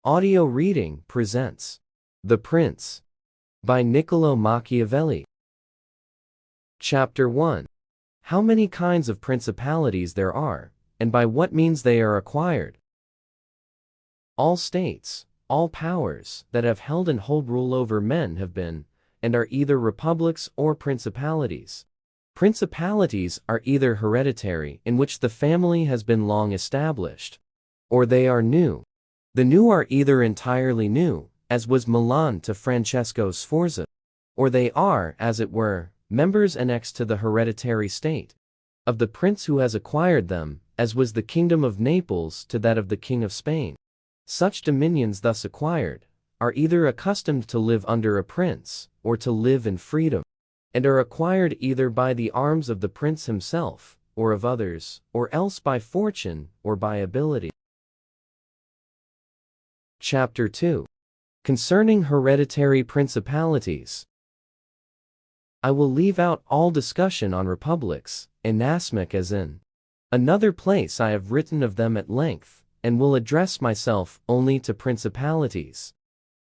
Audio Reading presents The Prince by Niccolò Machiavelli. Chapter 1. How many kinds of principalities there are, and by what means they are acquired. All states, all powers that have held and hold rule over men have been, and are either republics or principalities. Principalities are either hereditary, in which the family has been long established, or they are new. The new are either entirely new, as was Milan to Francesco Sforza, or they are, as it were, members annexed to the hereditary state of the prince who has acquired them, as was the kingdom of Naples to that of the king of Spain. Such dominions thus acquired are either accustomed to live under a prince, or to live in freedom, and are acquired either by the arms of the prince himself, or of others, or else by fortune, or by ability. Chapter 2. Concerning hereditary principalities. I will leave out all discussion on republics, inasmuch as in another place I have written of them at length, and will address myself only to principalities.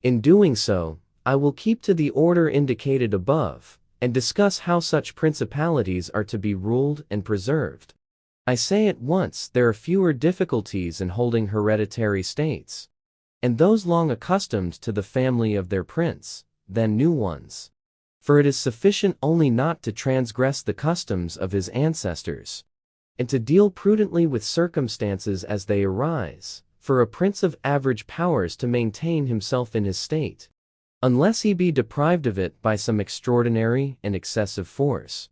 In doing so, I will keep to the order indicated above, and discuss how such principalities are to be ruled and preserved. I say at once there are fewer difficulties in holding hereditary states, and those long accustomed to the family of their prince, than new ones. For it is sufficient only not to transgress the customs of his ancestors, and to deal prudently with circumstances as they arise, for a prince of average powers to maintain himself in his state, unless he be deprived of it by some extraordinary and excessive force.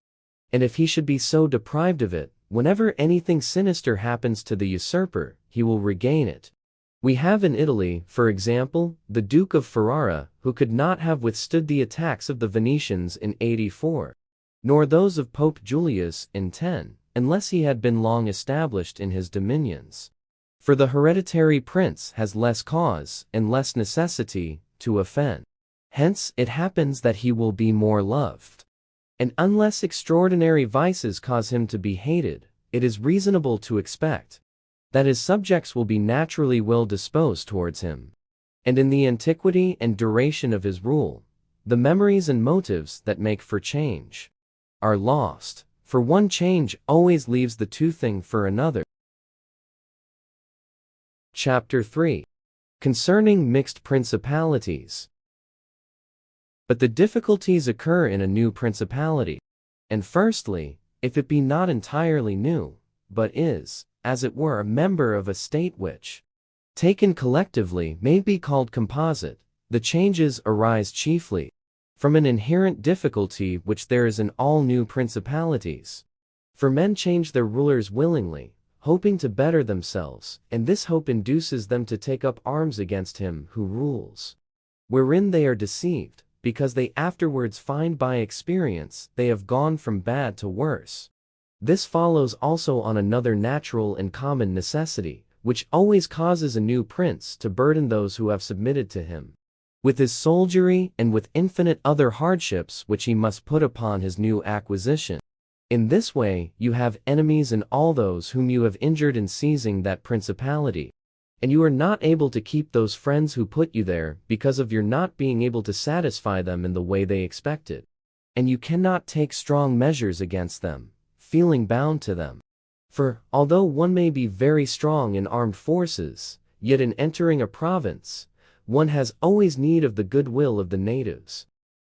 And if he should be so deprived of it, whenever anything sinister happens to the usurper, he will regain it. We have in Italy, for example, the Duke of Ferrara, who could not have withstood the attacks of the Venetians in 84, nor those of Pope Julius in 10, unless he had been long established in his dominions. For the hereditary prince has less cause, and less necessity, to offend. Hence it happens that he will be more loved. And unless extraordinary vices cause him to be hated, it is reasonable to expect that his subjects will be naturally well disposed towards him. And in the antiquity and duration of his rule, the memories and motives that make for change are lost, for one change always leaves the two thing for another. Chapter 3. Concerning mixed principalities. But the difficulties occur in a new principality, and firstly, if it be not entirely new, but is, as it were, a member of a state which, taken collectively, may be called composite, the changes arise chiefly from an inherent difficulty which there is in all new principalities. For men change their rulers willingly, hoping to better themselves, and this hope induces them to take up arms against him who rules, wherein they are deceived, because they afterwards find by experience they have gone from bad to worse. This follows also on another natural and common necessity, which always causes a new prince to burden those who have submitted to him with his soldiery and with infinite other hardships which he must put upon his new acquisition. In this way you have enemies in all those whom you have injured in seizing that principality, and you are not able to keep those friends who put you there because of your not being able to satisfy them in the way they expected, and you cannot take strong measures against them, feeling bound to them. For, although one may be very strong in armed forces, yet in entering a province, one has always need of the goodwill of the natives.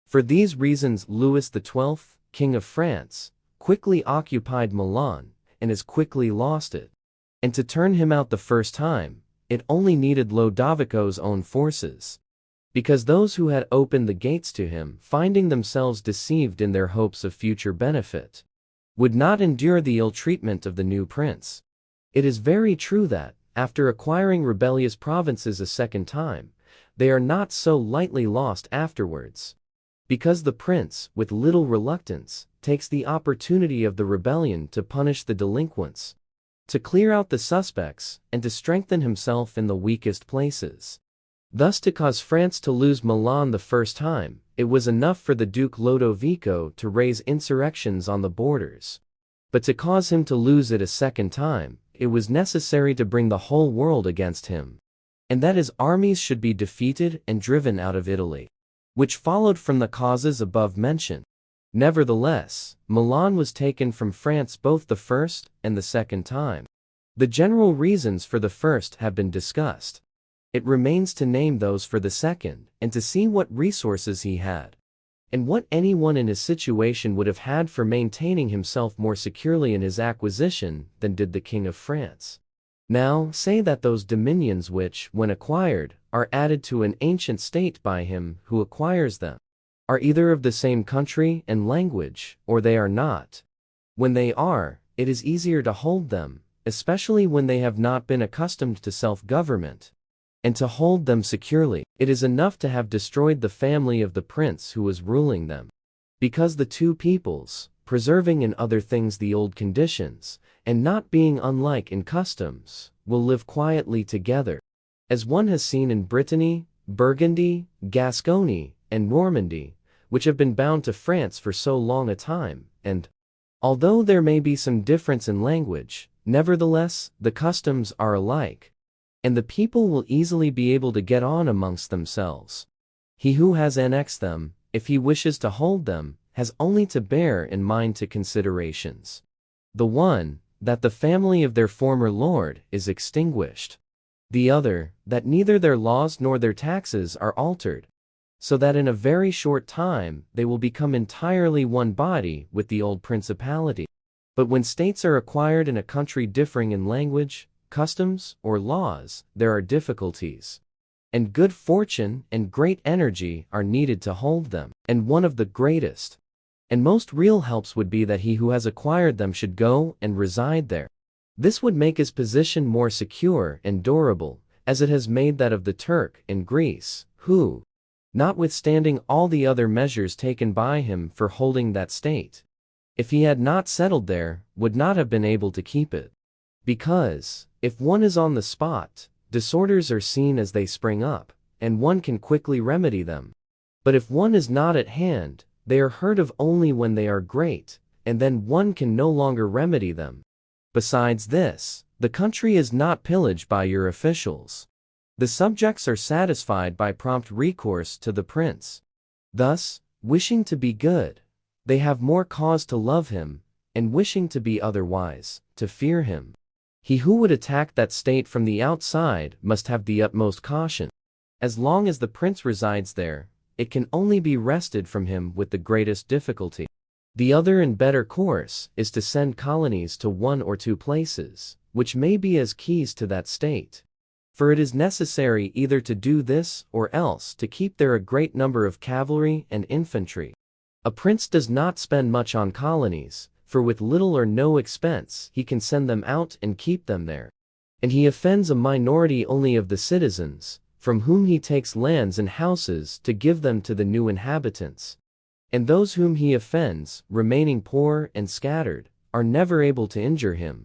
For these reasons Louis XII, King of France, quickly occupied Milan, and as quickly lost it. And to turn him out the first time, it only needed Lodovico's own forces. Because those who had opened the gates to him, finding themselves deceived in their hopes of future benefit, would not endure the ill treatment of the new prince. It is very true that, after acquiring rebellious provinces a second time, they are not so lightly lost afterwards. Because the prince, with little reluctance, takes the opportunity of the rebellion to punish the delinquents, to clear out the suspects, and to strengthen himself in the weakest places. Thus to cause France to lose Milan the first time, it was enough for the Duke Lodovico to raise insurrections on the borders. But to cause him to lose it a second time, it was necessary to bring the whole world against him. and that his armies should be defeated and driven out of Italy, which followed from the causes above mentioned. Nevertheless, Milan was taken from France both the first and the second time. The general reasons for the first have been discussed. It remains to name those for the second, and to see what resources he had, and what anyone in his situation would have had for maintaining himself more securely in his acquisition than did the King of France. Now, say that those dominions which, when acquired, are added to an ancient state by him who acquires them, are either of the same country and language, or they are not. When they are, it is easier to hold them, especially when they have not been accustomed to self-government. And to hold them securely, it is enough to have destroyed the family of the prince who was ruling them. Because the two peoples, preserving in other things the old conditions, and not being unlike in customs, will live quietly together, as one has seen in Brittany, Burgundy, Gascony, and Normandy, which have been bound to France for so long a time, and, although there may be some difference in language, nevertheless, the customs are alike, and the people will easily be able to get on amongst themselves. He who has annexed them, if he wishes to hold them, has only to bear in mind two considerations. The one, that the family of their former lord is extinguished. The other, that neither their laws nor their taxes are altered, so that in a very short time they will become entirely one body with the old principality. But when states are acquired in a country differing in language, customs, or laws, there are difficulties, and good fortune and great energy are needed to hold them, and one of the greatest and most real helps would be that he who has acquired them should go and reside there. This would make his position more secure and durable, as it has made that of the Turk in Greece, who, notwithstanding all the other measures taken by him for holding that state, if he had not settled there, would not have been able to keep it. Because, if one is on the spot, disorders are seen as they spring up, and one can quickly remedy them. But if one is not at hand, they are heard of only when they are great, and then one can no longer remedy them. Besides this, the country is not pillaged by your officials. The subjects are satisfied by prompt recourse to the prince. Thus, wishing to be good, they have more cause to love him, and wishing to be otherwise, to fear him. He who would attack that state from the outside must have the utmost caution. As long as the prince resides there, it can only be wrested from him with the greatest difficulty. The other and better course is to send colonies to one or two places, which may be as keys to that state. For it is necessary either to do this or else to keep there a great number of cavalry and infantry. A prince does not spend much on colonies, for with little or no expense he can send them out and keep them there. And he offends a minority only of the citizens, from whom he takes lands and houses to give them to the new inhabitants. And those whom he offends, remaining poor and scattered, are never able to injure him,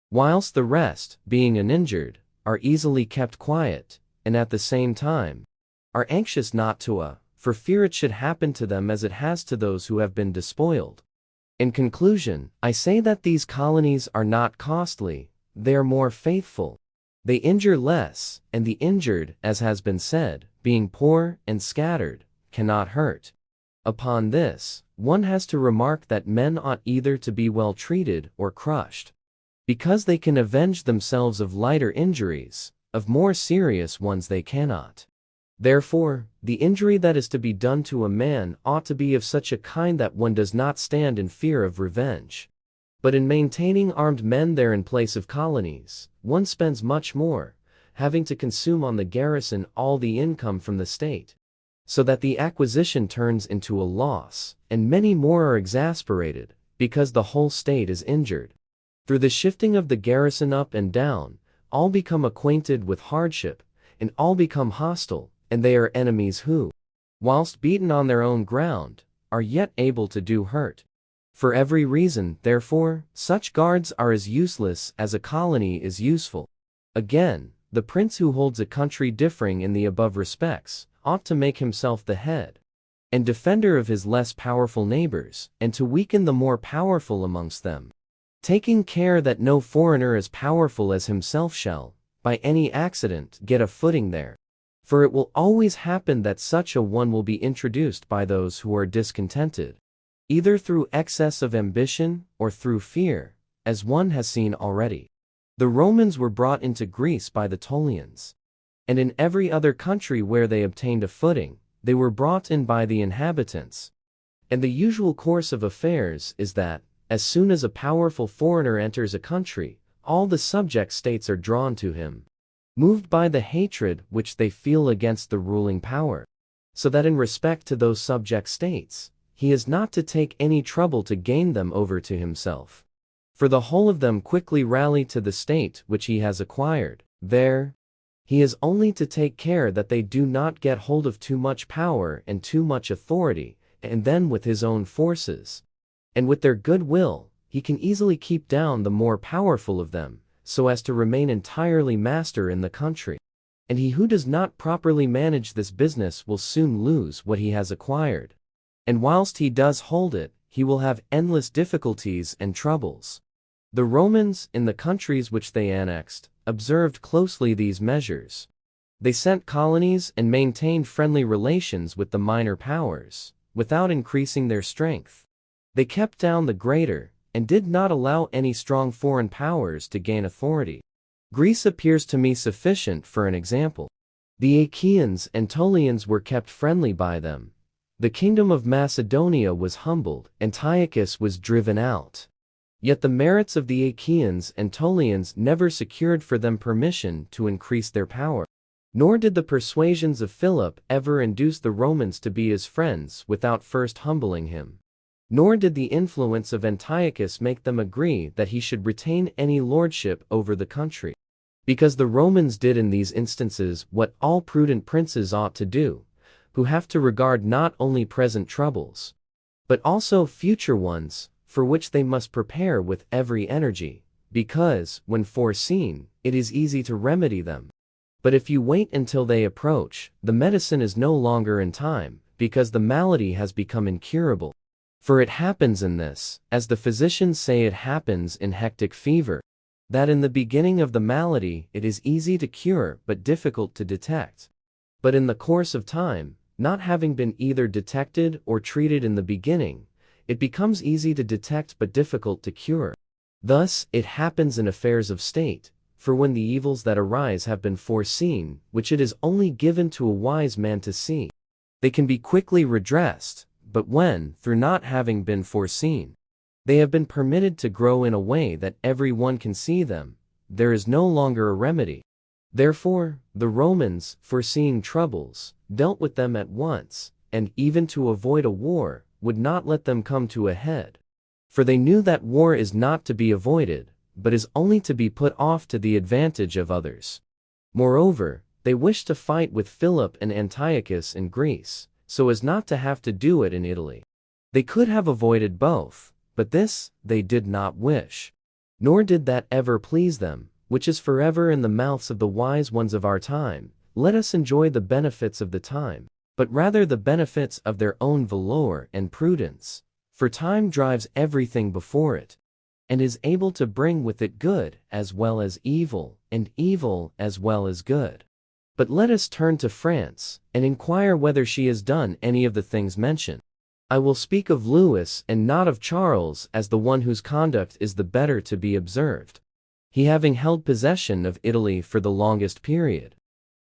whilst the rest, being uninjured, are easily kept quiet, and at the same time, are anxious not to, for fear it should happen to them as it has to those who have been despoiled. In conclusion, I say that these colonies are not costly, they are more faithful. They injure less, and the injured, as has been said, being poor and scattered, cannot hurt. Upon this, one has to remark that men ought either to be well treated or crushed, because they can avenge themselves of lighter injuries, of more serious ones they cannot. Therefore, the injury that is to be done to a man ought to be of such a kind that one does not stand in fear of revenge. But in maintaining armed men there in place of colonies, one spends much more, having to consume on the garrison all the income from the state, so that the acquisition turns into a loss, and many more are exasperated, because the whole state is injured. Through the shifting of the garrison up and down, all become acquainted with hardship, and all become hostile, and they are enemies who, whilst beaten on their own ground, are yet able to do hurt. For every reason, therefore, such guards are as useless as a colony is useful. Again, the prince who holds a country differing in the above respects, ought to make himself the head and defender of his less powerful neighbors, and to weaken the more powerful amongst them, taking care that no foreigner as powerful as himself shall, by any accident, get a footing there. For it will always happen that such a one will be introduced by those who are discontented, either through excess of ambition or through fear, as one has seen already. The Romans were brought into Greece by the Ptolians, and in every other country where they obtained a footing, they were brought in by the inhabitants. And the usual course of affairs is that, as soon as a powerful foreigner enters a country, all the subject states are drawn to him, moved by the hatred which they feel against the ruling power, so that in respect to those subject states, he is not to take any trouble to gain them over to himself. For the whole of them quickly rally to the state which he has acquired. There, he is only to take care that they do not get hold of too much power and too much authority, and then with his own forces, and with their good will, he can easily keep down the more powerful of them, so as to remain entirely master in the country. And he who does not properly manage this business will soon lose what he has acquired. And whilst he does hold it, he will have endless difficulties and troubles. The Romans, in the countries which they annexed, observed closely these measures. They sent colonies and maintained friendly relations with the minor powers, without increasing their strength. They kept down the greater, and did not allow any strong foreign powers to gain authority. Greece appears to me sufficient for an example. The Achaeans and Ptolians were kept friendly by them. The kingdom of Macedonia was humbled, Antiochus was driven out. Yet the merits of the Achaeans and Ptolians never secured for them permission to increase their power. Nor did the persuasions of Philip ever induce the Romans to be his friends without first humbling him. Nor did the influence of Antiochus make them agree that he should retain any lordship over the country. Because the Romans did in these instances what all prudent princes ought to do, who have to regard not only present troubles, but also future ones, for which they must prepare with every energy, because, when foreseen, it is easy to remedy them. But if you wait until they approach, the medicine is no longer in time, because the malady has become incurable. For it happens in this, as the physicians say it happens in hectic fever, that in the beginning of the malady it is easy to cure but difficult to detect. But in the course of time, not having been either detected or treated in the beginning, it becomes easy to detect but difficult to cure. Thus, it happens in affairs of state, for when the evils that arise have been foreseen, which it is only given to a wise man to see, they can be quickly redressed. But when, through not having been foreseen, they have been permitted to grow in a way that every one can see them, there is no longer a remedy. Therefore, the Romans, foreseeing troubles, dealt with them at once, and even to avoid a war, would not let them come to a head. For they knew that war is not to be avoided, but is only to be put off to the advantage of others. Moreover, they wished to fight with Philip and Antiochus in Greece, so as not to have to do it in Italy. They could have avoided both, but this they did not wish. Nor did that ever please them, which is forever in the mouths of the wise ones of our time. Let us enjoy the benefits of the time, but rather the benefits of their own valor and prudence. For time drives everything before it, and is able to bring with it good as well as evil, and evil as well as good. But let us turn to France, and inquire whether she has done any of the things mentioned. I will speak of Louis and not of Charles as the one whose conduct is the better to be observed, he having held possession of Italy for the longest period.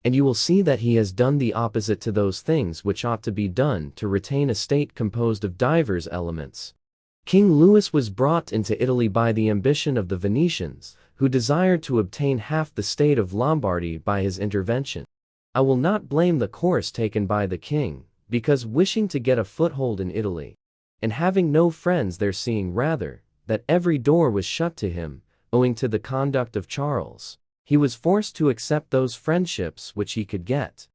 And you will see that he has done the opposite to those things which ought to be done to retain a state composed of divers elements. King Louis was brought into Italy by the ambition of the Venetians, who desired to obtain half the state of Lombardy by his intervention. I will not blame the course taken by the king, because wishing to get a foothold in Italy, and having no friends there, seeing rather that every door was shut to him, owing to the conduct of Charles, he was forced to accept those friendships which he could get.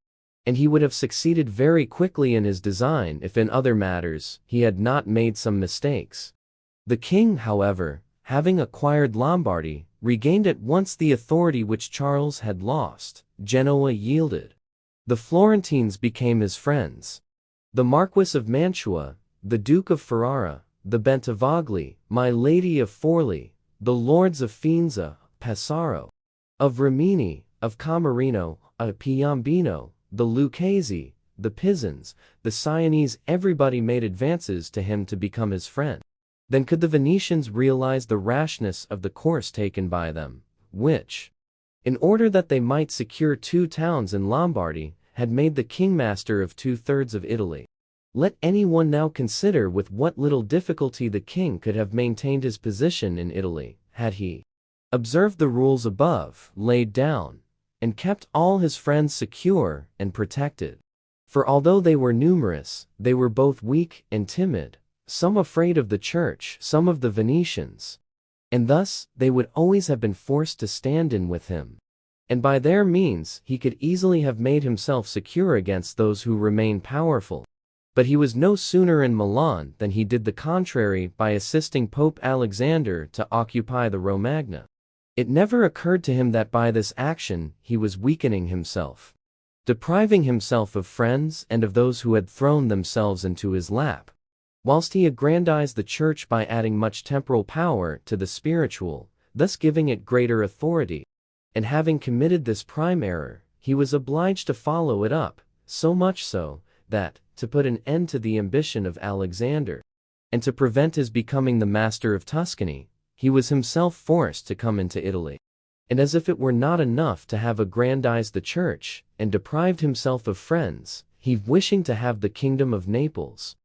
And he would have succeeded very quickly in his design if in other matters he had not made some mistakes. The king, however, having acquired Lombardy, regained at once the authority which Charles had lost. Genoa yielded. The Florentines became his friends. The Marquis of Mantua, the Duke of Ferrara, the Bentivogli, my Lady of Forli, the lords of Faenza, Pesaro, of Rimini, of Camerino, a Piombino, the Lucchese, the Pisans, the Sienese, everybody made advances to him to become his friend. Then could the Venetians realize the rashness of the course taken by them, which, in order that they might secure 2 towns in Lombardy, had made the king master of 2/3 of Italy. Let anyone now consider with what little difficulty the king could have maintained his position in Italy, had he observed the rules above laid down, and kept all his friends secure and protected. For although they were numerous, they were both weak and timid, some afraid of the church, some of the Venetians, and thus they would always have been forced to stand in with him. And by their means he could easily have made himself secure against those who remained powerful. But he was no sooner in Milan than he did the contrary by assisting Pope Alexander to occupy the Romagna. It never occurred to him that by this action he was weakening himself, depriving himself of friends and of those who had thrown themselves into his lap, whilst he aggrandized the church by adding much temporal power to the spiritual, thus giving it greater authority. And having committed this prime error, he was obliged to follow it up, so much so, that, to put an end to the ambition of Alexander, and to prevent his becoming the master of Tuscany, he was himself forced to come into Italy. And as if it were not enough to have aggrandized the church, and deprived himself of friends, he, wishing to have the kingdom of Naples,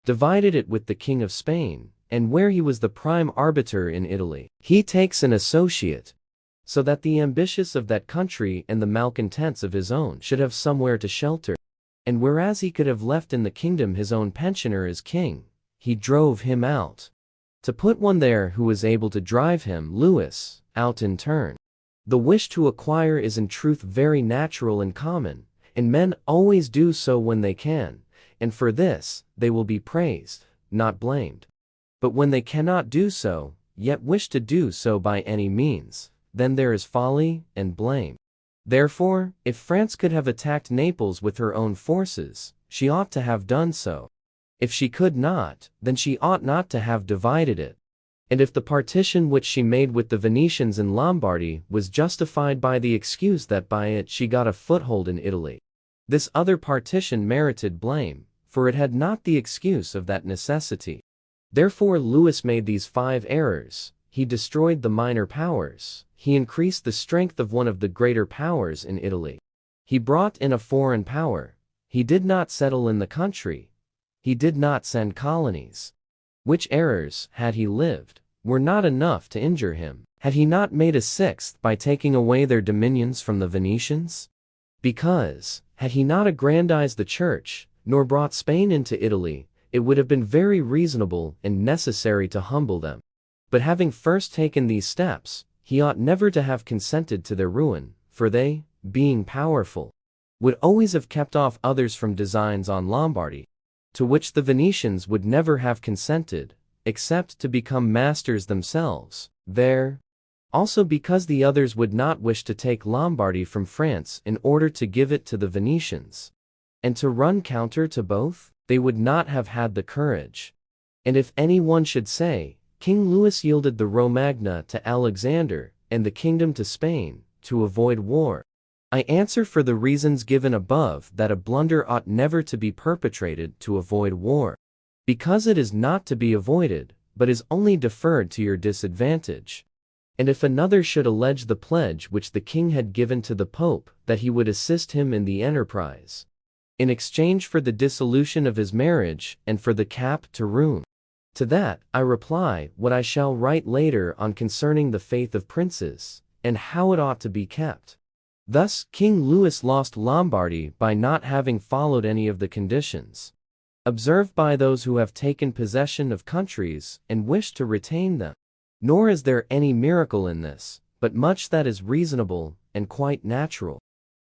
divided it with the king of Spain, and where he was the prime arbiter in Italy, he takes an associate, so that the ambitious of that country and the malcontents of his own should have somewhere to shelter. And whereas he could have left in the kingdom his own pensioner as king, he drove him out, to put one there who was able to drive him, Louis, out in turn. The wish to acquire is in truth very natural and common, and men always do so when they can, and for this they will be praised, not blamed. But when they cannot do so, yet wish to do so by any means, then there is folly and blame. Therefore, if France could have attacked Naples with her own forces, she ought to have done so. If she could not, then she ought not to have divided it. And if the partition which she made with the Venetians in Lombardy was justified by the excuse that by it she got a foothold in Italy, this other partition merited blame, for it had not the excuse of that necessity. Therefore Louis made these 5 errors. He destroyed the minor powers. He increased the strength of one of the greater powers in Italy. He brought in a foreign power. He did not settle in the country. He did not send colonies. Which errors, had he lived, were not enough to injure him. Had he not made a 6th by taking away their dominions from the Venetians? Because, had he not aggrandized the church, nor brought Spain into Italy, it would have been very reasonable and necessary to humble them. But having first taken these steps, he ought never to have consented to their ruin, for they, being powerful, would always have kept off others from designs on Lombardy, to which the Venetians would never have consented, except to become masters themselves there. Also because the others would not wish to take Lombardy from France in order to give it to the Venetians, and to run counter to both, they would not have had the courage. And if any one should say, King Louis yielded the Romagna to Alexander, and the kingdom to Spain, to avoid war, I answer for the reasons given above that a blunder ought never to be perpetrated to avoid war, because it is not to be avoided, but is only deferred to your disadvantage. And if another should allege the pledge which the king had given to the Pope that he would assist him in the enterprise, in exchange for the dissolution of his marriage and for the cap to Rouen, to that I reply what I shall write later on concerning the faith of princes, and how it ought to be kept. Thus King Louis lost Lombardy by not having followed any of the conditions observed by those who have taken possession of countries and wish to retain them. Nor is there any miracle in this, but much that is reasonable and quite natural.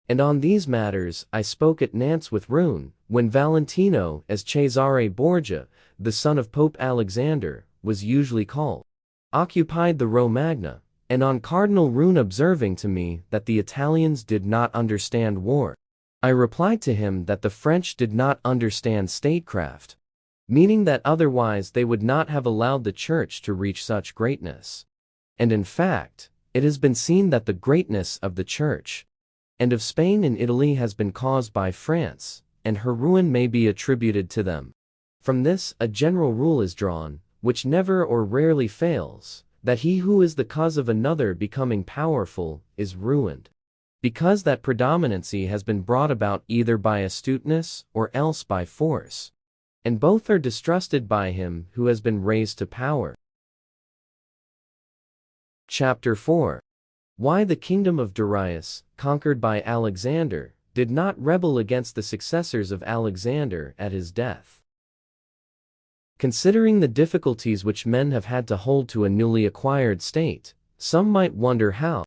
And on these matters I spoke at Nantes with Rouen, when Valentino, as Cesare Borgia, the son of Pope Alexander, was usually called, occupied the Romagna, and on Cardinal Rouen observing to me that the Italians did not understand war, I replied to him that the French did not understand statecraft, meaning that otherwise they would not have allowed the Church to reach such greatness. And in fact, it has been seen that the greatness of the Church and of Spain and Italy has been caused by France, and her ruin may be attributed to them. From this, a general rule is drawn, which never or rarely fails, that he who is the cause of another becoming powerful is ruined, because that predominancy has been brought about either by astuteness or else by force, and both are distrusted by him who has been raised to power. Chapter 4. Why the kingdom of Darius, conquered by Alexander, did not rebel against the successors of Alexander at his death. Considering the difficulties which men have had to hold to a newly acquired state, some might wonder how,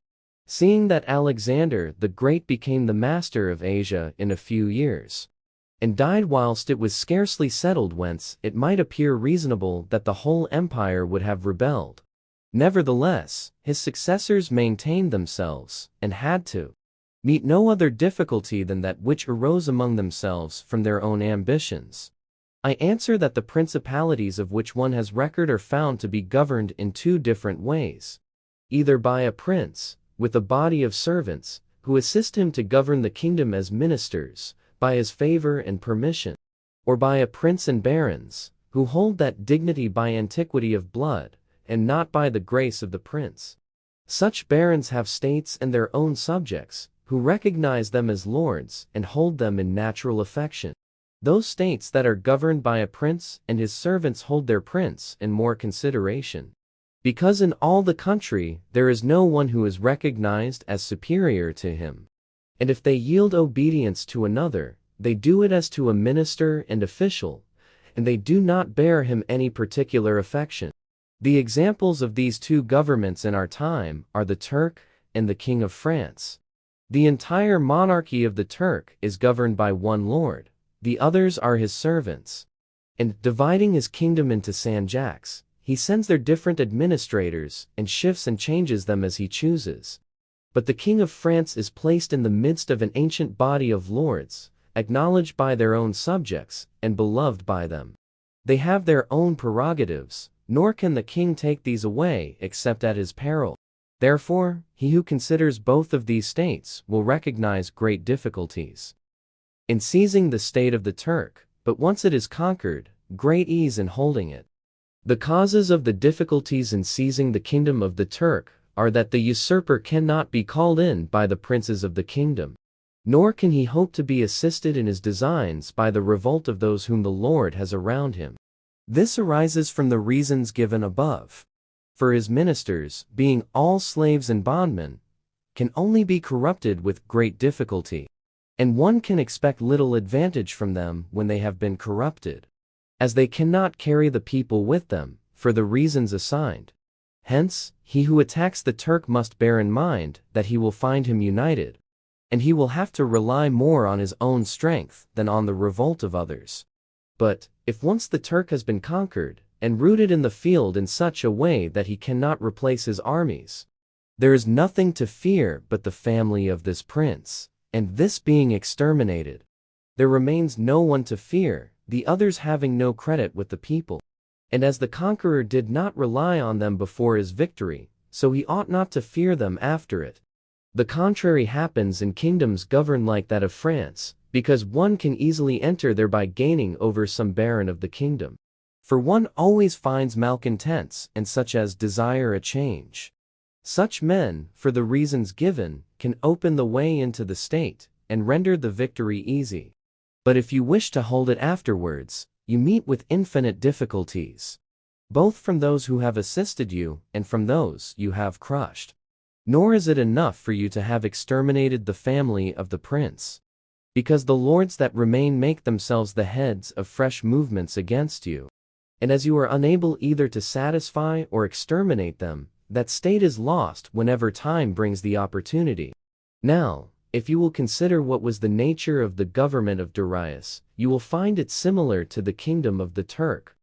seeing that Alexander the Great became the master of Asia in a few years, and died whilst it was scarcely settled, whence it might appear reasonable that the whole empire would have rebelled. Nevertheless, his successors maintained themselves, and had to meet no other difficulty than that which arose among themselves from their own ambitions. I answer that the principalities of which one has record are found to be governed in two different ways, either by a prince, with a body of servants, who assist him to govern the kingdom as ministers, by his favor and permission, or by a prince and barons, who hold that dignity by antiquity of blood, and not by the grace of the prince. Such barons have states and their own subjects, who recognize them as lords and hold them in natural affection. Those states that are governed by a prince and his servants hold their prince in more consideration, because in all the country there is no one who is recognized as superior to him. And if they yield obedience to another, they do it as to a minister and official, and they do not bear him any particular affection. The examples of these two governments in our time are the Turk and the King of France. The entire monarchy of the Turk is governed by one lord, the others are his servants. And, dividing his kingdom into sanjaks, he sends their different administrators, and shifts and changes them as he chooses. But the King of France is placed in the midst of an ancient body of lords, acknowledged by their own subjects, and beloved by them. They have their own prerogatives, nor can the king take these away except at his peril. Therefore, he who considers both of these states will recognize great difficulties in seizing the state of the Turk, but once it is conquered, great ease in holding it. The causes of the difficulties in seizing the kingdom of the Turk are that the usurper cannot be called in by the princes of the kingdom, nor can he hope to be assisted in his designs by the revolt of those whom the Lord has around him. This arises from the reasons given above. For his ministers, being all slaves and bondmen, can only be corrupted with great difficulty, and one can expect little advantage from them when they have been corrupted, as they cannot carry the people with them, for the reasons assigned. Hence, he who attacks the Turk must bear in mind that he will find him united, and he will have to rely more on his own strength than on the revolt of others. But, if once the Turk has been conquered, and rooted in the field in such a way that he cannot replace his armies, there is nothing to fear but the family of this prince, and this being exterminated, there remains no one to fear, the others having no credit with the people. And as the conqueror did not rely on them before his victory, so he ought not to fear them after it. The contrary happens in kingdoms governed like that of France, because one can easily enter there by gaining over some baron of the kingdom. For one always finds malcontents and such as desire a change. Such men, for the reasons given, can open the way into the state, and render the victory easy. But if you wish to hold it afterwards, you meet with infinite difficulties, both from those who have assisted you, and from those you have crushed. Nor is it enough for you to have exterminated the family of the prince, because the lords that remain make themselves the heads of fresh movements against you. And as you are unable either to satisfy or exterminate them, that state is lost whenever time brings the opportunity. Now, if you will consider what was the nature of the government of Darius, you will find it similar to the kingdom of the Turk.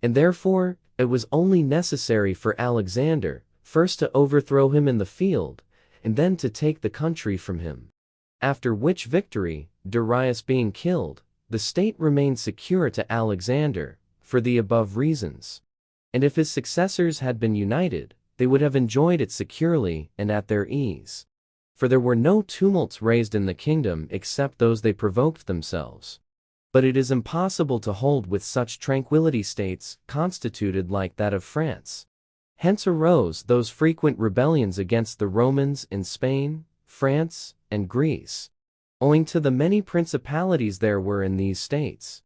And therefore, it was only necessary for Alexander, first to overthrow him in the field, and then to take the country from him. After which victory, Darius being killed, the state remained secure to Alexander, for the above reasons. And if his successors had been united, they would have enjoyed it securely and at their ease. for there were no tumults raised in the kingdom except those they provoked themselves. But it is impossible to hold with such tranquility states constituted like that of France. Hence arose those frequent rebellions against the Romans in Spain, France, and Greece, owing to the many principalities there were in these states,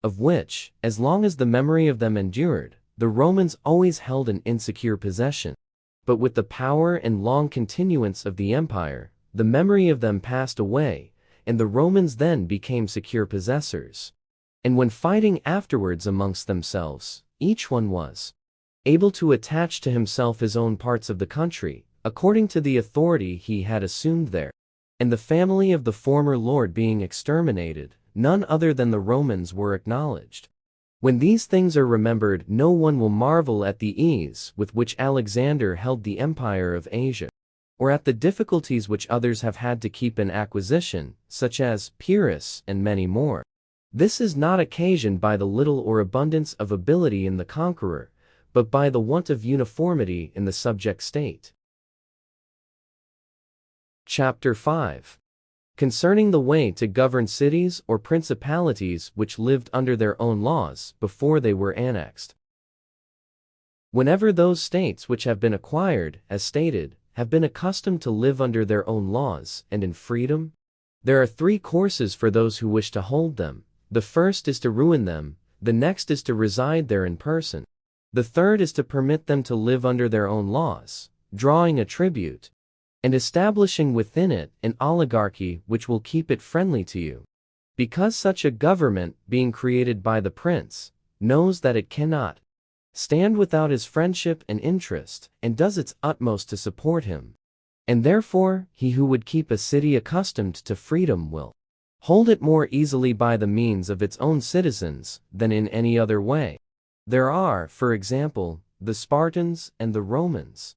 of which, as long as the memory of them endured, the Romans always held an insecure possession. But with the power and long continuance of the empire, the memory of them passed away, and the Romans then became secure possessors. And when fighting afterwards amongst themselves, each one was able to attach to himself his own parts of the country, according to the authority he had assumed there. And the family of the former lord being exterminated, none other than the Romans were acknowledged. When these things are remembered, no one will marvel at the ease with which Alexander held the empire of Asia, or at the difficulties which others have had to keep in acquisition, such as Pyrrhus and many more. This is not occasioned by the little or abundance of ability in the conqueror, but by the want of uniformity in the subject state. Chapter 5. Concerning the way to govern cities or principalities which lived under their own laws before they were annexed. Whenever those states which have been acquired, as stated, have been accustomed to live under their own laws and in freedom, there are three courses for those who wish to hold them. The first is to ruin them, the next is to reside there in person, the third is to permit them to live under their own laws, drawing a tribute, and establishing within it an oligarchy which will keep it friendly to you. Because such a government, being created by the prince, knows that it cannot stand without his friendship and interest, and does its utmost to support him. And therefore, he who would keep a city accustomed to freedom will hold it more easily by the means of its own citizens than in any other way. There are, for example, the Spartans and the Romans.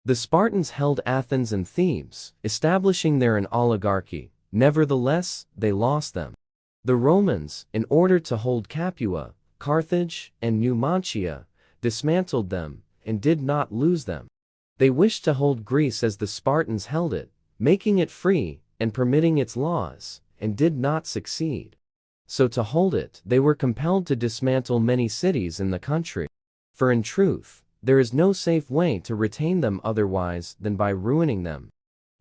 The Spartans held Athens and Thebes, establishing there an oligarchy. Nevertheless, they lost them. The Romans, in order to hold Capua, Carthage, and Numantia, dismantled them, and did not lose them. They wished to hold Greece as the Spartans held it, making it free, and permitting its laws, and did not succeed. So to hold it, they were compelled to dismantle many cities in the country. For in truth, there is no safe way to retain them otherwise than by ruining them.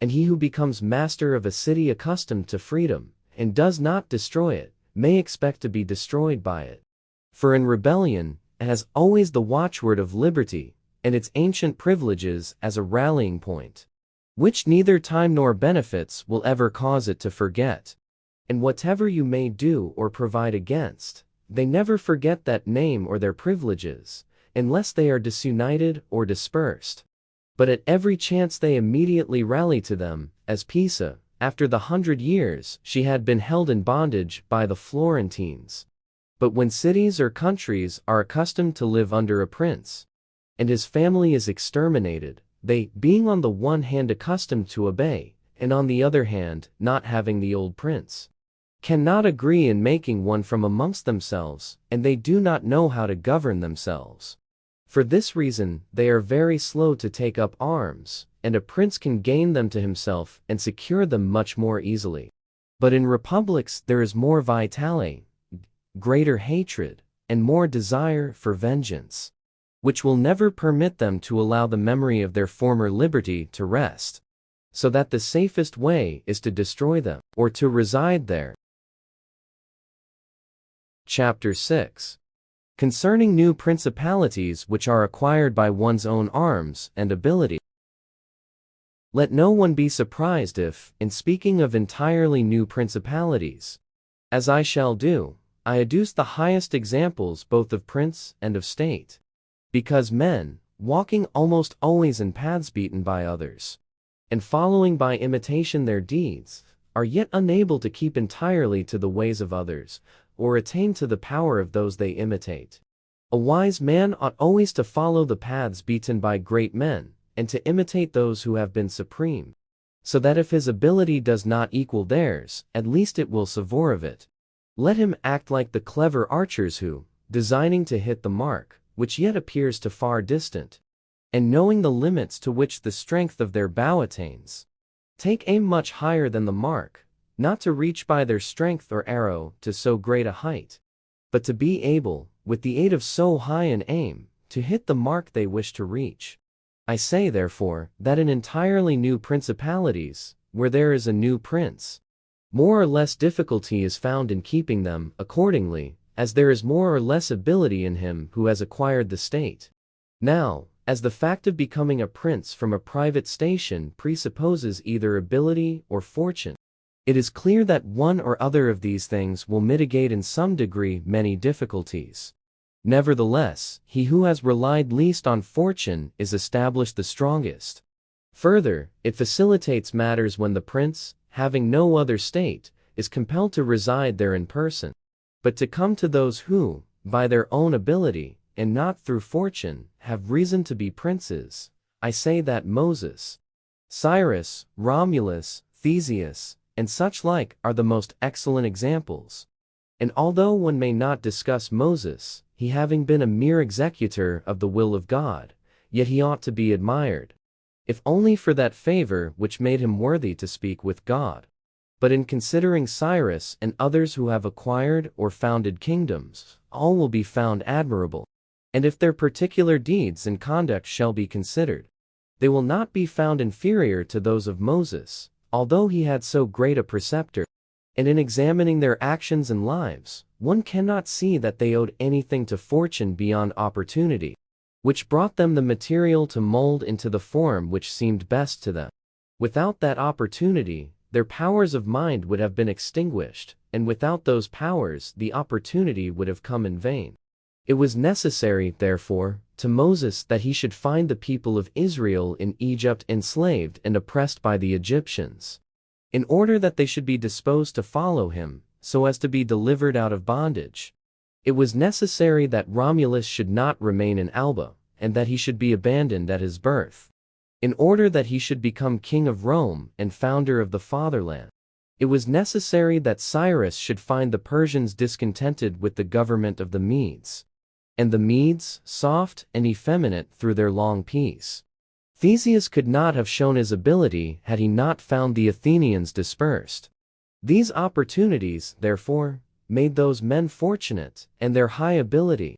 And he who becomes master of a city accustomed to freedom, and does not destroy it, may expect to be destroyed by it. For in rebellion, it has always the watchword of liberty, and its ancient privileges as a rallying point, which neither time nor benefits will ever cause it to forget. And whatever you may do or provide against, they never forget that name or their privileges, unless they are disunited or dispersed. But at every chance they immediately rally to them, as Pisa, after the 100 years she had been held in bondage by the Florentines. But when cities or countries are accustomed to live under a prince, and his family is exterminated, they, being on the one hand accustomed to obey, and on the other hand, not having the old prince, cannot agree in making one from amongst themselves, and they do not know how to govern themselves. For this reason, they are very slow to take up arms, and a prince can gain them to himself and secure them much more easily. But in republics there is more vitality, greater hatred, and more desire for vengeance, which will never permit them to allow the memory of their former liberty to rest, so that the safest way is to destroy them, or to reside there. Chapter 6. Concerning new principalities which are acquired by one's own arms and ability. Let no one be surprised if, in speaking of entirely new principalities, as I shall do, I adduce the highest examples both of prince and of state. Because men, walking almost always in paths beaten by others, and following by imitation their deeds, are yet unable to keep entirely to the ways of others, or attain to the power of those they imitate. A wise man ought always to follow the paths beaten by great men, and to imitate those who have been supreme, so that if his ability does not equal theirs, at least it will savour of it. Let him act like the clever archers who, designing to hit the mark, which yet appears to far distant, and knowing the limits to which the strength of their bow attains, Take aim much higher than the mark, not to reach by their strength or arrow to so great a height, but to be able, with the aid of so high an aim, to hit the mark they wish to reach. I say therefore, that in entirely new principalities, where there is a new prince, more or less difficulty is found in keeping them, accordingly, as there is more or less ability in him who has acquired the state. Now, as the fact of becoming a prince from a private station presupposes either ability or fortune, it is clear that one or other of these things will mitigate in some degree many difficulties. Nevertheless, he who has relied least on fortune is established the strongest. Further, it facilitates matters when the prince, having no other state, is compelled to reside there in person. But to come to those who, by their own ability, and not through fortune, have reason to be princes, I say that Moses, Cyrus, Romulus, Theseus, and such like are the most excellent examples. And although one may not discuss Moses, he having been a mere executor of the will of God, yet he ought to be admired, if only for that favor which made him worthy to speak with God. But in considering Cyrus and others who have acquired or founded kingdoms, all will be found admirable. And if their particular deeds and conduct shall be considered, they will not be found inferior to those of Moses, although he had so great a preceptor. And in examining their actions and lives, one cannot see that they owed anything to fortune beyond opportunity, which brought them the material to mold into the form which seemed best to them. Without that opportunity, their powers of mind would have been extinguished, and without those powers the opportunity would have come in vain. It was necessary, therefore, to Moses that he should find the people of Israel in Egypt enslaved and oppressed by the Egyptians, in order that they should be disposed to follow him, so as to be delivered out of bondage. It was necessary that Romulus should not remain in Alba, and that he should be abandoned at his birth, in order that he should become king of Rome and founder of the fatherland. It was necessary that Cyrus should find the Persians discontented with the government of the Medes, and the Medes soft and effeminate through their long peace. Theseus could not have shown his ability had he not found the Athenians dispersed. These opportunities, therefore, made those men fortunate, and their high ability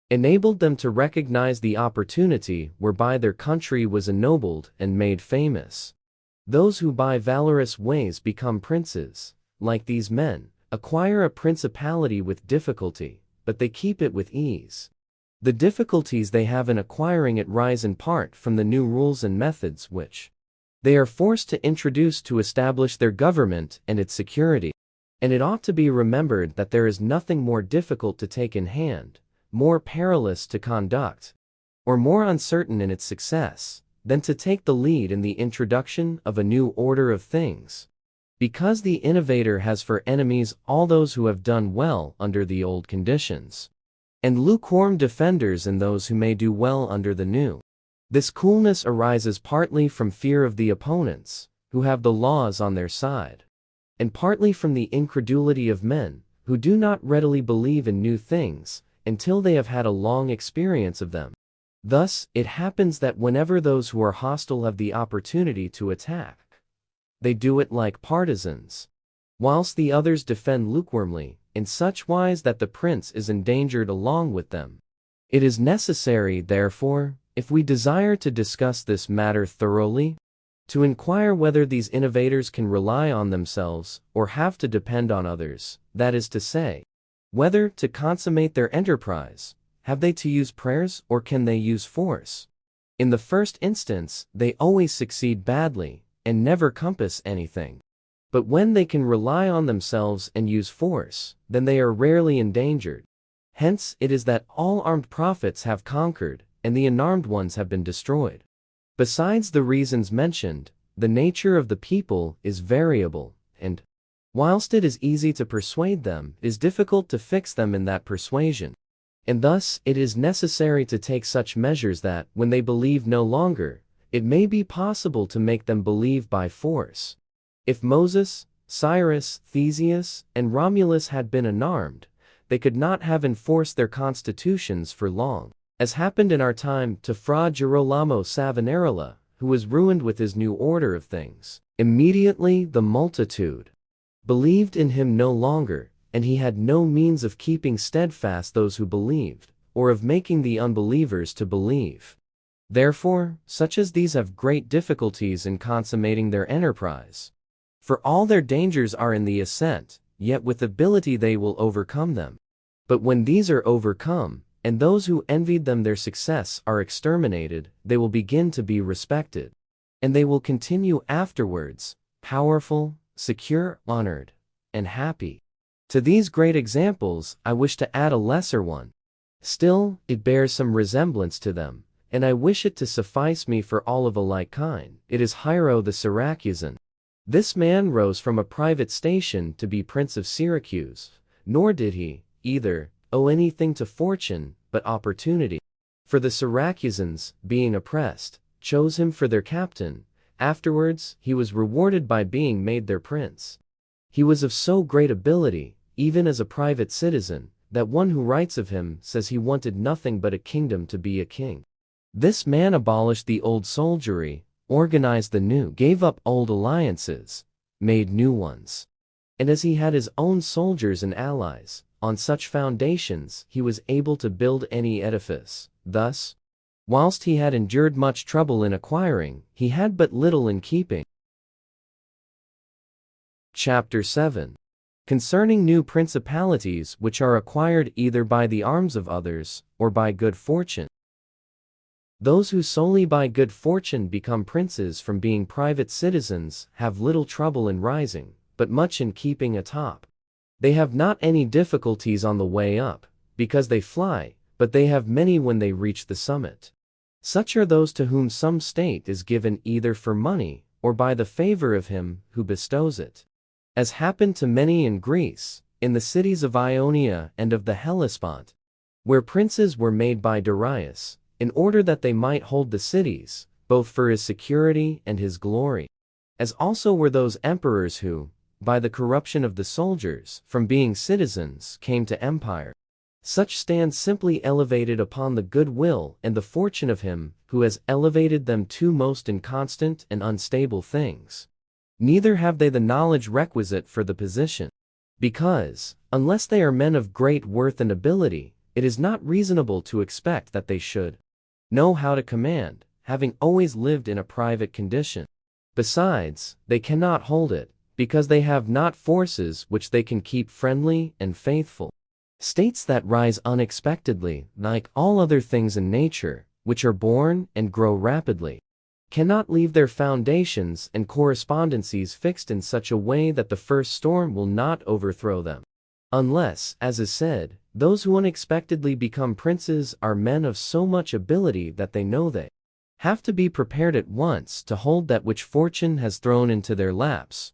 enabled them to recognize the opportunity whereby their country was ennobled and made famous. Those who by valorous ways become princes, like these men, acquire a principality with difficulty, but they keep it with ease. The difficulties they have in acquiring it rise in part from the new rules and methods which they are forced to introduce to establish their government and its security. And it ought to be remembered that there is nothing more difficult to take in hand, more perilous to conduct, or more uncertain in its success, than to take the lead in the introduction of a new order of things, because the innovator has for enemies all those who have done well under the old conditions, and lukewarm defenders in those who may do well under the new. This coolness arises partly from fear of the opponents, who have the laws on their side, and partly from the incredulity of men, who do not readily believe in new things, until they have had a long experience of them. Thus, it happens that whenever those who are hostile have the opportunity to attack, they do it like partisans, whilst the others defend lukewarmly, in such wise that the prince is endangered along with them. It is necessary, therefore, if we desire to discuss this matter thoroughly, to inquire whether these innovators can rely on themselves or have to depend on others, that is to say, whether, to consummate their enterprise, have they to use prayers or can they use force? In the first instance, they always succeed badly, and never compass anything. But when they can rely on themselves and use force, then they are rarely endangered. Hence it is that all armed prophets have conquered, and the unarmed ones have been destroyed. Besides the reasons mentioned, the nature of the people is variable, and, whilst it is easy to persuade them, it is difficult to fix them in that persuasion. And thus it is necessary to take such measures that, when they believe no longer, it may be possible to make them believe by force. If Moses, Cyrus, Theseus, and Romulus had been unarmed, they could not have enforced their constitutions for long, as happened in our time to Fra Girolamo Savonarola, who was ruined with his new order of things. Immediately the multitude believed in him no longer, and he had no means of keeping steadfast those who believed, or of making the unbelievers to believe. Therefore, such as these have great difficulties in consummating their enterprise. For all their dangers are in the ascent, yet with ability they will overcome them. But when these are overcome, and those who envied them their success are exterminated, they will begin to be respected. And they will continue afterwards, powerful, secure, honored, and happy. To these great examples, I wish to add a lesser one. Still, it bears some resemblance to them, and I wish it to suffice me for all of a like kind. It is Hiero the Syracusan. This man rose from a private station to be Prince of Syracuse, nor did he, either, owe anything to fortune, but opportunity. For the Syracusans, being oppressed, chose him for their captain. Afterwards, he was rewarded by being made their prince. He was of so great ability, even as a private citizen, that one who writes of him says he wanted nothing but a kingdom to be a king. This man abolished the old soldiery, organized the new, gave up old alliances, made new ones. And as he had his own soldiers and allies, on such foundations he was able to build any edifice. Thus, whilst he had endured much trouble in acquiring, he had but little in keeping. Chapter 7. Concerning new principalities which are acquired either by the arms of others, or by good fortune. Those who solely by good fortune become princes from being private citizens have little trouble in rising, but much in keeping atop. They have not any difficulties on the way up, because they fly, but they have many when they reach the summit. Such are those to whom some state is given either for money, or by the favor of him who bestows it. As happened to many in Greece, in the cities of Ionia and of the Hellespont, where princes were made by Darius, in order that they might hold the cities, both for his security and his glory. As also were those emperors who, by the corruption of the soldiers, from being citizens, came to empire. Such stand simply elevated upon the good will and the fortune of him who has elevated them two most inconstant and unstable things. Neither have they the knowledge requisite for the position. Because, unless they are men of great worth and ability, it is not reasonable to expect that they should know how to command, having always lived in a private condition. Besides, they cannot hold it, because they have not forces which they can keep friendly and faithful. States that rise unexpectedly, like all other things in nature, which are born and grow rapidly, cannot leave their foundations and correspondencies fixed in such a way that the first storm will not overthrow them. Unless, as is said, those who unexpectedly become princes are men of so much ability that they know they have to be prepared at once to hold that which fortune has thrown into their laps,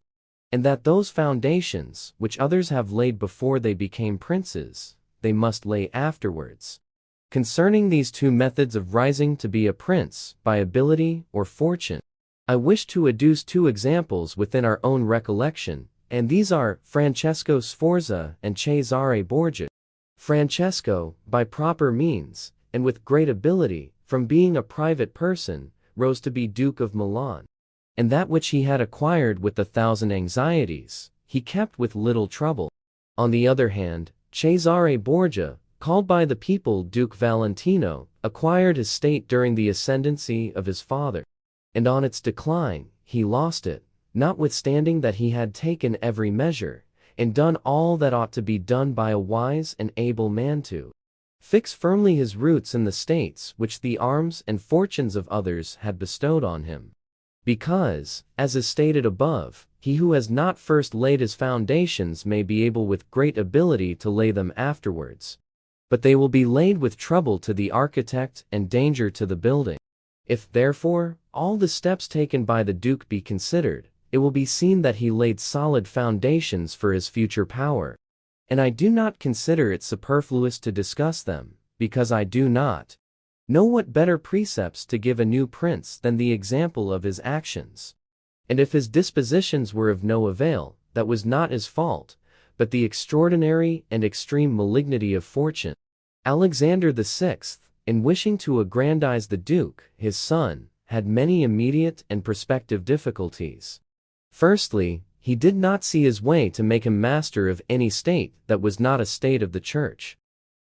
and that those foundations which others have laid before they became princes, they must lay afterwards. Concerning these two methods of rising to be a prince, by ability or fortune, I wish to adduce two examples within our own recollection, and these are Francesco Sforza and Cesare Borgia. Francesco, by proper means, and with great ability, from being a private person, rose to be Duke of Milan. And that which he had acquired with 1,000 anxieties, he kept with little trouble. On the other hand, Cesare Borgia, called by the people Duke Valentino, acquired his state during the ascendancy of his father. And on its decline, he lost it, notwithstanding that he had taken every measure, and done all that ought to be done by a wise and able man to fix firmly his roots in the states which the arms and fortunes of others had bestowed on him. Because, as is stated above, he who has not first laid his foundations may be able with great ability to lay them afterwards. But they will be laid with trouble to the architect and danger to the building. If, therefore, all the steps taken by the Duke be considered, it will be seen that he laid solid foundations for his future power. And I do not consider it superfluous to discuss them, because I do not know what better precepts to give a new prince than the example of his actions. And if his dispositions were of no avail, that was not his fault, but the extraordinary and extreme malignity of fortune. Alexander VI, in wishing to aggrandize the Duke, his son, had many immediate and prospective difficulties. Firstly, he did not see his way to make him master of any state that was not a state of the church.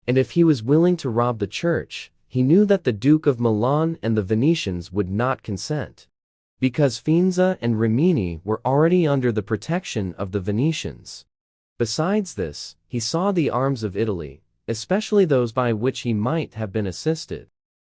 And if he was willing to rob the church, he knew that the Duke of Milan and the Venetians would not consent, because Faenza and Rimini were already under the protection of the Venetians. Besides this, he saw the arms of Italy, especially those by which he might have been assisted,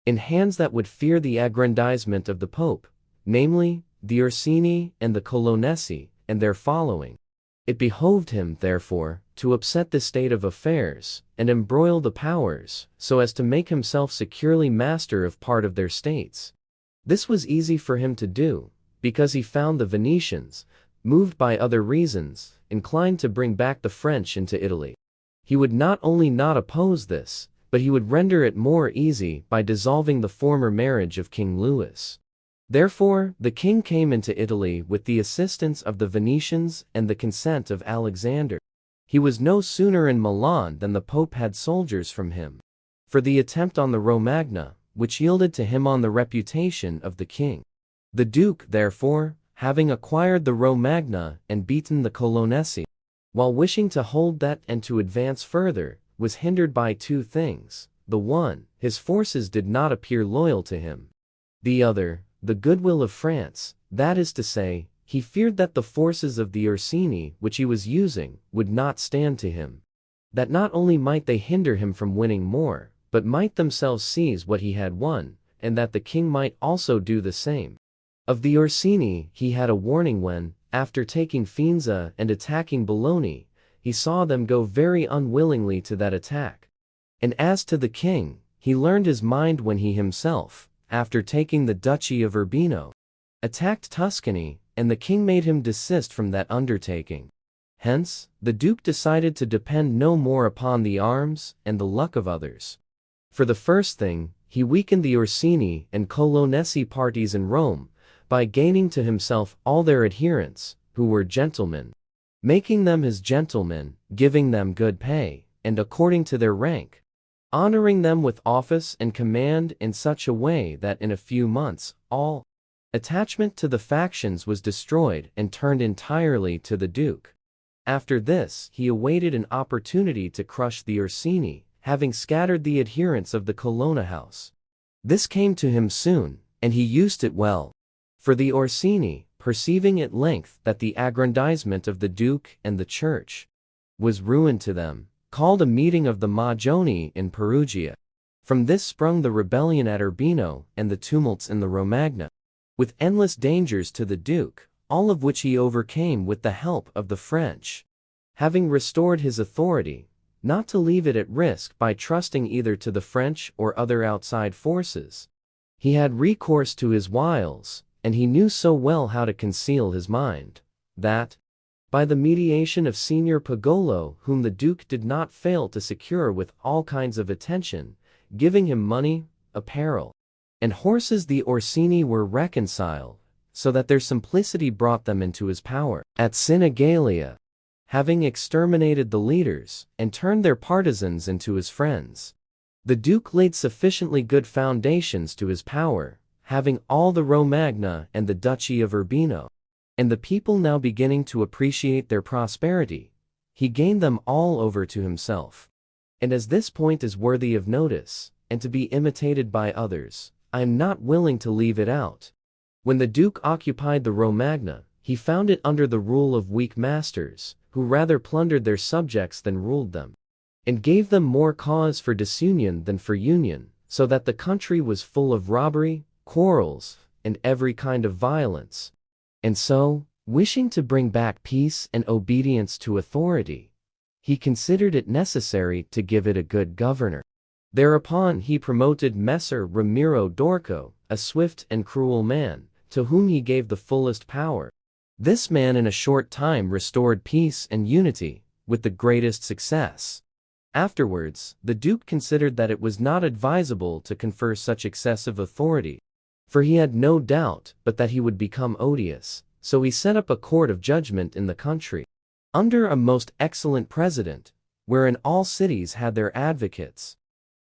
in hands that would fear the aggrandizement of the Pope, namely, the Orsini and the Colonnesi, and their following. It behoved him, therefore, to upset this state of affairs, and embroil the powers, so as to make himself securely master of part of their states. This was easy for him to do, because he found the Venetians, moved by other reasons, inclined to bring back the French into Italy. He would not only not oppose this, but he would render it more easy by dissolving the former marriage of King Louis. Therefore, the king came into Italy with the assistance of the Venetians and the consent of Alexander. He was no sooner in Milan than the Pope had soldiers from him for the attempt on the Romagna, which yielded to him on the reputation of the king. The Duke, therefore, having acquired the Romagna and beaten the Colonnesi, while wishing to hold that and to advance further, was hindered by two things. The one, his forces did not appear loyal to him. The other, the goodwill of France, that is to say, he feared that the forces of the Orsini which he was using would not stand to him. That not only might they hinder him from winning more, but might themselves seize what he had won, and that the king might also do the same. Of the Orsini he had a warning when, after taking Faenza and attacking Bologna, he saw them go very unwillingly to that attack. And as to the king, he learned his mind when he himself, after taking the Duchy of Urbino, attacked Tuscany, and the king made him desist from that undertaking. Hence, the Duke decided to depend no more upon the arms and the luck of others. For the first thing, he weakened the Orsini and Colonnesi parties in Rome, by gaining to himself all their adherents, who were gentlemen, making them his gentlemen, giving them good pay, and according to their rank, honoring them with office and command in such a way that in a few months, all attachment to the factions was destroyed and turned entirely to the Duke. After this, he awaited an opportunity to crush the Orsini, having scattered the adherents of the Colonna house. This came to him soon, and he used it well. For the Orsini, perceiving at length that the aggrandizement of the Duke and the Church was ruin to them, called a meeting of the Magioni in Perugia. From this sprung the rebellion at Urbino and the tumults in the Romagna, with endless dangers to the Duke, all of which he overcame with the help of the French, having restored his authority, not to leave it at risk by trusting either to the French or other outside forces. He had recourse to his wiles, and he knew so well how to conceal his mind, that, by the mediation of Signor Pagolo, whom the Duke did not fail to secure with all kinds of attention, giving him money, apparel, and horses, the Orsini were reconciled, so that their simplicity brought them into his power. At Sinigalia, having exterminated the leaders, and turned their partisans into his friends, the Duke laid sufficiently good foundations to his power, having all the Romagna and the Duchy of Urbino, and the people now beginning to appreciate their prosperity, he gained them all over to himself. And as this point is worthy of notice, and to be imitated by others, I am not willing to leave it out. When the Duke occupied the Romagna, he found it under the rule of weak masters, who rather plundered their subjects than ruled them, and gave them more cause for disunion than for union, so that the country was full of robbery, quarrels, and every kind of violence. And so, wishing to bring back peace and obedience to authority, he considered it necessary to give it a good governor. Thereupon he promoted Messer Ramiro d'Orco, a swift and cruel man, to whom he gave the fullest power. This man in a short time restored peace and unity, with the greatest success. Afterwards, the Duke considered that it was not advisable to confer such excessive authority, for he had no doubt but that he would become odious, so he set up a court of judgment in the country, under a most excellent president, wherein all cities had their advocates.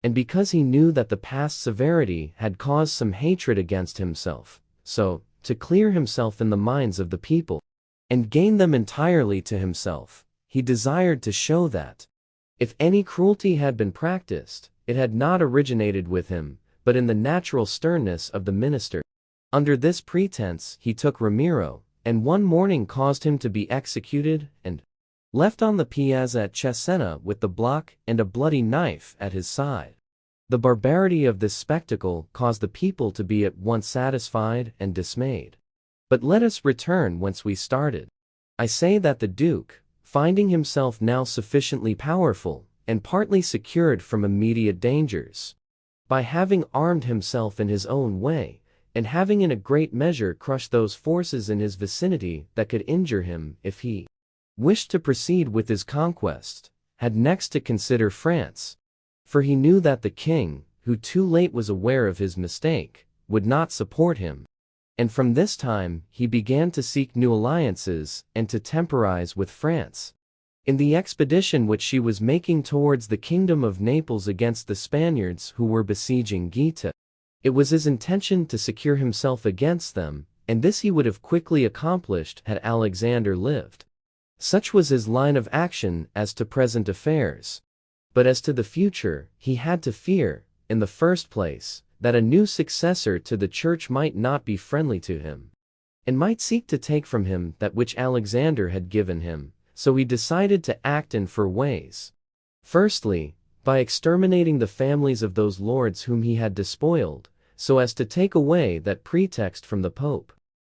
and because he knew that the past severity had caused some hatred against himself, so, to clear himself in the minds of the people, and gain them entirely to himself, he desired to show that, if any cruelty had been practiced, it had not originated with him, but in the natural sternness of the minister. Under this pretense he took Ramiro, and one morning caused him to be executed, and left on the piazza at Cesena with the block and a bloody knife at his side. The barbarity of this spectacle caused the people to be at once satisfied and dismayed. But let us return whence we started. I say that the Duke, finding himself now sufficiently powerful, and partly secured from immediate dangers, by having armed himself in his own way, and having in a great measure crushed those forces in his vicinity that could injure him if he wished to proceed with his conquest, had next to consider France. For he knew that the king, who too late was aware of his mistake, would not support him. And from this time he began to seek new alliances and to temporize with France. In the expedition which she was making towards the kingdom of Naples against the Spaniards who were besieging Gaeta, it was his intention to secure himself against them, and this he would have quickly accomplished had Alexander lived. Such was his line of action as to present affairs. But as to the future, he had to fear, in the first place, that a new successor to the church might not be friendly to him, and might seek to take from him that which Alexander had given him, so he decided to act in 4 ways. Firstly, by exterminating the families of those lords whom he had despoiled, so as to take away that pretext from the Pope.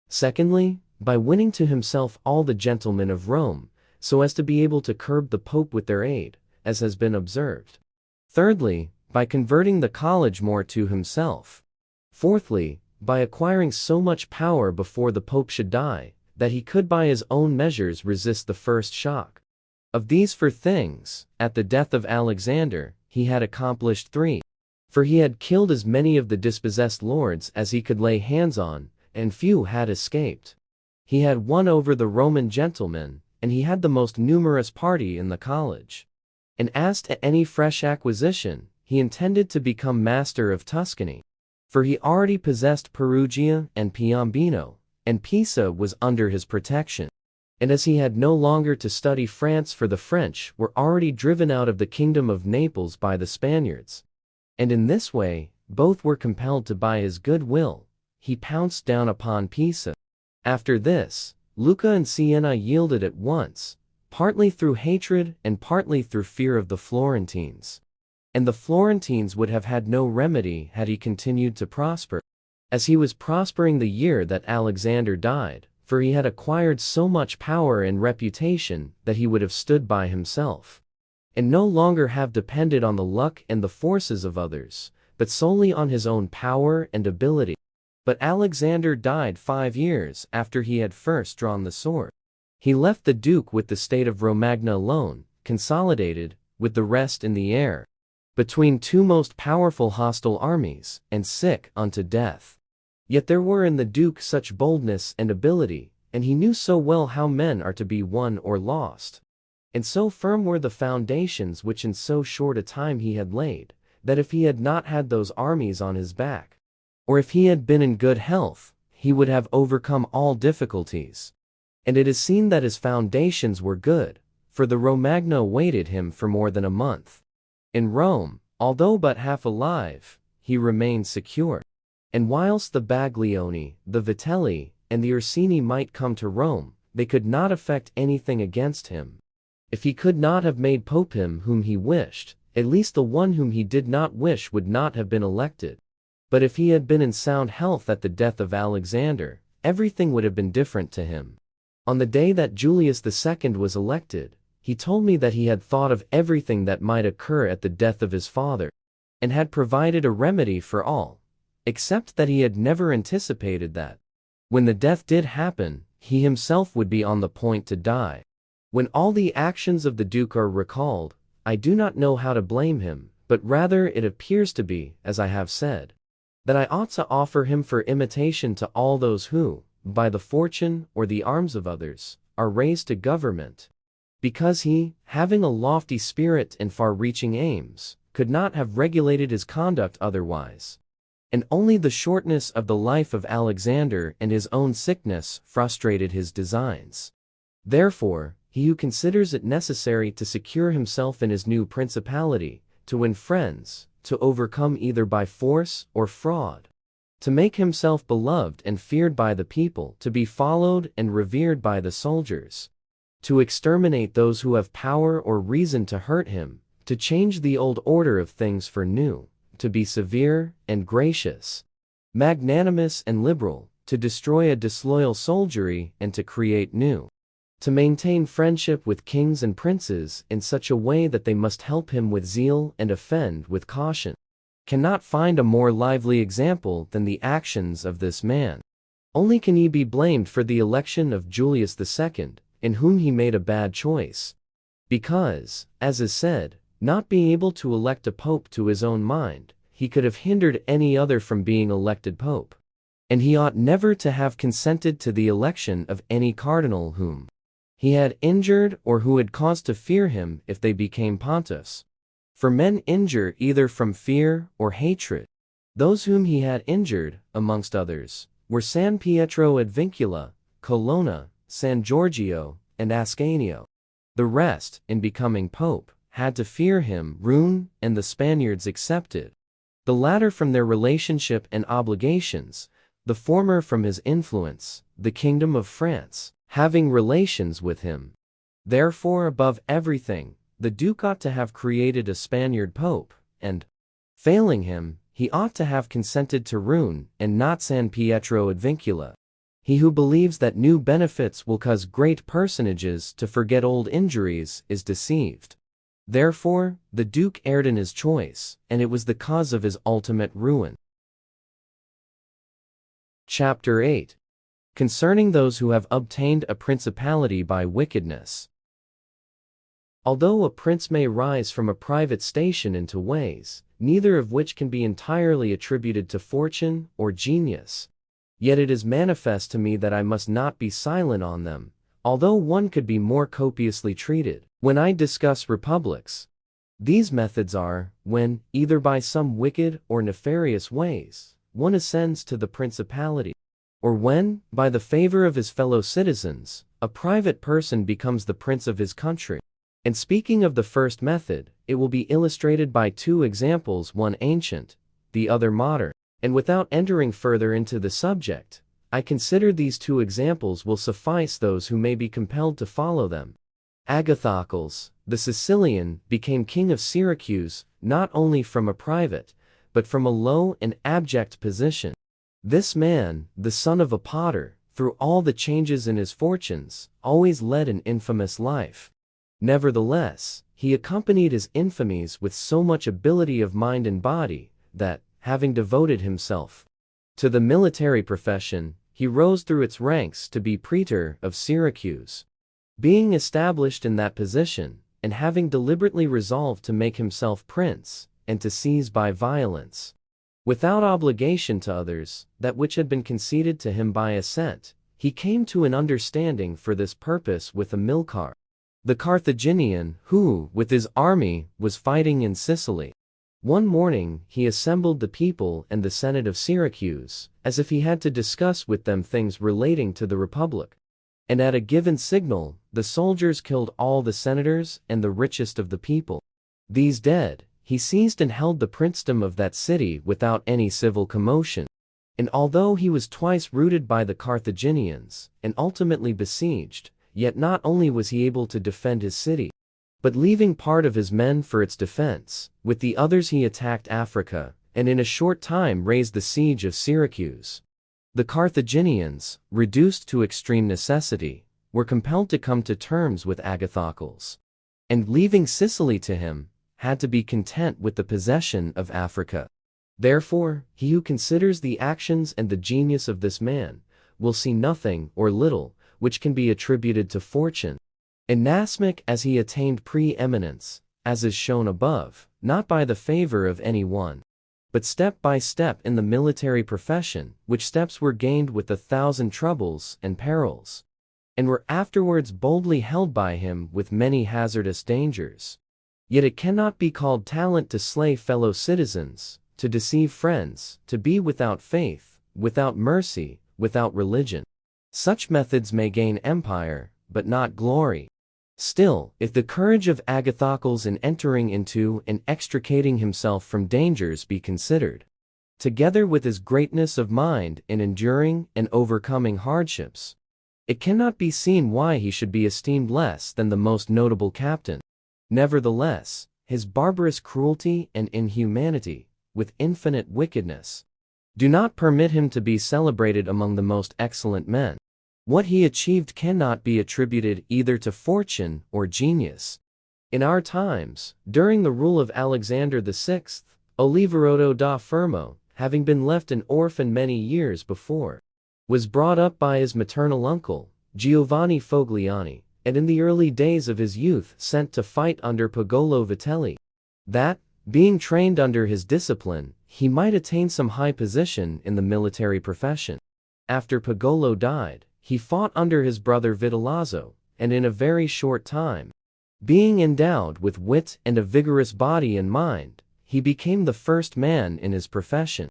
Secondly, by winning to himself all the gentlemen of Rome, so as to be able to curb the Pope with their aid, as has been observed. Thirdly, by converting the college more to himself. Fourthly, by acquiring so much power before the Pope should die, that he could by his own measures resist the first shock. Of these 4 things, at the death of Alexander, he had accomplished 3. For he had killed as many of the dispossessed lords as he could lay hands on, and few had escaped. He had won over the Roman gentlemen, and he had the most numerous party in the college. And as to any fresh acquisition, he intended to become master of Tuscany. For he already possessed Perugia and Piombino, and Pisa was under his protection. And as he had no longer to study France, for the French were already driven out of the kingdom of Naples by the Spaniards, and in this way, both were compelled to buy his good will, he pounced down upon Pisa. After this, Lucca and Siena yielded at once, partly through hatred and partly through fear of the Florentines. And the Florentines would have had no remedy had he continued to prosper, as he was prospering the year that Alexander died, for he had acquired so much power and reputation that he would have stood by himself, and no longer have depended on the luck and the forces of others, but solely on his own power and ability. But Alexander died 5 years after he had first drawn the sword. He left the Duke with the state of Romagna alone, consolidated, with the rest in the air, between 2 most powerful hostile armies, and sick unto death. Yet there were in the Duke such boldness and ability, and he knew so well how men are to be won or lost, and so firm were the foundations which in so short a time he had laid, that if he had not had those armies on his back, or if he had been in good health, he would have overcome all difficulties. And it is seen that his foundations were good, for the Romagna awaited him for more than a month. In Rome, although but half alive, he remained secure. And whilst the Baglioni, the Vitelli, and the Ursini might come to Rome, they could not effect anything against him. If he could not have made Pope him whom he wished, at least the one whom he did not wish would not have been elected. But if he had been in sound health at the death of Alexander, everything would have been different to him. On the day that Julius II was elected, he told me that he had thought of everything that might occur at the death of his father, and had provided a remedy for all, except that he had never anticipated that, when the death did happen, he himself would be on the point to die. When all the actions of the Duke are recalled, I do not know how to blame him, but rather it appears to be, as I have said, that I ought to offer him for imitation to all those who, by the fortune or the arms of others, are raised to government, because he, having a lofty spirit and far-reaching aims, could not have regulated his conduct otherwise. And only the shortness of the life of Alexander and his own sickness frustrated his designs. Therefore, he who considers it necessary to secure himself in his new principality, to win friends, to overcome either by force or fraud, to make himself beloved and feared by the people, to be followed and revered by the soldiers, to exterminate those who have power or reason to hurt him, to change the old order of things for new, to be severe and gracious, magnanimous and liberal, to destroy a disloyal soldiery and to create new, to maintain friendship with kings and princes in such a way that they must help him with zeal and offend with caution, cannot find a more lively example than the actions of this man. Only can he be blamed for the election of Julius II, in whom he made a bad choice, because, as is said, not being able to elect a pope to his own mind, he could have hindered any other from being elected pope. And he ought never to have consented to the election of any cardinal whom he had injured or who had cause to fear him if they became pontiffs. For men injure either from fear or hatred. Those whom he had injured, amongst others, were San Pietro ad Vincula, Colonna, San Giorgio, and Ascanio. The rest, in becoming pope, had to fear him, Rouen, and the Spaniards excepted. The latter from their relationship and obligations, the former from his influence, the kingdom of France, having relations with him. Therefore, above everything, the Duke ought to have created a Spaniard pope, and, failing him, he ought to have consented to Rouen and not San Pietro ad Vincula. He who believes that new benefits will cause great personages to forget old injuries is deceived. Therefore, the Duke erred in his choice, and it was the cause of his ultimate ruin. Chapter 8. Concerning those who have obtained a principality by wickedness. Although a prince may rise from a private station into ways, neither of which can be entirely attributed to fortune or genius, yet it is manifest to me that I must not be silent on them, although one could be more copiously treated. When I discuss republics, these methods are, when, either by some wicked or nefarious ways, one ascends to the principality, or when, by the favor of his fellow citizens, a private person becomes the prince of his country. And speaking of the first method, it will be illustrated by two examples, one ancient, the other modern. And without entering further into the subject, I consider these two examples will suffice those who may be compelled to follow them. Agathocles, the Sicilian, became king of Syracuse, not only from a private, but from a low and abject position. This man, the son of a potter, through all the changes in his fortunes, always led an infamous life. Nevertheless, he accompanied his infamies with so much ability of mind and body, that, having devoted himself to the military profession, he rose through its ranks to be praetor of Syracuse. Being established in that position, and having deliberately resolved to make himself prince, and to seize by violence, without obligation to others, that which had been conceded to him by assent, he came to an understanding for this purpose with Amilcar, the Carthaginian, who, with his army, was fighting in Sicily. One morning he assembled the people and the Senate of Syracuse, as if he had to discuss with them things relating to the Republic. And at a given signal, the soldiers killed all the senators and the richest of the people. These dead, he seized and held the princedom of that city without any civil commotion. And although he was twice routed by the Carthaginians, and ultimately besieged, yet not only was he able to defend his city, but leaving part of his men for its defense, with the others he attacked Africa, and in a short time raised the siege of Syracuse. The Carthaginians, reduced to extreme necessity, were compelled to come to terms with Agathocles, and leaving Sicily to him, had to be content with the possession of Africa. Therefore, he who considers the actions and the genius of this man, will see nothing or little, which can be attributed to fortune. Inasmuch as he attained pre-eminence, as is shown above, not by the favor of any one, but step by step in the military profession, which steps were gained with 1,000 troubles and perils, and were afterwards boldly held by him with many hazardous dangers. Yet it cannot be called talent to slay fellow citizens, to deceive friends, to be without faith, without mercy, without religion. Such methods may gain empire, but not glory. Still, if the courage of Agathocles in entering into and extricating himself from dangers be considered, together with his greatness of mind in enduring and overcoming hardships, it cannot be seen why he should be esteemed less than the most notable captain. Nevertheless, his barbarous cruelty and inhumanity, with infinite wickedness, do not permit him to be celebrated among the most excellent men. What he achieved cannot be attributed either to fortune or genius. In our times, during the rule of Alexander VI, Oliverotto da Fermo, having been left an orphan many years before, was brought up by his maternal uncle, Giovanni Fogliani, and in the early days of his youth sent to fight under Pagolo Vitelli, that, being trained under his discipline, he might attain some high position in the military profession. After Pagolo died, he fought under his brother Vitellozzo, and in a very short time, being endowed with wit and a vigorous body and mind, he became the first man in his profession.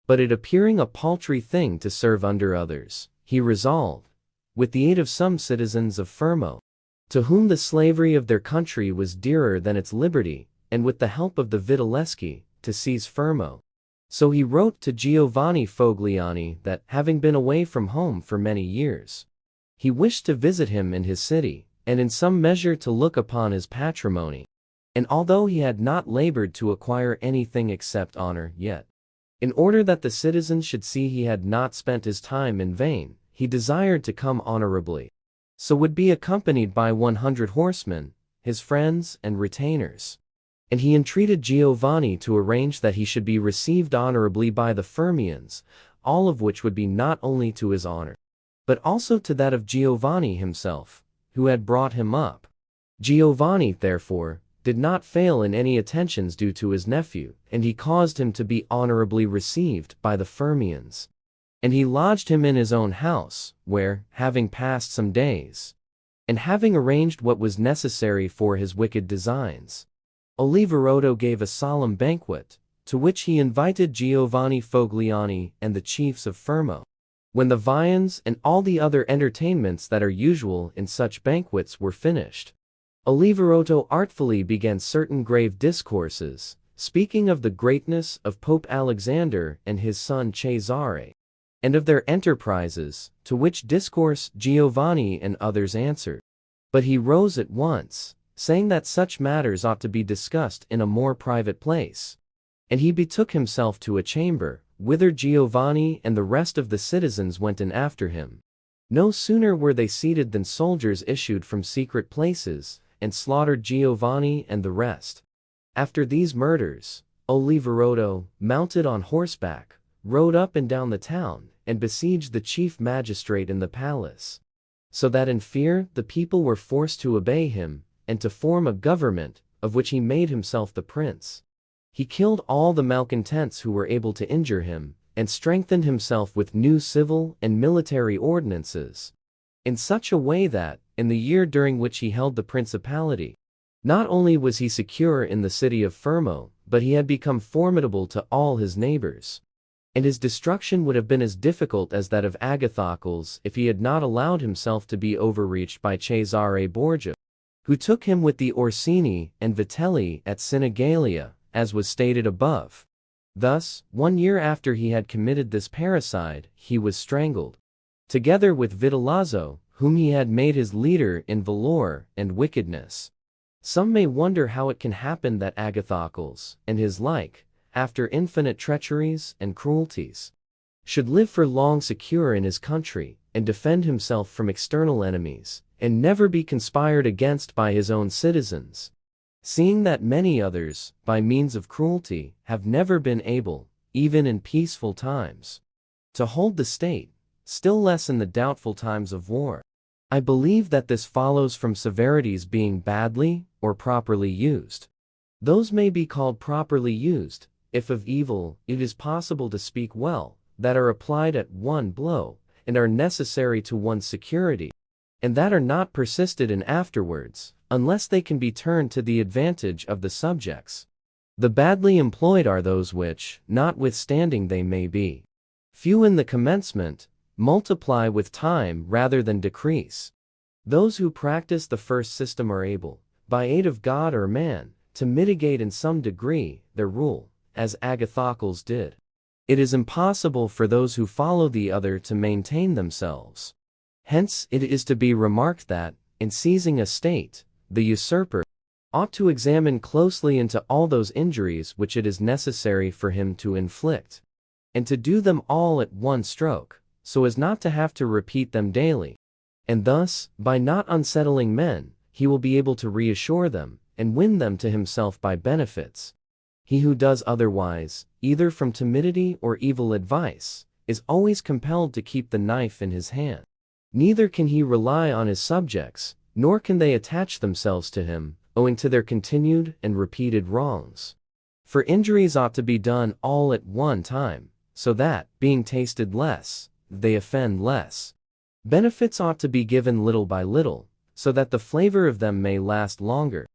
But it appearing a paltry thing to serve under others, he resolved, with the aid of some citizens of Fermo, to whom the slavery of their country was dearer than its liberty, and with the help of the Vitelleschi, to seize Fermo. So he wrote to Giovanni Fogliani that, having been away from home for many years, he wished to visit him in his city, and in some measure to look upon his patrimony. And although he had not labored to acquire anything except honor yet, in order that the citizens should see he had not spent his time in vain, he desired to come honorably, so would be accompanied by 100 horsemen, his friends and retainers. And he entreated Giovanni to arrange that he should be received honorably by the Fermians, all of which would be not only to his honor, but also to that of Giovanni himself, who had brought him up. Giovanni, therefore, did not fail in any attentions due to his nephew, and he caused him to be honorably received by the Fermians. And he lodged him in his own house, where, having passed some days, and having arranged what was necessary for his wicked designs, Oliverotto gave a solemn banquet, to which he invited Giovanni Fogliani and the chiefs of Fermo. When the viands and all the other entertainments that are usual in such banquets were finished, Oliverotto artfully began certain grave discourses, speaking of the greatness of Pope Alexander and his son Cesare, and of their enterprises, to which discourse Giovanni and others answered. But he rose at once, saying that such matters ought to be discussed in a more private place. And he betook himself to a chamber, whither Giovanni and the rest of the citizens went in after him. No sooner were they seated than soldiers issued from secret places, and slaughtered Giovanni and the rest. After these murders, Oliverotto, mounted on horseback, rode up and down the town, and besieged the chief magistrate in the palace, so that in fear the people were forced to obey him, and to form a government, of which he made himself the prince. He killed all the malcontents who were able to injure him, and strengthened himself with new civil and military ordinances, in such a way that, in the year during which he held the principality, not only was he secure in the city of Fermo, but he had become formidable to all his neighbors. And his destruction would have been as difficult as that of Agathocles if he had not allowed himself to be overreached by Cesare Borgia, who took him with the Orsini and Vitelli at Sinigalia, as was stated above. Thus, 1 year after he had committed this parricide, he was strangled, together with Vitellozzo, whom he had made his leader in valor and wickedness. Some may wonder how it can happen that Agathocles, and his like, after infinite treacheries and cruelties, should live for long secure in his country, and defend himself from external enemies, and never be conspired against by his own citizens, seeing that many others, by means of cruelty, have never been able, even in peaceful times, to hold the state, still less in the doubtful times of war. I believe that this follows from severities being badly or properly used. Those may be called properly used, if of evil it is possible to speak well, that are applied at one blow, and are necessary to one's security, and that are not persisted in afterwards, unless they can be turned to the advantage of the subjects. The badly employed are those which, notwithstanding they may be few in the commencement, multiply with time rather than decrease. Those who practice the first system are able, by aid of God or man, to mitigate in some degree their rule, as Agathocles did. It is impossible for those who follow the other to maintain themselves. Hence it is to be remarked that, in seizing a state, the usurper ought to examine closely into all those injuries which it is necessary for him to inflict, and to do them all at one stroke, so as not to have to repeat them daily. And thus, by not unsettling men, he will be able to reassure them, and win them to himself by benefits. He who does otherwise, either from timidity or evil advice, is always compelled to keep the knife in his hand. Neither can he rely on his subjects, nor can they attach themselves to him, owing to their continued and repeated wrongs. For injuries ought to be done all at one time, so that, being tasted less, they offend less. Benefits ought to be given little by little, so that the flavor of them may last longer.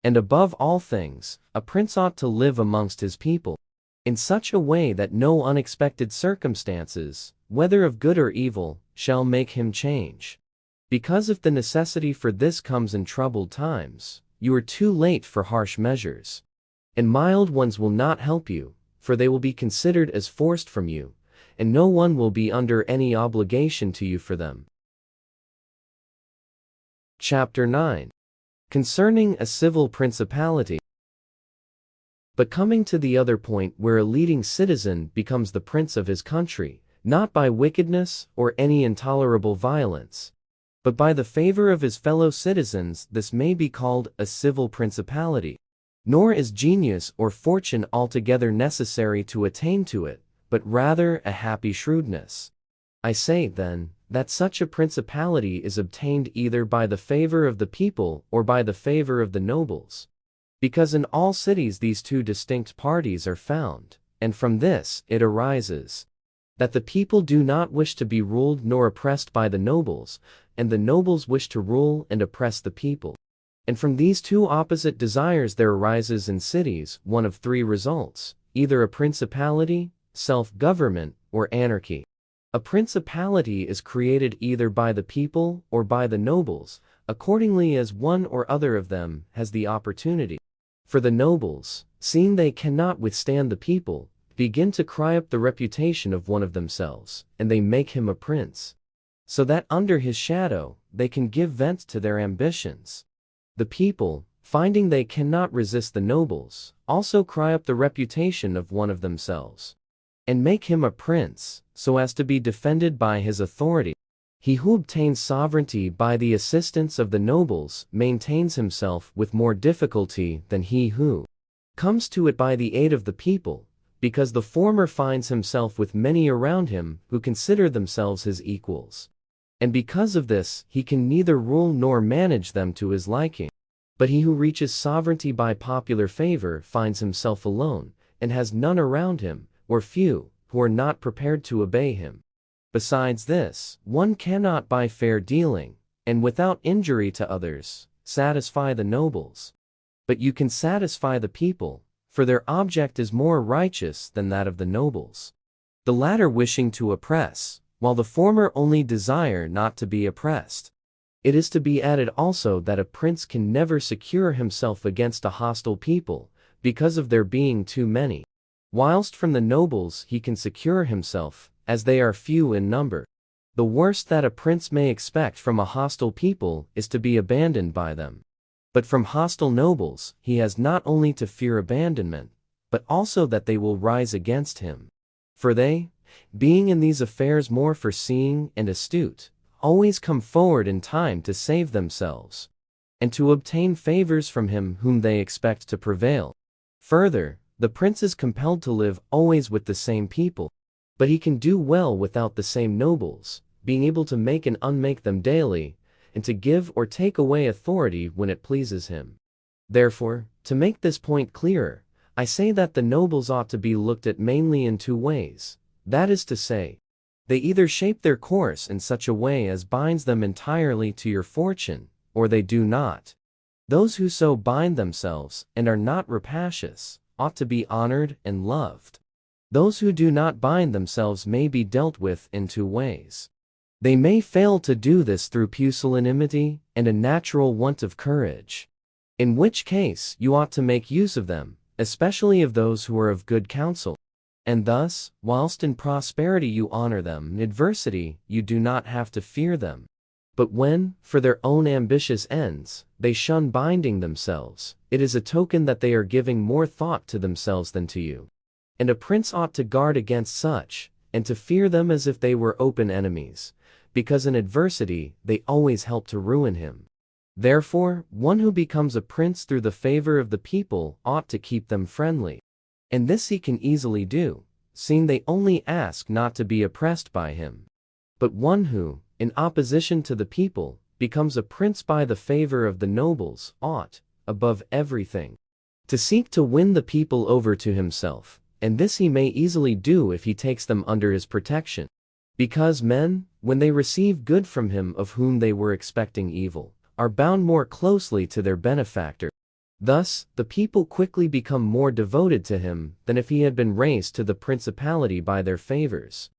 And above all things, a prince ought to live amongst his people in such a way that no unexpected circumstances, whether of good or evil, shall make him change. Because if the necessity for this comes in troubled times, you are too late for harsh measures. And mild ones will not help you, for they will be considered as forced from you, and no one will be under any obligation to you for them. Chapter 9. Concerning a civil principality. But coming to the other point where a leading citizen becomes the prince of his country, not by wickedness or any intolerable violence, but by the favor of his fellow citizens, this may be called a civil principality. Nor is genius or fortune altogether necessary to attain to it, but rather a happy shrewdness. I say, then, that such a principality is obtained either by the favor of the people or by the favor of the nobles. Because in all cities these two distinct parties are found, and from this it arises that the people do not wish to be ruled nor oppressed by the nobles, and the nobles wish to rule and oppress the people. And from these two opposite desires there arises in cities one of three results, either a principality, self-government, or anarchy. A principality is created either by the people or by the nobles, accordingly as one or other of them has the opportunity. For the nobles, seeing they cannot withstand the people, begin to cry up the reputation of one of themselves, and they make him a prince, so that under his shadow they can give vent to their ambitions. The people, finding they cannot resist the nobles, also cry up the reputation of one of themselves, and make him a prince, so as to be defended by his authority. He who obtains sovereignty by the assistance of the nobles maintains himself with more difficulty than he who comes to it by the aid of the people, because the former finds himself with many around him who consider themselves his equals. And because of this, he can neither rule nor manage them to his liking. But he who reaches sovereignty by popular favor finds himself alone, and has none around him, or few, who are not prepared to obey him. Besides this, one cannot by fair dealing, and without injury to others, satisfy the nobles. But you can satisfy the people, for their object is more righteous than that of the nobles, the latter wishing to oppress, while the former only desire not to be oppressed. It is to be added also that a prince can never secure himself against a hostile people, because of their being too many, whilst from the nobles he can secure himself, as they are few in number. The worst that a prince may expect from a hostile people is to be abandoned by them. But from hostile nobles he has not only to fear abandonment, but also that they will rise against him. For they, being in these affairs more foreseeing and astute, always come forward in time to save themselves, and to obtain favors from him whom they expect to prevail. Further, the prince is compelled to live always with the same people, but he can do well without the same nobles, being able to make and unmake them daily, and to give or take away authority when it pleases him. Therefore, to make this point clearer, I say that the nobles ought to be looked at mainly in two ways. That is to say, they either shape their course in such a way as binds them entirely to your fortune, or they do not. Those who so bind themselves and are not rapacious ought to be honored and loved. Those who do not bind themselves may be dealt with in two ways. They may fail to do this through pusillanimity and a natural want of courage, in which case you ought to make use of them, especially of those who are of good counsel. And thus, whilst in prosperity you honor them, in adversity you do not have to fear them. But when, for their own ambitious ends, they shun binding themselves, it is a token that they are giving more thought to themselves than to you. And a prince ought to guard against such, and to fear them as if they were open enemies, because in adversity they always help to ruin him. Therefore, one who becomes a prince through the favor of the people ought to keep them friendly. And this he can easily do, seeing they only ask not to be oppressed by him. But one who, in opposition to the people, becomes a prince by the favor of the nobles, ought, above everything, to seek to win the people over to himself, and this he may easily do if he takes them under his protection. Because men, when they receive good from him of whom they were expecting evil, are bound more closely to their benefactor. Thus, the people quickly become more devoted to him than if he had been raised to the principality by their favors.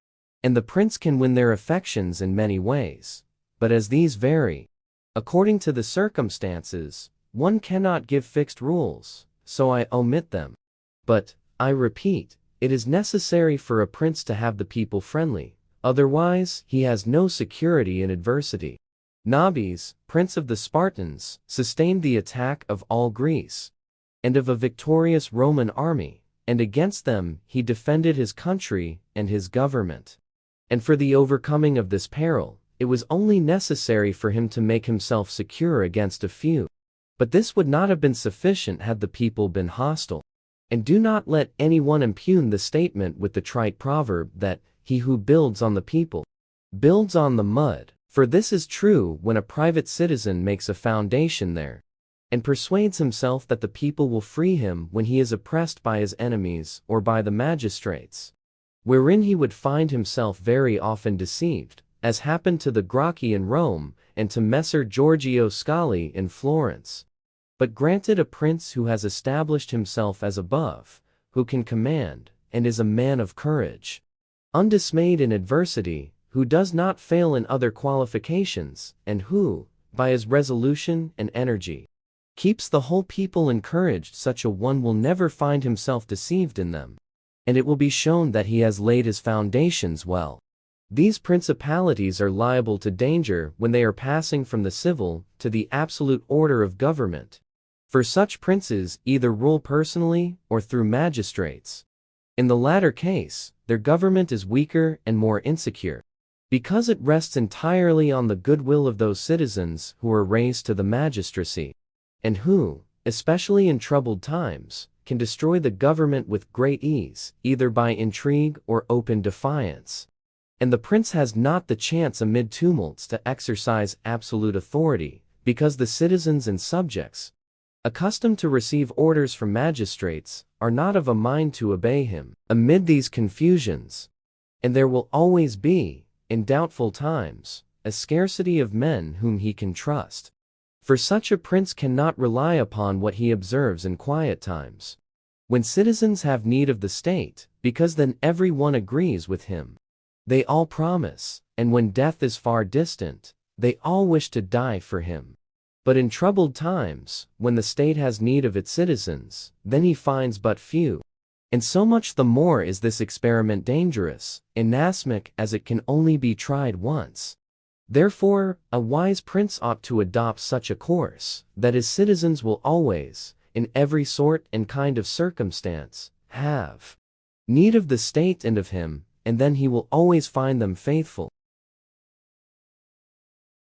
And the prince can win their affections in many ways, but as these vary, according to the circumstances, one cannot give fixed rules, so I omit them. But, I repeat, it is necessary for a prince to have the people friendly, otherwise he has no security in adversity. Nabis, prince of the Spartans, sustained the attack of all Greece, and of a victorious Roman army, and against them he defended his country and his government. And for the overcoming of this peril, it was only necessary for him to make himself secure against a few. But this would not have been sufficient had the people been hostile. And do not let anyone impugn the statement with the trite proverb that, he who builds on the people, builds on the mud, for this is true when a private citizen makes a foundation there, and persuades himself that the people will free him when he is oppressed by his enemies or by the magistrates, wherein he would find himself very often deceived, as happened to the Gracchi in Rome and to Messer Giorgio Scali in Florence. But granted a prince who has established himself as above, who can command, and is a man of courage, undismayed in adversity, who does not fail in other qualifications, and who, by his resolution and energy, keeps the whole people encouraged, such a one will never find himself deceived in them, and it will be shown that he has laid his foundations well. These principalities are liable to danger when they are passing from the civil to the absolute order of government. For such princes either rule personally or through magistrates. In the latter case, their government is weaker and more insecure, because it rests entirely on the goodwill of those citizens who are raised to the magistracy, and who, especially in troubled times, can destroy the government with great ease, either by intrigue or open defiance. And the prince has not the chance amid tumults to exercise absolute authority, because the citizens and subjects, accustomed to receive orders from magistrates, are not of a mind to obey him amid these confusions. And there will always be, in doubtful times, a scarcity of men whom he can trust. For such a prince cannot rely upon what he observes in quiet times, when citizens have need of the state, because then every one agrees with him. They all promise, and when death is far distant, they all wish to die for him. But in troubled times, when the state has need of its citizens, then he finds but few. And so much the more is this experiment dangerous, inasmuch as it can only be tried once. Therefore, a wise prince ought to adopt such a course, that his citizens will always, in every sort and kind of circumstance, have need of the state and of him, and then he will always find them faithful.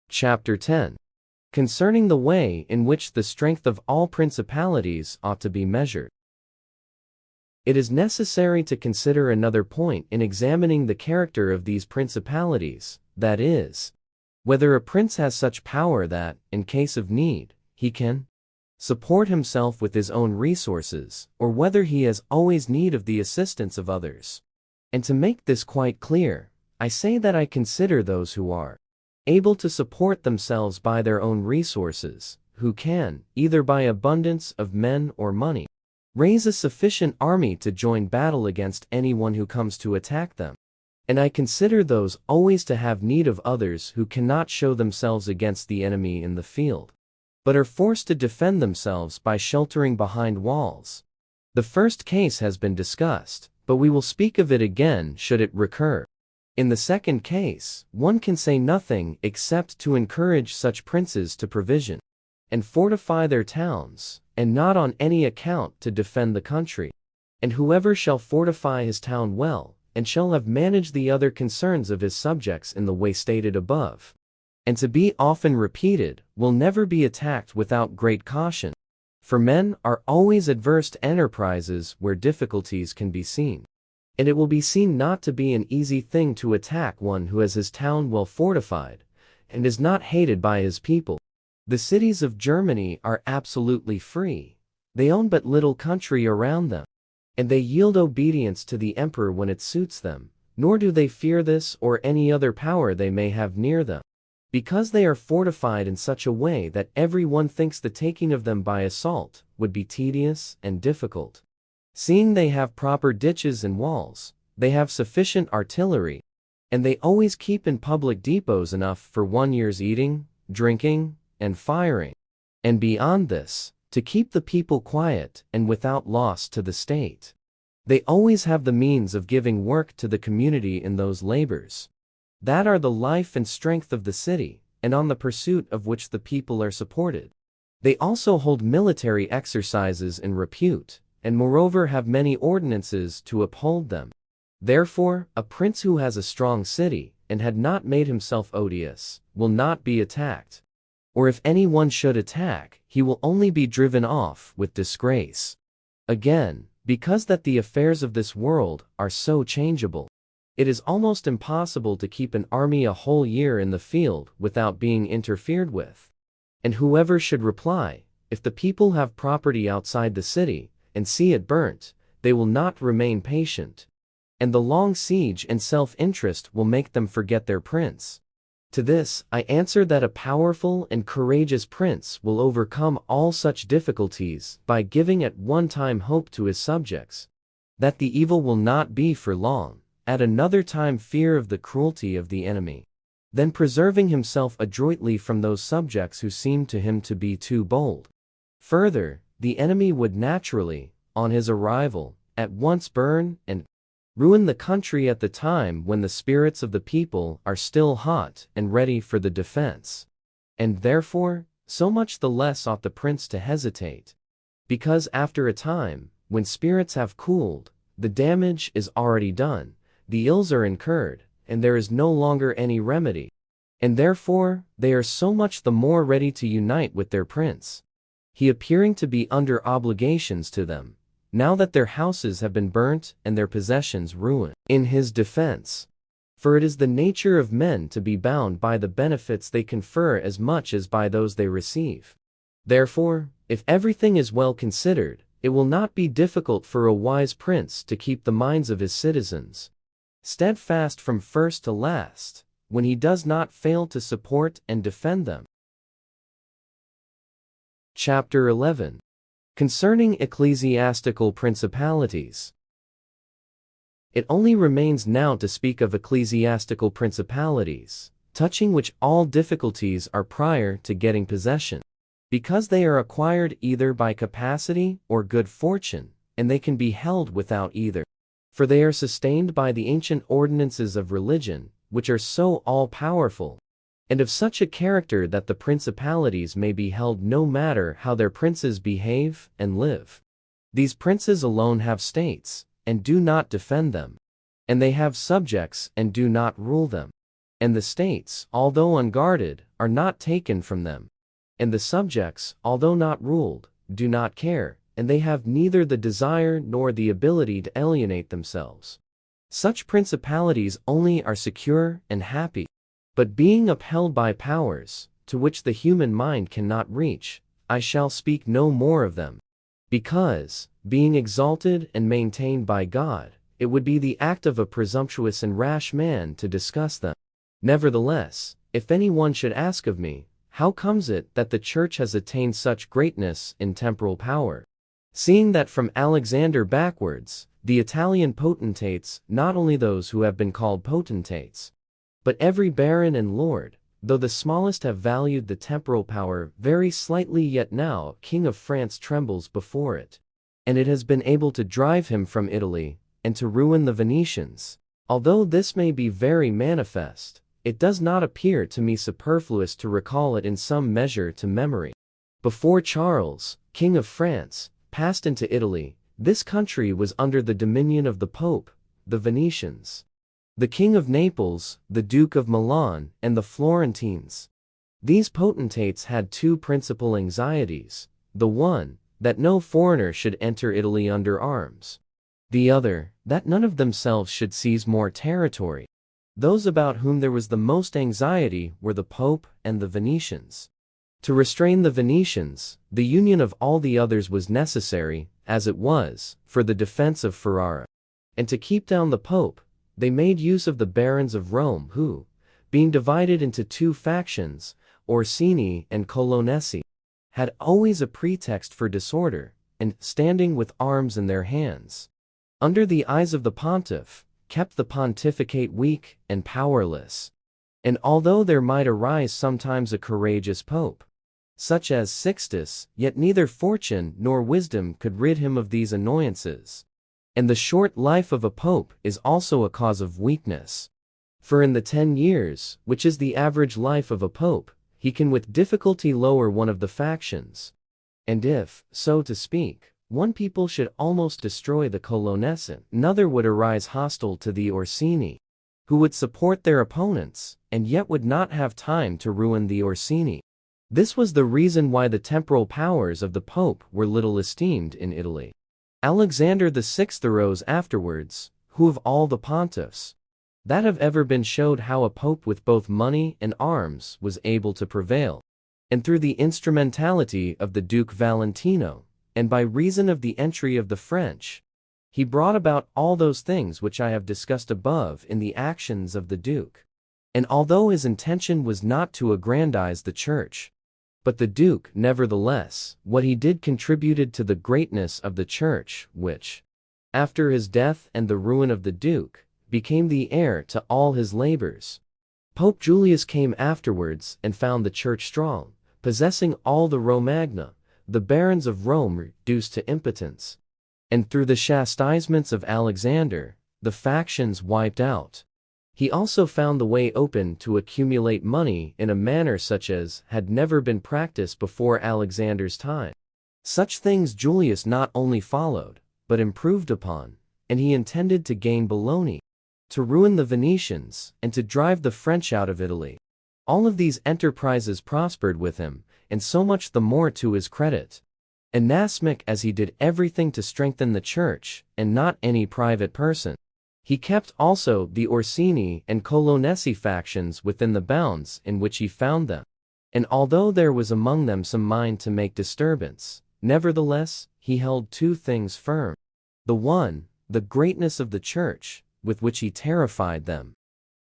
Chapter 10. Concerning the way in which the strength of all principalities ought to be measured. It is necessary to consider another point in examining the character of these principalities, that is, whether a prince has such power that, in case of need, he can support himself with his own resources, or whether he has always need of the assistance of others. And to make this quite clear, I say that I consider those who are able to support themselves by their own resources, who can, either by abundance of men or money, raise a sufficient army to join battle against anyone who comes to attack them. And I consider those always to have need of others who cannot show themselves against the enemy in the field, but are forced to defend themselves by sheltering behind walls. The first case has been discussed, but we will speak of it again should it recur. In the second case, one can say nothing except to encourage such princes to provision and fortify their towns, and not on any account to defend the country. And whoever shall fortify his town well, and shall have managed the other concerns of his subjects in the way stated above, and to be often repeated, will never be attacked without great caution. For men are always adverse to enterprises where difficulties can be seen. And it will be seen not to be an easy thing to attack one who has his town well fortified, and is not hated by his people. The cities of Germany are absolutely free. They own but little country around them, and they yield obedience to the emperor when it suits them, nor do they fear this or any other power they may have near them, because they are fortified in such a way that every one thinks the taking of them by assault would be tedious and difficult. Seeing they have proper ditches and walls, they have sufficient artillery, and they always keep in public depots enough for 1 year's eating, drinking, and firing, and beyond this, to keep the people quiet and without loss to the state. They always have the means of giving work to the community in those labors that are the life and strength of the city, and on the pursuit of which the people are supported. They also hold military exercises in repute, and moreover have many ordinances to uphold them. Therefore, a prince who has a strong city, and had not made himself odious, will not be attacked. Or if any one should attack, he will only be driven off with disgrace. Again, because that the affairs of this world are so changeable, it is almost impossible to keep an army a whole year in the field without being interfered with. And whoever should reply, if the people have property outside the city, and see it burnt, they will not remain patient, and the long siege and self-interest will make them forget their prince. To this, I answer that a powerful and courageous prince will overcome all such difficulties by giving at one time hope to his subjects that the evil will not be for long, at another time fear of the cruelty of the enemy, then preserving himself adroitly from those subjects who seem to him to be too bold. Further, the enemy would naturally, on his arrival, at once burn and ruin the country at the time when the spirits of the people are still hot and ready for the defense. And therefore, so much the less ought the prince to hesitate, because after a time, when spirits have cooled, the damage is already done, the ills are incurred, and there is no longer any remedy. And therefore, they are so much the more ready to unite with their prince, he appearing to be under obligations to them, now that their houses have been burnt and their possessions ruined, in his defense. For it is the nature of men to be bound by the benefits they confer as much as by those they receive. Therefore, if everything is well considered, it will not be difficult for a wise prince to keep the minds of his citizens steadfast from first to last, when he does not fail to support and defend them. Chapter 11. Concerning Ecclesiastical Principalities. It only remains now to speak of ecclesiastical principalities, touching which all difficulties are prior to getting possession, because they are acquired either by capacity or good fortune, and they can be held without either. For they are sustained by the ancient ordinances of religion, which are so all-powerful, and of such a character that the principalities may be held no matter how their princes behave and live. These princes alone have states, and do not defend them, and they have subjects and do not rule them. And the states, although unguarded, are not taken from them, and the subjects, although not ruled, do not care, and they have neither the desire nor the ability to alienate themselves. Such principalities only are secure and happy. But being upheld by powers, to which the human mind cannot reach, I shall speak no more of them. Because, being exalted and maintained by God, it would be the act of a presumptuous and rash man to discuss them. Nevertheless, if any one should ask of me, How comes it that the Church has attained such greatness in temporal power? Seeing that from Alexander backwards, the Italian potentates, not only those who have been called potentates, but every baron and lord, though the smallest have valued the temporal power very slightly, yet now King of France trembles before it, and it has been able to drive him from Italy, and to ruin the Venetians. Although this may be very manifest, it does not appear to me superfluous to recall it in some measure to memory. Before Charles, King of France, passed into Italy, this country was under the dominion of the Pope, the Venetians, the King of Naples, the Duke of Milan, and the Florentines. These potentates had two principal anxieties: the one, that no foreigner should enter Italy under arms; the other, that none of themselves should seize more territory. Those about whom there was the most anxiety were the Pope and the Venetians. To restrain the Venetians, the union of all the others was necessary, as it was, for the defense of Ferrara. And to keep down the Pope, they made use of the barons of Rome who, being divided into two factions, Orsini and Colonnesi, had always a pretext for disorder, and, standing with arms in their hands, under the eyes of the pontiff, kept the pontificate weak and powerless. And although there might arise sometimes a courageous pope, such as Sixtus, yet neither fortune nor wisdom could rid him of these annoyances. And the short life of a pope is also a cause of weakness. For in the 10 years, which is the average life of a pope, he can with difficulty lower one of the factions. And if, so to speak, one people should almost destroy the Colonnesi, another would arise hostile to the Orsini, who would support their opponents, and yet would not have time to ruin the Orsini. This was the reason why the temporal powers of the Pope were little esteemed in Italy. Alexander VI arose afterwards, who of all the pontiffs that have ever been showed how a pope with both money and arms was able to prevail. And through the instrumentality of the Duke Valentino, and by reason of the entry of the French, he brought about all those things which I have discussed above in the actions of the Duke. And although his intention was not to aggrandize the Church, but the Duke, nevertheless, what he did contributed to the greatness of the Church, which, after his death and the ruin of the Duke, became the heir to all his labors. Pope Julius came afterwards and found the Church strong, possessing all the Romagna, the barons of Rome reduced to impotence. And through the chastisements of Alexander, the factions wiped out. He also found the way open to accumulate money in a manner such as had never been practiced before Alexander's time. Such things Julius not only followed, but improved upon, and he intended to gain Bologna, to ruin the Venetians, and to drive the French out of Italy. All of these enterprises prospered with him, and so much the more to his credit, inasmuch as he did everything to strengthen the Church, and not any private person. He kept also the Orsini and Colonnesi factions within the bounds in which he found them. And although there was among them some mind to make disturbance, nevertheless, he held two things firm. The one, the greatness of the Church, with which he terrified them,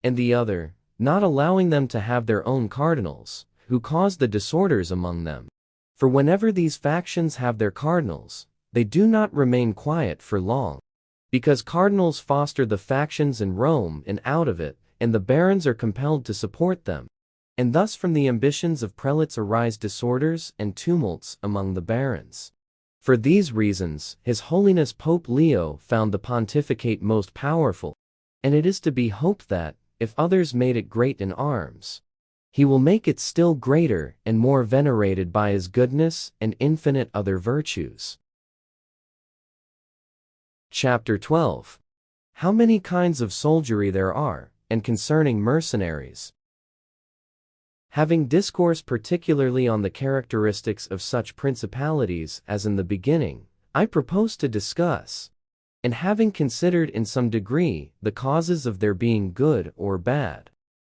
and the other, not allowing them to have their own cardinals, who caused the disorders among them. For whenever these factions have their cardinals, they do not remain quiet for long, because cardinals foster the factions in Rome and out of it, and the barons are compelled to support them. And thus from the ambitions of prelates arise disorders and tumults among the barons. For these reasons, His Holiness Pope Leo found the pontificate most powerful, and it is to be hoped that, if others made it great in arms, he will make it still greater and more venerated by his goodness and infinite other virtues. Chapter 12. How many kinds of soldiery there are, and concerning mercenaries. Having discoursed particularly on the characteristics of such principalities as in the beginning, I propose to discuss, and having considered in some degree the causes of their being good or bad,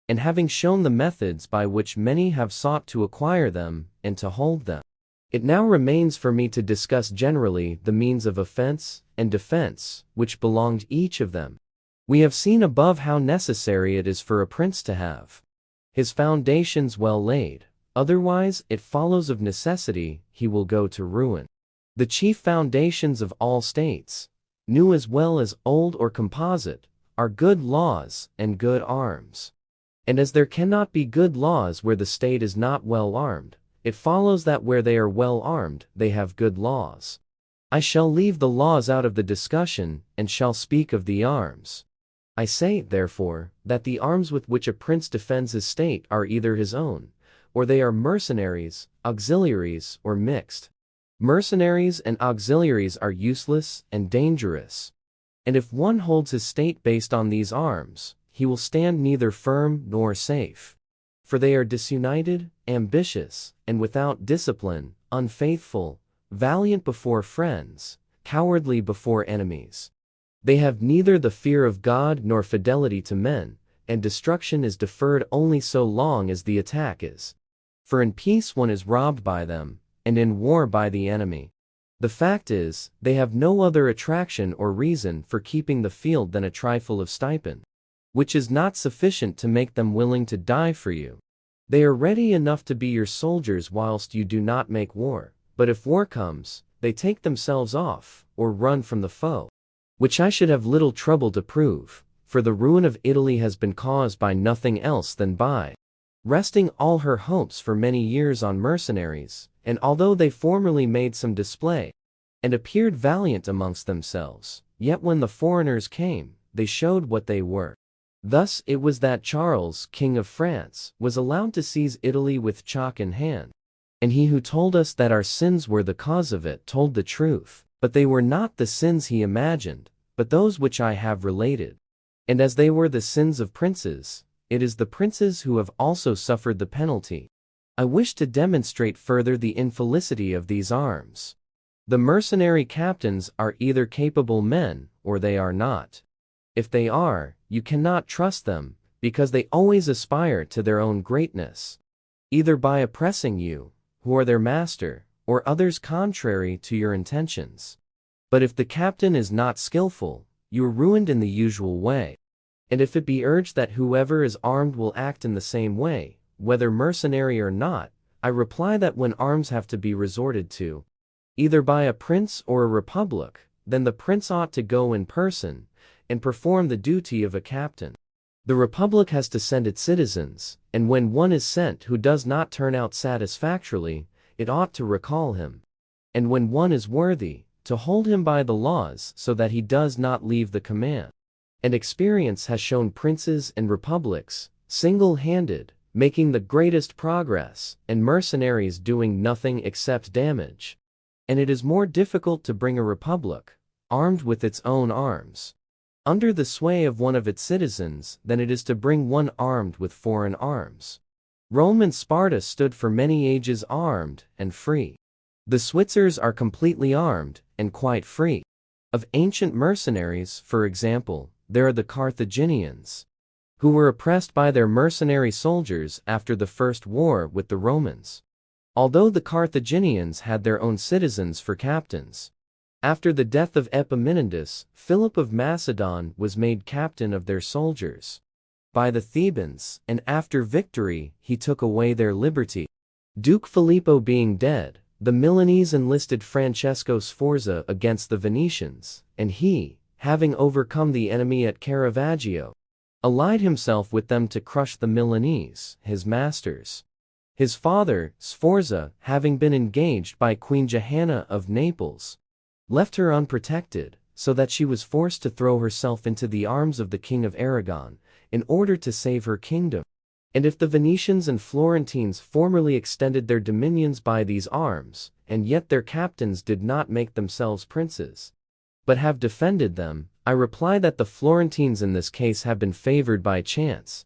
and having shown the methods by which many have sought to acquire them and to hold them, it now remains for me to discuss generally the means of offense and defense which belong to each of them. We have seen above how necessary it is for a prince to have his foundations well laid, Otherwise, it follows of necessity, he will go to ruin. The chief foundations of all states, new as well as old or composite, are good laws and good arms. And as there cannot be good laws where the state is not well armed, it follows that where they are well armed, they have good laws. I shall leave the laws out of the discussion, and shall speak of the arms. I say, therefore, that the arms with which a prince defends his state are either his own, or they are mercenaries, auxiliaries, or mixed. Mercenaries and auxiliaries are useless and dangerous. And if one holds his state based on these arms, he will stand neither firm nor safe. For they are disunited, ambitious, and without discipline, unfaithful, valiant before friends, cowardly before enemies. They have neither the fear of God nor fidelity to men, and destruction is deferred only so long as the attack is. For in peace one is robbed by them, and in war by the enemy. The fact is, they have no other attraction or reason for keeping the field than a trifle of stipend, which is not sufficient to make them willing to die for you. They are ready enough to be your soldiers whilst you do not make war, but if war comes, they take themselves off, or run from the foe. Which I should have little trouble to prove, for the ruin of Italy has been caused by nothing else than by resting all her hopes for many years on mercenaries, and although they formerly made some display, and appeared valiant amongst themselves, yet when the foreigners came, they showed what they were. Thus it was that Charles, King of France, was allowed to seize Italy with chalk in hand. And he who told us that our sins were the cause of it told the truth, but they were not the sins he imagined, but those which I have related. And as they were the sins of princes, it is the princes who have also suffered the penalty. I wish to demonstrate further the infelicity of these arms. The mercenary captains are either capable men, or they are not. If they are, you cannot trust them, because they always aspire to their own greatness, either by oppressing you, who are their master, or others contrary to your intentions. But if the captain is not skillful, you are ruined in the usual way. And if it be urged that whoever is armed will act in the same way, whether mercenary or not, I reply that when arms have to be resorted to, either by a prince or a republic, then the prince ought to go in person, and perform the duty of a captain. The republic has to send its citizens, and when one is sent who does not turn out satisfactorily, it ought to recall him. And when one is worthy, to hold him by the laws so that he does not leave the command. And experience has shown princes and republics, single-handed, making the greatest progress, and mercenaries doing nothing except damage. And it is more difficult to bring a republic, armed with its own arms, under the sway of one of its citizens than it is to bring one armed with foreign arms. Rome and Sparta stood for many ages armed and free. The Switzers are completely armed and quite free. Of ancient mercenaries, for example, there are the Carthaginians, who were oppressed by their mercenary soldiers after the first war with the Romans. Although the Carthaginians had their own citizens for captains, after the death of Epaminondas, Philip of Macedon was made captain of their soldiers by the Thebans, and after victory he took away their liberty. Duke Filippo being dead, the Milanese enlisted Francesco Sforza against the Venetians, and he, having overcome the enemy at Caravaggio, allied himself with them to crush the Milanese, his masters. His father, Sforza, having been engaged by Queen Johanna of Naples, left her unprotected, so that she was forced to throw herself into the arms of the King of Aragon, in order to save her kingdom. And if the Venetians and Florentines formerly extended their dominions by these arms, and yet their captains did not make themselves princes, but have defended them, I reply that the Florentines in this case have been favored by chance.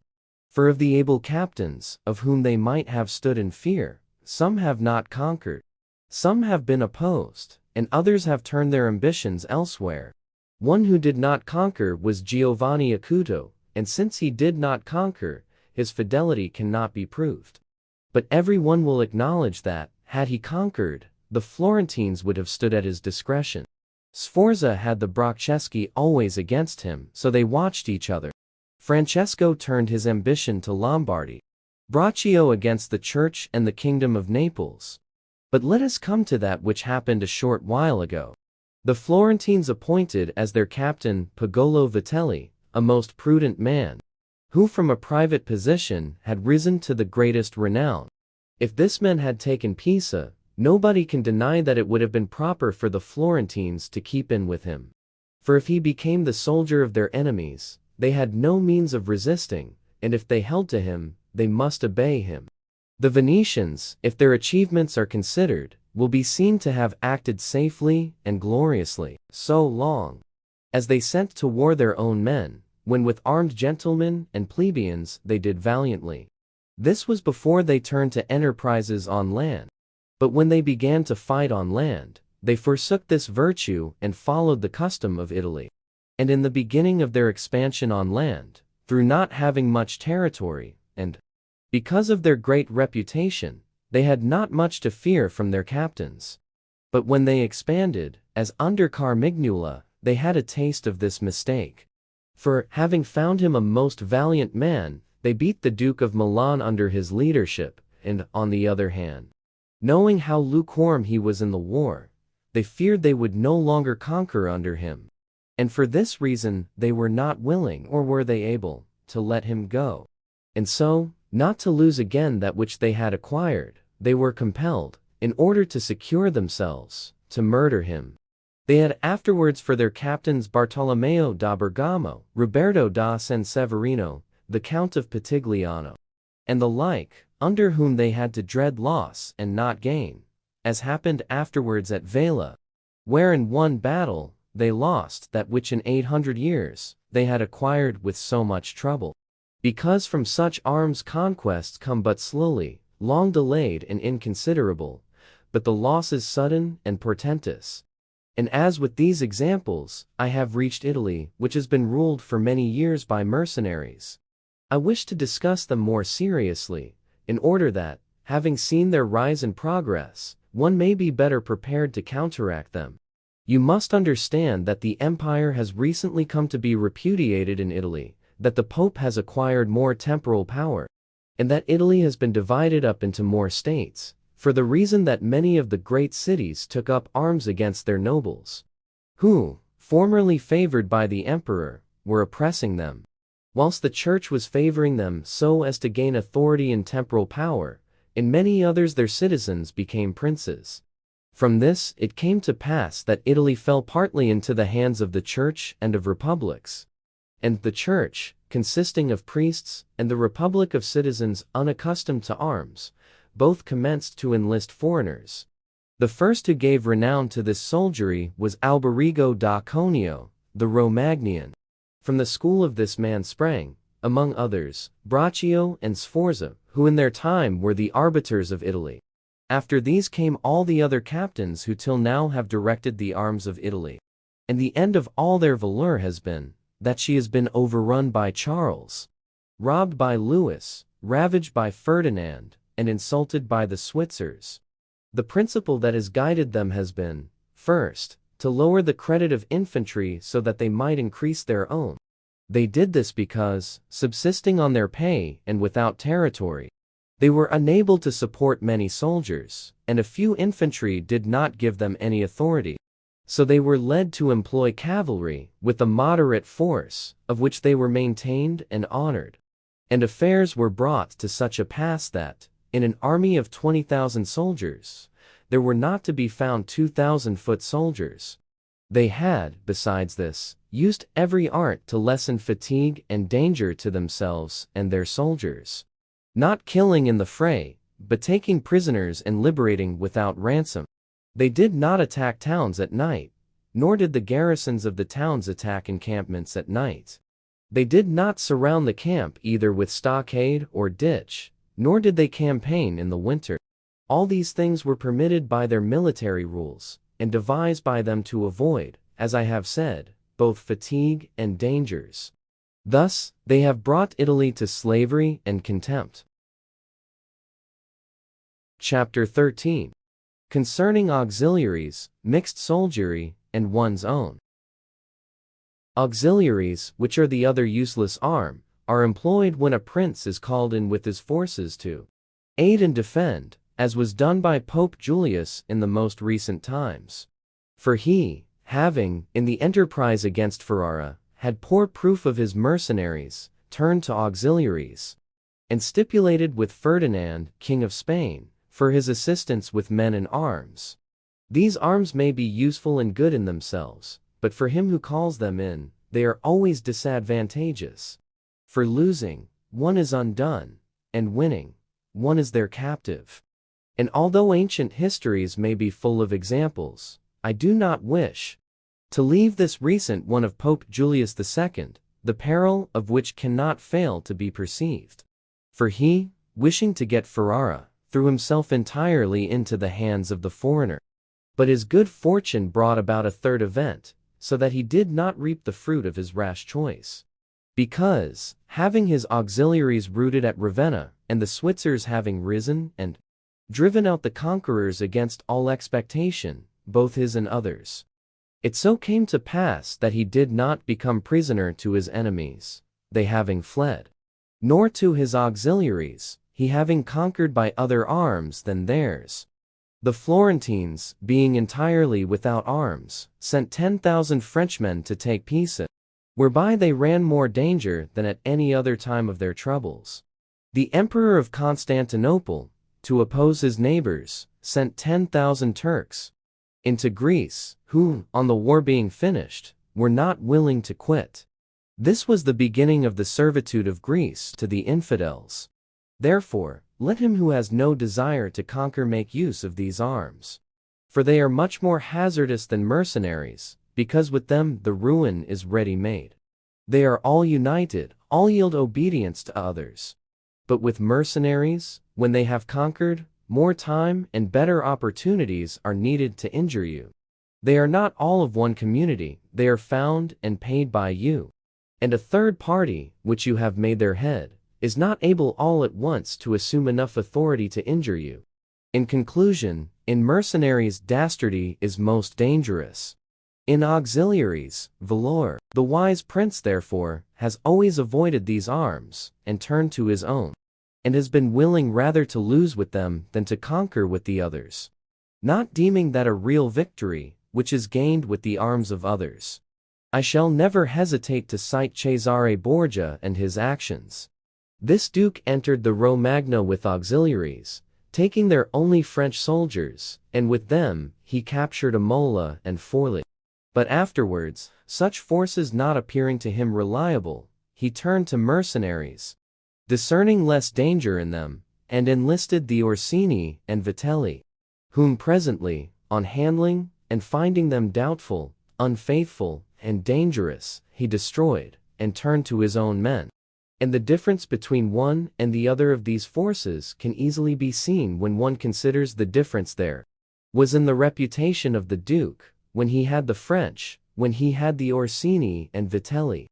For of the able captains, of whom they might have stood in fear, some have not conquered, some have been opposed, and others have turned their ambitions elsewhere. One who did not conquer was Giovanni Acuto, and since he did not conquer, his fidelity cannot be proved. But every one will acknowledge that, had he conquered, the Florentines would have stood at his discretion. Sforza had the Bracceschi always against him, so they watched each other. Francesco turned his ambition to Lombardy. Braccio against the Church and the Kingdom of Naples. But let us come to that which happened a short while ago. The Florentines appointed as their captain Pagolo Vitelli, a most prudent man, who from a private position had risen to the greatest renown. If this man had taken Pisa, nobody can deny that it would have been proper for the Florentines to keep in with him. For if he became the soldier of their enemies, they had no means of resisting, and if they held to him, they must obey him. The Venetians, if their achievements are considered, will be seen to have acted safely and gloriously, so long as they sent to war their own men, when with armed gentlemen and plebeians they did valiantly. This was before they turned to enterprises on land. But when they began to fight on land, they forsook this virtue and followed the custom of Italy. And in the beginning of their expansion on land, through not having much territory, and because of their great reputation, they had not much to fear from their captains. But when they expanded, as under Carmignuola, they had a taste of this mistake. For, having found him a most valiant man, they beat the Duke of Milan under his leadership, and, on the other hand, knowing how lukewarm he was in the war, they feared they would no longer conquer under him. And for this reason they were not willing, or were they able, to let him go. And so, not to lose again that which they had acquired, they were compelled, in order to secure themselves, to murder him. They had afterwards for their captains Bartolomeo da Bergamo, Roberto da San Severino, the Count of Pitigliano, and the like, under whom they had to dread loss and not gain, as happened afterwards at Vela, where in one battle they lost that which in 800 years they had acquired with so much trouble. Because from such arms conquests come but slowly, long delayed and inconsiderable, but the losses sudden and portentous. And as with these examples, I have reached Italy, which has been ruled for many years by mercenaries. I wish to discuss them more seriously, in order that, having seen their rise and progress, one may be better prepared to counteract them. You must understand that the empire has recently come to be repudiated in Italy, that the Pope has acquired more temporal power, and that Italy has been divided up into more states, for the reason that many of the great cities took up arms against their nobles, who, formerly favored by the emperor, were oppressing them, whilst the church was favoring them so as to gain authority and temporal power. In many others their citizens became princes. From this it came to pass that Italy fell partly into the hands of the church and of republics. And the church, consisting of priests, and the republic of citizens unaccustomed to arms, both commenced to enlist foreigners. The first who gave renown to this soldiery was Alberigo da Conio, the Romagnian. From the school of this man sprang, among others, Braccio and Sforza, who in their time were the arbiters of Italy. After these came all the other captains who till now have directed the arms of Italy. And the end of all their valor has been, that she has been overrun by Charles, robbed by Louis, ravaged by Ferdinand, and insulted by the Switzers. The principle that has guided them has been, first, to lower the credit of infantry so that they might increase their own. They did this because, subsisting on their pay and without territory, they were unable to support many soldiers, and a few infantry did not give them any authority. So they were led to employ cavalry, with a moderate force, of which they were maintained and honored. And affairs were brought to such a pass that, in an army of 20,000 soldiers, there were not to be found 2,000 foot soldiers. They had, besides this, used every art to lessen fatigue and danger to themselves and their soldiers, not killing in the fray, but taking prisoners and liberating without ransom. They did not attack towns at night, nor did the garrisons of the towns attack encampments at night. They did not surround the camp either with stockade or ditch, nor did they campaign in the winter. All these things were permitted by their military rules, and devised by them to avoid, as I have said, both fatigue and dangers. Thus, they have brought Italy to slavery and contempt. Chapter 13. Concerning auxiliaries, mixed soldiery, and one's own. Auxiliaries, which are the other useless arm, are employed when a prince is called in with his forces to aid and defend, as was done by Pope Julius in the most recent times. For he, having, in the enterprise against Ferrara, had poor proof of his mercenaries, turned to auxiliaries, and stipulated with Ferdinand, King of Spain, for his assistance with men and arms. These arms may be useful and good in themselves, but for him who calls them in, they are always disadvantageous. For losing, one is undone, and winning, one is their captive. And although ancient histories may be full of examples, I do not wish to leave this recent one of Pope Julius II, the peril of which cannot fail to be perceived. For he, wishing to get Ferrara, threw himself entirely into the hands of the foreigner. But his good fortune brought about a third event, so that he did not reap the fruit of his rash choice. Because, having his auxiliaries rooted at Ravenna, and the Switzers having risen and driven out the conquerors against all expectation, both his and others, it so came to pass that he did not become prisoner to his enemies, they having fled, nor to his auxiliaries, he having conquered by other arms than theirs. The Florentines, being entirely without arms, sent 10,000 Frenchmen to take Pisa, whereby they ran more danger than at any other time of their troubles. The Emperor of Constantinople, to oppose his neighbors, sent 10,000 Turks into Greece, who, on the war being finished, were not willing to quit. This was the beginning of the servitude of Greece to the infidels. Therefore, let him who has no desire to conquer make use of these arms. For they are much more hazardous than mercenaries, because with them the ruin is ready-made. They are all united, all yield obedience to others. But with mercenaries, when they have conquered, more time and better opportunities are needed to injure you. They are not all of one community, they are found and paid by you. And a third party, which you have made their head, is not able all at once to assume enough authority to injure you. In conclusion, in mercenaries dastardy is most dangerous. In auxiliaries, valor. The wise prince therefore has always avoided these arms, and turned to his own, and has been willing rather to lose with them than to conquer with the others, not deeming that a real victory, which is gained with the arms of others. I shall never hesitate to cite Cesare Borgia and his actions. This duke entered the Romagna with auxiliaries, taking their only French soldiers, and with them he captured Imola and Forli. But afterwards, such forces not appearing to him reliable, he turned to mercenaries, discerning less danger in them, and enlisted the Orsini and Vitelli, whom presently, on handling and finding them doubtful, unfaithful, and dangerous, he destroyed, and turned to his own men. And the difference between one and the other of these forces can easily be seen when one considers the difference there was in the reputation of the duke, when he had the French, when he had the Orsini and Vitelli,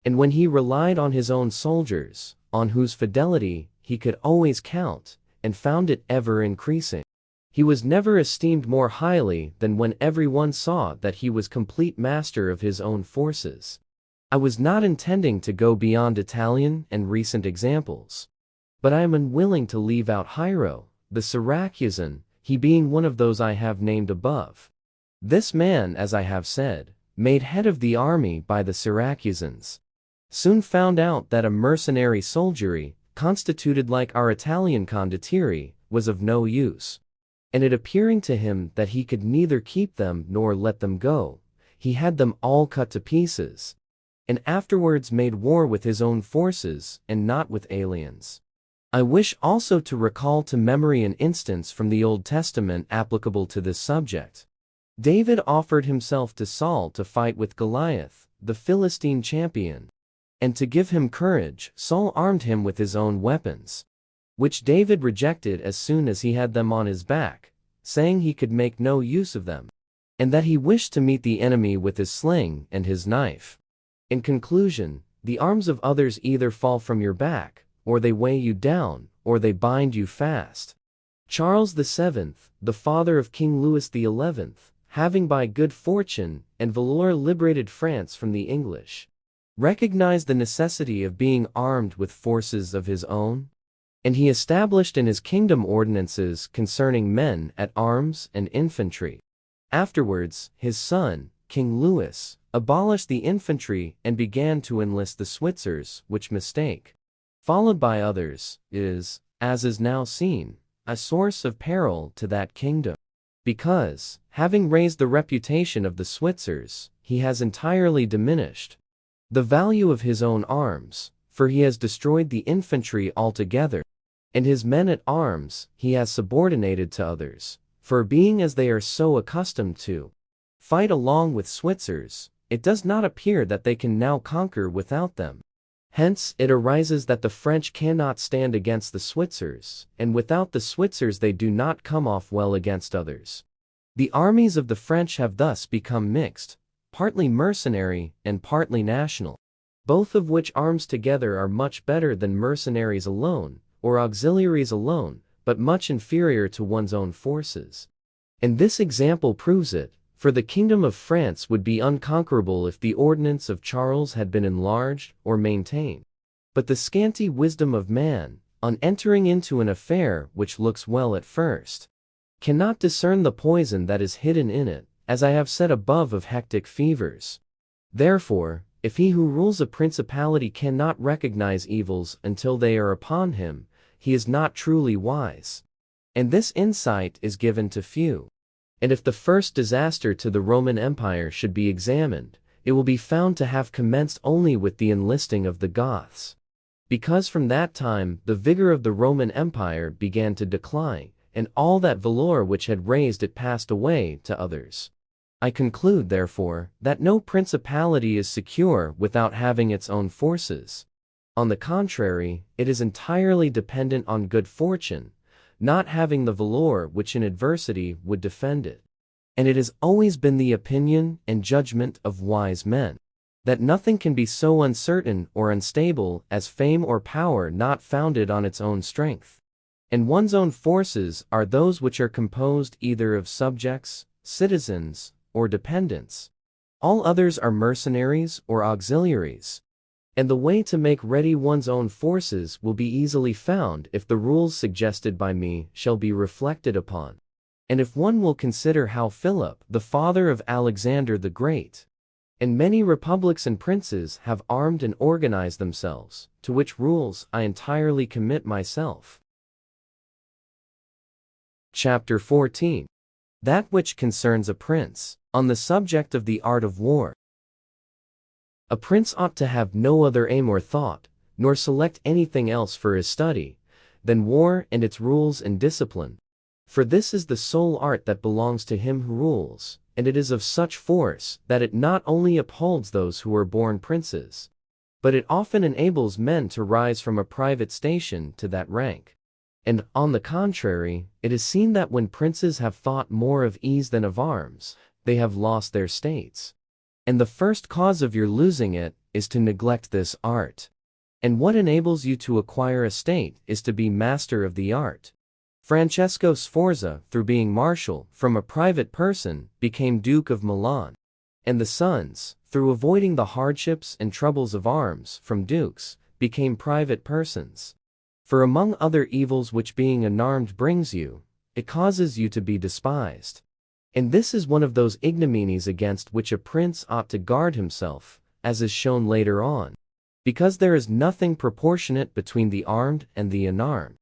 and when he relied on his own soldiers, on whose fidelity he could always count, and found it ever increasing. He was never esteemed more highly than when everyone saw that he was complete master of his own forces. I was not intending to go beyond Italian and recent examples, but I am unwilling to leave out Hiero, the Syracusan, he being one of those I have named above. This man, as I have said, made head of the army by the Syracusans, soon found out that a mercenary soldiery, constituted like our Italian condottieri, was of no use. And it appearing to him that he could neither keep them nor let them go, he had them all cut to pieces, and afterwards made war with his own forces, and not with aliens. I wish also to recall to memory an instance from the Old Testament applicable to this subject. David offered himself to Saul to fight with Goliath, the Philistine champion, and to give him courage, Saul armed him with his own weapons, which David rejected as soon as he had them on his back, saying he could make no use of them, and that he wished to meet the enemy with his sling and his knife. In conclusion, the arms of others either fall from your back, or they weigh you down, or they bind you fast. Charles VII, the father of King Louis XI, having by good fortune and valor liberated France from the English, recognized the necessity of being armed with forces of his own, and he established in his kingdom ordinances concerning men at arms and infantry. Afterwards, his son, King Louis, abolished the infantry and began to enlist the Switzers, which mistake, followed by others, is, as is now seen, a source of peril to that kingdom. Because, having raised the reputation of the Switzers, he has entirely diminished the value of his own arms, for he has destroyed the infantry altogether, and his men at arms he has subordinated to others, for being as they are so accustomed to fight along with Switzers, it does not appear that they can now conquer without them. Hence it arises that the French cannot stand against the Switzers, and without the Switzers they do not come off well against others. The armies of the French have thus become mixed, partly mercenary and partly national, both of which arms together are much better than mercenaries alone, or auxiliaries alone, but much inferior to one's own forces. And this example proves it, for the kingdom of France would be unconquerable if the ordinance of Charles had been enlarged or maintained. But the scanty wisdom of man, on entering into an affair which looks well at first, cannot discern the poison that is hidden in it, as I have said above of hectic fevers. Therefore, if he who rules a principality cannot recognize evils until they are upon him, he is not truly wise. And this insight is given to few. And if the first disaster to the Roman Empire should be examined, it will be found to have commenced only with the enlisting of the Goths. Because from that time the vigor of the Roman Empire began to decline, and all that valor which had raised it passed away to others. I conclude, therefore, that no principality is secure without having its own forces. On the contrary, it is entirely dependent on good fortune, not having the valor which in adversity would defend it. And it has always been the opinion and judgment of wise men that nothing can be so uncertain or unstable as fame or power not founded on its own strength. And one's own forces are those which are composed either of subjects, citizens, or dependents. All others are mercenaries or auxiliaries. And the way to make ready one's own forces will be easily found if the rules suggested by me shall be reflected upon. And if one will consider how Philip, the father of Alexander the Great, and many republics and princes have armed and organized themselves, to which rules I entirely commit myself. Chapter 14. That which concerns a prince, on the subject of the art of war. A prince ought to have no other aim or thought, nor select anything else for his study, than war and its rules and discipline. For this is the sole art that belongs to him who rules, and it is of such force that it not only upholds those who are born princes, but it often enables men to rise from a private station to that rank. And, on the contrary, it is seen that when princes have thought more of ease than of arms, they have lost their states. And the first cause of your losing it is to neglect this art. And what enables you to acquire a state is to be master of the art. Francesco Sforza, through being marshal from a private person, became Duke of Milan. And the sons, through avoiding the hardships and troubles of arms from dukes, became private persons. For among other evils which being unarmed brings you, it causes you to be despised. And this is one of those ignominies against which a prince ought to guard himself, as is shown later on. Because there is nothing proportionate between the armed and the unarmed.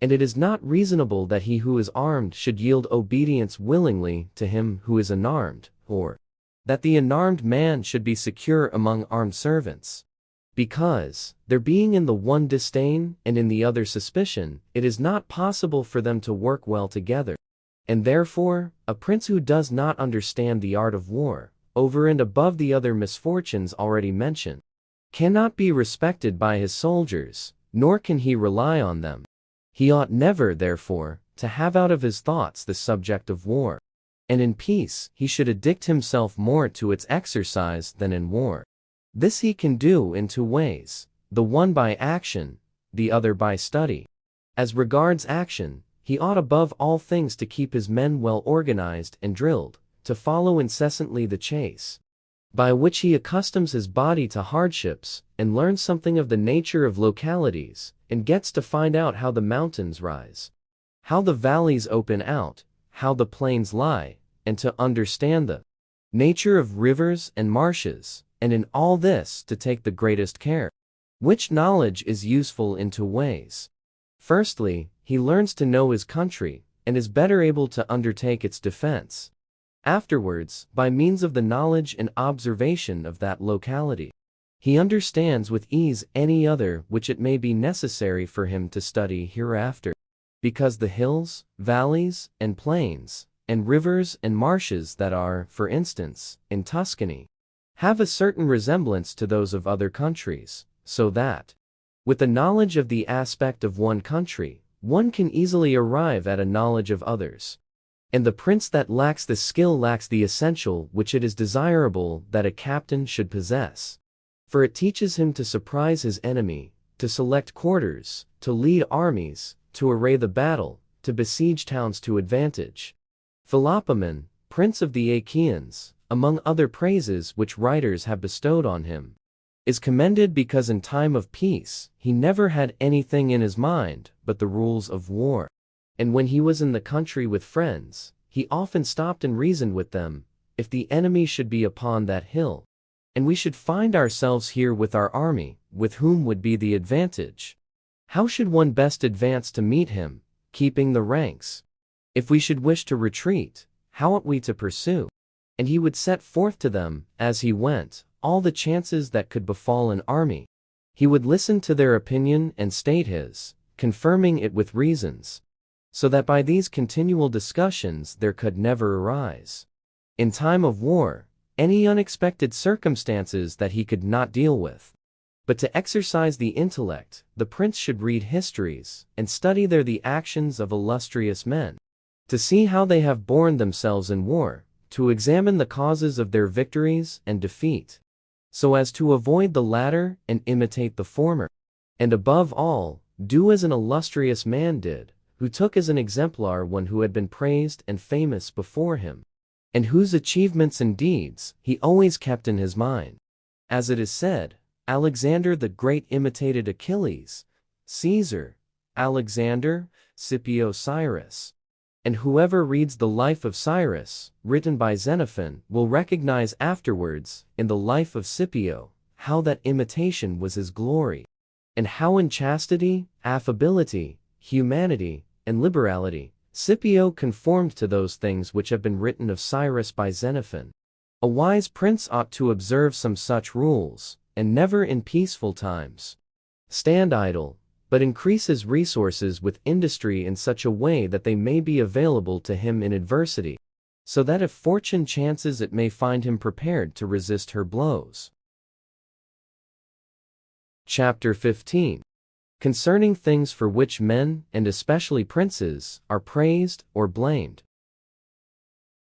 And it is not reasonable that he who is armed should yield obedience willingly to him who is unarmed, or that the unarmed man should be secure among armed servants. Because, there being in the one disdain and in the other suspicion, it is not possible for them to work well together. And therefore, a prince who does not understand the art of war, over and above the other misfortunes already mentioned, cannot be respected by his soldiers, nor can he rely on them. He ought never, therefore, to have out of his thoughts the subject of war. And in peace he should addict himself more to its exercise than in war. This he can do in two ways, the one by action, the other by study. As regards action, he ought above all things to keep his men well organized and drilled, to follow incessantly the chase. by which he accustoms his body to hardships, and learns something of the nature of localities, and gets to find out how the mountains rise, how the valleys open out, how the plains lie, and to understand the nature of rivers and marshes, and in all this to take the greatest care, which knowledge is useful in two ways. Firstly, he learns to know his country, and is better able to undertake its defense. Afterwards, by means of the knowledge and observation of that locality, he understands with ease any other which it may be necessary for him to study hereafter, because the hills, valleys, and plains, and rivers and marshes that are, for instance, in Tuscany, have a certain resemblance to those of other countries, so that, with the knowledge of the aspect of one country, one can easily arrive at a knowledge of others. And the prince that lacks this skill lacks the essential which it is desirable that a captain should possess. For it teaches him to surprise his enemy, to select quarters, to lead armies, to array the battle, to besiege towns to advantage. Philopoemen, prince of the Achaeans, among other praises which writers have bestowed on him, is commended because in time of peace he never had anything in his mind but the rules of war. And when he was in the country with friends, he often stopped and reasoned with them, if the enemy should be upon that hill, and we should find ourselves here with our army, with whom would be the advantage? How should one best advance to meet him, keeping the ranks? If we should wish to retreat, how ought we to pursue? And he would set forth to them, as he went, all the chances that could befall an army. He would listen to their opinion and state his, confirming it with reasons, so that by these continual discussions there could never arise, in time of war, any unexpected circumstances that he could not deal with. But to exercise the intellect, the prince should read histories, and study there the actions of illustrious men, to see how they have borne themselves in war, to examine the causes of their victories and defeat, so as to avoid the latter and imitate the former. And above all, do as an illustrious man did, who took as an exemplar one who had been praised and famous before him, and whose achievements and deeds he always kept in his mind. As it is said, Alexander the Great imitated Achilles, Caesar, Alexander, Scipio Cyrus. And whoever reads the life of Cyrus, written by Xenophon, will recognize afterwards, in the life of Scipio, how that imitation was his glory, and how in chastity, affability, humanity, and liberality, Scipio conformed to those things which have been written of Cyrus by Xenophon. A wise prince ought to observe some such rules, and never in peaceful times stand idle, but increase his resources with industry in such a way that they may be available to him in adversity, so that if fortune chances it may find him prepared to resist her blows. Chapter 15. Concerning things for which men, and especially princes, are praised or blamed.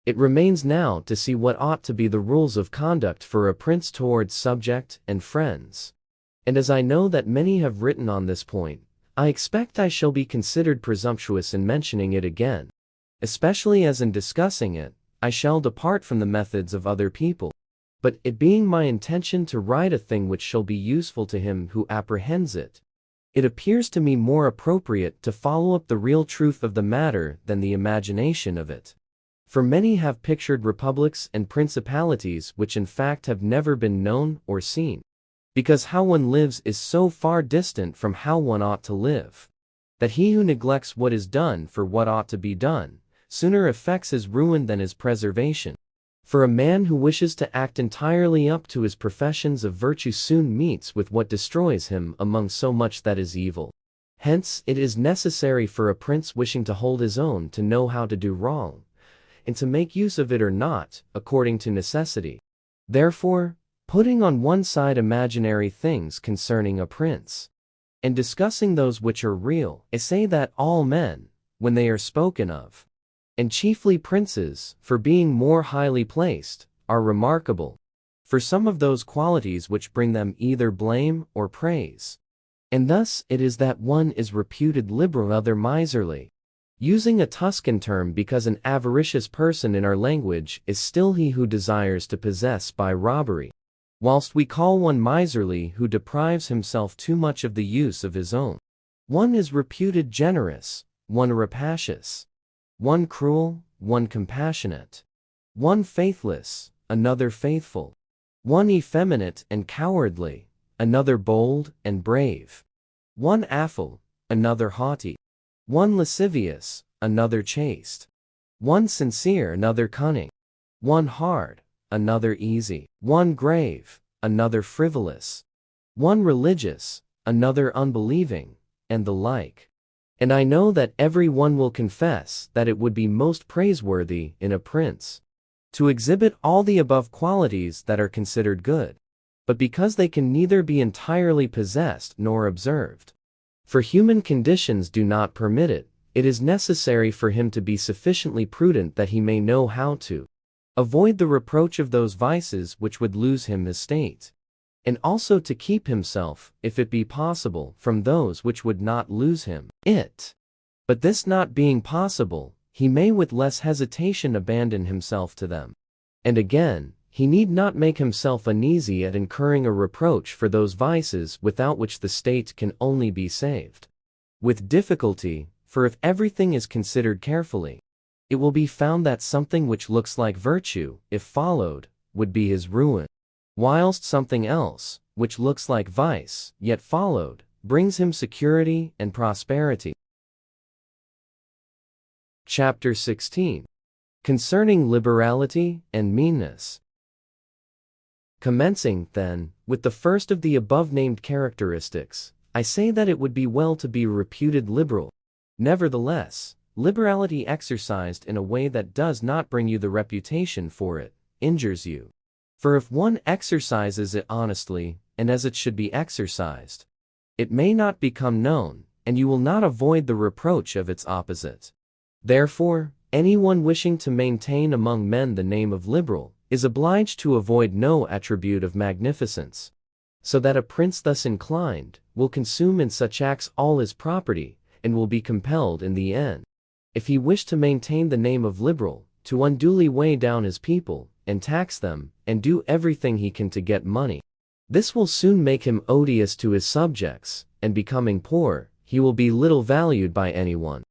It remains now to see what ought to be the rules of conduct for a prince towards subject and friends. And as I know that many have written on this point, I expect I shall be considered presumptuous in mentioning it again, especially as in discussing it, I shall depart from the methods of other people. But it being my intention to write a thing which shall be useful to him who apprehends it, it appears to me more appropriate to follow up the real truth of the matter than the imagination of it. For many have pictured republics and principalities which in fact have never been known or seen, because how one lives is so far distant from how one ought to live, that he who neglects what is done for what ought to be done, sooner effects his ruin than his preservation. For a man who wishes to act entirely up to his professions of virtue soon meets with what destroys him among so much that is evil. Hence, it is necessary for a prince wishing to hold his own to know how to do wrong, and to make use of it or not, according to necessity. Therefore, putting on one side imaginary things concerning a prince, and discussing those which are real, I say that all men, when they are spoken of, and chiefly princes, for being more highly placed, are remarkable for some of those qualities which bring them either blame or praise. And thus it is that one is reputed liberal, other miserly, Using a Tuscan term, because an avaricious person in our language is still he who desires to possess by robbery, whilst we call one miserly who deprives himself too much of the use of his own. One is reputed generous, one rapacious, one cruel, one compassionate, one faithless, another faithful, one effeminate and cowardly, another bold and brave, one affable, another haughty, one lascivious, another chaste, one sincere, another cunning, one hard, another easy, one grave, another frivolous, one religious, another unbelieving, and the like. And I know that every one will confess that it would be most praiseworthy in a prince to exhibit all the above qualities that are considered good, but because they can neither be entirely possessed nor observed, for human conditions do not permit it, it is necessary for him to be sufficiently prudent that he may know how to avoid the reproach of those vices which would lose him his state, and also to keep himself, if it be possible, from those which would not lose him it. But this not being possible, he may with less hesitation abandon himself to them. And again, he need not make himself uneasy at incurring a reproach for those vices without which the state can only be saved with difficulty, for if everything is considered carefully, it will be found that something which looks like virtue, if followed, would be his ruin, whilst something else, which looks like vice, yet followed, brings him security and prosperity. Chapter 16. Concerning Liberality and Meanness. Commencing, then, with the first of the above-named characteristics, I say that it would be well to be reputed liberal. Nevertheless, liberality exercised in a way that does not bring you the reputation for it, injures you. For if one exercises it honestly, and as it should be exercised, it may not become known, and you will not avoid the reproach of its opposite. Therefore, anyone wishing to maintain among men the name of liberal is obliged to avoid no attribute of magnificence, so that a prince thus inclined will consume in such acts all his property, and will be compelled in the end, if he wish to maintain the name of liberal, to unduly weigh down his people, and tax them, and do everything he can to get money. This will soon make him odious to his subjects, and becoming poor, he will be little valued by anyone.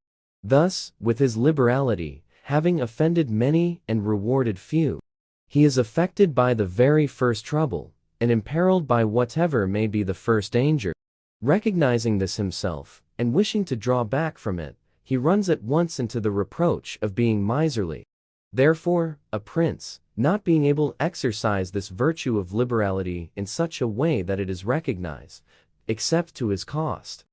Thus, with his liberality, having offended many and rewarded few, he is affected by the very first trouble, and imperiled by whatever may be the first danger. Recognizing this himself, and wishing to draw back from it, he runs at once into the reproach of being miserly. Therefore, a prince, not being able to exercise this virtue of liberality in such a way that it is recognized, except to his cost,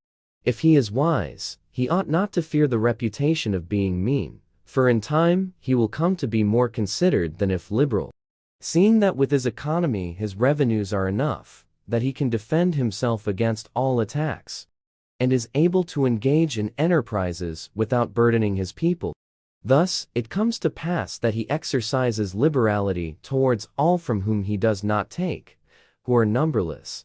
if he is wise, he ought not to fear the reputation of being mean, for in time he will come to be more considered than if liberal, seeing that with his economy his revenues are enough, that he can defend himself against all attacks, and is able to engage in enterprises without burdening his people. Thus, it comes to pass that he exercises liberality towards all from whom he does not take, who are numberless,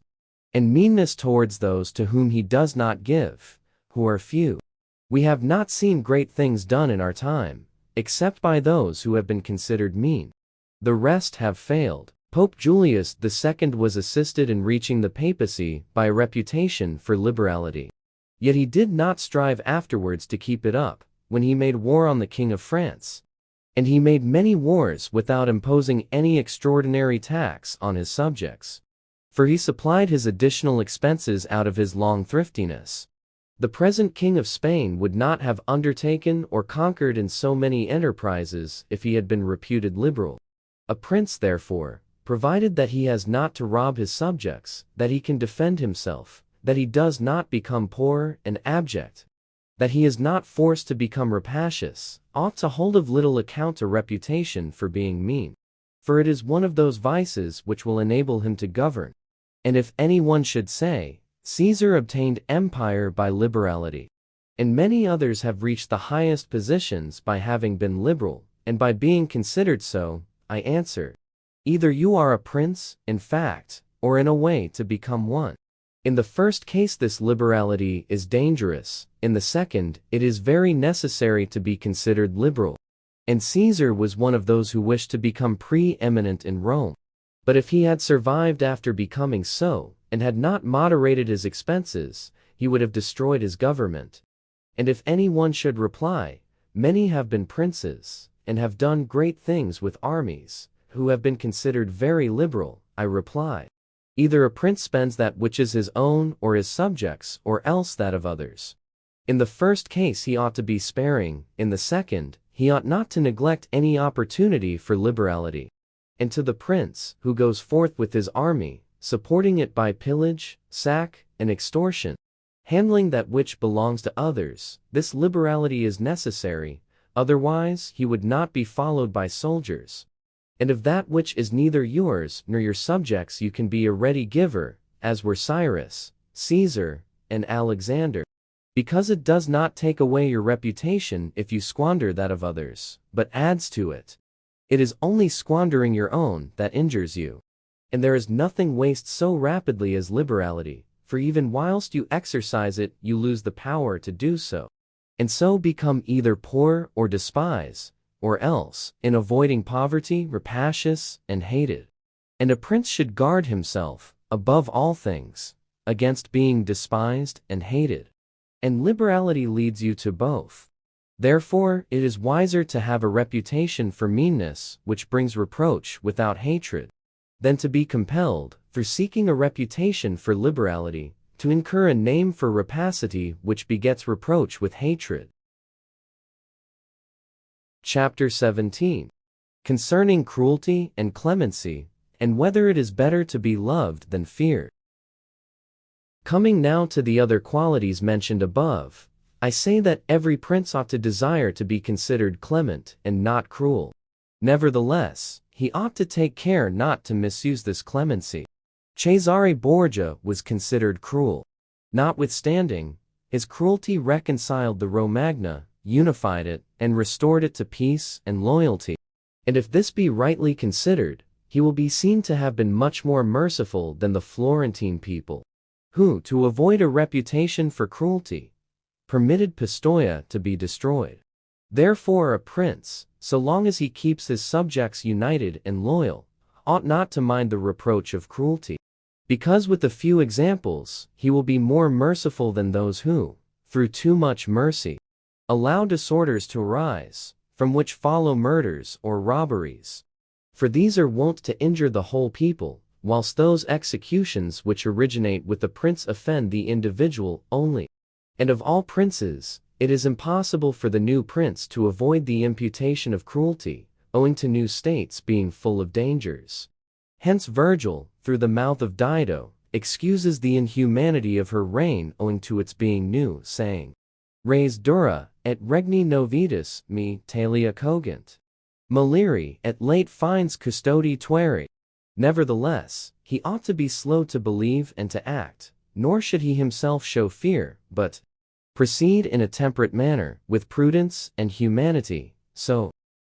and meanness towards those to whom he does not give, who are few. We have not seen great things done in our time, except by those who have been considered mean. The rest have failed. Pope Julius II was assisted in reaching the papacy by a reputation for liberality. Yet he did not strive afterwards to keep it up, when he made war on the King of France. And he made many wars without imposing any extraordinary tax on his subjects, for he supplied his additional expenses out of his long thriftiness. The present King of Spain would not have undertaken or conquered in so many enterprises if he had been reputed liberal. A prince, therefore, provided that he has not to rob his subjects, that he can defend himself, that he does not become poor and abject, that he is not forced to become rapacious, ought to hold of little account a reputation for being mean, for it is one of those vices which will enable him to govern. And if anyone should say, Caesar obtained empire by liberality, and many others have reached the highest positions by having been liberal, and by being considered so, I answer, either you are a prince, in fact, or in a way to become one. In the first case this liberality is dangerous, in the second, it is very necessary to be considered liberal. And Caesar was one of those who wished to become pre-eminent in Rome. But if he had survived after becoming so, and had not moderated his expenses, he would have destroyed his government. And if anyone should reply, many have been princes, and have done great things with armies, who have been considered very liberal, I reply, either a prince spends that which is his own or his subjects, or else that of others. In the first case he ought to be sparing, in the second, he ought not to neglect any opportunity for liberality. And to the prince, who goes forth with his army, supporting it by pillage, sack, and extortion, handling that which belongs to others, this liberality is necessary, otherwise he would not be followed by soldiers. And of that which is neither yours nor your subjects you can be a ready giver, as were Cyrus, Caesar, and Alexander. Because it does not take away your reputation if you squander that of others, but adds to it. It is only squandering your own that injures you. And there is nothing wastes so rapidly as liberality, for even whilst you exercise it you lose the power to do so. And so become either poor or despise, or else, in avoiding poverty, rapacious and hated. And a prince should guard himself, above all things, against being despised and hated. And liberality leads you to both. Therefore, it is wiser to have a reputation for meanness, which brings reproach without hatred, than to be compelled, for seeking a reputation for liberality, to incur a name for rapacity which begets reproach with hatred. Chapter 17. Concerning cruelty and clemency, and whether it is better to be loved than feared. Coming now to the other qualities mentioned above, I say that every prince ought to desire to be considered clement and not cruel. Nevertheless, he ought to take care not to misuse this clemency. Cesare Borgia was considered cruel. Notwithstanding, his cruelty reconciled the Romagna, unified it, and restored it to peace and loyalty. And if this be rightly considered, he will be seen to have been much more merciful than the Florentine people, who, to avoid a reputation for cruelty, permitted Pistoia to be destroyed. Therefore a prince, so long as he keeps his subjects united and loyal, ought not to mind the reproach of cruelty, because with a few examples, he will be more merciful than those who, through too much mercy, allow disorders to arise, from which follow murders or robberies. For these are wont to injure the whole people, whilst those executions which originate with the prince offend the individual only. And of all princes, it is impossible for the new prince to avoid the imputation of cruelty, owing to new states being full of dangers. Hence Virgil, through the mouth of Dido, excuses the inhumanity of her reign owing to its being new, saying, Res dura, et regni novitus me talia cogent. Maliri et late fines custodi tueri. Nevertheless, he ought to be slow to believe and to act, nor should he himself show fear, but proceed in a temperate manner, with prudence and humanity, so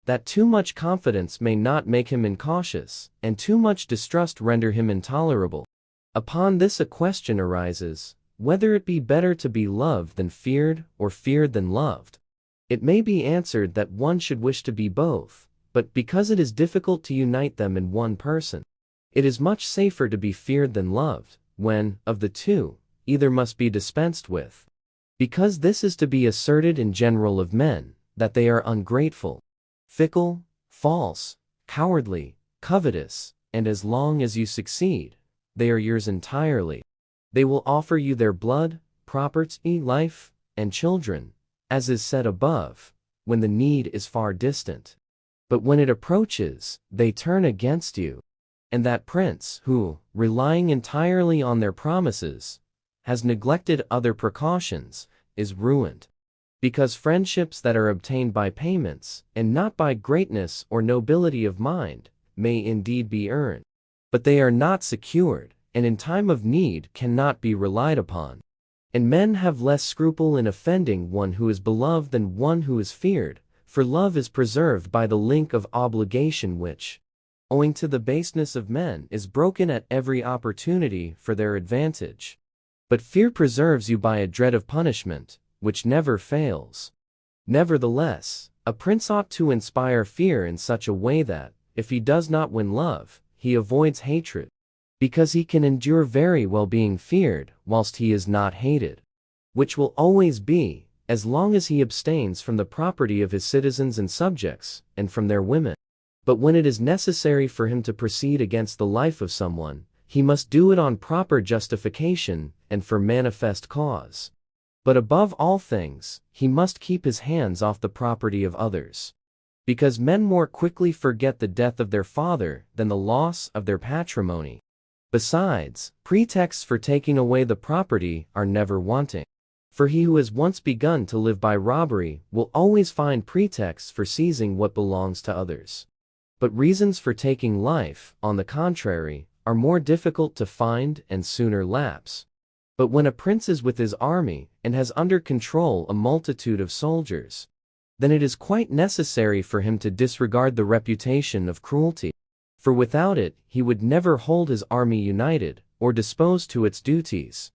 that too much confidence may not make him incautious, and too much distrust render him intolerable. Upon this a question arises, whether it be better to be loved than feared, or feared than loved. It may be answered that one should wish to be both, but because it is difficult to unite them in one person, it is much safer to be feared than loved, when, of the two, either must be dispensed with. Because this is to be asserted in general of men, that they are ungrateful, fickle, false, cowardly, covetous, and as long as you succeed, they are yours entirely. They will offer you their blood, property, life, and children, as is said above, when the need is far distant. But when it approaches, they turn against you. And that prince who, relying entirely on their promises, has neglected other precautions, is ruined. Because friendships that are obtained by payments, and not by greatness or nobility of mind, may indeed be earned, but they are not secured, and in time of need cannot be relied upon. And men have less scruple in offending one who is beloved than one who is feared, for love is preserved by the link of obligation which, owing to the baseness of men, is broken at every opportunity for their advantage. But fear preserves you by a dread of punishment, which never fails. Nevertheless, a prince ought to inspire fear in such a way that, if he does not win love, he avoids hatred, because he can endure very well being feared whilst he is not hated, which will always be, as long as he abstains from the property of his citizens and subjects, and from their women. But when it is necessary for him to proceed against the life of someone, he must do it on proper justification, and for manifest cause. But above all things, he must keep his hands off the property of others, because men more quickly forget the death of their father than the loss of their patrimony. Besides, pretexts for taking away the property are never wanting. For he who has once begun to live by robbery will always find pretexts for seizing what belongs to others. But reasons for taking life, on the contrary, are more difficult to find and sooner lapse. But when a prince is with his army, and has under control a multitude of soldiers, then it is quite necessary for him to disregard the reputation of cruelty. For without it, he would never hold his army united, or disposed to its duties.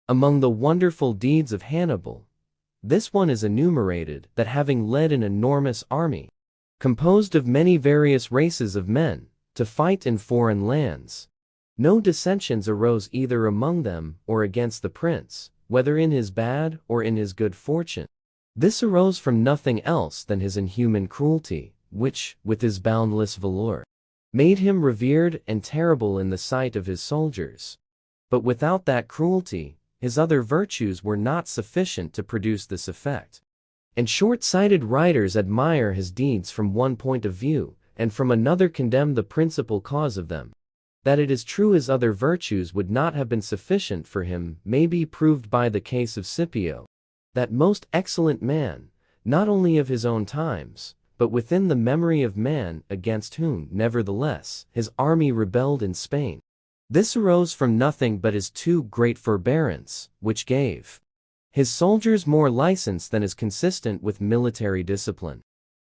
Among the wonderful deeds of Hannibal, this one is enumerated, that having led an enormous army, composed of many various races of men, to fight in foreign lands, no dissensions arose either among them or against the prince, whether in his bad or in his good fortune. This arose from nothing else than his inhuman cruelty, which, with his boundless valor, made him revered and terrible in the sight of his soldiers. But without that cruelty, his other virtues were not sufficient to produce this effect. And short-sighted writers admire his deeds from one point of view, and from another condemn the principal cause of them. That it is true his other virtues would not have been sufficient for him may be proved by the case of Scipio, that most excellent man, not only of his own times, but within the memory of man, against whom, nevertheless, his army rebelled in Spain. This arose from nothing but his too great forbearance, which gave his soldiers more license than is consistent with military discipline.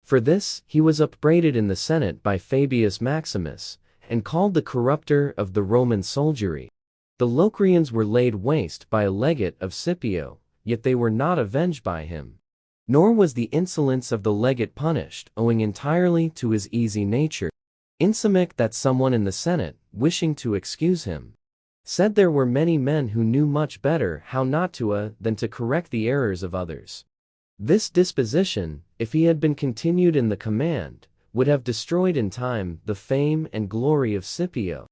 For this, he was upbraided in the Senate by Fabius Maximus, and called the corrupter of the Roman soldiery. The Locrians were laid waste by a legate of Scipio, yet they were not avenged by him. Nor was the insolence of the legate punished, owing entirely to his easy nature. Insomuch that someone in the Senate, wishing to excuse him, said there were many men who knew much better how not to than to correct the errors of others. This disposition, if he had been continued in the command, would have destroyed in time the fame and glory of Scipio.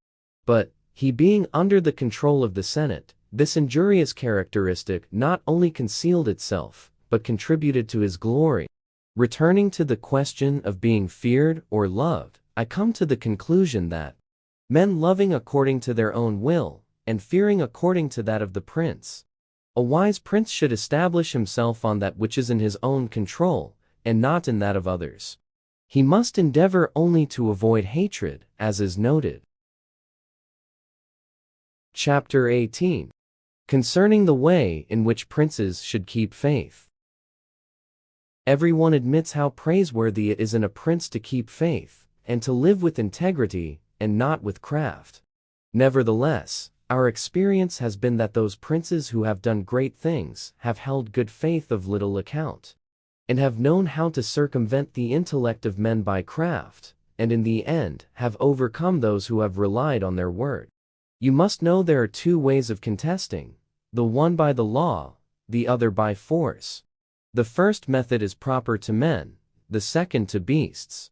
But, he being under the control of the Senate, this injurious characteristic not only concealed itself, but contributed to his glory. Returning to the question of being feared or loved, I come to the conclusion that men loving according to their own will, and fearing according to that of the prince, a wise prince should establish himself on that which is in his own control, and not in that of others. He must endeavor only to avoid hatred, as is noted. Chapter 18. Concerning the way in which princes should keep faith. Everyone admits how praiseworthy it is in a prince to keep faith, and to live with integrity, and not with craft. Nevertheless, our experience has been that those princes who have done great things have held good faith of little account, and have known how to circumvent the intellect of men by craft, and in the end have overcome those who have relied on their word. You must know there are two ways of contesting, the one by the law, the other by force. The first method is proper to men, the second to beasts.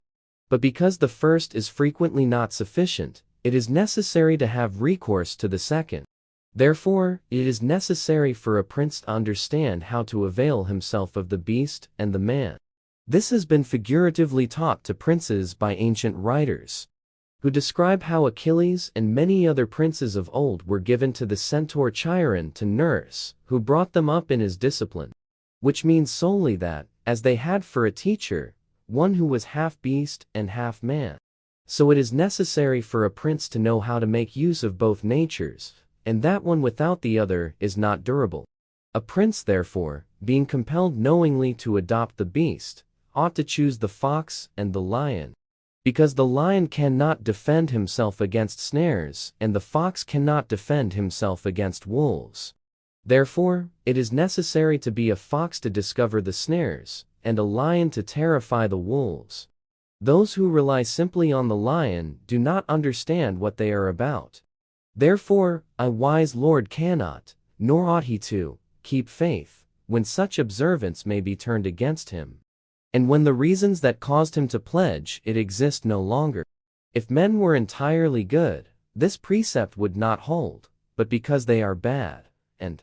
But because the first is frequently not sufficient, it is necessary to have recourse to the second. Therefore, it is necessary for a prince to understand how to avail himself of the beast and the man. This has been figuratively taught to princes by ancient writers, who describe how Achilles and many other princes of old were given to the centaur Chiron to nurse, who brought them up in his discipline. Which means solely that, as they had for a teacher, one who was half beast and half man, so it is necessary for a prince to know how to make use of both natures, and that one without the other is not durable. A prince, therefore, being compelled knowingly to adopt the beast, ought to choose the fox and the lion, because the lion cannot defend himself against snares, and the fox cannot defend himself against wolves. Therefore, it is necessary to be a fox to discover the snares, and a lion to terrify the wolves. Those who rely simply on the lion do not understand what they are about. Therefore, a wise lord cannot, nor ought he to, keep faith, when such observance may be turned against him, and when the reasons that caused him to pledge it exist no longer. If men were entirely good, this precept would not hold, but because they are bad, and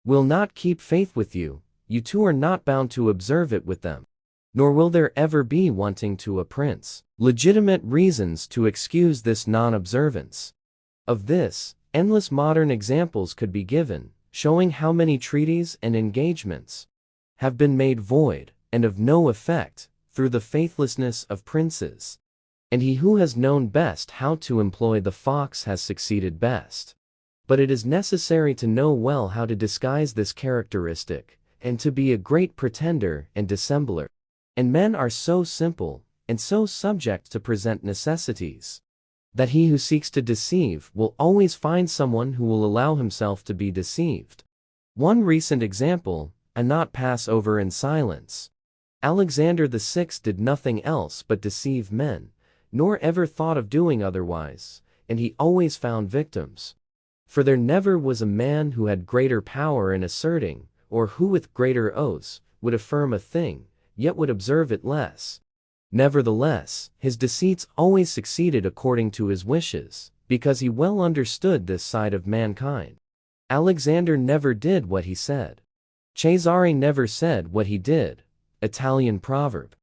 will not keep faith with you, you too are not bound to observe it with them. Nor will there ever be wanting to a prince legitimate reasons to excuse this non-observance. Of this, endless modern examples could be given, showing how many treaties and engagements have been made void, and of no effect, through the faithlessness of princes. And he who has known best how to employ the fox has succeeded best. But it is necessary to know well how to disguise this characteristic, and to be a great pretender and dissembler. And men are so simple, and so subject to present necessities, that he who seeks to deceive will always find someone who will allow himself to be deceived. One recent example, I not pass over in silence. Alexander VI did nothing else but deceive men, nor ever thought of doing otherwise, and he always found victims. For there never was a man who had greater power in asserting, or who with greater oaths would affirm a thing, yet would observe it less. Nevertheless, his deceits always succeeded according to his wishes, because he well understood this side of mankind. Alexander never did what he said. Cesare never said what he did. Italian proverb.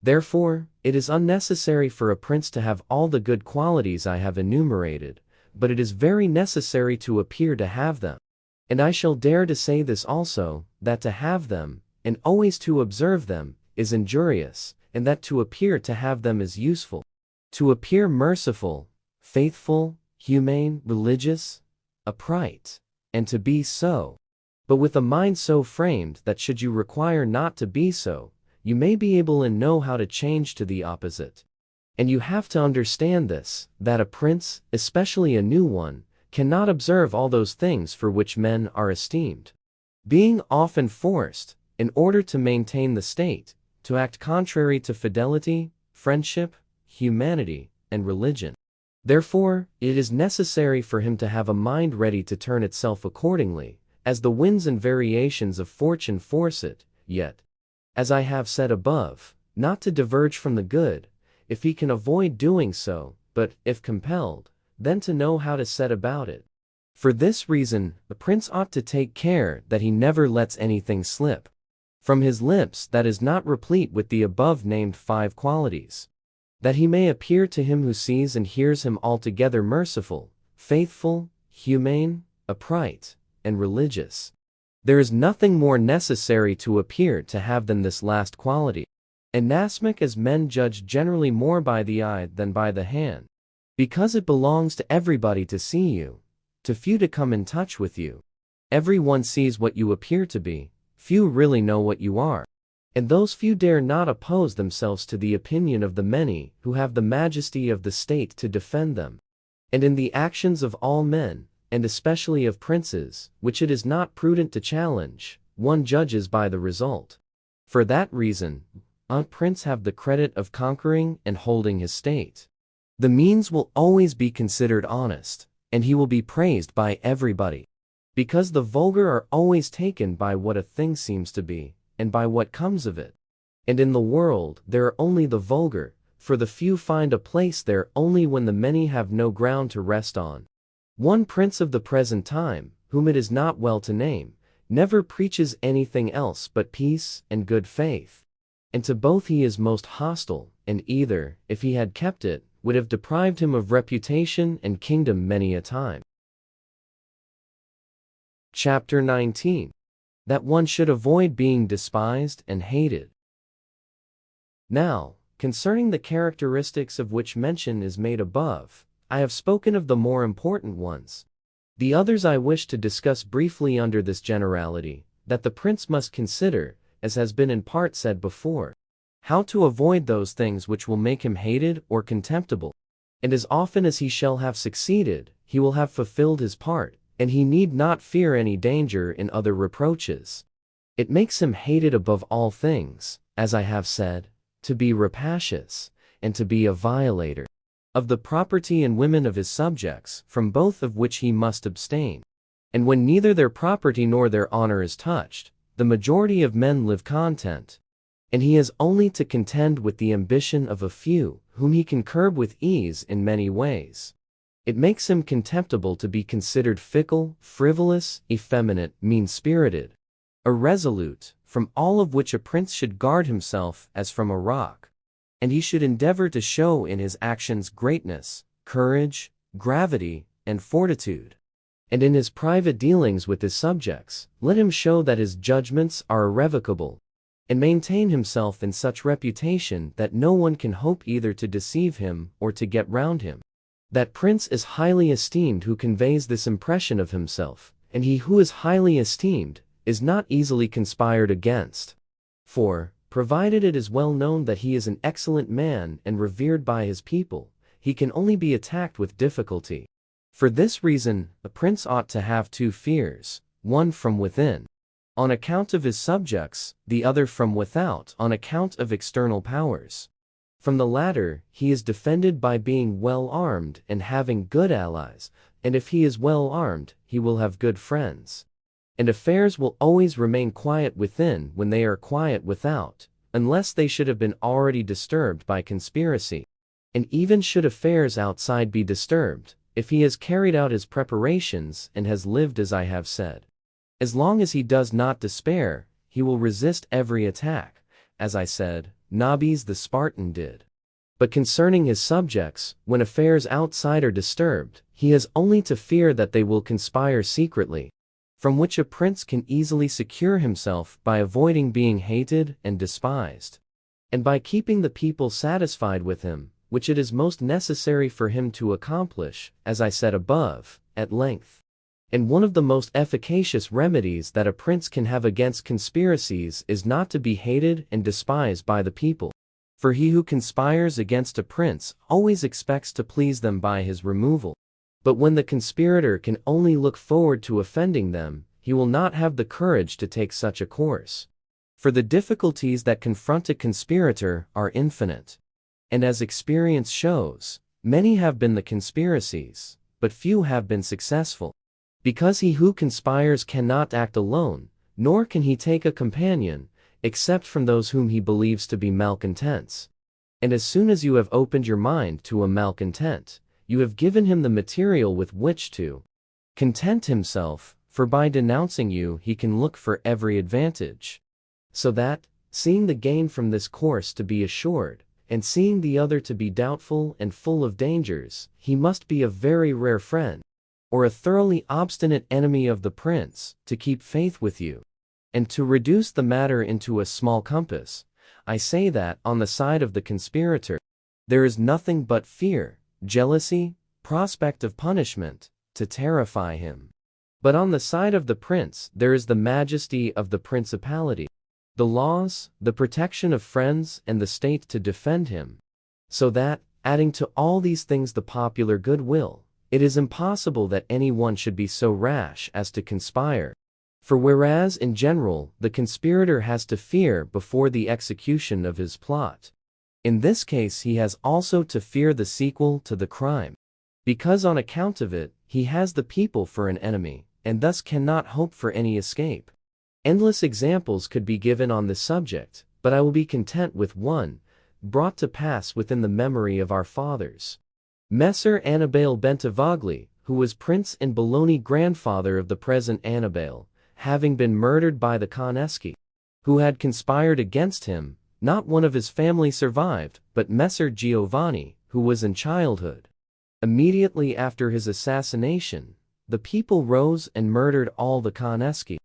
Therefore, it is unnecessary for a prince to have all the good qualities I have enumerated, but it is very necessary to appear to have them. And I shall dare to say this also, that to have them, and always to observe them, is injurious, and that to appear to have them is useful. To appear merciful, faithful, humane, religious, upright, and to be so, but with a mind so framed that should you require not to be so, you may be able and know how to change to the opposite. And you have to understand this, that a prince, especially a new one, cannot observe all those things for which men are esteemed, being often forced, in order to maintain the state, to act contrary to fidelity, friendship, humanity, and religion. Therefore, it is necessary for him to have a mind ready to turn itself accordingly, as the winds and variations of fortune force it, yet, as I have said above, not to diverge from the good, if he can avoid doing so, but, if compelled, then to know how to set about it. For this reason, the prince ought to take care that he never lets anything slip from his lips that is not replete with the above-named 5 qualities, that he may appear to him who sees and hears him altogether merciful, faithful, humane, upright, and religious. There is nothing more necessary to appear to have than this last quality. Inasmuch as men judge generally more by the eye than by the hand, because it belongs to everybody to see you, to few to come in touch with you. Every one sees what you appear to be, few really know what you are. And those few dare not oppose themselves to the opinion of the many who have the majesty of the state to defend them. And in the actions of all men, and especially of princes, which it is not prudent to challenge, one judges by the result. For that reason, a prince have the credit of conquering and holding his state. The means will always be considered honest, and he will be praised by everybody. Because the vulgar are always taken by what a thing seems to be, and by what comes of it. And in the world there are only the vulgar, for the few find a place there only when the many have no ground to rest on. One prince of the present time, whom it is not well to name, never preaches anything else but peace and good faith. And to both he is most hostile, and either, if he had kept it, would have deprived him of reputation and kingdom many a time. Chapter 19. That one should avoid being despised and hated. Now, concerning the characteristics of which mention is made above, I have spoken of the more important ones. The others I wish to discuss briefly under this generality, that the prince must consider, as has been in part said before, how to avoid those things which will make him hated or contemptible. And as often as he shall have succeeded, he will have fulfilled his part, and he need not fear any danger in other reproaches. It makes him hated above all things, as I have said, to be rapacious, and to be a violator of the property and women of his subjects, from both of which he must abstain. And when neither their property nor their honor is touched, the majority of men live content. And he has only to contend with the ambition of a few, whom he can curb with ease in many ways. It makes him contemptible to be considered fickle, frivolous, effeminate, mean-spirited, irresolute, from all of which a prince should guard himself as from a rock. And he should endeavor to show in his actions greatness, courage, gravity, and fortitude. And in his private dealings with his subjects, let him show that his judgments are irrevocable, and maintain himself in such reputation that no one can hope either to deceive him or to get round him. That prince is highly esteemed who conveys this impression of himself, and he who is highly esteemed is not easily conspired against. For, provided it is well known that he is an excellent man and revered by his people, he can only be attacked with difficulty. For this reason, a prince ought to have two fears, one from within, on account of his subjects, the other from without on account of external powers. From the latter, he is defended by being well armed and having good allies, and if he is well armed, he will have good friends. And affairs will always remain quiet within when they are quiet without, unless they should have been already disturbed by conspiracy. And even should affairs outside be disturbed, if he has carried out his preparations and has lived as I have said, as long as he does not despair, he will resist every attack, as I said, Nabis the Spartan did. But concerning his subjects, when affairs outside are disturbed, he has only to fear that they will conspire secretly, from which a prince can easily secure himself by avoiding being hated and despised, and by keeping the people satisfied with him, which it is most necessary for him to accomplish, as I said above, at length. And one of the most efficacious remedies that a prince can have against conspiracies is not to be hated and despised by the people. For he who conspires against a prince always expects to please them by his removal. But when the conspirator can only look forward to offending them, he will not have the courage to take such a course. For the difficulties that confront a conspirator are infinite. And as experience shows, many have been the conspiracies, but few have been successful. Because he who conspires cannot act alone, nor can he take a companion, except from those whom he believes to be malcontents. And as soon as you have opened your mind to a malcontent, you have given him the material with which to content himself, for by denouncing you he can look for every advantage. So that, seeing the gain from this course to be assured, and seeing the other to be doubtful and full of dangers, he must be a very rare friend, or a thoroughly obstinate enemy of the prince, to keep faith with you. And to reduce the matter into a small compass, I say that, on the side of the conspirator, there is nothing but fear, jealousy, prospect of punishment, to terrify him. But on the side of the prince there is the majesty of the principality, the laws, the protection of friends and the state to defend him. So that, adding to all these things the popular goodwill, it is impossible that any one should be so rash as to conspire. For whereas in general the conspirator has to fear before the execution of his plot, in this case he has also to fear the sequel to the crime, because on account of it he has the people for an enemy, and thus cannot hope for any escape. Endless examples could be given on this subject, but I will be content with one, brought to pass within the memory of our fathers. Messer Annibale Bentivogli, who was prince in Bologna, grandfather of the present Annibale, having been murdered by the Coneschi, who had conspired against him, not one of his family survived, but Messer Giovanni, who was in childhood. Immediately after his assassination, the people rose and murdered all the Coneschi.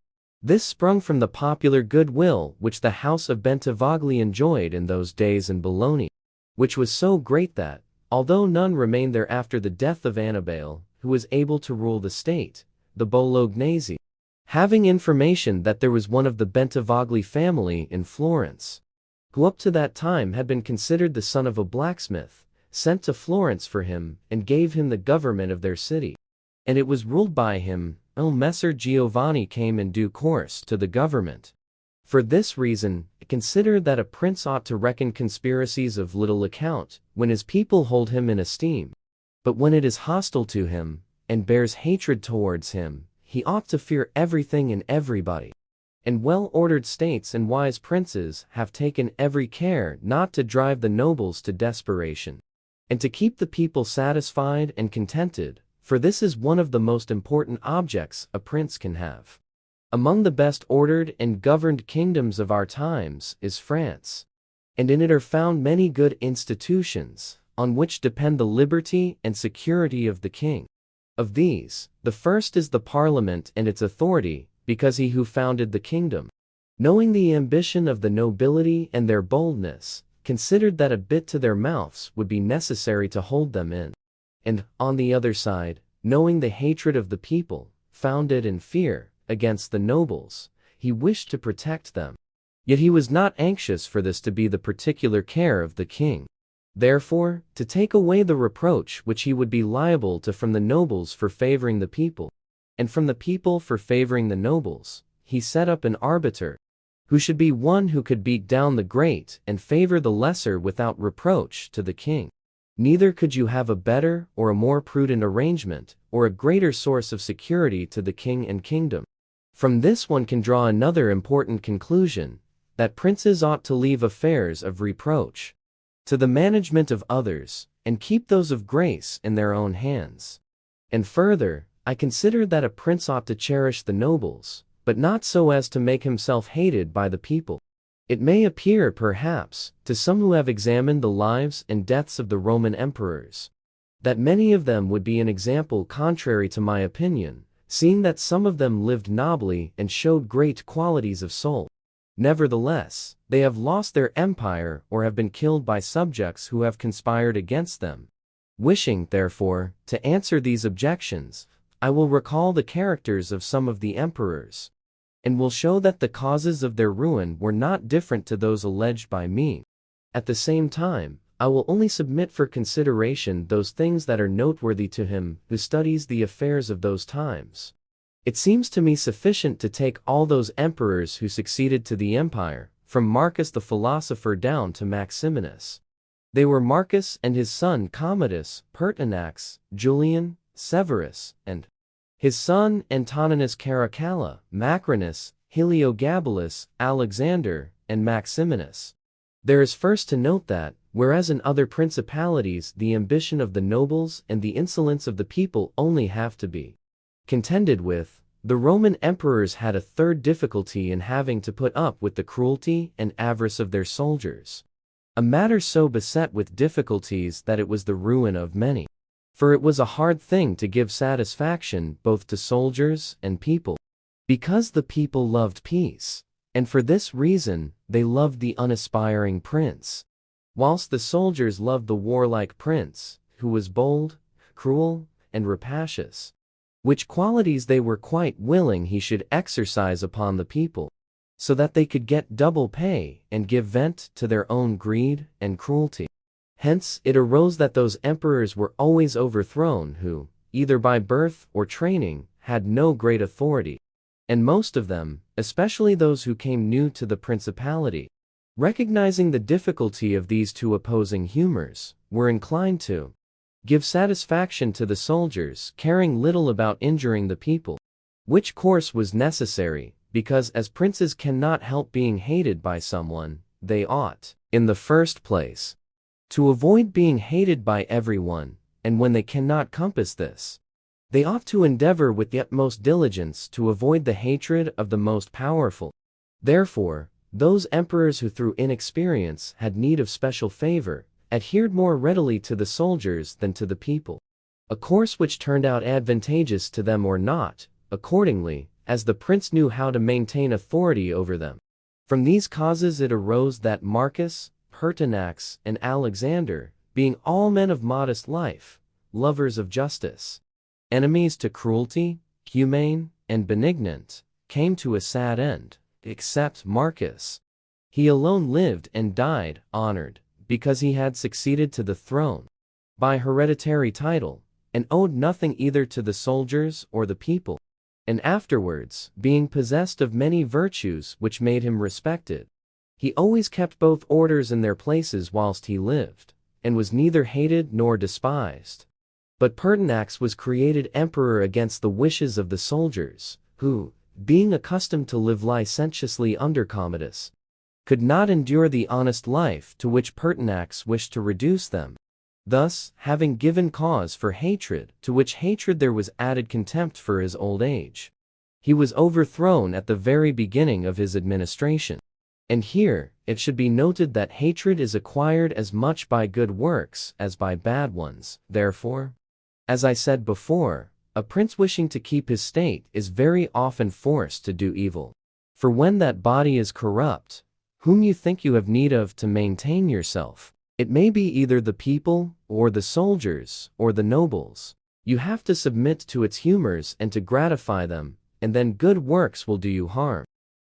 This sprung from the popular goodwill which the house of Bentivogli enjoyed in those days in Bologna, which was so great that, although none remained there after the death of Annibale, who was able to rule the state, the Bolognesi, having information that there was one of the Bentivogli family in Florence, who up to that time had been considered the son of a blacksmith, sent to Florence for him and gave him the government of their city. and it was ruled by him, till Messer Giovanni came in due course to the government. For this reason, consider that a prince ought to reckon conspiracies of little account, when his people hold him in esteem. But when it is hostile to him, and bears hatred towards him, he ought to fear everything and everybody. And well-ordered states and wise princes have taken every care not to drive the nobles to desperation, and to keep the people satisfied and contented, for this is one of the most important objects a prince can have. Among the best ordered and governed kingdoms of our times is France, and in it are found many good institutions, on which depend the liberty and security of the king. Of these, the first is the Parliament and its authority, because he who founded the kingdom, knowing the ambition of the nobility and their boldness, considered that a bit to their mouths would be necessary to hold them in. And, on the other side, knowing the hatred of the people, founded in fear, against the nobles, he wished to protect them. Yet he was not anxious for this to be the particular care of the king. Therefore, to take away the reproach which he would be liable to from the nobles for favoring the people, and from the people for favoring the nobles, he set up an arbiter, who should be one who could beat down the great and favor the lesser without reproach to the king. Neither could you have a better or a more prudent arrangement, or a greater source of security to the king and kingdom. From this one can draw another important conclusion, that princes ought to leave affairs of reproach to the management of others, and keep those of grace in their own hands. And further, I consider that a prince ought to cherish the nobles, but not so as to make himself hated by the people. It may appear, perhaps, to some who have examined the lives and deaths of the Roman emperors, that many of them would be an example contrary to my opinion, seeing that some of them lived nobly and showed great qualities of soul. Nevertheless, they have lost their empire or have been killed by subjects who have conspired against them. Wishing, therefore, to answer these objections, I will recall the characters of some of the emperors, and will show that the causes of their ruin were not different to those alleged by me. At the same time, I will only submit for consideration those things that are noteworthy to him who studies the affairs of those times. It seems to me sufficient to take all those emperors who succeeded to the empire, from Marcus the philosopher down to Maximinus. They were Marcus and his son Commodus, Pertinax, Julian, Severus, and his son Antoninus Caracalla, Macrinus, Heliogabalus, Alexander, and Maximinus. There is first to note that, whereas in other principalities the ambition of the nobles and the insolence of the people only have to be contended with, the Roman emperors had a third difficulty in having to put up with the cruelty and avarice of their soldiers. A matter so beset with difficulties that it was the ruin of many. For it was a hard thing to give satisfaction both to soldiers and people, because the people loved peace, and for this reason they loved the unaspiring prince, whilst the soldiers loved the warlike prince, who was bold, cruel, and rapacious, which qualities they were quite willing he should exercise upon the people, so that they could get double pay and give vent to their own greed and cruelty. Hence it arose that those emperors were always overthrown who, either by birth or training, had no great authority, and most of them, especially those who came new to the principality, recognizing the difficulty of these two opposing humors, were inclined to give satisfaction to the soldiers, caring little about injuring the people, which course was necessary, because as princes cannot help being hated by someone, they ought, in the first place, to avoid being hated by everyone, and when they cannot compass this, they ought to endeavor with the utmost diligence to avoid the hatred of the most powerful. Therefore, those emperors who through inexperience had need of special favor, adhered more readily to the soldiers than to the people, a course which turned out advantageous to them or not, accordingly, as the prince knew how to maintain authority over them. From these causes it arose that Marcus, Pertinax, and Alexander, being all men of modest life, lovers of justice, enemies to cruelty, humane, and benignant, came to a sad end, except Marcus. He alone lived and died honored, because he had succeeded to the throne by hereditary title, and owed nothing either to the soldiers or the people. And afterwards, being possessed of many virtues which made him respected, he always kept both orders in their places whilst he lived, and was neither hated nor despised. But Pertinax was created emperor against the wishes of the soldiers, who, being accustomed to live licentiously under Commodus, could not endure the honest life to which Pertinax wished to reduce them. Thus, having given cause for hatred, to which hatred there was added contempt for his old age, he was overthrown at the very beginning of his administration. And here, it should be noted that hatred is acquired as much by good works as by bad ones. Therefore, as I said before, a prince wishing to keep his state is very often forced to do evil. For when that body is corrupt, whom you think you have need of to maintain yourself, it may be either the people, or the soldiers, or the nobles, you have to submit to its humors and to gratify them, and then good works will do you harm.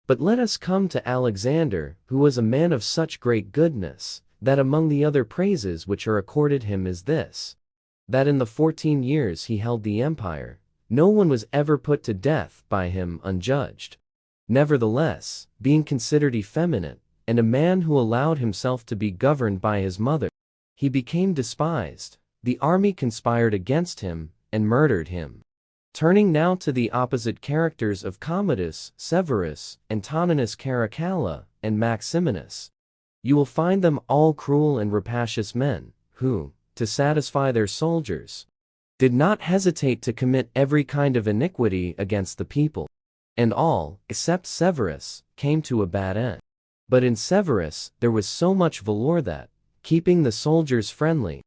But let us come to Alexander, who was a man of such great goodness, that among the other praises which are accorded him is this, that in the 14 years he held the empire, no one was ever put to death by him unjudged. Nevertheless, being considered effeminate, and a man who allowed himself to be governed by his mother, he became despised. The army conspired against him, and murdered him. Turning now to the opposite characters of Commodus, Severus, Antoninus Caracalla, and Maximinus, you will find them all cruel and rapacious men, who, to satisfy their soldiers, did not hesitate to commit every kind of iniquity against the people. And all, except Severus, came to a bad end. But in Severus, there was so much valor that, keeping the soldiers friendly,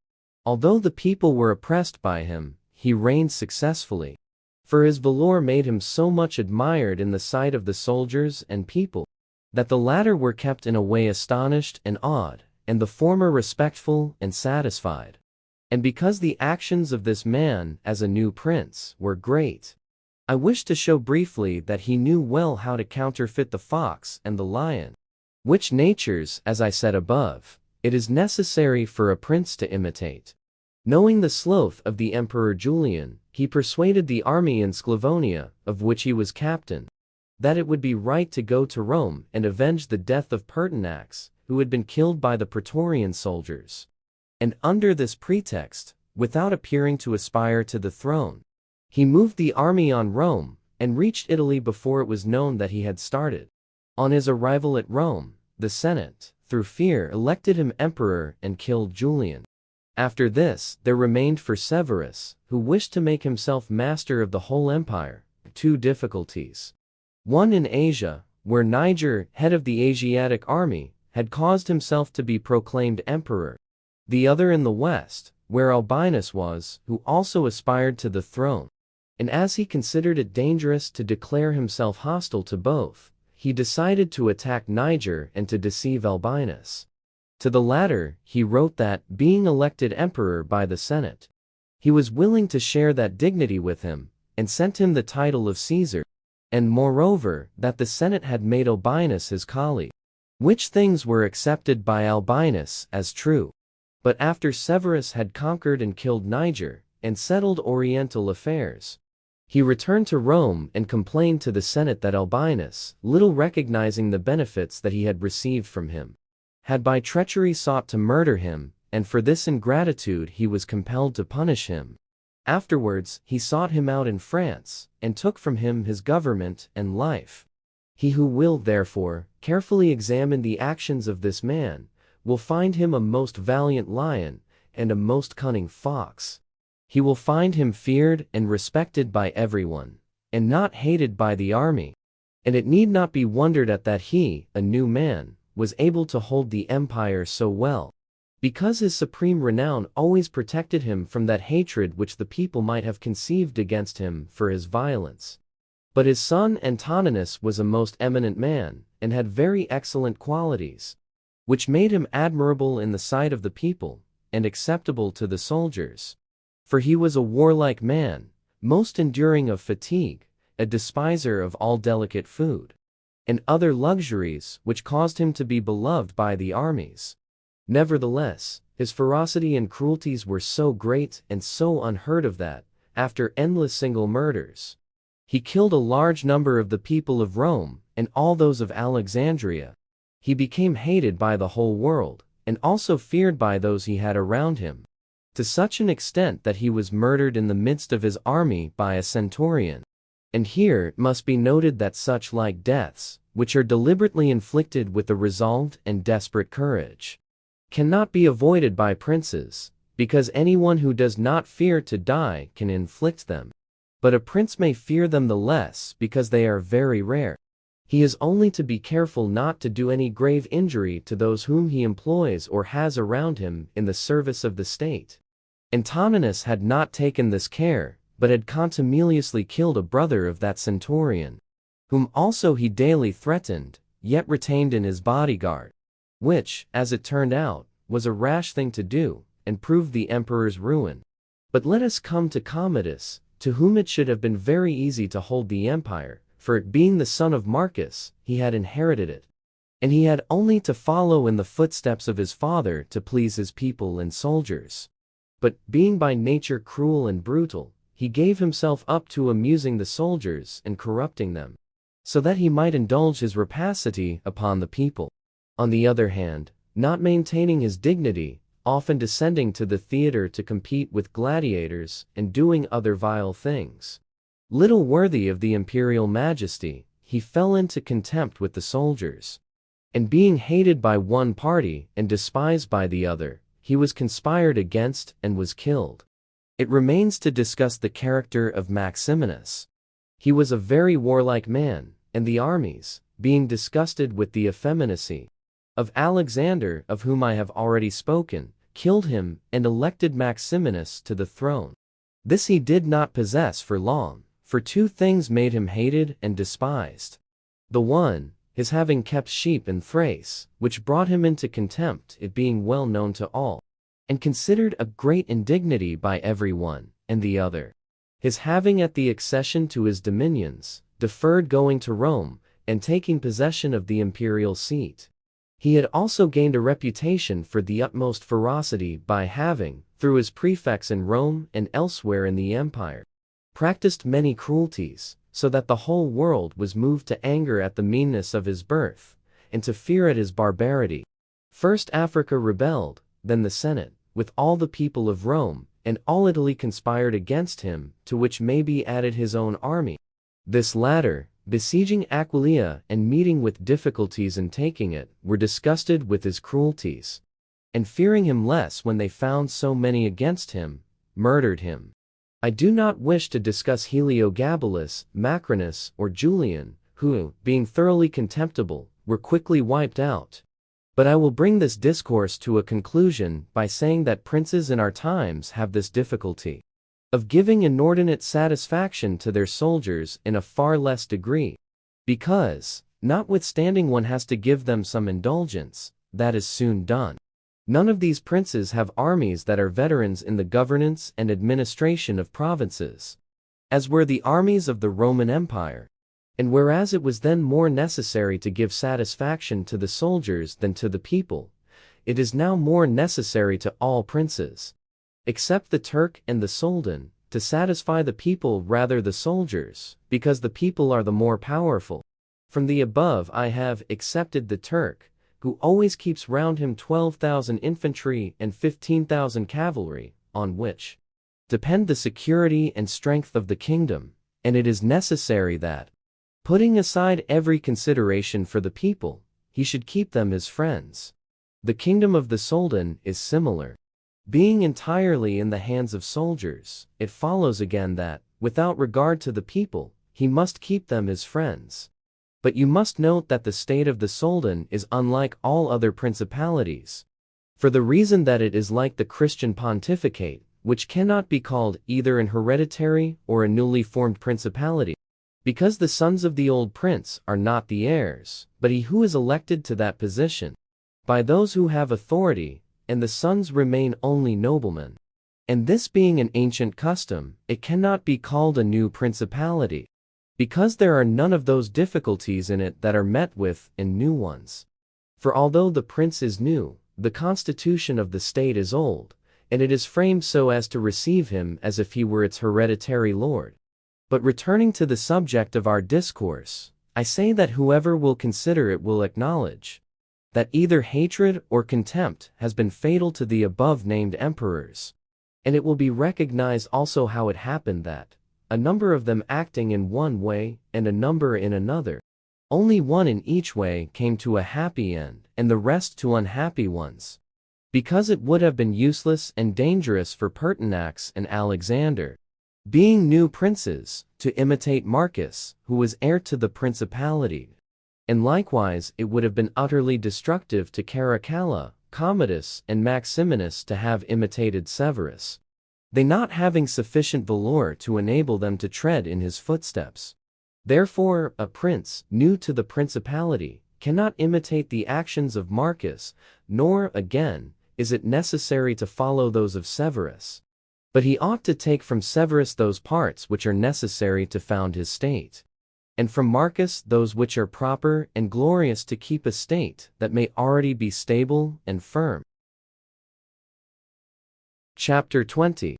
although the people were oppressed by him, he reigned successfully. For his valor made him so much admired in the sight of the soldiers and people, that the latter were kept in a way astonished and awed, and the former respectful and satisfied. And because the actions of this man, as a new prince, were great, I wish to show briefly that he knew well how to counterfeit the fox and the lion, which natures, as I said above, it is necessary for a prince to imitate. Knowing the sloth of the Emperor Julian, he persuaded the army in Sclavonia, of which he was captain, that it would be right to go to Rome and avenge the death of Pertinax, who had been killed by the Praetorian soldiers. And under this pretext, without appearing to aspire to the throne, he moved the army on Rome, and reached Italy before it was known that he had started. On his arrival at Rome, the Senate, through fear, elected him emperor and killed Julian. After this, there remained for Severus, who wished to make himself master of the whole empire, two difficulties. One in Asia, where Niger, head of the Asiatic army, had caused himself to be proclaimed emperor. The other in the west, where Albinus was, who also aspired to the throne. And as he considered it dangerous to declare himself hostile to both, he decided to attack Niger and to deceive Albinus. To the latter, he wrote that, being elected emperor by the Senate, he was willing to share that dignity with him, and sent him the title of Caesar, and moreover, that the Senate had made Albinus his colleague, which things were accepted by Albinus as true. But after Severus had conquered and killed Niger, and settled Oriental affairs, he returned to Rome and complained to the Senate that Albinus, little recognizing the benefits that he had received from him, had by treachery sought to murder him, and for this ingratitude he was compelled to punish him. Afterwards, he sought him out in France, and took from him his government and life. He who will, therefore, carefully examine the actions of this man, will find him a most valiant lion, and a most cunning fox. He will find him feared and respected by everyone, and not hated by the army. And it need not be wondered at that he, a new man, was able to hold the empire so well, because his supreme renown always protected him from that hatred which the people might have conceived against him for his violence. But his son Antoninus was a most eminent man, and had very excellent qualities, which made him admirable in the sight of the people, and acceptable to the soldiers. For he was a warlike man, most enduring of fatigue, a despiser of all delicate food, and other luxuries which caused him to be beloved by the armies. Nevertheless, His ferocity and cruelties were so great and so unheard of that, after endless single murders, he killed a large number of the people of Rome and all those of Alexandria. He became hated by the whole world, and also feared by those he had around him, to such an extent that he was murdered in the midst of his army by a centurion. And here it must be noted that such like deaths, which are deliberately inflicted with a resolved and desperate courage, cannot be avoided by princes, because anyone who does not fear to die can inflict them. But a prince may fear them the less because they are very rare. He is only to be careful not to do any grave injury to those whom he employs or has around him in the service of the state. Antoninus had not taken this care, but had contumeliously killed a brother of that centurion, whom also he daily threatened, yet retained in his bodyguard, which, as it turned out, was a rash thing to do, and proved the emperor's ruin. But let us come to Commodus, to whom it should have been very easy to hold the empire, for it being the son of Marcus, he had inherited it, and he had only to follow in the footsteps of his father to please his people and soldiers. But, being by nature cruel and brutal, he gave himself up to amusing the soldiers and corrupting them, so that he might indulge his rapacity upon the people. On the other hand, not maintaining his dignity, often descending to the theater to compete with gladiators and doing other vile things, little worthy of the imperial majesty, he fell into contempt with the soldiers. And being hated by one party and despised by the other, he was conspired against and was killed. It remains to discuss the character of Maximinus. He was a very warlike man, and the armies, being disgusted with the effeminacy of Alexander, of whom I have already spoken, killed him and elected Maximinus to the throne. This he did not possess for long, for two things made him hated and despised. The one, his having kept sheep in Thrace, which brought him into contempt, it being well known to all, and considered a great indignity by every one, and the other, his having at the accession to his dominions, deferred going to Rome, and taking possession of the imperial seat. He had also gained a reputation for the utmost ferocity by having, through his prefects in Rome and elsewhere in the empire, practiced many cruelties, so that the whole world was moved to anger at the meanness of his birth, and to fear at his barbarity. First Africa rebelled, then the Senate, with all the people of Rome, and all Italy conspired against him, to which may be added his own army. This latter, besieging Aquileia and meeting with difficulties in taking it, were disgusted with his cruelties, and fearing him less when they found so many against him, murdered him. I do not wish to discuss Heliogabalus, Macrinus, or Julian, who, being thoroughly contemptible, were quickly wiped out. But I will bring this discourse to a conclusion by saying that princes in our times have this difficulty of giving inordinate satisfaction to their soldiers in a far less degree, because, notwithstanding one has to give them some indulgence, that is soon done. None of these princes have armies that are veterans in the governance and administration of provinces, as were the armies of the Roman Empire. And whereas it was then more necessary to give satisfaction to the soldiers than to the people, it is now more necessary to all princes, except the Turk and the Soldan, to satisfy the people rather the soldiers, because the people are the more powerful. From the above I have excepted the Turk, who always keeps round him 12,000 infantry and 15,000 cavalry, on which depend the security and strength of the kingdom, and it is necessary that, putting aside every consideration for the people, he should keep them as friends. The kingdom of the Soldan is similar. Being entirely in the hands of soldiers, it follows again that, without regard to the people, he must keep them as friends. But you must note that the state of the Soldan is unlike all other principalities, for the reason that it is like the Christian pontificate, which cannot be called either an hereditary or a newly formed principality, because the sons of the old prince are not the heirs, but he who is elected to that position by those who have authority, and the sons remain only noblemen. And this being an ancient custom, it cannot be called a new principality, because there are none of those difficulties in it that are met with in new ones. For although the prince is new, the constitution of the state is old, and it is framed so as to receive him as if he were its hereditary lord. But returning to the subject of our discourse, I say that whoever will consider it will acknowledge that either hatred or contempt has been fatal to the above-named emperors, and it will be recognized also how it happened that, a number of them acting in one way and a number in another, only one in each way came to a happy end and the rest to unhappy ones. Because it would have been useless and dangerous for Pertinax and Alexander, being new princes, to imitate Marcus, who was heir to the principality. And likewise it would have been utterly destructive to Caracalla, Commodus, and Maximinus to have imitated Severus, they not having sufficient valor to enable them to tread in his footsteps. Therefore, a prince, new to the principality, cannot imitate the actions of Marcus, nor, again, is it necessary to follow those of Severus. But he ought to take from Severus those parts which are necessary to found his state, and from Marcus those which are proper and glorious to keep a state that may already be stable and firm. Chapter 20.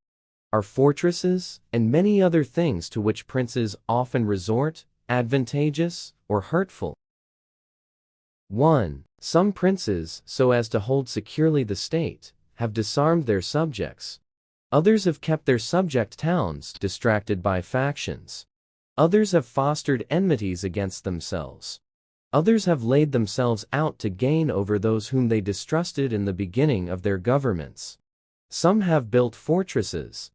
Are fortresses, and many other things to which princes often resort, advantageous or hurtful? 1. Some princes, so as to hold securely the state, have disarmed their subjects. Others have kept their subject towns distracted by factions. Others have fostered enmities against themselves. Others have laid themselves out to gain over those whom they distrusted in the beginning of their governments. Some have built fortresses.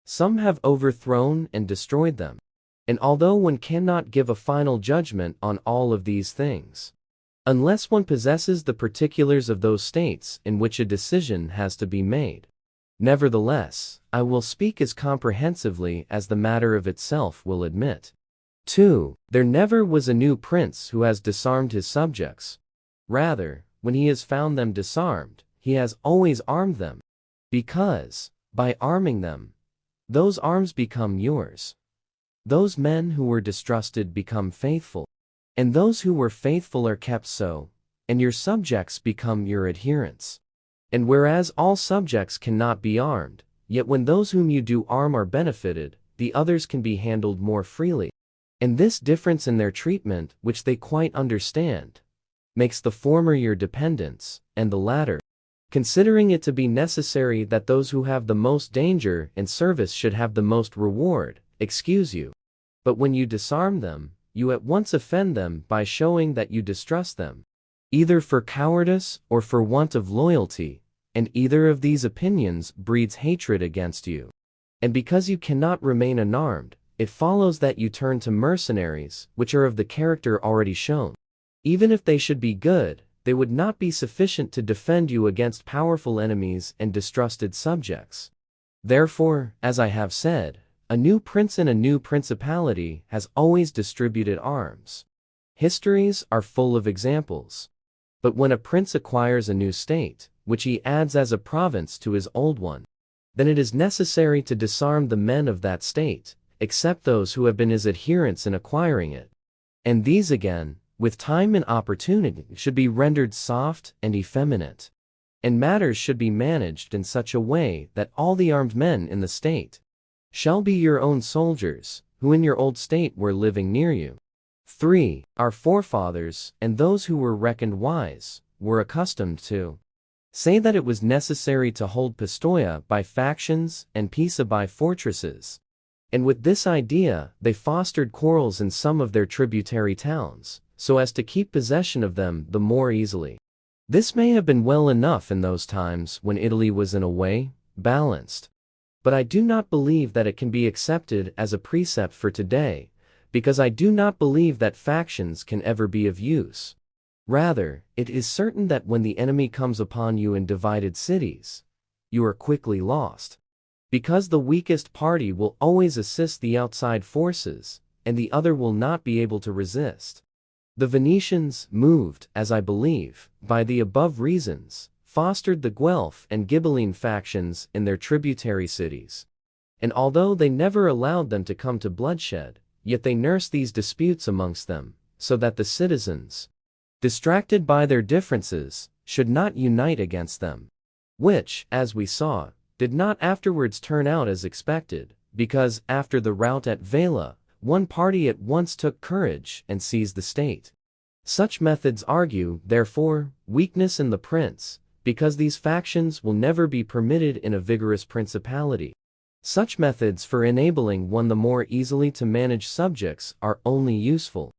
Some have overthrown and destroyed them. And although one cannot give a final judgment on all of these things, unless one possesses the particulars of those states in which a decision has to be made, nevertheless, I will speak as comprehensively as the matter of itself will admit. 2. There never was a new prince who has disarmed his subjects. Rather, when he has found them disarmed, he has always armed them, because, by arming them, those arms become yours. Those men who were distrusted become faithful, and those who were faithful are kept so, and your subjects become your adherents. And whereas all subjects cannot be armed, yet when those whom you do arm are benefited, the others can be handled more freely. And this difference in their treatment, which they quite understand, makes the former your dependents, and the latter, considering it to be necessary that those who have the most danger and service should have the most reward, excuse you. But when you disarm them, you at once offend them by showing that you distrust them, either for cowardice or for want of loyalty, and either of these opinions breeds hatred against you. And because you cannot remain unarmed, it follows that you turn to mercenaries, which are of the character already shown. Even if they should be good, they would not be sufficient to defend you against powerful enemies and distrusted subjects. Therefore, as I have said, a new prince in a new principality has always distributed arms. Histories are full of examples. But when a prince acquires a new state, which he adds as a province to his old one, then it is necessary to disarm the men of that state, except those who have been his adherents in acquiring it. And these again, with time and opportunity, should be rendered soft and effeminate. And matters should be managed in such a way that all the armed men in the state shall be your own soldiers, who in your old state were living near you. 3. Our forefathers, and those who were reckoned wise, were accustomed to say that it was necessary to hold Pistoia by factions and Pisa by fortresses. And with this idea, they fostered quarrels in some of their tributary towns, so as to keep possession of them the more easily. This may have been well enough in those times when Italy was in a way balanced. But I do not believe that it can be accepted as a precept for today, because I do not believe that factions can ever be of use. Rather, it is certain that when the enemy comes upon you in divided cities, you are quickly lost. Because the weakest party will always assist the outside forces, and the other will not be able to resist. The Venetians, moved, as I believe, by the above reasons, fostered the Guelph and Ghibelline factions in their tributary cities. And although they never allowed them to come to bloodshed, yet they nursed these disputes amongst them, so that the citizens, distracted by their differences, should not unite against them. Which, as we saw, did not afterwards turn out as expected, because, after the rout at Vela, one party at once took courage and seized the state. Such methods argue, therefore, weakness in the prince, because these factions will never be permitted in a vigorous principality. Such methods for enabling one the more easily to manage subjects are only useful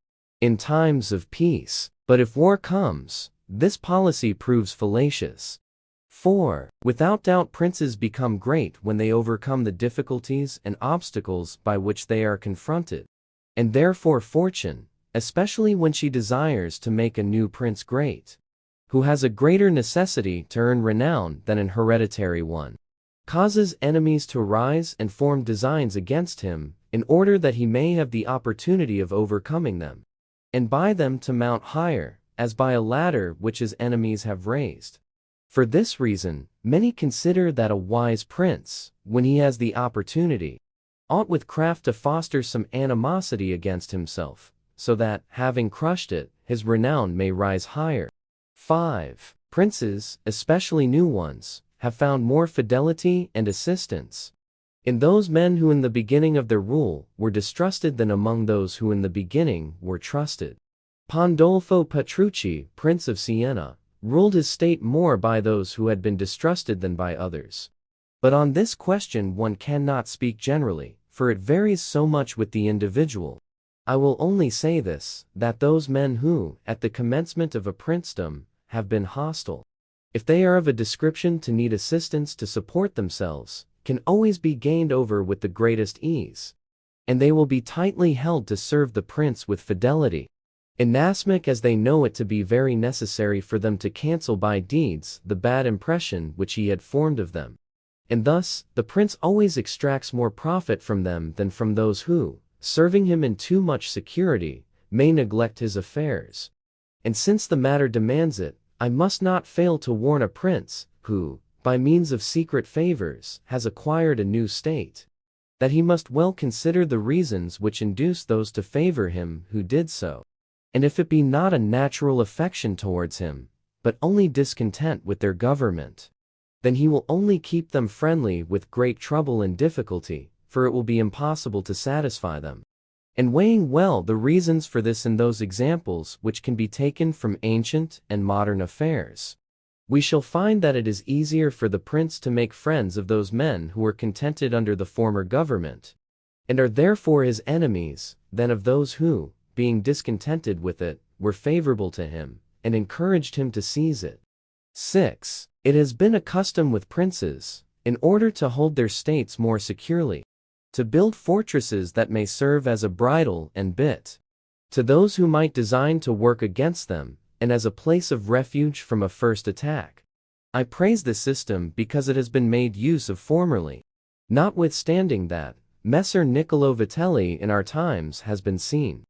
in times of peace, but if war comes, this policy proves fallacious. 4. Without doubt princes become great when they overcome the difficulties and obstacles by which they are confronted. And therefore fortune, especially when she desires to make a new prince great, who has a greater necessity to earn renown than an hereditary one, causes enemies to rise and form designs against him, in order that he may have the opportunity of overcoming them, and by them to mount higher, as by a ladder which his enemies have raised. For this reason, many consider that a wise prince, when he has the opportunity, ought with craft to foster some animosity against himself, so that, having crushed it, his renown may rise higher. 5. Princes, especially new ones, have found more fidelity and assistance in those men who in the beginning of their rule were distrusted than among those who in the beginning were trusted. Pandolfo Petrucci, Prince of Siena, ruled his state more by those who had been distrusted than by others. But on this question one cannot speak generally, for it varies so much with the individual. I will only say this, that those men who, at the commencement of a princedom, have been hostile, if they are of a description to need assistance to support themselves, can always be gained over with the greatest ease, and they will be tightly held to serve the prince with fidelity, inasmuch as they know it to be very necessary for them to cancel by deeds the bad impression which he had formed of them. And thus, the prince always extracts more profit from them than from those who, serving him in too much security, may neglect his affairs. And since the matter demands it, I must not fail to warn a prince, who, by means of secret favors, has acquired a new state, that he must well consider the reasons which induce those to favor him who did so. And if it be not a natural affection towards him, but only discontent with their government, then he will only keep them friendly with great trouble and difficulty, for it will be impossible to satisfy them. And weighing well the reasons for this in those examples which can be taken from ancient and modern affairs, we shall find that it is easier for the prince to make friends of those men who were contented under the former government, and are therefore his enemies, than of those who, being discontented with it, were favorable to him, and encouraged him to seize it. 6. It has been a custom with princes, in order to hold their states more securely, to build fortresses that may serve as a bridle and bit to those who might design to work against them, and as a place of refuge from a first attack. I praise this system because it has been made use of formerly, notwithstanding that Messer Niccolò Vitelli in our times has been seen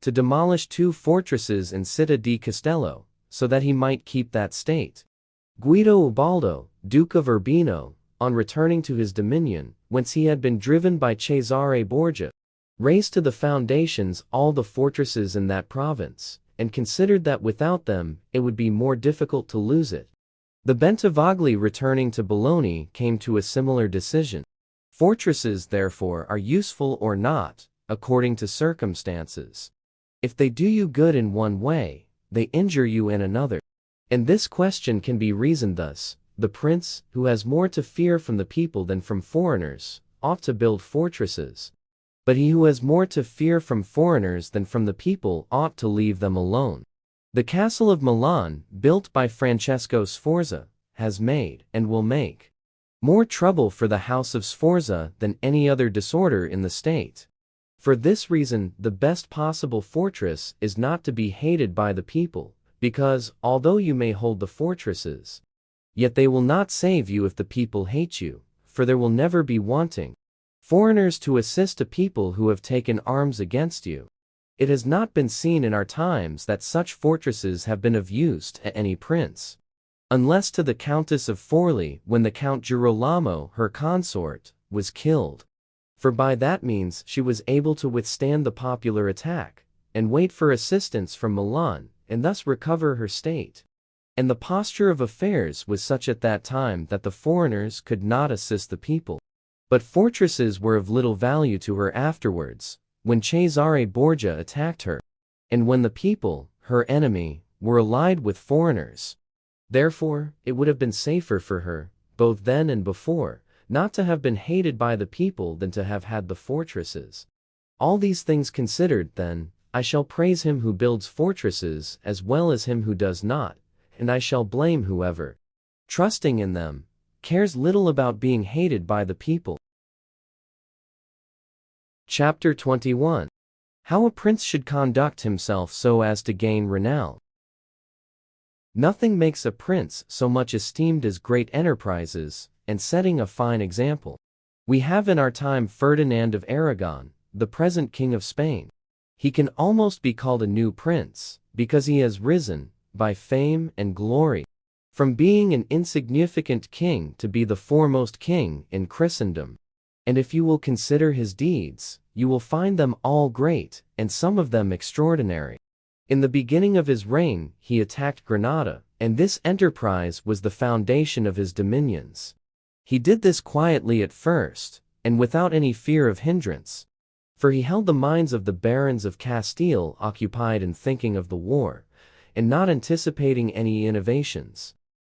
to demolish 2 fortresses in Città di Castello, so that he might keep that state. Guido Ubaldo, Duke of Urbino, on returning to his dominion, whence he had been driven by Cesare Borgia, razed to the foundations all the fortresses in that province, and considered that without them it would be more difficult to lose it. The Bentivogli returning to Bologna came to a similar decision. Fortresses, therefore, are useful or not, according to circumstances. If they do you good in one way, they injure you in another. And this question can be reasoned thus: the prince, who has more to fear from the people than from foreigners, ought to build fortresses. But he who has more to fear from foreigners than from the people ought to leave them alone. The castle of Milan, built by Francesco Sforza, has made, and will make, more trouble for the house of Sforza than any other disorder in the state. For this reason, the best possible fortress is not to be hated by the people, because, although you may hold the fortresses, yet they will not save you if the people hate you, for there will never be wanting foreigners to assist a people who have taken arms against you. It has not been seen in our times that such fortresses have been of use to any prince, unless to the Countess of Forli when the Count Girolamo, her consort, was killed. For by that means she was able to withstand the popular attack, and wait for assistance from Milan, and thus recover her state. And the posture of affairs was such at that time that the foreigners could not assist the people. But fortresses were of little value to her afterwards, when Cesare Borgia attacked her, and when the people, her enemy, were allied with foreigners. Therefore, it would have been safer for her, both then and before, not to have been hated by the people than to have had the fortresses. All these things considered, then, I shall praise him who builds fortresses as well as him who does not, and I shall blame whoever, trusting in them, cares little about being hated by the people. Chapter 21. How a Prince Should Conduct Himself so as to Gain Renown. Nothing makes a prince so much esteemed as great enterprises, and setting a fine example. We have in our time Ferdinand of Aragon, the present King of Spain. He can almost be called a new prince, because he has risen, by fame and glory, from being an insignificant king to be the foremost king in Christendom. And if you will consider his deeds, you will find them all great, and some of them extraordinary. In the beginning of his reign, he attacked Granada, and this enterprise was the foundation of his dominions. He did this quietly at first, and without any fear of hindrance, for he held the minds of the barons of Castile occupied in thinking of the war, and not anticipating any innovations.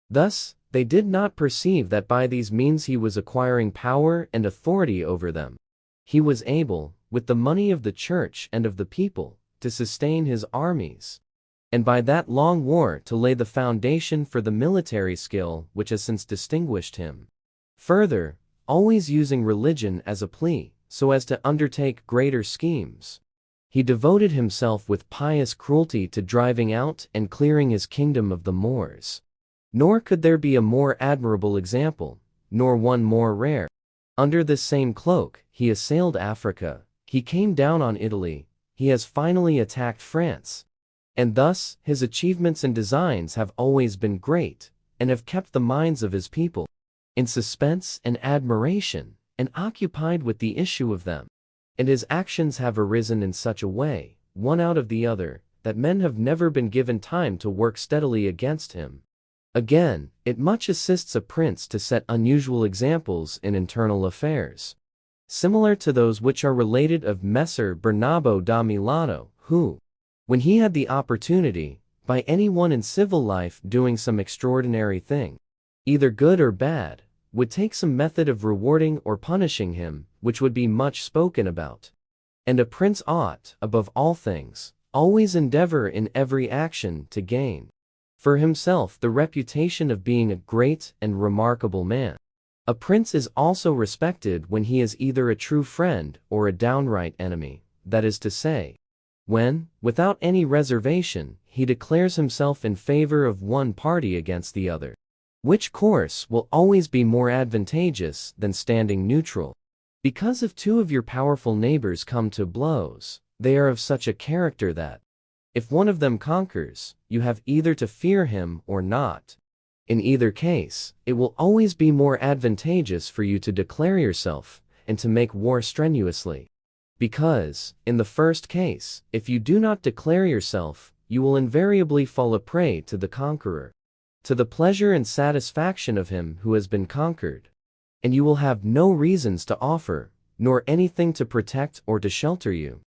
Thus, they did not perceive that by these means he was acquiring power and authority over them. He was able, with the money of the church and of the people, to sustain his armies, and by that long war to lay the foundation for the military skill which has since distinguished him. Further, always using religion as a plea, so as to undertake greater schemes, he devoted himself with pious cruelty to driving out and clearing his kingdom of the Moors. Nor could there be a more admirable example, nor one more rare. Under this same cloak, he assailed Africa, he came down on Italy, he has finally attacked France. And thus, his achievements and designs have always been great, and have kept the minds of his people in suspense and admiration, and occupied with the issue of them. And his actions have arisen in such a way, one out of the other, that men have never been given time to work steadily against him. Again, it much assists a prince to set unusual examples in internal affairs, similar to those which are related of Messer Bernabo da Milano, who, when he had the opportunity, by any one in civil life doing some extraordinary thing, either good or bad, would take some method of rewarding or punishing him, which would be much spoken about. And a prince ought, above all things, always endeavor in every action to gain for himself the reputation of being a great and remarkable man. A prince is also respected when he is either a true friend or a downright enemy, that is to say, when, without any reservation, he declares himself in favor of one party against the other, which course will always be more advantageous than standing neutral. Because if two of your powerful neighbors come to blows, they are of such a character that, if one of them conquers, you have either to fear him or not. In either case, it will always be more advantageous for you to declare yourself, and to make war strenuously. Because, in the first case, if you do not declare yourself, you will invariably fall a prey to the conqueror, to the pleasure and satisfaction of him who has been conquered. And you will have no reasons to offer, nor anything to protect or to shelter you.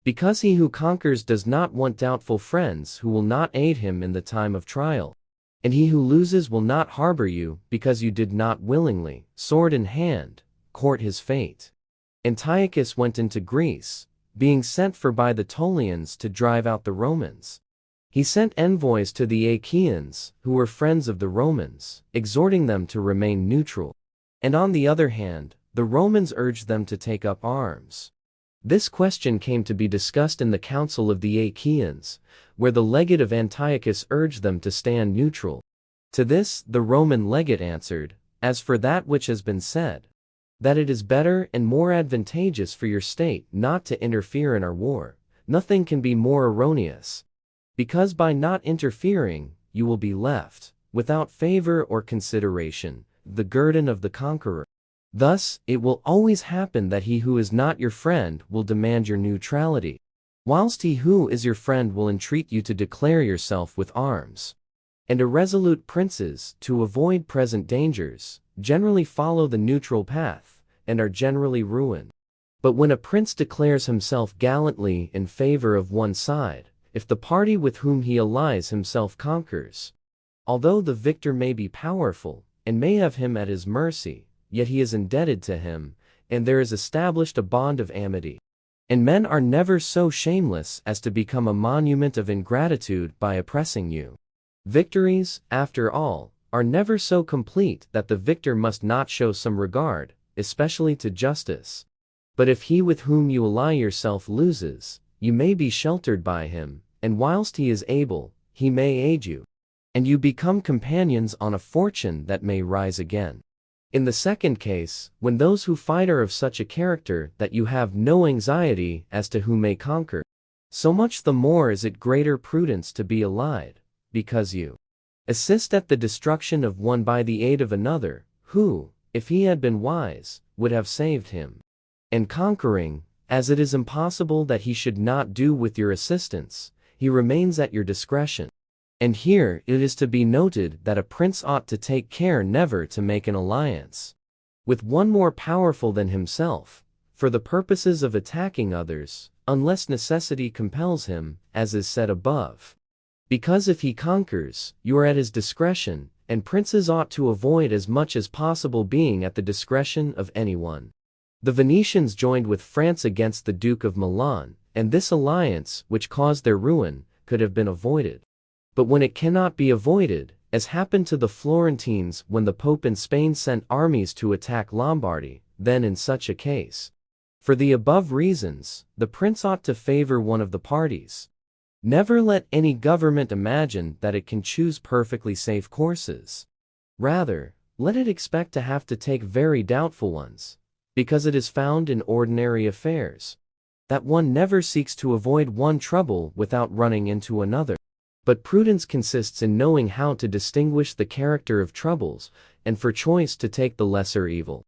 Because he who conquers does not want doubtful friends who will not aid him in the time of trial. And he who loses will not harbor you, because you did not willingly, sword in hand, court his fate. Antiochus went into Greece, being sent for by the Ptolemians to drive out the Romans. He sent envoys to the Achaeans, who were friends of the Romans, exhorting them to remain neutral. And on the other hand, the Romans urged them to take up arms. This question came to be discussed in the council of the Achaeans, where the legate of Antiochus urged them to stand neutral. To this the Roman legate answered, as for that which has been said, that it is better and more advantageous for your state not to interfere in our war, nothing can be more erroneous. Because by not interfering, you will be left, without favor or consideration, the guerdon of the conqueror. Thus, it will always happen that he who is not your friend will demand your neutrality, whilst he who is your friend will entreat you to declare yourself with arms. And irresolute princes, to avoid present dangers, generally follow the neutral path, and are generally ruined. But when a prince declares himself gallantly in favor of one side, if the party with whom he allies himself conquers, although the victor may be powerful, and may have him at his mercy, yet he is indebted to him, and there is established a bond of amity. And men are never so shameless as to become a monument of ingratitude by oppressing you. Victories, after all, are never so complete that the victor must not show some regard, especially to justice. But if he with whom you ally yourself loses, you may be sheltered by him, and whilst he is able, he may aid you, and you become companions on a fortune that may rise again. In the second case, when those who fight are of such a character that you have no anxiety as to who may conquer, so much the more is it greater prudence to be allied, because you assist at the destruction of one by the aid of another, who, if he had been wise, would have saved him. And conquering, as it is impossible that he should not do with your assistance, he remains at your discretion. And here it is to be noted that a prince ought to take care never to make an alliance with one more powerful than himself, for the purposes of attacking others, unless necessity compels him, as is said above. Because if he conquers, you are at his discretion, and princes ought to avoid as much as possible being at the discretion of anyone. The Venetians joined with France against the Duke of Milan, and this alliance, which caused their ruin, could have been avoided. But when it cannot be avoided, as happened to the Florentines when the Pope in Spain sent armies to attack Lombardy, then in such a case, for the above reasons, the prince ought to favor one of the parties. Never let any government imagine that it can choose perfectly safe courses. Rather, let it expect to have to take very doubtful ones, because it is found in ordinary affairs that one never seeks to avoid one trouble without running into another. But prudence consists in knowing how to distinguish the character of troubles, and for choice to take the lesser evil.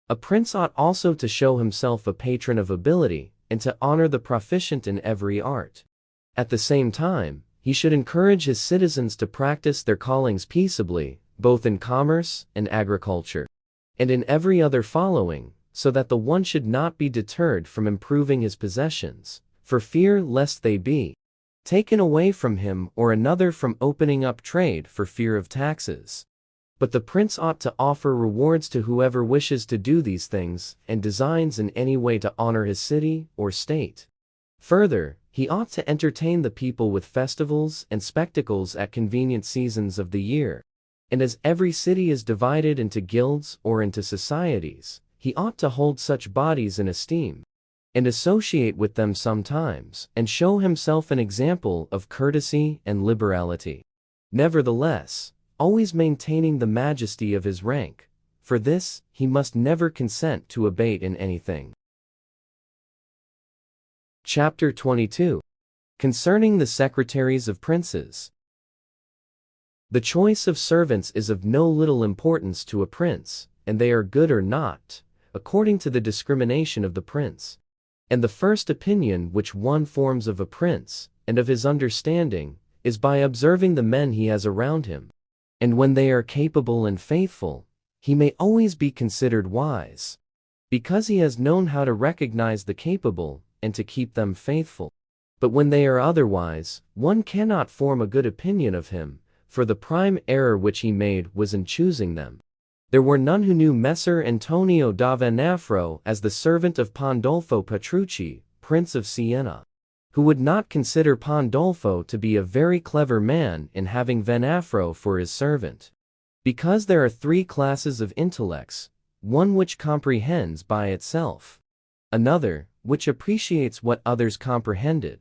A prince ought also to show himself a patron of ability, and to honor the proficient in every art. At the same time, he should encourage his citizens to practice their callings peaceably, both in commerce and agriculture, and in every other following, so that the one should not be deterred from improving his possessions, for fear lest they be taken away from him, or another from opening up trade for fear of taxes. But the prince ought to offer rewards to whoever wishes to do these things, and designs in any way to honor his city or state. Further, he ought to entertain the people with festivals and spectacles at convenient seasons of the year. And as every city is divided into guilds or into societies, he ought to hold such bodies in esteem, and associate with them sometimes, and show himself an example of courtesy and liberality. Nevertheless, always maintaining the majesty of his rank. For this, he must never consent to abate in anything. Chapter 22. Concerning the secretaries of princes. The choice of servants is of no little importance to a prince, and they are good or not, according to the discrimination of the prince. And the first opinion which one forms of a prince, and of his understanding, is by observing the men he has around him. And when they are capable and faithful, he may always be considered wise, because he has known how to recognize the capable, and to keep them faithful. But when they are otherwise, one cannot form a good opinion of him, for the prime error which he made was in choosing them. There were none who knew Messer Antonio da Venafro as the servant of Pandolfo Petrucci, Prince of Siena, who would not consider Pandolfo to be a very clever man in having Venafro for his servant. Because there are three classes of intellects, one which comprehends by itself, another, which appreciates what others comprehended,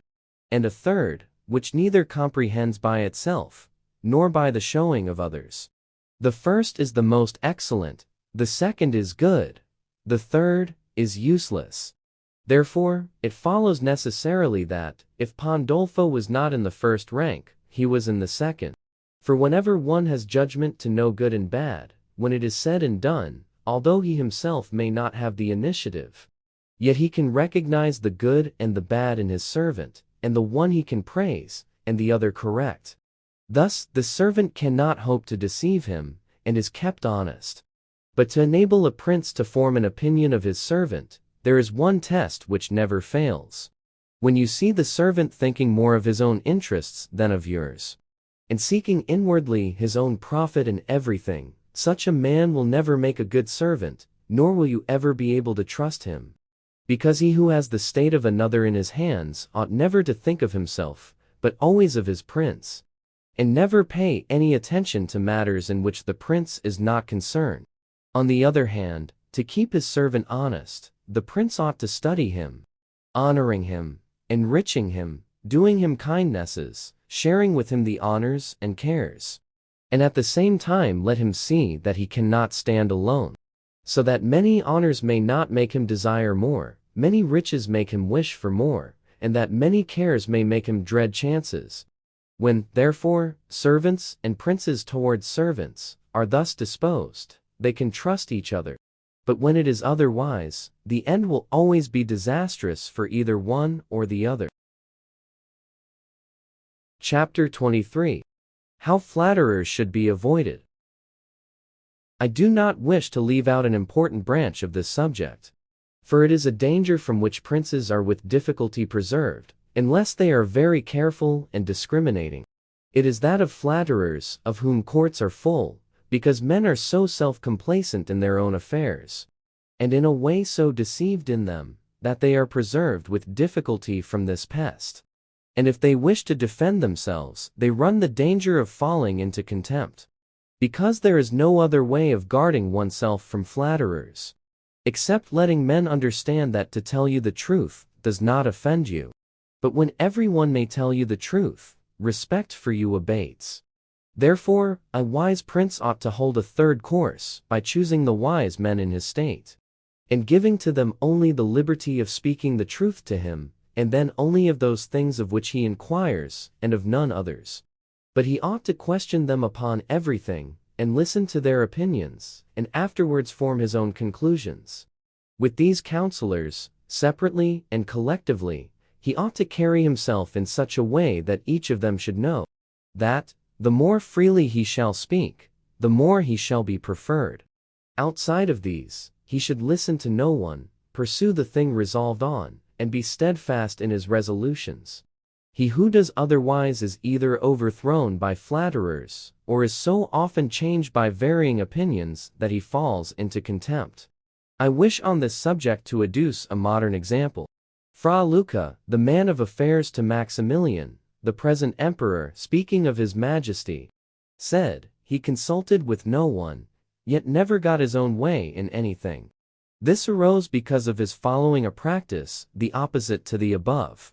and a third, which neither comprehends by itself, nor by the showing of others. The first is the most excellent, the second is good, the third is useless. Therefore, it follows necessarily that, if Pandolfo was not in the first rank, he was in the second. For whenever one has judgment to know good and bad, when it is said and done, although he himself may not have the initiative, yet he can recognize the good and the bad in his servant, and the one he can praise, and the other correct. Thus, the servant cannot hope to deceive him, and is kept honest. But to enable a prince to form an opinion of his servant, there is one test which never fails. When you see the servant thinking more of his own interests than of yours, and seeking inwardly his own profit in everything, such a man will never make a good servant, nor will you ever be able to trust him. Because he who has the state of another in his hands ought never to think of himself, but always of his prince, and never pay any attention to matters in which the prince is not concerned. On the other hand, to keep his servant honest, the prince ought to study him, honoring him, enriching him, doing him kindnesses, sharing with him the honors and cares, and at the same time let him see that he cannot stand alone, so that many honors may not make him desire more, many riches make him wish for more, and that many cares may make him dread chances. When, therefore, servants and princes towards servants are thus disposed, they can trust each other. But when it is otherwise, the end will always be disastrous for either one or the other. Chapter 23. How Flatterers Should Be Avoided. I do not wish to leave out an important branch of this subject, for it is a danger from which princes are with difficulty preserved, unless they are very careful and discriminating. It is that of flatterers, of whom courts are full, because men are so self-complacent in their own affairs, and in a way so deceived in them, that they are preserved with difficulty from this pest. And if they wish to defend themselves, they run the danger of falling into contempt, because there is no other way of guarding oneself from flatterers, except letting men understand that to tell you the truth does not offend you. But when everyone may tell you the truth, respect for you abates. Therefore, a wise prince ought to hold a third course by choosing the wise men in his state, and giving to them only the liberty of speaking the truth to him, and then only of those things of which he inquires, and of none others. But he ought to question them upon everything, and listen to their opinions, and afterwards form his own conclusions. With these counselors, separately and collectively, he ought to carry himself in such a way that each of them should know that, the more freely he shall speak, the more he shall be preferred. Outside of these, he should listen to no one, pursue the thing resolved on, and be steadfast in his resolutions. He who does otherwise is either overthrown by flatterers, or is so often changed by varying opinions that he falls into contempt. I wish on this subject to adduce a modern example. Fra Luca, the man of affairs to Maximilian, the present emperor, speaking of his majesty, said, he consulted with no one, yet never got his own way in anything. This arose because of his following a practice, the opposite to the above.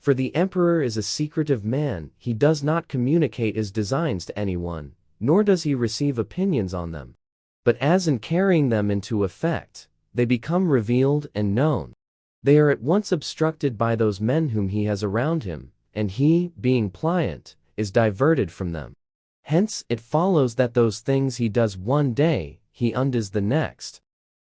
For the emperor is a secretive man, he does not communicate his designs to anyone, nor does he receive opinions on them. But as in carrying them into effect, they become revealed and known, they are at once obstructed by those men whom he has around him, and he, being pliant, is diverted from them. Hence it follows that those things he does one day, he undoes the next.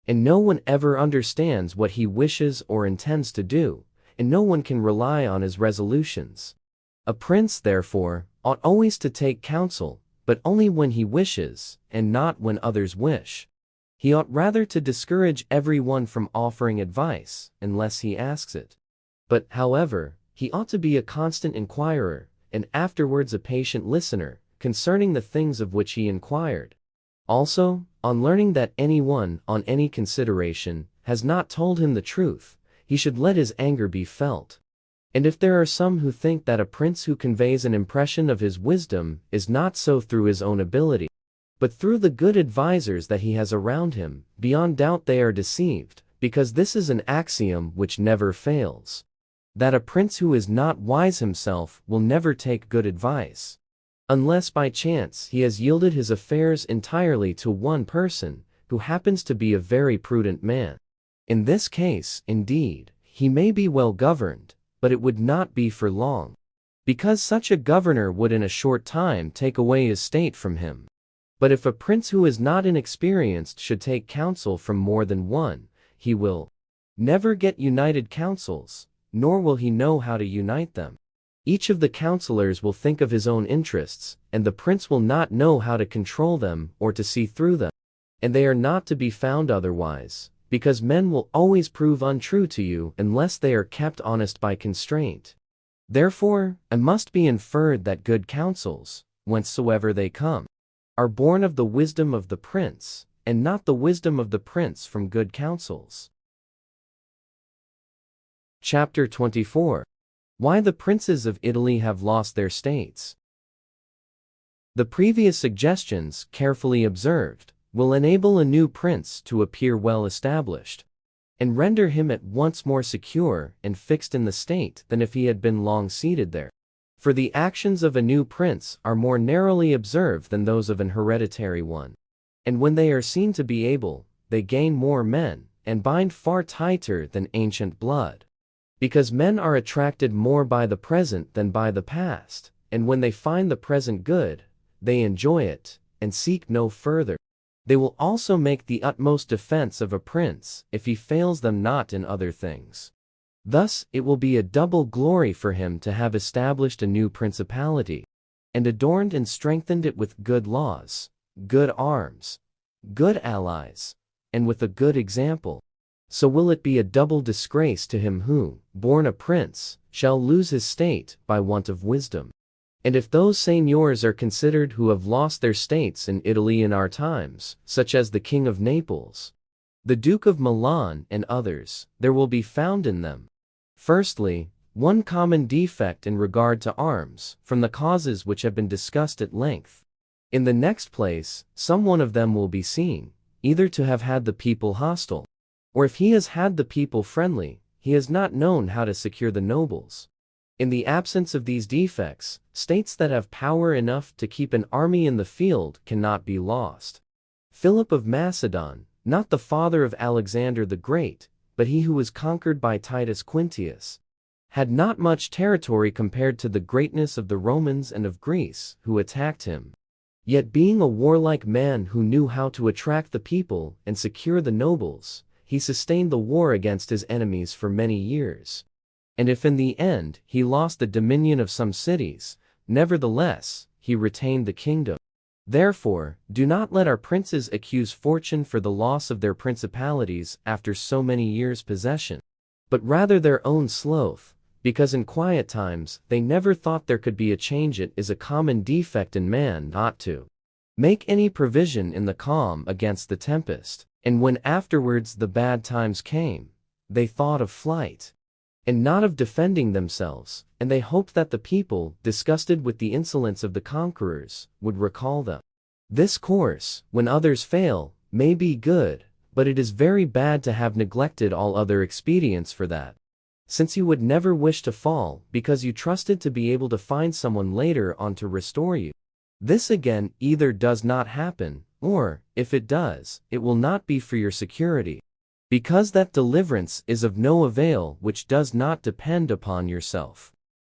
And no one ever understands what he wishes or intends to do, and no one can rely on his resolutions. A prince, therefore, ought always to take counsel, but only when he wishes, and not when others wish. He ought rather to discourage everyone from offering advice, unless he asks it. But, however, he ought to be a constant inquirer, and afterwards a patient listener, concerning the things of which he inquired. Also, on learning that anyone, on any consideration, has not told him the truth, he should let his anger be felt. And if there are some who think that a prince who conveys an impression of his wisdom is not so through his own ability, but through the good advisers that he has around him, beyond doubt they are deceived, because this is an axiom which never fails, that a prince who is not wise himself will never take good advice, unless by chance he has yielded his affairs entirely to one person, who happens to be a very prudent man. In this case, indeed, he may be well governed, but it would not be for long, because such a governor would in a short time take away his state from him. But if a prince who is not inexperienced should take counsel from more than one, he will never get united counsels, nor will he know how to unite them. Each of the counselors will think of his own interests, and the prince will not know how to control them or to see through them. And they are not to be found otherwise, because men will always prove untrue to you unless they are kept honest by constraint. Therefore, it must be inferred that good counsels, whencesoever they come, are born of the wisdom of the prince, and not the wisdom of the prince from good counsels. Chapter 24. Why the princes of Italy have lost their states. The previous suggestions, carefully observed, will enable a new prince to appear well established, and render him at once more secure and fixed in the state than if he had been long seated there. For the actions of a new prince are more narrowly observed than those of an hereditary one. And when they are seen to be able, they gain more men, and bind far tighter than ancient blood. Because men are attracted more by the present than by the past, and when they find the present good, they enjoy it, and seek no further. They will also make the utmost defense of a prince, if he fails them not in other things. Thus it will be a double glory for him to have established a new principality, and adorned and strengthened it with good laws, good arms, good allies, and with a good example. So will it be a double disgrace to him who, born a prince, shall lose his state by want of wisdom. And if those seigneurs are considered who have lost their states in Italy in our times, such as the King of Naples, the Duke of Milan, and others, there will be found in them, firstly, one common defect in regard to arms, from the causes which have been discussed at length. In the next place, some one of them will be seen, either to have had the people hostile, or if he has had the people friendly, he has not known how to secure the nobles. In the absence of these defects, states that have power enough to keep an army in the field cannot be lost. Philip of Macedon, not the father of Alexander the Great, but he who was conquered by Titus Quintius, had not much territory compared to the greatness of the Romans and of Greece, who attacked him. Yet being a warlike man who knew how to attract the people and secure the nobles, he sustained the war against his enemies for many years. And if in the end he lost the dominion of some cities, nevertheless, he retained the kingdom. Therefore, do not let our princes accuse fortune for the loss of their principalities after so many years' possession, but rather their own sloth, because in quiet times they never thought there could be a change. It is a common defect in man not to make any provision in the calm against the tempest, and when afterwards the bad times came, they thought of flight, and not of defending themselves, and they hoped that the people, disgusted with the insolence of the conquerors, would recall them. This course, when others fail, may be good, but it is very bad to have neglected all other expedients for that, since you would never wish to fall, because you trusted to be able to find someone later on to restore you. This again either does not happen, or, if it does, it will not be for your security, because that deliverance is of no avail which does not depend upon yourself.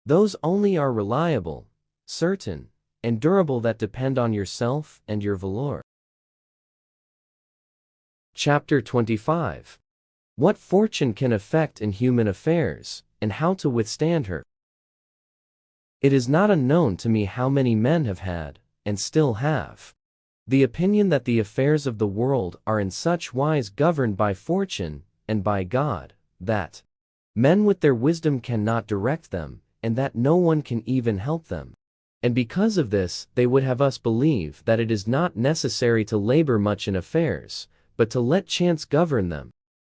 Those only are reliable, certain, and durable that depend on yourself and your valor. Chapter 25. What fortune can effect in human affairs, and how to withstand her. It is not unknown to me how many men have had, and still have, the opinion that the affairs of the world are in such wise governed by fortune and by God, that men with their wisdom cannot direct them, and that no one can even help them. And because of this, they would have us believe that it is not necessary to labor much in affairs, but to let chance govern them.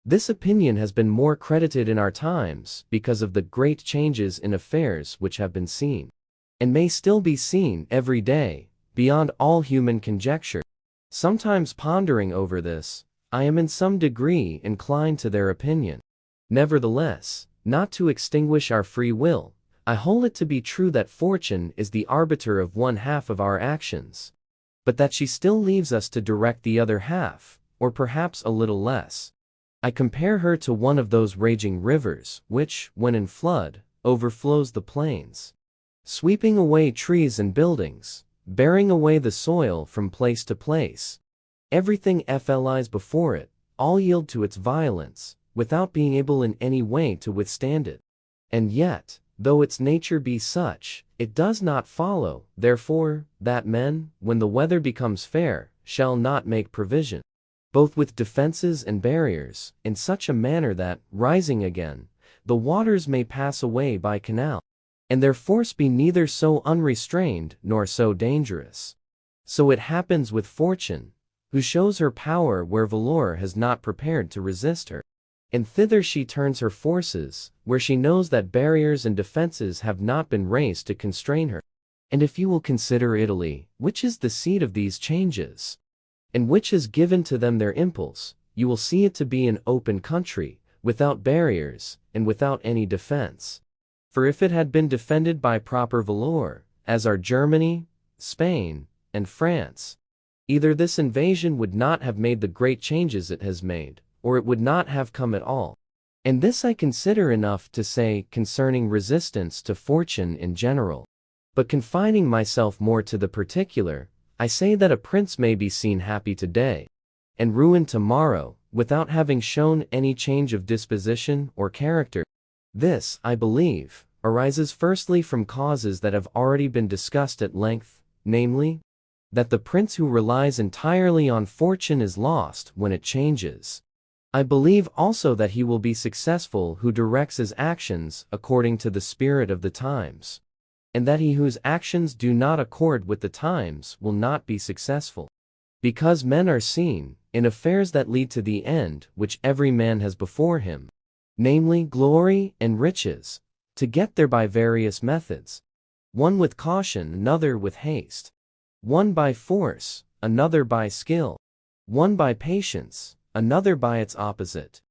This opinion has been more credited in our times because of the great changes in affairs which have been seen, and may still be seen every day, beyond all human conjecture. Sometimes pondering over this, I am in some degree inclined to their opinion. Nevertheless, not to extinguish our free will, I hold it to be true that fortune is the arbiter of one half of our actions, but that she still leaves us to direct the other half, or perhaps a little less. I compare her to one of those raging rivers, which, when in flood, overflows the plains, sweeping away trees and buildings, bearing away the soil from place to place. Everything flies before it, all yield to its violence, without being able in any way to withstand it. And yet, though its nature be such, it does not follow, therefore, that men, when the weather becomes fair, shall not make provision, both with defenses and barriers, in such a manner that, rising again, the waters may pass away by canal, and their force be neither so unrestrained nor so dangerous. So it happens with fortune, who shows her power where valor has not prepared to resist her. And thither she turns her forces, where she knows that barriers and defenses have not been raised to constrain her. And if you will consider Italy, which is the seat of these changes, and which has given to them their impulse, you will see it to be an open country, without barriers, and without any defense. For if it had been defended by proper valor, as are Germany, Spain, and France, either this invasion would not have made the great changes it has made, or it would not have come at all. And this I consider enough to say concerning resistance to fortune in general. But confining myself more to the particular, I say that a prince may be seen happy today, and ruined tomorrow, without having shown any change of disposition or character. This, I believe, arises firstly from causes that have already been discussed at length, namely, that the prince who relies entirely on fortune is lost when it changes. I believe also that he will be successful who directs his actions according to the spirit of the times, and that he whose actions do not accord with the times will not be successful. Because men are seen, in affairs that lead to the end which every man has before him, namely glory and riches, to get there by various methods, one with caution, another with haste, one by force, another by skill, one by patience, another by its opposite.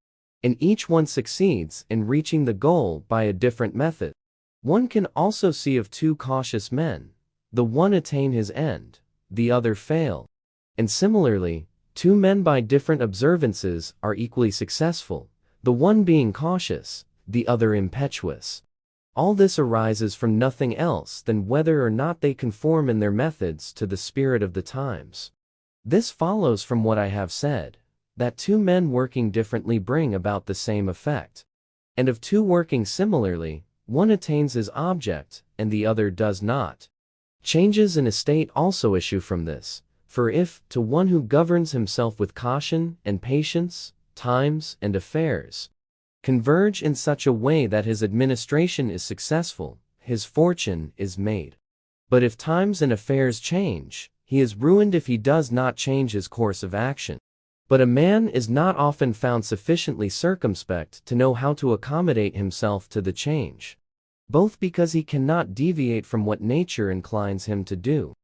And each one succeeds in reaching the goal by a different method. One can also see of two cautious men, the one attain his end, the other fail. And similarly, two men by different observances are equally successful, the one being cautious, the other impetuous. All this arises from nothing else than whether or not they conform in their methods to the spirit of the times. This follows from what I have said, that two men working differently bring about the same effect. And of two working similarly, one attains his object, and the other does not. Changes in a state also issue from this, for if, to one who governs himself with caution and patience, times and affairs converge in such a way that his administration is successful, his fortune is made. But if times and affairs change, he is ruined if he does not change his course of action. But a man is not often found sufficiently circumspect to know how to accommodate himself to the change, both because he cannot deviate from what nature inclines him to do,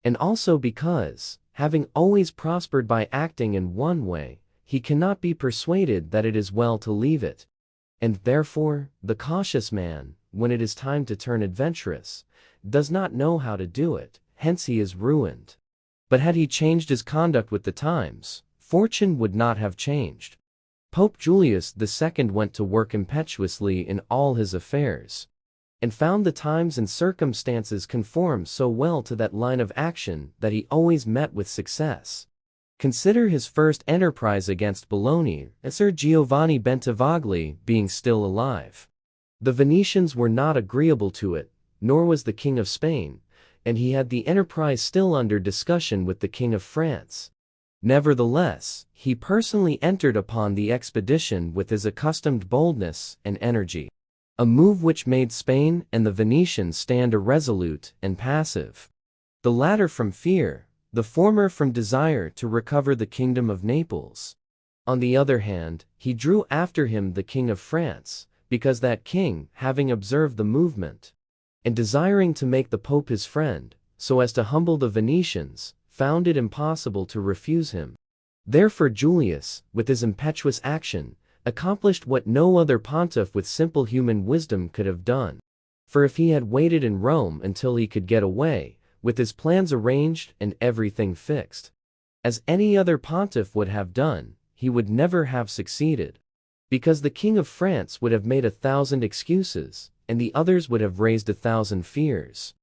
and also because, having always prospered by acting in one way, he cannot be persuaded that it is well to leave it. And therefore, the cautious man, when it is time to turn adventurous, does not know how to do it, hence he is ruined. But had he changed his conduct with the times, fortune would not have changed. Pope Julius II went to work impetuously in all his affairs, and found the times and circumstances conform so well to that line of action that he always met with success. Consider his first enterprise against Bologna, Sir Giovanni Bentivogli being still alive. The Venetians were not agreeable to it, nor was the King of Spain, and he had the enterprise still under discussion with the King of France. Nevertheless, he personally entered upon the expedition with his accustomed boldness and energy, a move which made Spain and the Venetians stand irresolute and passive, the latter from fear, the former from desire to recover the kingdom of Naples. On the other hand, he drew after him the King of France, because that king, having observed the movement, and desiring to make the Pope his friend, so as to humble the Venetians, found it impossible to refuse him. Therefore Julius, with his impetuous action, accomplished what no other pontiff with simple human wisdom could have done. For if he had waited in Rome until he could get away, with his plans arranged and everything fixed, as any other pontiff would have done, he would never have succeeded, because the King of France would have made 1,000 excuses, and the others would have raised 1,000 fears.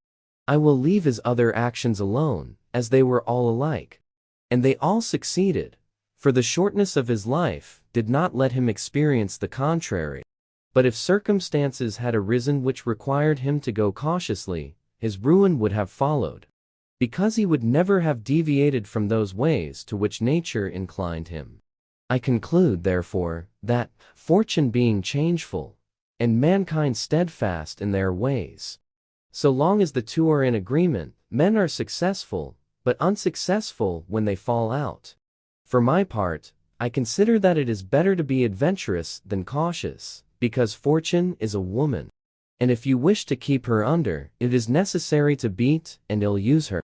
I will leave his other actions alone, as they were all alike. And they all succeeded, for the shortness of his life did not let him experience the contrary. But if circumstances had arisen which required him to go cautiously, his ruin would have followed, because he would never have deviated from those ways to which nature inclined him. I conclude, therefore, that, fortune being changeful, and mankind steadfast in their ways, so long as the two are in agreement, men are successful, but unsuccessful when they fall out. For my part, I consider that it is better to be adventurous than cautious, because fortune is a woman, and if you wish to keep her under, it is necessary to beat and ill-use her.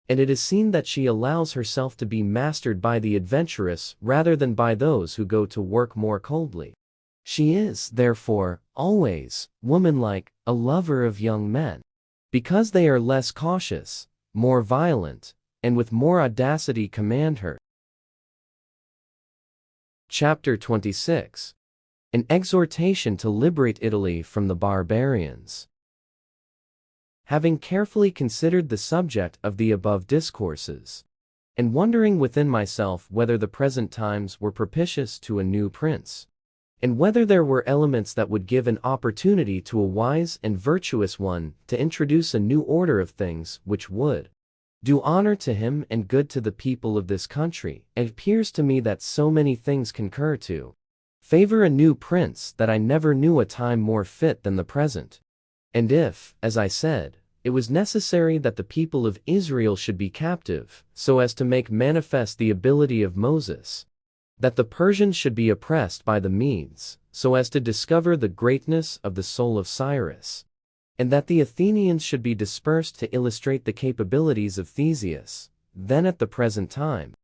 And it is seen that she allows herself to be mastered by the adventurous rather than by those who go to work more coldly. She is, therefore, always, womanlike, a lover of young men, because they are less cautious, more violent, and with more audacity command her. Chapter 26. An exhortation to liberate Italy from the barbarians. Having carefully considered the subject of the above discourses, and wondering within myself whether the present times were propitious to a new prince, and whether there were elements that would give an opportunity to a wise and virtuous one to introduce a new order of things which would do honor to him and good to the people of this country, it appears to me that so many things concur to favor a new prince that I never knew a time more fit than the present. And if, as I said, it was necessary that the people of Israel should be captive, so as to make manifest the ability of Moses, that the Persians should be oppressed by the Medes, so as to discover the greatness of the soul of Cyrus, and that the Athenians should be dispersed to illustrate the capabilities of Theseus, then at the present time,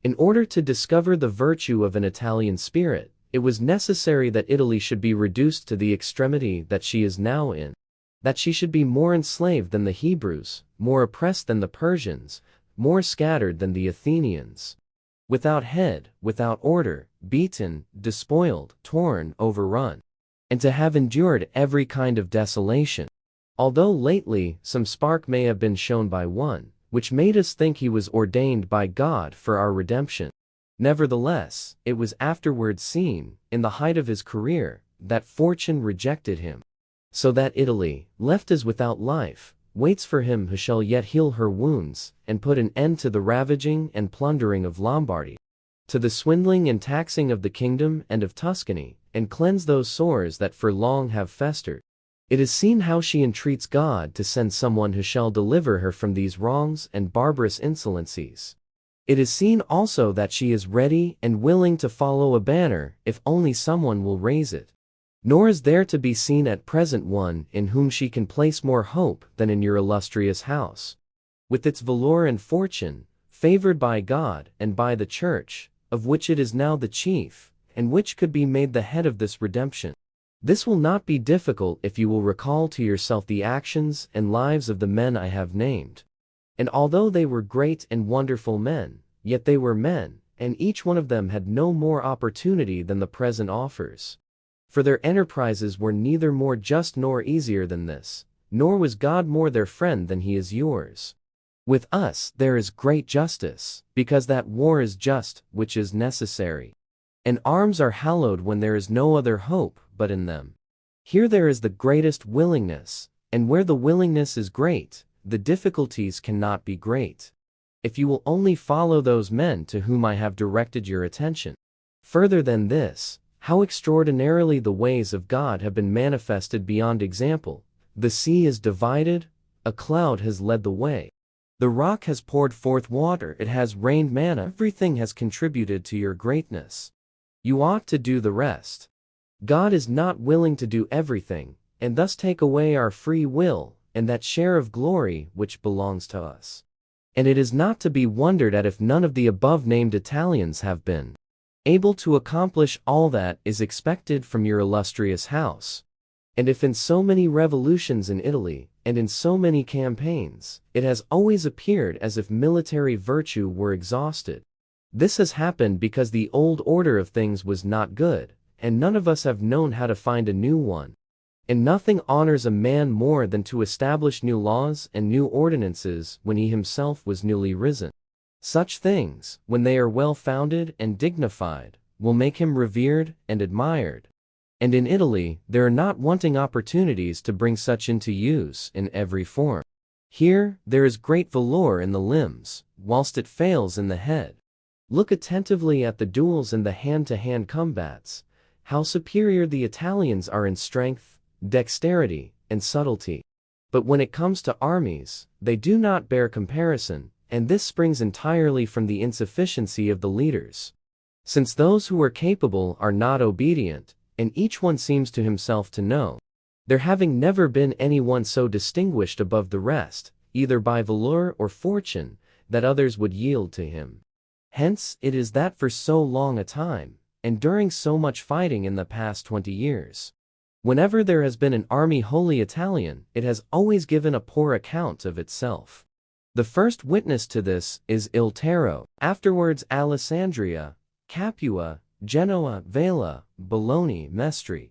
in order to discover the virtue of an Italian spirit, it was necessary that Italy should be reduced to the extremity that she is now in, that she should be more enslaved than the Hebrews, more oppressed than the Persians, more scattered than the Athenians, without head, without order, beaten, despoiled, torn, overrun, and to have endured every kind of desolation. Although lately some spark may have been shown by one, which made us think he was ordained by God for our redemption, nevertheless, it was afterwards seen, in the height of his career, that fortune rejected him, so that Italy, left as without life, waits for him who shall yet heal her wounds, and put an end to the ravaging and plundering of Lombardy, to the swindling and taxing of the kingdom and of Tuscany, and cleanse those sores that for long have festered. It is seen how she entreats God to send someone who shall deliver her from these wrongs and barbarous insolencies. It is seen also that she is ready and willing to follow a banner if only someone will raise it. Nor is there to be seen at present one in whom she can place more hope than in your illustrious house, with its valor and fortune, favored by God and by the Church, of which it is now the chief, and which could be made the head of this redemption. This will not be difficult if you will recall to yourself the actions and lives of the men I have named. And although they were great and wonderful men, yet they were men, and each one of them had no more opportunity than the present offers. For their enterprises were neither more just nor easier than this, nor was God more their friend than he is yours. With us there is great justice, because that war is just, which is necessary. And arms are hallowed when there is no other hope but in them. Here there is the greatest willingness, and where the willingness is great, the difficulties cannot be great, if you will only follow those men to whom I have directed your attention. Further than this, how extraordinarily the ways of God have been manifested beyond example. The sea is divided, a cloud has led the way. The rock has poured forth water, it has rained manna, everything has contributed to your greatness. You ought to do the rest. God is not willing to do everything, and thus take away our free will, and that share of glory which belongs to us. And it is not to be wondered at if none of the above-named Italians have been able to accomplish all that is expected from your illustrious house. And if in so many revolutions in Italy, and in so many campaigns, it has always appeared as if military virtue were exhausted, this has happened because the old order of things was not good, and none of us have known how to find a new one. And nothing honors a man more than to establish new laws and new ordinances when he himself was newly risen. Such things, when they are well founded and dignified, will make him revered and admired. And in Italy, there are not wanting opportunities to bring such into use in every form. Here, there is great valor in the limbs, whilst it fails in the head. Look attentively at the duels and the hand-to-hand combats, how superior the Italians are in strength, dexterity, and subtlety. But when it comes to armies, they do not bear comparison, and this springs entirely from the insufficiency of the leaders. Since those who are capable are not obedient, and each one seems to himself to know, there having never been any one so distinguished above the rest, either by valor or fortune, that others would yield to him. Hence it is that for so long a time, and during so much fighting in the past 20 years, whenever there has been an army wholly Italian, it has always given a poor account of itself. The first witness to this is Il Taro, afterwards Alessandria, Capua, Genoa, Vela, Bologna, Mestre.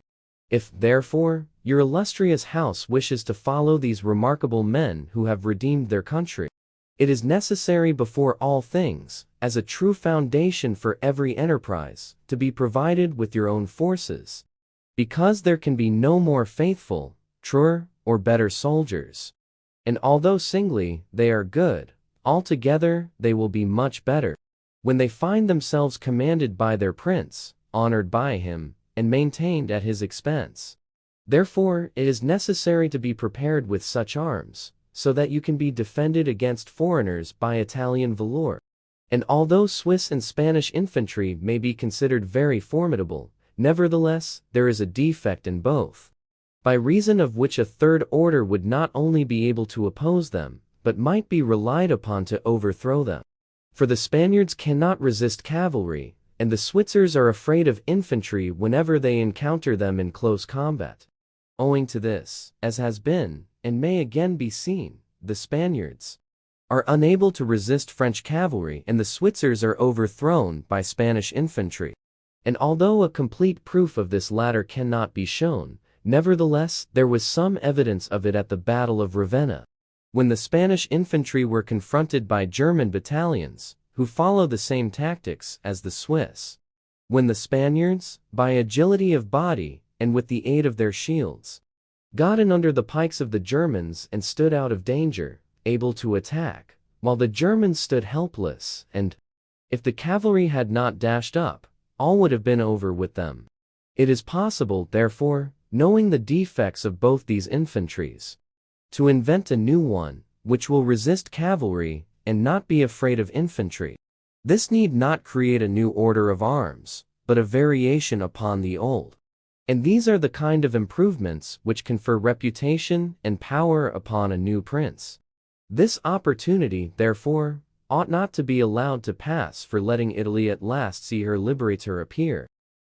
If, therefore, your illustrious house wishes to follow these remarkable men who have redeemed their country, it is necessary before all things, as a true foundation for every enterprise, to be provided with your own forces, because there can be no more faithful, truer, or better soldiers. And although singly they are good, altogether they will be much better, when they find themselves commanded by their prince, honored by him, and maintained at his expense. Therefore, it is necessary to be prepared with such arms, so that you can be defended against foreigners by Italian valor. And although Swiss and Spanish infantry may be considered very formidable, nevertheless, there is a defect in both, by reason of which a third order would not only be able to oppose them, but might be relied upon to overthrow them. For the Spaniards cannot resist cavalry, and the Switzers are afraid of infantry whenever they encounter them in close combat. Owing to this, as has been, and may again be seen, the Spaniards are unable to resist French cavalry and the Switzers are overthrown by Spanish infantry. And although a complete proof of this latter cannot be shown, nevertheless there was some evidence of it at the Battle of Ravenna, when the Spanish infantry were confronted by German battalions, who follow the same tactics as the Swiss. When the Spaniards, by agility of body, and with the aid of their shields, got in under the pikes of the Germans and stood out of danger, able to attack, while the Germans stood helpless, and, if the cavalry had not dashed up, all would have been over with them. It is possible, therefore, knowing the defects of both these infantries, to invent a new one, which will resist cavalry, and not be afraid of infantry. This need not create a new order of arms, but a variation upon the old. And these are the kind of improvements which confer reputation and power upon a new prince. This opportunity, therefore, ought not to be allowed to pass for letting Italy at last see her liberator appear.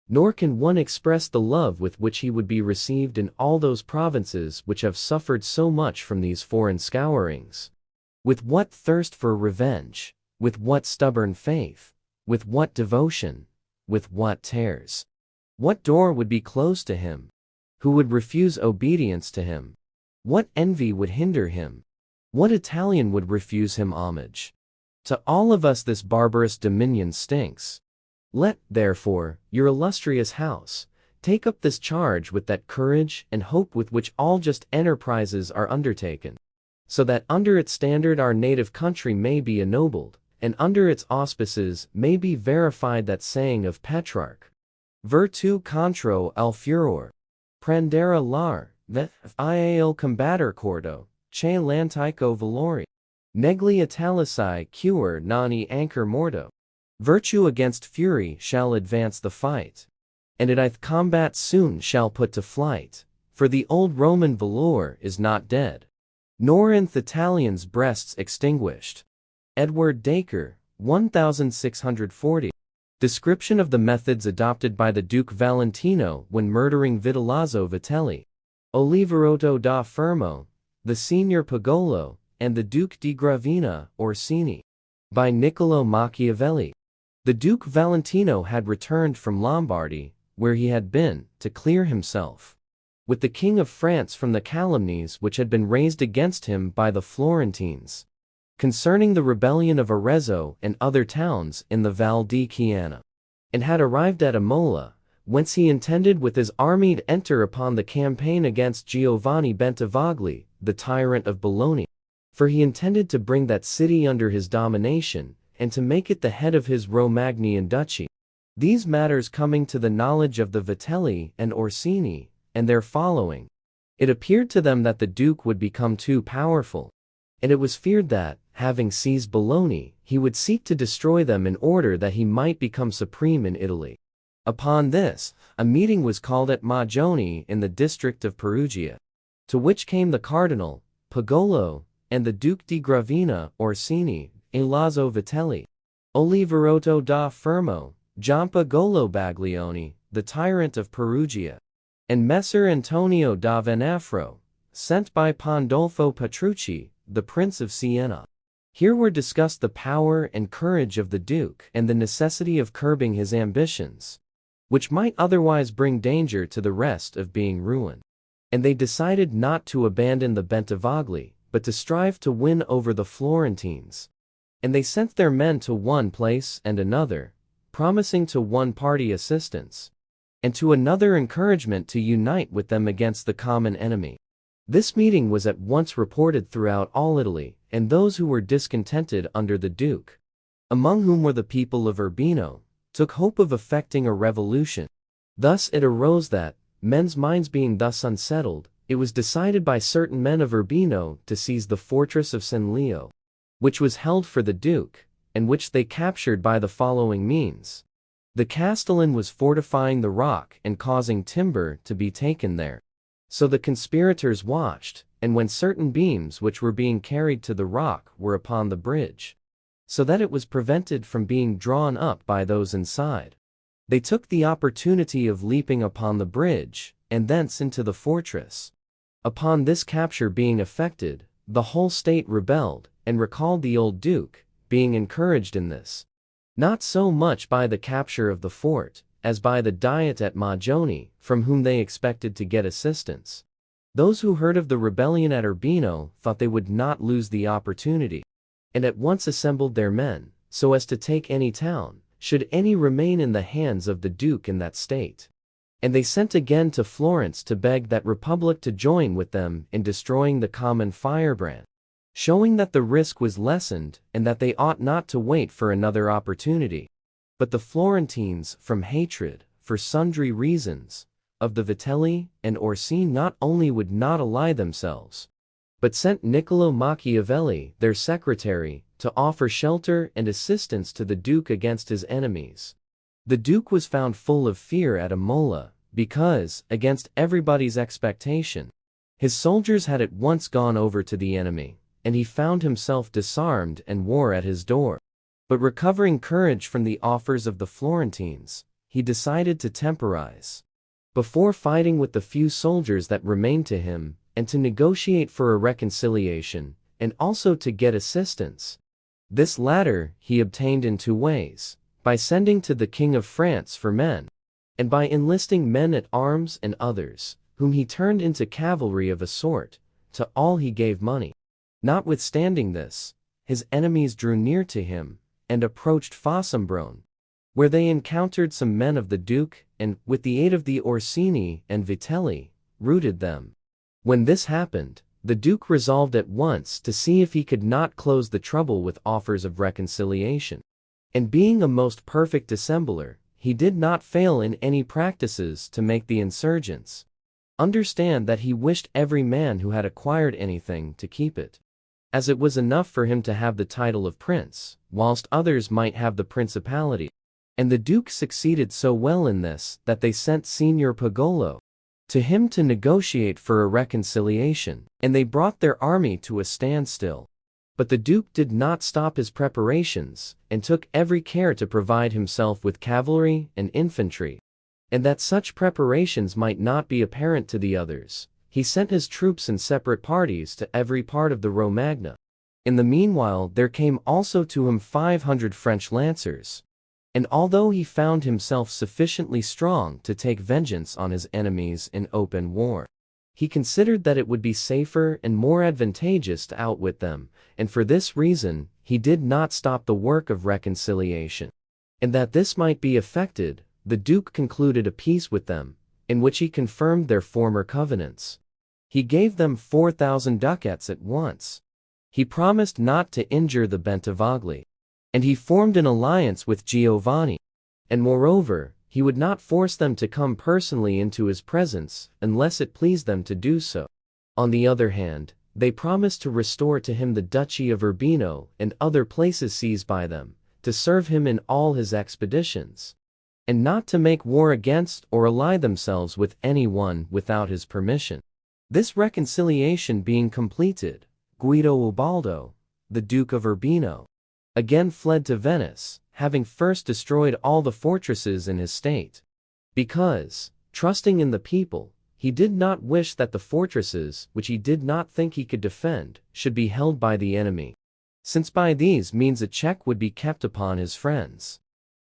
Nor can one express the love with which he would be received in all those provinces which have suffered so much from these foreign scourings. With what thirst for revenge, with what stubborn faith, with what devotion, with what tears. What door would be closed to him? Who would refuse obedience to him? What envy would hinder him? What Italian would refuse him homage? To all of us this barbarous dominion stinks. Let, therefore, your illustrious house take up this charge with that courage and hope with which all just enterprises are undertaken, so that under its standard our native country may be ennobled, and under its auspices may be verified that saying of Petrarch, Virtu contro al furor, prendere lar, vet il combatter cordo, che l'antico valori, negli italici cure nani anchor morto. Virtue against fury shall advance the fight, and it ith combat soon shall put to flight, for the old Roman valor is not dead, nor inth Italians' breasts extinguished. Edward Dacre, 1640. Description of the methods adopted by the Duke Valentino when murdering Vitellozzo Vitelli, Oliverotto da Fermo, the Signor Pagolo, and the Duke di Gravina, Orsini. By Niccolò Machiavelli. The Duke Valentino had returned from Lombardy, where he had been, to clear himself, with the King of France from the calumnies which had been raised against him by the Florentines, concerning the rebellion of Arezzo and other towns in the Val di Chiana, and had arrived at Imola, whence he intended with his army to enter upon the campaign against Giovanni Bentivogli, the tyrant of Bologna. For he intended to bring that city under his domination, and to make it the head of his Romagnian duchy. These matters coming to the knowledge of the Vitelli and Orsini, and their following, it appeared to them that the Duke would become too powerful, and it was feared that, having seized Bologna, he would seek to destroy them in order that he might become supreme in Italy. Upon this, a meeting was called at Magione in the district of Perugia, to which came the Cardinal, Pagolo, and the Duke di Gravina, Orsini, Elazzo Vitelli, Oliverotto da Fermo, Giampagolo Baglioni, the tyrant of Perugia, and Messer Antonio da Venafro, sent by Pandolfo Petrucci, the Prince of Siena. Here were discussed the power and courage of the Duke and the necessity of curbing his ambitions, which might otherwise bring danger to the rest of being ruined. And they decided not to abandon the Bentivogli, but to strive to win over the Florentines. And they sent their men to one place and another, promising to one party assistance, and to another encouragement to unite with them against the common enemy. This meeting was at once reported throughout all Italy, and those who were discontented under the Duke, among whom were the people of Urbino, took hope of effecting a revolution. Thus it arose that, men's minds being thus unsettled, it was decided by certain men of Urbino to seize the fortress of San Leo, which was held for the Duke, and which they captured by the following means. The Castellan was fortifying the rock and causing timber to be taken there. So the conspirators watched, and when certain beams which were being carried to the rock were upon the bridge, so that it was prevented from being drawn up by those inside, they took the opportunity of leaping upon the bridge, and thence into the fortress. Upon this capture being effected, the whole state rebelled, and recalled the old Duke, being encouraged in this, not so much by the capture of the fort, as by the Diet at Magione, from whom they expected to get assistance. Those who heard of the rebellion at Urbino thought they would not lose the opportunity, and at once assembled their men, so as to take any town, should any remain in the hands of the Duke in that state. And they sent again to Florence to beg that republic to join with them in destroying the common firebrand, showing that the risk was lessened and that they ought not to wait for another opportunity. But the Florentines, from hatred, for sundry reasons, of the Vitelli and Orsini not only would not ally themselves, but sent Niccolò Machiavelli, their secretary, to offer shelter and assistance to the Duke against his enemies. The Duke was found full of fear at Imola, because, against everybody's expectation, his soldiers had at once gone over to the enemy, and he found himself disarmed and war at his door. But recovering courage from the offers of the Florentines, he decided to temporize before fighting with the few soldiers that remained to him, and to negotiate for a reconciliation, and also to get assistance. This latter he obtained in two ways: by sending to the King of France for men, and by enlisting men at arms and others, whom he turned into cavalry of a sort. To all he gave money. Notwithstanding this, his enemies drew near to him, and approached Fossombrone, where they encountered some men of the Duke, and, with the aid of the Orsini and Vitelli, routed them. When this happened, the Duke resolved at once to see if he could not close the trouble with offers of reconciliation. And being a most perfect dissembler, he did not fail in any practices to make the insurgents understand that he wished every man who had acquired anything to keep it, as it was enough for him to have the title of prince, whilst others might have the principality. And the Duke succeeded so well in this that they sent Signor Pagolo to him to negotiate for a reconciliation, and they brought their army to a standstill. But the Duke did not stop his preparations, and took every care to provide himself with cavalry and infantry, and that such preparations might not be apparent to the others, he sent his troops in separate parties to every part of the Romagna. In the meanwhile there came also to him 500 French lancers, and although he found himself sufficiently strong to take vengeance on his enemies in open war, he considered that it would be safer and more advantageous to outwit them, and for this reason he did not stop the work of reconciliation, and that this might be effected, the Duke concluded a peace with them, in which he confirmed their former covenants. He gave them 4,000 ducats at once. He promised not to injure the Bentivogli. And he formed an alliance with Giovanni. And moreover, he would not force them to come personally into his presence unless it pleased them to do so. On the other hand, they promised to restore to him the Duchy of Urbino and other places seized by them, to serve him in all his expeditions, and not to make war against or ally themselves with anyone without his permission. This reconciliation being completed, Guido Ubaldo, the Duke of Urbino, again fled to Venice, having first destroyed all the fortresses in his state, because, trusting in the people, he did not wish that the fortresses, which he did not think he could defend, should be held by the enemy, since by these means a check would be kept upon his friends.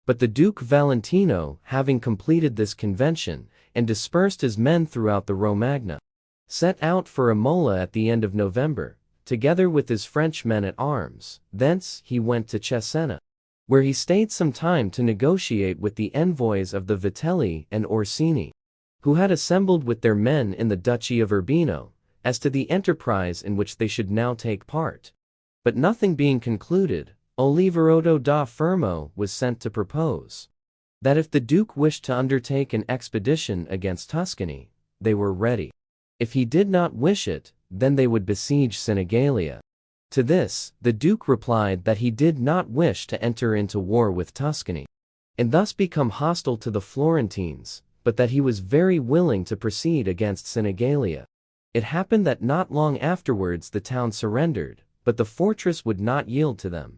But the Duke Valentino, having completed this convention, and dispersed his men throughout the Romagna, set out for Imola at the end of November, together with his French men-at-arms. Thence he went to Cesena, where he stayed some time to negotiate with the envoys of the Vitelli and Orsini, who had assembled with their men in the Duchy of Urbino, as to the enterprise in which they should now take part. But nothing being concluded, Oliverotto da Fermo was sent to propose that if the Duke wished to undertake an expedition against Tuscany, they were ready. If he did not wish it, then they would besiege Sinigalia. To this, the Duke replied that he did not wish to enter into war with Tuscany, and thus become hostile to the Florentines, but that he was very willing to proceed against Sinigalia. It happened that not long afterwards the town surrendered, but the fortress would not yield to them,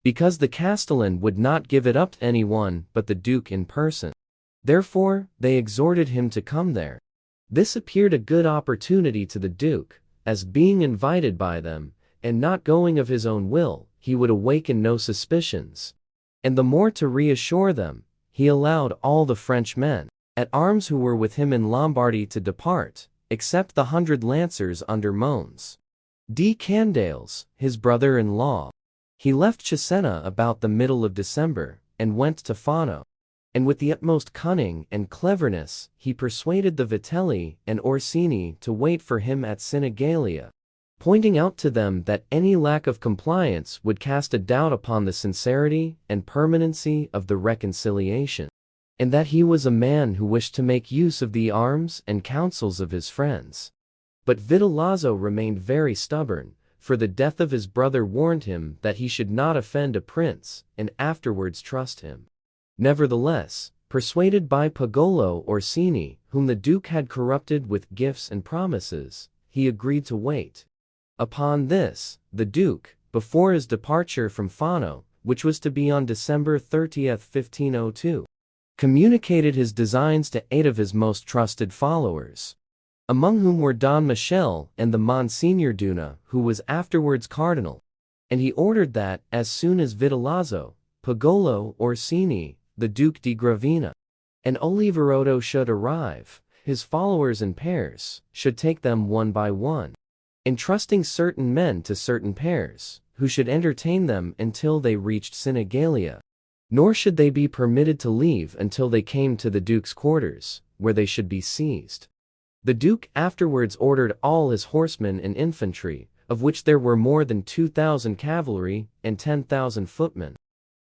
because the Castellan would not give it up to anyone but the Duke in person. Therefore, they exhorted him to come there. This appeared a good opportunity to the Duke, as being invited by them, and not going of his own will, he would awaken no suspicions. And the more to reassure them, he allowed all the French men at arms who were with him in Lombardy to depart, except the 100 lancers under Mons di Candales, his brother-in-law. He left Cesena about the middle of December, and went to Fano. And with the utmost cunning and cleverness, he persuaded the Vitelli and Orsini to wait for him at Sinigalia, pointing out to them that any lack of compliance would cast a doubt upon the sincerity and permanency of the reconciliation, and that he was a man who wished to make use of the arms and counsels of his friends. But Vitellozzo remained very stubborn, for the death of his brother warned him that he should not offend a prince and afterwards trust him. Nevertheless, persuaded by Pagolo Orsini, whom the Duke had corrupted with gifts and promises, he agreed to wait. Upon this, the Duke, before his departure from Fano, which was to be on December 30th, 1502, communicated his designs to 8 of his most trusted followers, among whom were Don Michele and the Monsignor Duna, who was afterwards cardinal, and he ordered that, as soon as Vitellozzo, Pagolo Orsini, the Duke di Gravina, and Oliverotto should arrive, his followers in pairs should take them one by one, entrusting certain men to certain pairs, who should entertain them until they reached Sinigalia, nor should they be permitted to leave until they came to the Duke's quarters, where they should be seized. The Duke afterwards ordered all his horsemen and infantry, of which there were more than 2,000 cavalry and 10,000 footmen,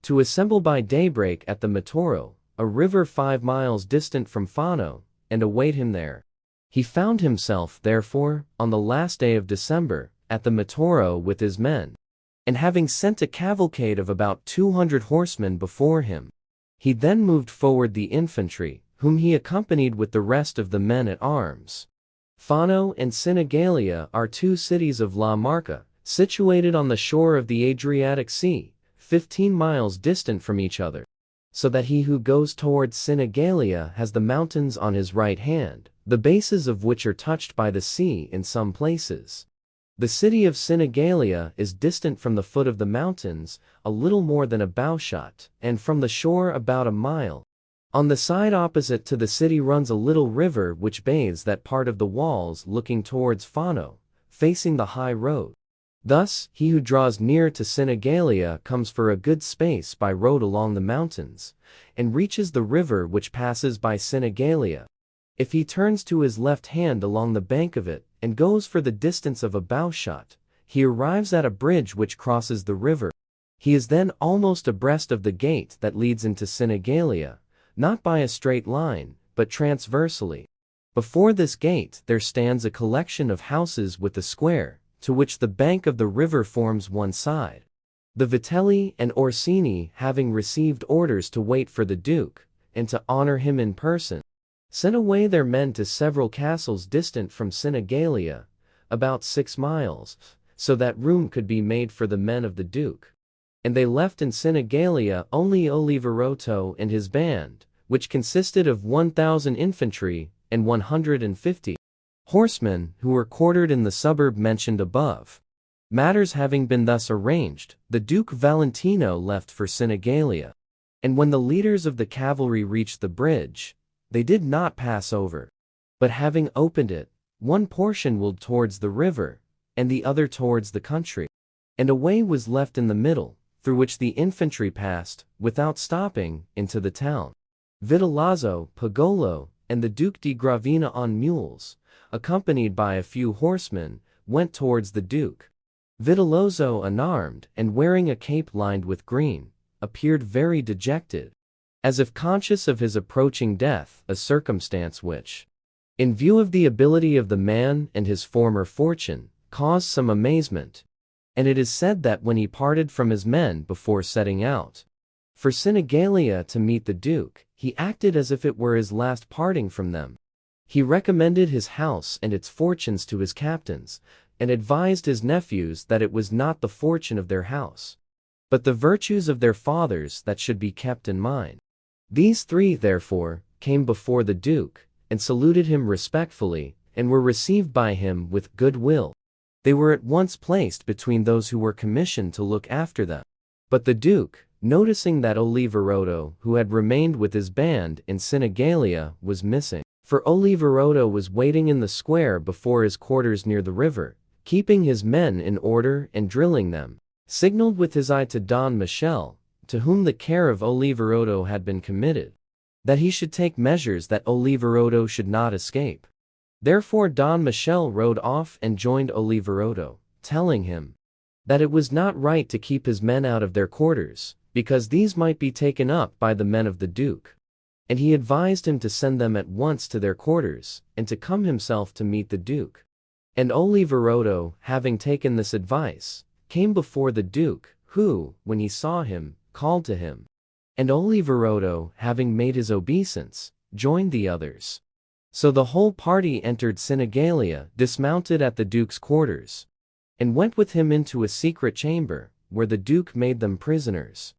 to assemble by daybreak at the Matoro, a river 5 miles distant from Fano, and await him there. He found himself, therefore, on the last day of December, at the Matoro with his men, and having sent a cavalcade of about 200 horsemen before him, he then moved forward the infantry, whom he accompanied with the rest of the men at arms. Fano and Sinigalia are 2 cities of La Marca, situated on the shore of the Adriatic Sea, 15 miles distant from each other, so that he who goes towards Sinigalia has the mountains on his right hand, the bases of which are touched by the sea in some places. The city of Sinigalia is distant from the foot of the mountains a little more than a bowshot, and from the shore about a mile. On the side opposite to the city runs a little river which bathes that part of the walls looking towards Fano, facing the high road. Thus, he who draws near to Sinigalia comes for a good space by road along the mountains, and reaches the river which passes by Sinigalia. If he turns to his left hand along the bank of it, and goes for the distance of a bowshot, he arrives at a bridge which crosses the river. He is then almost abreast of the gate that leads into Sinigalia, not by a straight line, but transversely. Before this gate there stands a collection of houses with a square, to which the bank of the river forms one side. The Vitelli and Orsini, having received orders to wait for the Duke, and to honor him in person, sent away their men to several castles distant from Sinigalia, about 6 miles, so that room could be made for the men of the Duke. And they left in Sinigalia only Oliverotto and his band, which consisted of 1,000 infantry and 150 horsemen, who were quartered in the suburb mentioned above. Matters having been thus arranged, the Duke Valentino left for Sinigalia. And when the leaders of the cavalry reached the bridge, they did not pass over, but having opened it, one portion would towards the river, and the other towards the country. And a way was left in the middle, through which the infantry passed, without stopping, into the town. Vitellozzo, Pagolo, and the Duke di Gravina on mules, accompanied by a few horsemen, went towards the Duke. Vitellozzo, unarmed, and wearing a cape lined with green, appeared very dejected, as if conscious of his approaching death, a circumstance which, in view of the ability of the man and his former fortune, caused some amazement. And it is said that when he parted from his men before setting out for Sinigalia to meet the Duke, he acted as if it were his last parting from them. He recommended his house and its fortunes to his captains, and advised his nephews that it was not the fortune of their house, but the virtues of their fathers that should be kept in mind. These three, therefore, came before the Duke, and saluted him respectfully, and were received by him with good will. They were at once placed between those who were commissioned to look after them. But the Duke, noticing that Oliverotto, who had remained with his band in Sinigalia, was missing, for Oliverotto was waiting in the square before his quarters near the river, keeping his men in order and drilling them, signaled with his eye to Don Michel, to whom the care of Oliverotto had been committed, that he should take measures that Oliverotto should not escape. Therefore Don Michel rode off and joined Oliverotto, telling him that it was not right to keep his men out of their quarters, because these might be taken up by the men of the Duke. And he advised him to send them at once to their quarters, and to come himself to meet the Duke. And Oliverotto, having taken this advice, came before the Duke, who, when he saw him, called to him. And Oliverotto, having made his obeisance, joined the others. So the whole party entered Sinigalia, dismounted at the Duke's quarters, and went with him into a secret chamber, where the Duke made them prisoners.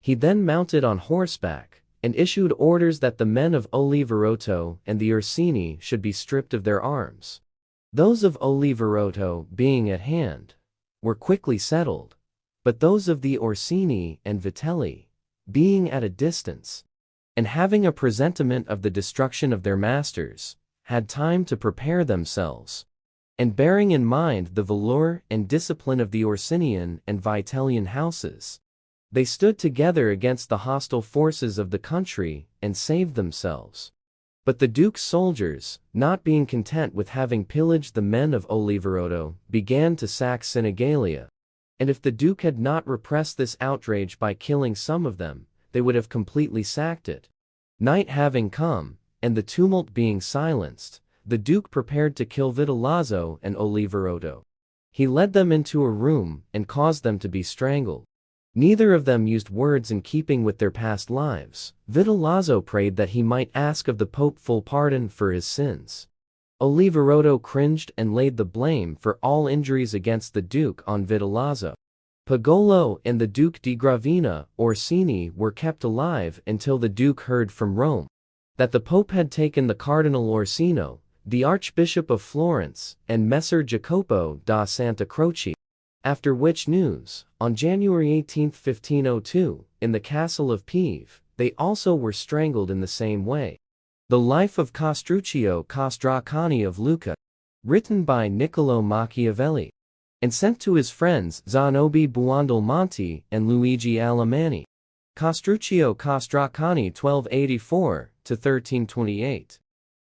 He then mounted on horseback, and issued orders that the men of Oliverotto and the Orsini should be stripped of their arms. Those of Oliverotto, being at hand, were quickly settled, but those of the Orsini and Vitelli, being at a distance, and having a presentiment of the destruction of their masters, had time to prepare themselves. And bearing in mind the valor and discipline of the Orsinian and Vitellian houses, they stood together against the hostile forces of the country, and saved themselves. But the Duke's soldiers, not being content with having pillaged the men of Oliverotto, began to sack Sinigalia. And if the Duke had not repressed this outrage by killing some of them, they would have completely sacked it. Night having come, and the tumult being silenced, the Duke prepared to kill Vitellozzo and Oliverotto. He led them into a room, and caused them to be strangled. Neither of them used words in keeping with their past lives. Vitellozzo prayed that he might ask of the Pope full pardon for his sins. Oliverotto cringed and laid the blame for all injuries against the Duke on Vitellozzo. Pagolo and the Duke di Gravina, Orsini, were kept alive until the Duke heard from Rome that the Pope had taken the Cardinal Orsino, the Archbishop of Florence, and Messer Jacopo da Santa Croce. After which news, on January 18, 1502, in the castle of Pieve, they also were strangled in the same way. The Life of Castruccio Castracani of Lucca, written by Niccolò Machiavelli. and sent to his friends Zanobi Buondelmonte and Luigi Alamanni. Castruccio Castracani 1284–1328.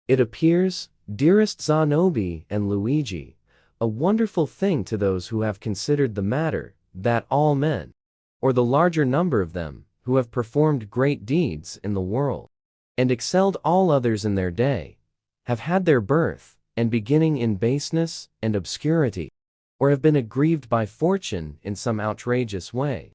It appears, dearest Zanobi and Luigi, a wonderful thing to those who have considered the matter, that all men, or the larger number of them, who have performed great deeds in the world, and excelled all others in their day, have had their birth and beginning in baseness and obscurity, or have been aggrieved by fortune in some outrageous way.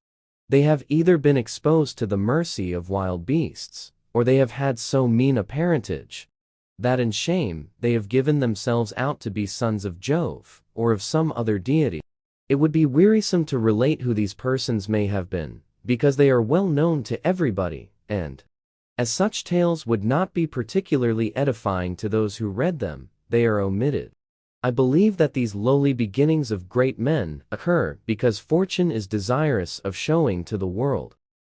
They have either been exposed to the mercy of wild beasts, or they have had so mean a parentage, that in shame they have given themselves out to be sons of Jove, or of some other deity. It would be wearisome to relate who these persons may have been, because they are well known to everybody, and, as such tales would not be particularly edifying to those who read them, they are omitted. I believe that these lowly beginnings of great men occur because fortune is desirous of showing to the world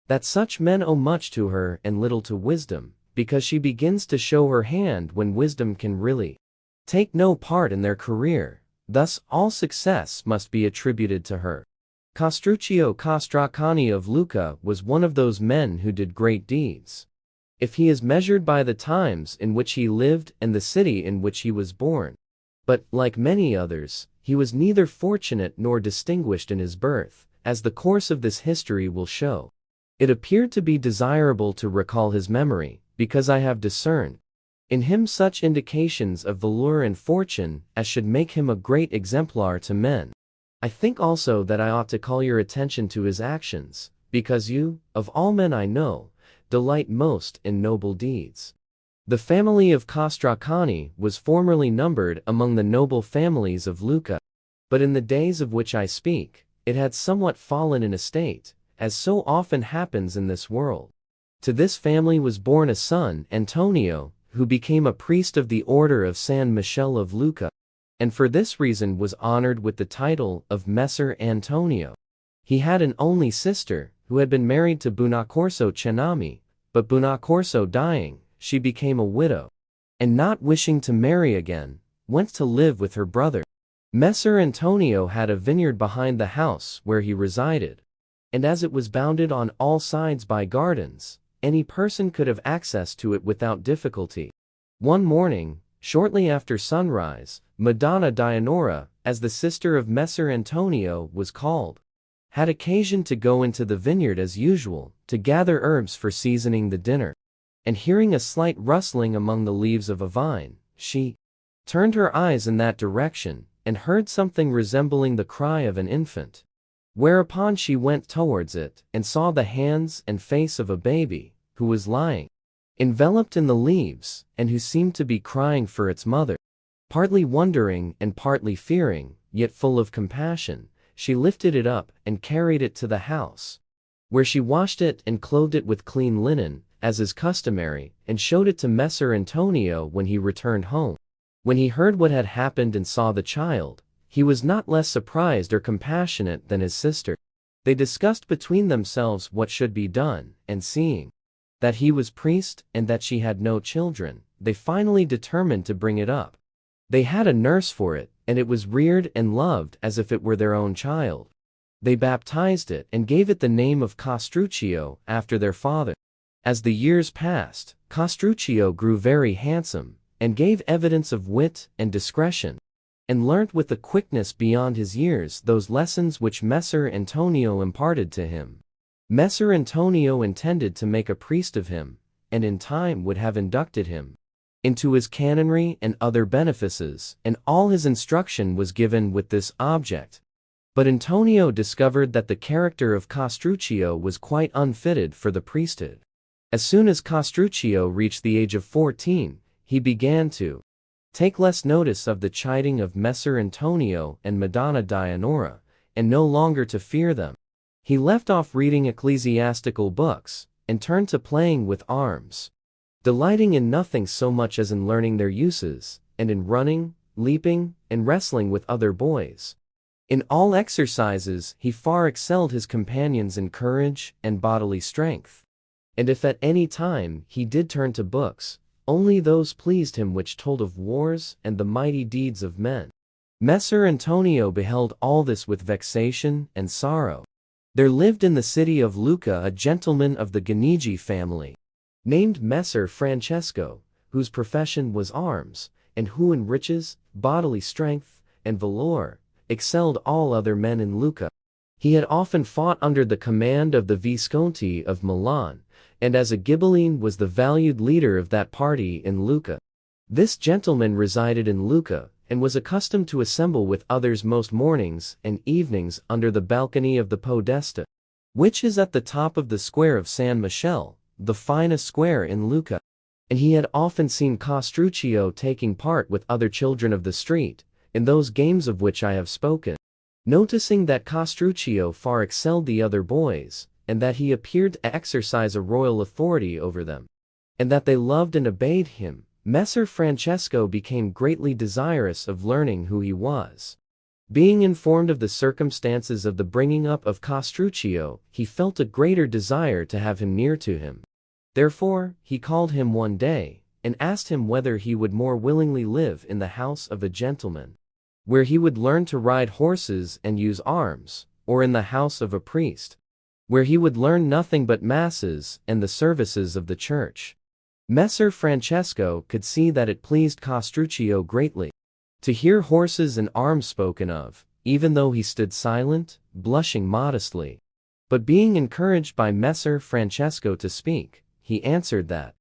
that such men owe much to her and little to wisdom, because she begins to show her hand when wisdom can really take no part in their career. Thus all success must be attributed to her. Castruccio Castracani of Lucca was one of those men who did great deeds. If he is measured by the times in which he lived and the city in which he was born. But, like many others, he was neither fortunate nor distinguished in his birth, as the course of this history will show. It appeared to be desirable to recall his memory, because I have discerned in him such indications of valor and fortune as should make him a great exemplar to men. I think also that I ought to call your attention to his actions, because you, of all men I know, delight most in noble deeds. The family of Castracani was formerly numbered among the noble families of Lucca, but in the days of which I speak, it had somewhat fallen in estate, as so often happens in this world. To this family was born a son, Antonio, who became a priest of the order of San Michele of Lucca, and for this reason was honored with the title of Messer Antonio. He had an only sister, who had been married to Buonaccorso Cenami, but Buonaccorso dying, she became a widow, and not wishing to marry again, went to live with her brother. Messer Antonio had a vineyard behind the house where he resided, and as it was bounded on all sides by gardens, any person could have access to it without difficulty. One morning, shortly after sunrise, Madonna Dianora, as the sister of Messer Antonio was called, had occasion to go into the vineyard as usual, to gather herbs for seasoning the dinner. And hearing a slight rustling among the leaves of a vine, she turned her eyes in that direction, and heard something resembling the cry of an infant. Whereupon she went towards it, and saw the hands and face of a baby, who was lying enveloped in the leaves, and who seemed to be crying for its mother. Partly wondering and partly fearing, yet full of compassion, she lifted it up and carried it to the house, where she washed it and clothed it with clean linen, as is customary, and showed it to Messer Antonio when he returned home. When he heard what had happened and saw the child, he was not less surprised or compassionate than his sister. They discussed between themselves what should be done, and seeing that he was priest and that she had no children, they finally determined to bring it up. They had a nurse for it, and it was reared and loved as if it were their own child. They baptized it and gave it the name of Castruccio after their father. As the years passed, Castruccio grew very handsome, and gave evidence of wit and discretion, and learnt with a quickness beyond his years those lessons which Messer Antonio imparted to him. Messer Antonio intended to make a priest of him, and in time would have inducted him into his canonry and other benefices, and all his instruction was given with this object. But Antonio discovered that the character of Castruccio was quite unfitted for the priesthood. As soon as Castruccio reached the age of 14, he began to take less notice of the chiding of Messer Antonio and Madonna Dianora, and no longer to fear them. He left off reading ecclesiastical books, and turned to playing with arms, delighting in nothing so much as in learning their uses, and in running, leaping, and wrestling with other boys. In all exercises he far excelled his companions in courage and bodily strength. And if at any time he did turn to books, only those pleased him which told of wars and the mighty deeds of men. Messer Antonio beheld all this with vexation and sorrow. There lived in the city of Lucca a gentleman of the Ganigi family, named Messer Francesco, whose profession was arms, and who in riches, bodily strength, and valor, excelled all other men in Lucca. He had often fought under the command of the Visconti of Milan, and as a Ghibelline was the valued leader of that party in Lucca. This gentleman resided in Lucca, and was accustomed to assemble with others most mornings and evenings under the balcony of the Podesta, which is at the top of the square of San Michele, the finest square in Lucca. And he had often seen Castruccio taking part with other children of the street, in those games of which I have spoken. Noticing that Castruccio far excelled the other boys, and that he appeared to exercise a royal authority over them, and that they loved and obeyed him, Messer Francesco became greatly desirous of learning who he was. Being informed of the circumstances of the bringing up of Castruccio, he felt a greater desire to have him near to him. Therefore, he called him one day, and asked him whether he would more willingly live in the house of a gentleman, where he would learn to ride horses and use arms, or in the house of a priest, where he would learn nothing but masses and the services of the church. Messer Francesco could see that it pleased Castruccio greatly to hear horses and arms spoken of, even though he stood silent, blushing modestly. But being encouraged by Messer Francesco to speak, he answered that,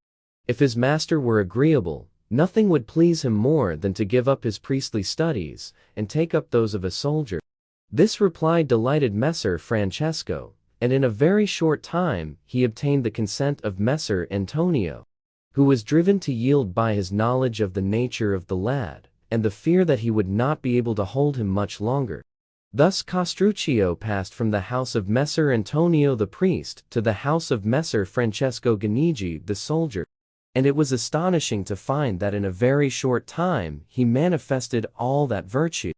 if his master were agreeable, nothing would please him more than to give up his priestly studies and take up those of a soldier. This reply delighted Messer Francesco, and in a very short time he obtained the consent of Messer Antonio, who was driven to yield by his knowledge of the nature of the lad, and the fear that he would not be able to hold him much longer. Thus Castruccio passed from the house of Messer Antonio the priest to the house of Messer Francesco Ganigi the soldier, and it was astonishing to find that in a very short time he manifested all that virtue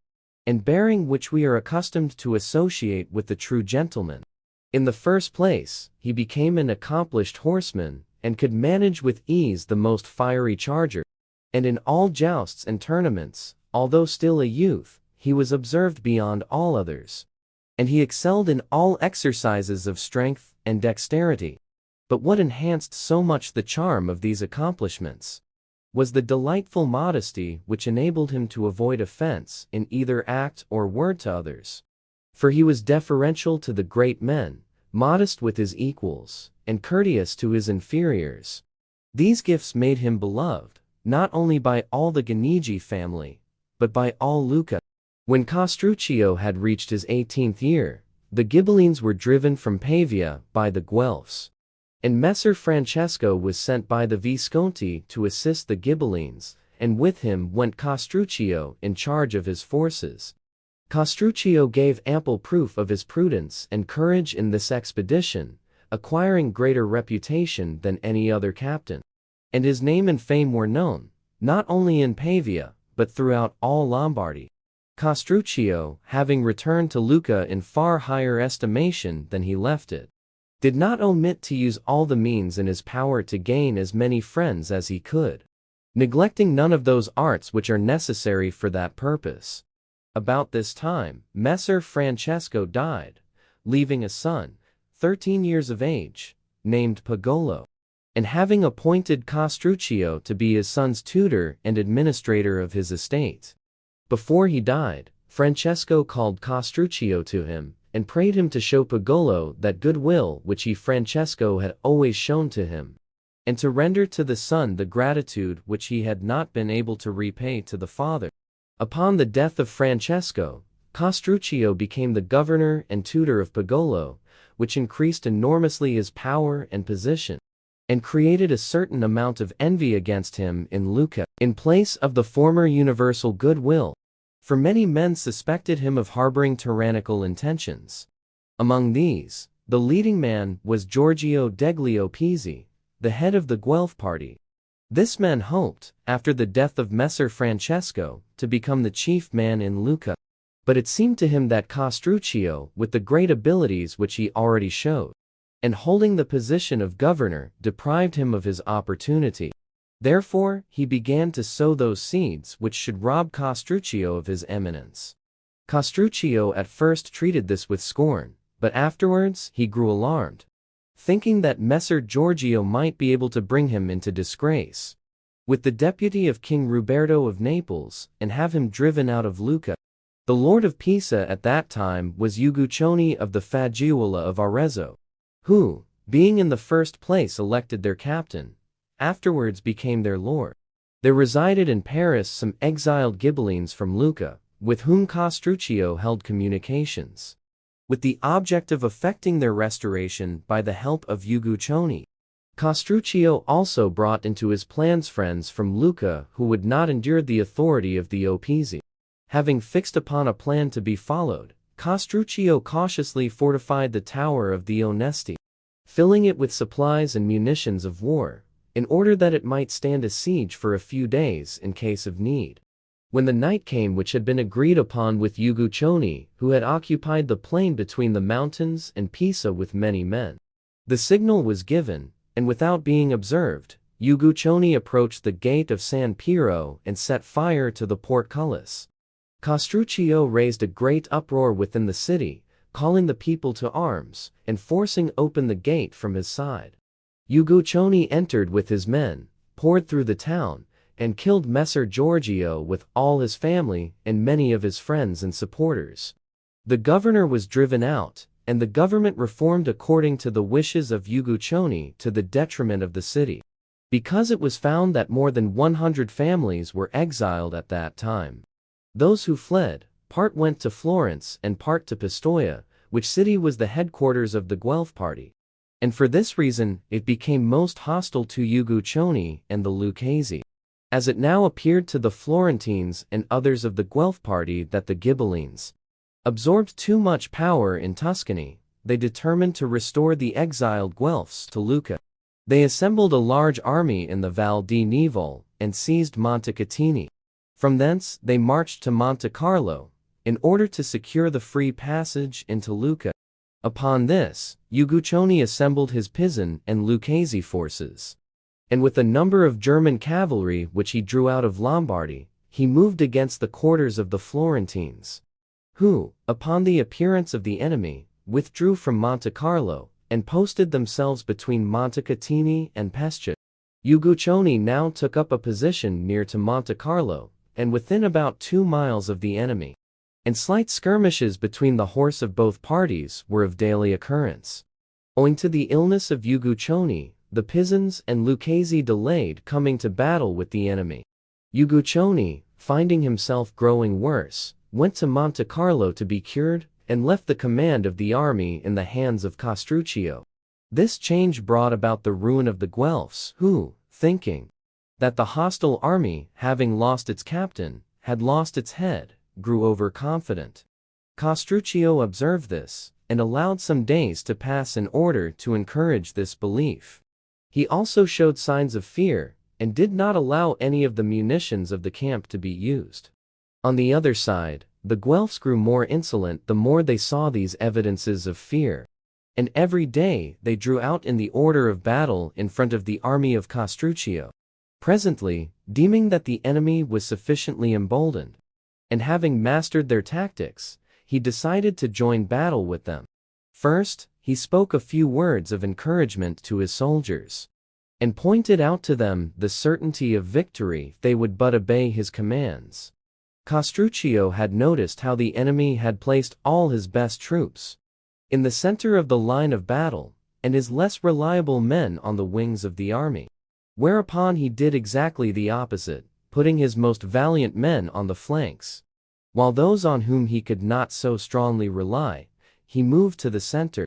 and bearing which we are accustomed to associate with the true gentleman. In the first place, he became an accomplished horseman, and could manage with ease the most fiery charger, and in all jousts and tournaments, although still a youth, he was observed beyond all others, and he excelled in all exercises of strength and dexterity. But what enhanced so much the charm of these accomplishments was the delightful modesty which enabled him to avoid offense in either act or word to others. For he was deferential to the great men, modest with his equals, and courteous to his inferiors. These gifts made him beloved, not only by all the Ganigi family, but by all Lucca. When Castruccio had reached his 18th year, the Ghibellines were driven from Pavia by the Guelphs, and Messer Francesco was sent by the Visconti to assist the Ghibellines, and with him went Castruccio in charge of his forces. Castruccio gave ample proof of his prudence and courage in this expedition, acquiring greater reputation than any other captain, and his name and fame were known, not only in Pavia, but throughout all Lombardy. Castruccio, having returned to Lucca in far higher estimation than he left it, did not omit to use all the means in his power to gain as many friends as he could, neglecting none of those arts which are necessary for that purpose. About this time, Messer Francesco died, leaving a son, 13 years of age, named Pagolo, and having appointed Castruccio to be his son's tutor and administrator of his estate. Before he died, Francesco called Castruccio to him, and prayed him to show Pagolo that goodwill which Francesco had always shown to him, and to render to the son the gratitude which he had not been able to repay to the father. Upon the death of Francesco, Castruccio became the governor and tutor of Pagolo, which increased enormously his power and position, and created a certain amount of envy against him in Lucca, in place of the former universal goodwill, for many men suspected him of harboring tyrannical intentions. Among these, the leading man was Giorgio Deglio Pizzi, the head of the Guelph party. This man hoped, after the death of Messer Francesco, to become the chief man in Lucca, but it seemed to him that Castruccio, with the great abilities which he already showed, and holding the position of governor, deprived him of his opportunity. Therefore, he began to sow those seeds which should rob Castruccio of his eminence. Castruccio at first treated this with scorn, but afterwards he grew alarmed, thinking that Messer Giorgio might be able to bring him into disgrace with the deputy of King Ruberto of Naples, and have him driven out of Lucca. The lord of Pisa at that time was Uguccione of the Faggiola of Arezzo, who, being in the first place elected their captain, afterwards became their lord. There resided in Paris some exiled Ghibellines from Lucca, with whom Castruccio held communications, with the object of effecting their restoration by the help of Uguccione. Castruccio also brought into his plans friends from Lucca who would not endure the authority of the Opizi. Having fixed upon a plan to be followed, Castruccio cautiously fortified the tower of the Onesti, filling it with supplies and munitions of war, in order that it might stand a siege for a few days in case of need. When the night came which had been agreed upon with Uguccione, who had occupied the plain between the mountains and Pisa with many men, the signal was given, and without being observed, Uguccione approached the gate of San Piero and set fire to the portcullis. Castruccio raised a great uproar within the city, calling the people to arms, and forcing open the gate from his side. Uguccione entered with his men, poured through the town, and killed Messer Giorgio with all his family and many of his friends and supporters. The governor was driven out, and the government reformed according to the wishes of Uguccione to the detriment of the city, because it was found that more than 100 families were exiled at that time. Those who fled, part went to Florence and part to Pistoia, which city was the headquarters of the Guelph party, and for this reason it became most hostile to Uguccione and the Lucchese, as it now appeared to the Florentines and others of the Guelph party that the Ghibellines absorbed too much power in Tuscany. They determined to restore the exiled Guelphs to Lucca. They assembled a large army in the Val di Nivo and seized Montecatini. From thence they marched to Monte Carlo, in order to secure the free passage into Lucca. Upon this, Uguccione assembled his Pisan and Lucchese forces, and with a number of German cavalry which he drew out of Lombardy, he moved against the quarters of the Florentines, who, upon the appearance of the enemy, withdrew from Monte Carlo, and posted themselves between Montecatini and Pescia. Uguccione now took up a position near to Monte Carlo, and within about 2 miles of the enemy, and slight skirmishes between the horse of both parties were of daily occurrence. Owing to the illness of Uguccione, the Pisans and Lucchese delayed coming to battle with the enemy. Uguccione, finding himself growing worse, went to Monte Carlo to be cured, and left the command of the army in the hands of Castruccio. This change brought about the ruin of the Guelphs, who, thinking that the hostile army, having lost its captain, had lost its head, grew overconfident. Castruccio observed this, and allowed some days to pass in order to encourage this belief. He also showed signs of fear, and did not allow any of the munitions of the camp to be used. On the other side, the Guelphs grew more insolent the more they saw these evidences of fear, and every day they drew out in the order of battle in front of the army of Castruccio. Presently, deeming that the enemy was sufficiently emboldened, and having mastered their tactics, he decided to join battle with them. First, he spoke a few words of encouragement to his soldiers, and pointed out to them the certainty of victory if they would but obey his commands. Castruccio had noticed how the enemy had placed all his best troops in the center of the line of battle, and his less reliable men on the wings of the army. Whereupon he did exactly the opposite, putting his most valiant men on the flanks, while those on whom he could not so strongly rely, he moved to the center.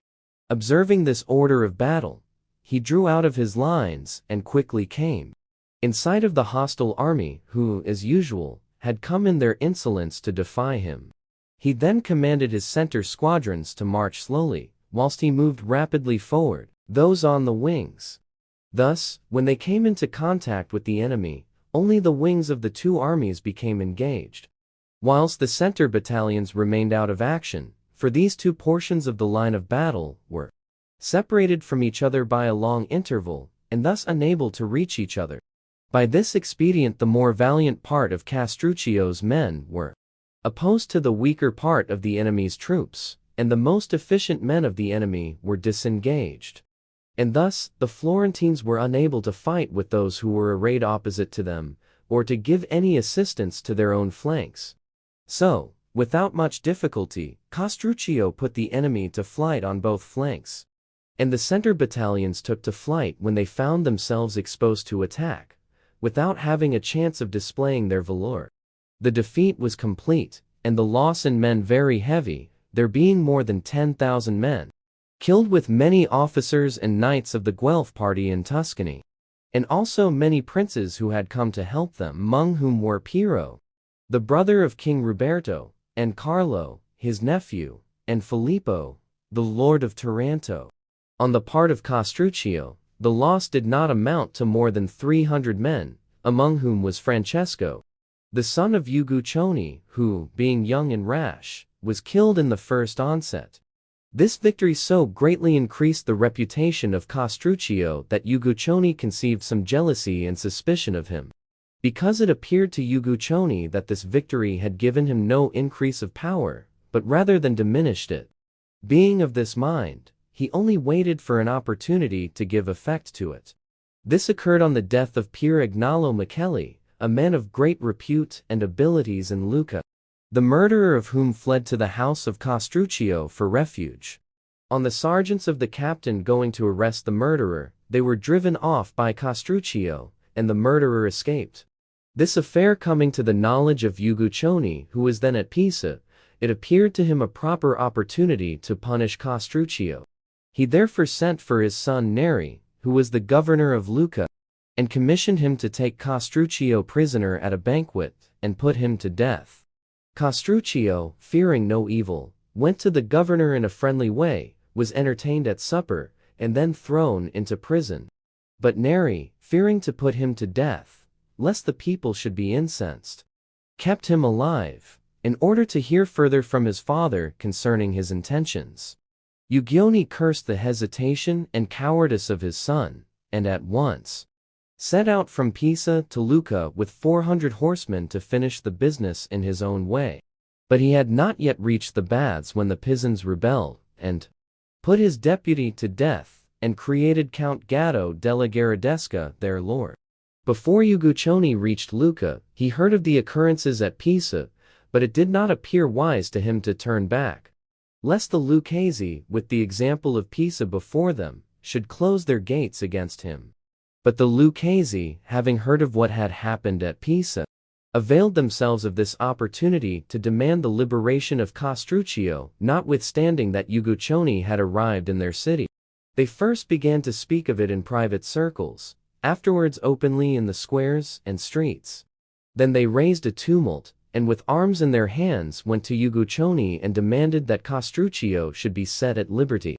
Observing this order of battle, he drew out of his lines and quickly came in sight of the hostile army who, as usual, had come in their insolence to defy him. He then commanded his center squadrons to march slowly, whilst he moved rapidly forward, those on the wings. Thus, when they came into contact with the enemy, only the wings of the two armies became engaged, whilst the center battalions remained out of action, for these two portions of the line of battle were separated from each other by a long interval, and thus unable to reach each other. By this expedient the more valiant part of Castruccio's men were opposed to the weaker part of the enemy's troops, and the most efficient men of the enemy were disengaged. And thus, the Florentines were unable to fight with those who were arrayed opposite to them, or to give any assistance to their own flanks. So, without much difficulty, Castruccio put the enemy to flight on both flanks. And the center battalions took to flight when they found themselves exposed to attack, without having a chance of displaying their valor. The defeat was complete, and the loss in men very heavy, there being more than 10,000 men killed, with many officers and knights of the Guelph party in Tuscany, and also many princes who had come to help them, among whom were Piero, the brother of King Roberto, and Carlo, his nephew, and Filippo, the lord of Taranto. On the part of Castruccio, the loss did not amount to more than 300 men, among whom was Francesco, the son of Uguccione, who, being young and rash, was killed in the first onset. This victory so greatly increased the reputation of Castruccio that Uguccione conceived some jealousy and suspicion of him, because it appeared to Uguccione that this victory had given him no increase of power, but rather than diminished it. Being of this mind, he only waited for an opportunity to give effect to it. This occurred on the death of Pier Niccolò Machiavelli, a man of great repute and abilities in Lucca, the murderer of whom fled to the house of Castruccio for refuge. On the sergeants of the captain going to arrest the murderer, they were driven off by Castruccio, and the murderer escaped. This affair coming to the knowledge of Uguccione, who was then at Pisa, it appeared to him a proper opportunity to punish Castruccio. He therefore sent for his son Neri, who was the governor of Lucca, and commissioned him to take Castruccio prisoner at a banquet, and put him to death. Castruccio, fearing no evil, went to the governor in a friendly way, was entertained at supper, and then thrown into prison. But Neri, fearing to put him to death, lest the people should be incensed, kept him alive, in order to hear further from his father concerning his intentions. Uguccione cursed the hesitation and cowardice of his son, and at once set out from Pisa to Lucca with 400 horsemen to finish the business in his own way. But he had not yet reached the baths when the Pisans rebelled, and put his deputy to death, and created Count Gatto della Gherardesca their lord. Before Uguccione reached Lucca, he heard of the occurrences at Pisa, but it did not appear wise to him to turn back, lest the Lucchese, with the example of Pisa before them, should close their gates against him. But the Lucchese, having heard of what had happened at Pisa, availed themselves of this opportunity to demand the liberation of Castruccio, notwithstanding that Uguccione had arrived in their city. They first began to speak of it in private circles, afterwards openly in the squares and streets. Then they raised a tumult, and with arms in their hands went to Uguccione and demanded that Castruccio should be set at liberty.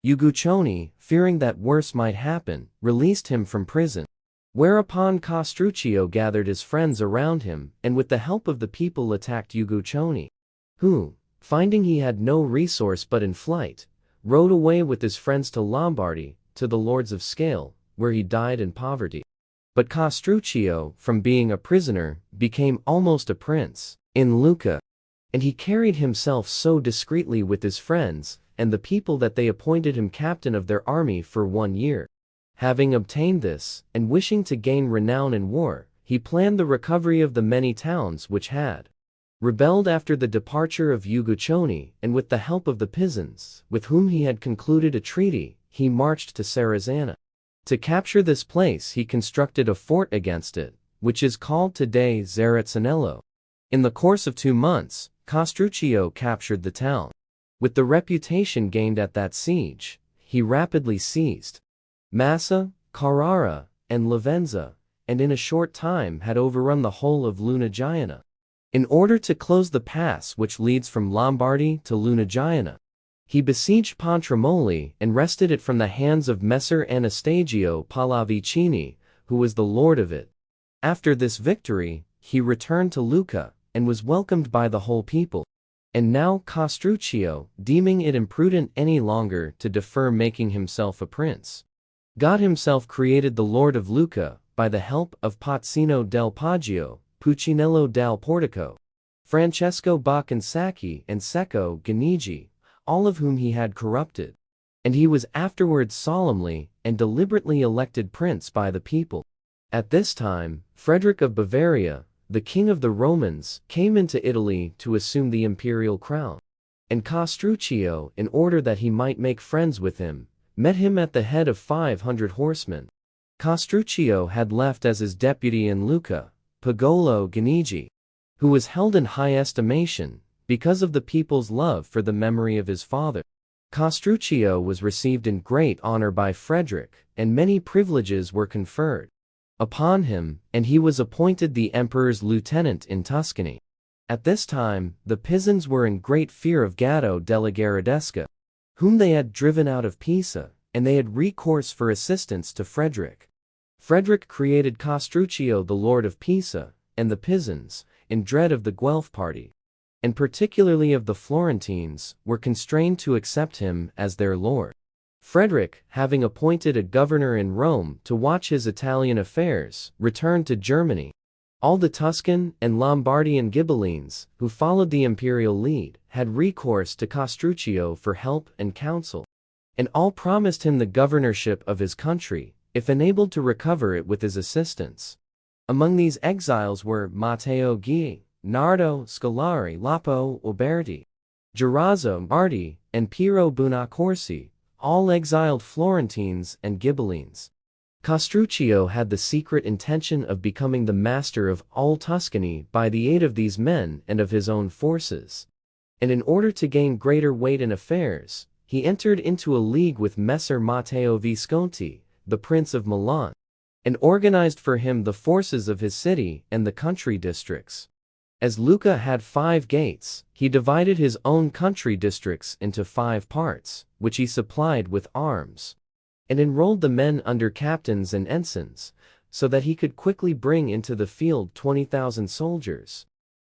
Uguccione, fearing that worse might happen, released him from prison. Whereupon Castruccio gathered his friends around him, and with the help of the people attacked Uguccione, who, finding he had no resource but in flight, rode away with his friends to Lombardy, to the lords of Scale, where he died in poverty. But Castruccio, from being a prisoner, became almost a prince in Lucca, and he carried himself so discreetly with his friends and the people that they appointed him captain of their army for 1 year. Having obtained this, and wishing to gain renown in war, he planned the recovery of the many towns which had rebelled after the departure of Uguccione, and with the help of the Pisans, with whom he had concluded a treaty, he marched to Serezana. To capture this place he constructed a fort against it, which is called today Zarazzanello. In the course of 2 months, Castruccio captured the town. With the reputation gained at that siege, he rapidly seized Massa, Carrara, and Lavenza, and in a short time had overrun the whole of Lunigiana. In order to close the pass which leads from Lombardy to Lunigiana, he besieged Pontremoli and wrested it from the hands of Messer Anastasio Pallavicini, who was the lord of it. After this victory, he returned to Lucca, and was welcomed by the whole people. And now Castruccio, deeming it imprudent any longer to defer making himself a prince, got himself created the lord of Lucca, by the help of Pozzino del Poggio, Puccinello dal Portico, Francesco Baccansacchi and Secco Ganigi, all of whom he had corrupted. And he was afterwards solemnly and deliberately elected prince by the people. At this time, Frederick of Bavaria, the king of the Romans, came into Italy to assume the imperial crown. And Castruccio, in order that he might make friends with him, met him at the head of 500 horsemen. Castruccio had left as his deputy in Lucca, Pagolo Ganigi, who was held in high estimation because of the people's love for the memory of his father. Castruccio was received in great honor by Frederick, and many privileges were conferred upon him, and he was appointed the emperor's lieutenant in Tuscany. At this time, the Pisans were in great fear of Gatto della Gherardesca, whom they had driven out of Pisa, and they had recourse for assistance to Frederick. Frederick created Castruccio the lord of Pisa, and the Pisans, in dread of the Guelph party, and particularly of the Florentines, were constrained to accept him as their lord. Frederick, having appointed a governor in Rome to watch his Italian affairs, returned to Germany. All the Tuscan and Lombardian Ghibellines, who followed the imperial lead, had recourse to Castruccio for help and counsel, and all promised him the governorship of his country, if enabled to recover it with his assistance. Among these exiles were Matteo Guidi, Nardo Scolari, Lapo Uberti, Gerazzo Marti, and Piero Buonaccorsi, all exiled Florentines and Ghibellines. Castruccio had the secret intention of becoming the master of all Tuscany by the aid of these men and of his own forces. And in order to gain greater weight in affairs, he entered into a league with Messer Matteo Visconti, the Prince of Milan, and organized for him the forces of his city and the country districts. As Lucca had 5 gates, he divided his own country districts into 5 parts, which he supplied with arms, and enrolled the men under captains and ensigns, so that he could quickly bring into the field 20,000 soldiers,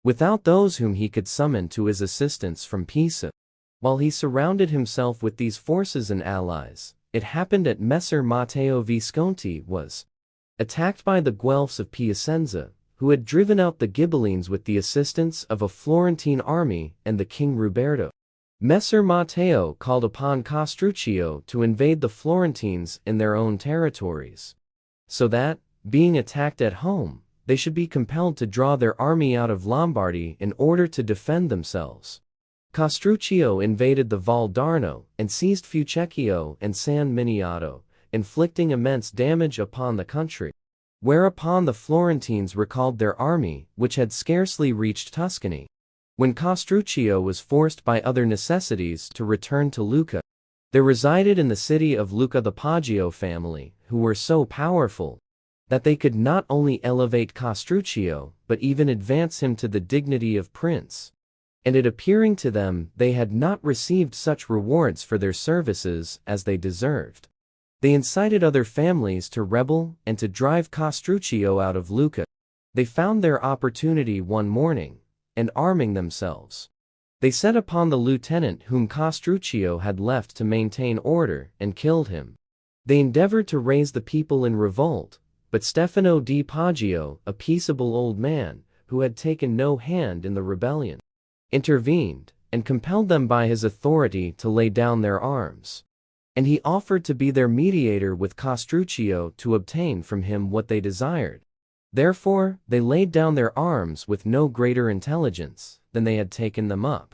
without those whom he could summon to his assistance from Pisa. While he surrounded himself with these forces and allies, it happened that Messer Matteo Visconti was attacked by the Guelphs of Piacenza, who had driven out the Ghibellines with the assistance of a Florentine army and the King Ruberto. Messer Matteo called upon Castruccio to invade the Florentines in their own territories, so that, being attacked at home, they should be compelled to draw their army out of Lombardy in order to defend themselves. Castruccio invaded the Val d'Arno and seized Fucecchio and San Miniato, inflicting immense damage upon the country. Whereupon the Florentines recalled their army, which had scarcely reached Tuscany, when Castruccio was forced by other necessities to return to Lucca. There resided in the city of Lucca the Poggio family, who were so powerful that they could not only elevate Castruccio, but even advance him to the dignity of prince. And it appearing to them they had not received such rewards for their services as they deserved, they incited other families to rebel and to drive Castruccio out of Lucca. They found their opportunity one morning, and arming themselves, they set upon the lieutenant whom Castruccio had left to maintain order and killed him. They endeavored to raise the people in revolt, but Stefano di Poggio, a peaceable old man, who had taken no hand in the rebellion, intervened, and compelled them by his authority to lay down their arms. And he offered to be their mediator with Castruccio to obtain from him what they desired. Therefore, they laid down their arms with no greater intelligence than they had taken them up.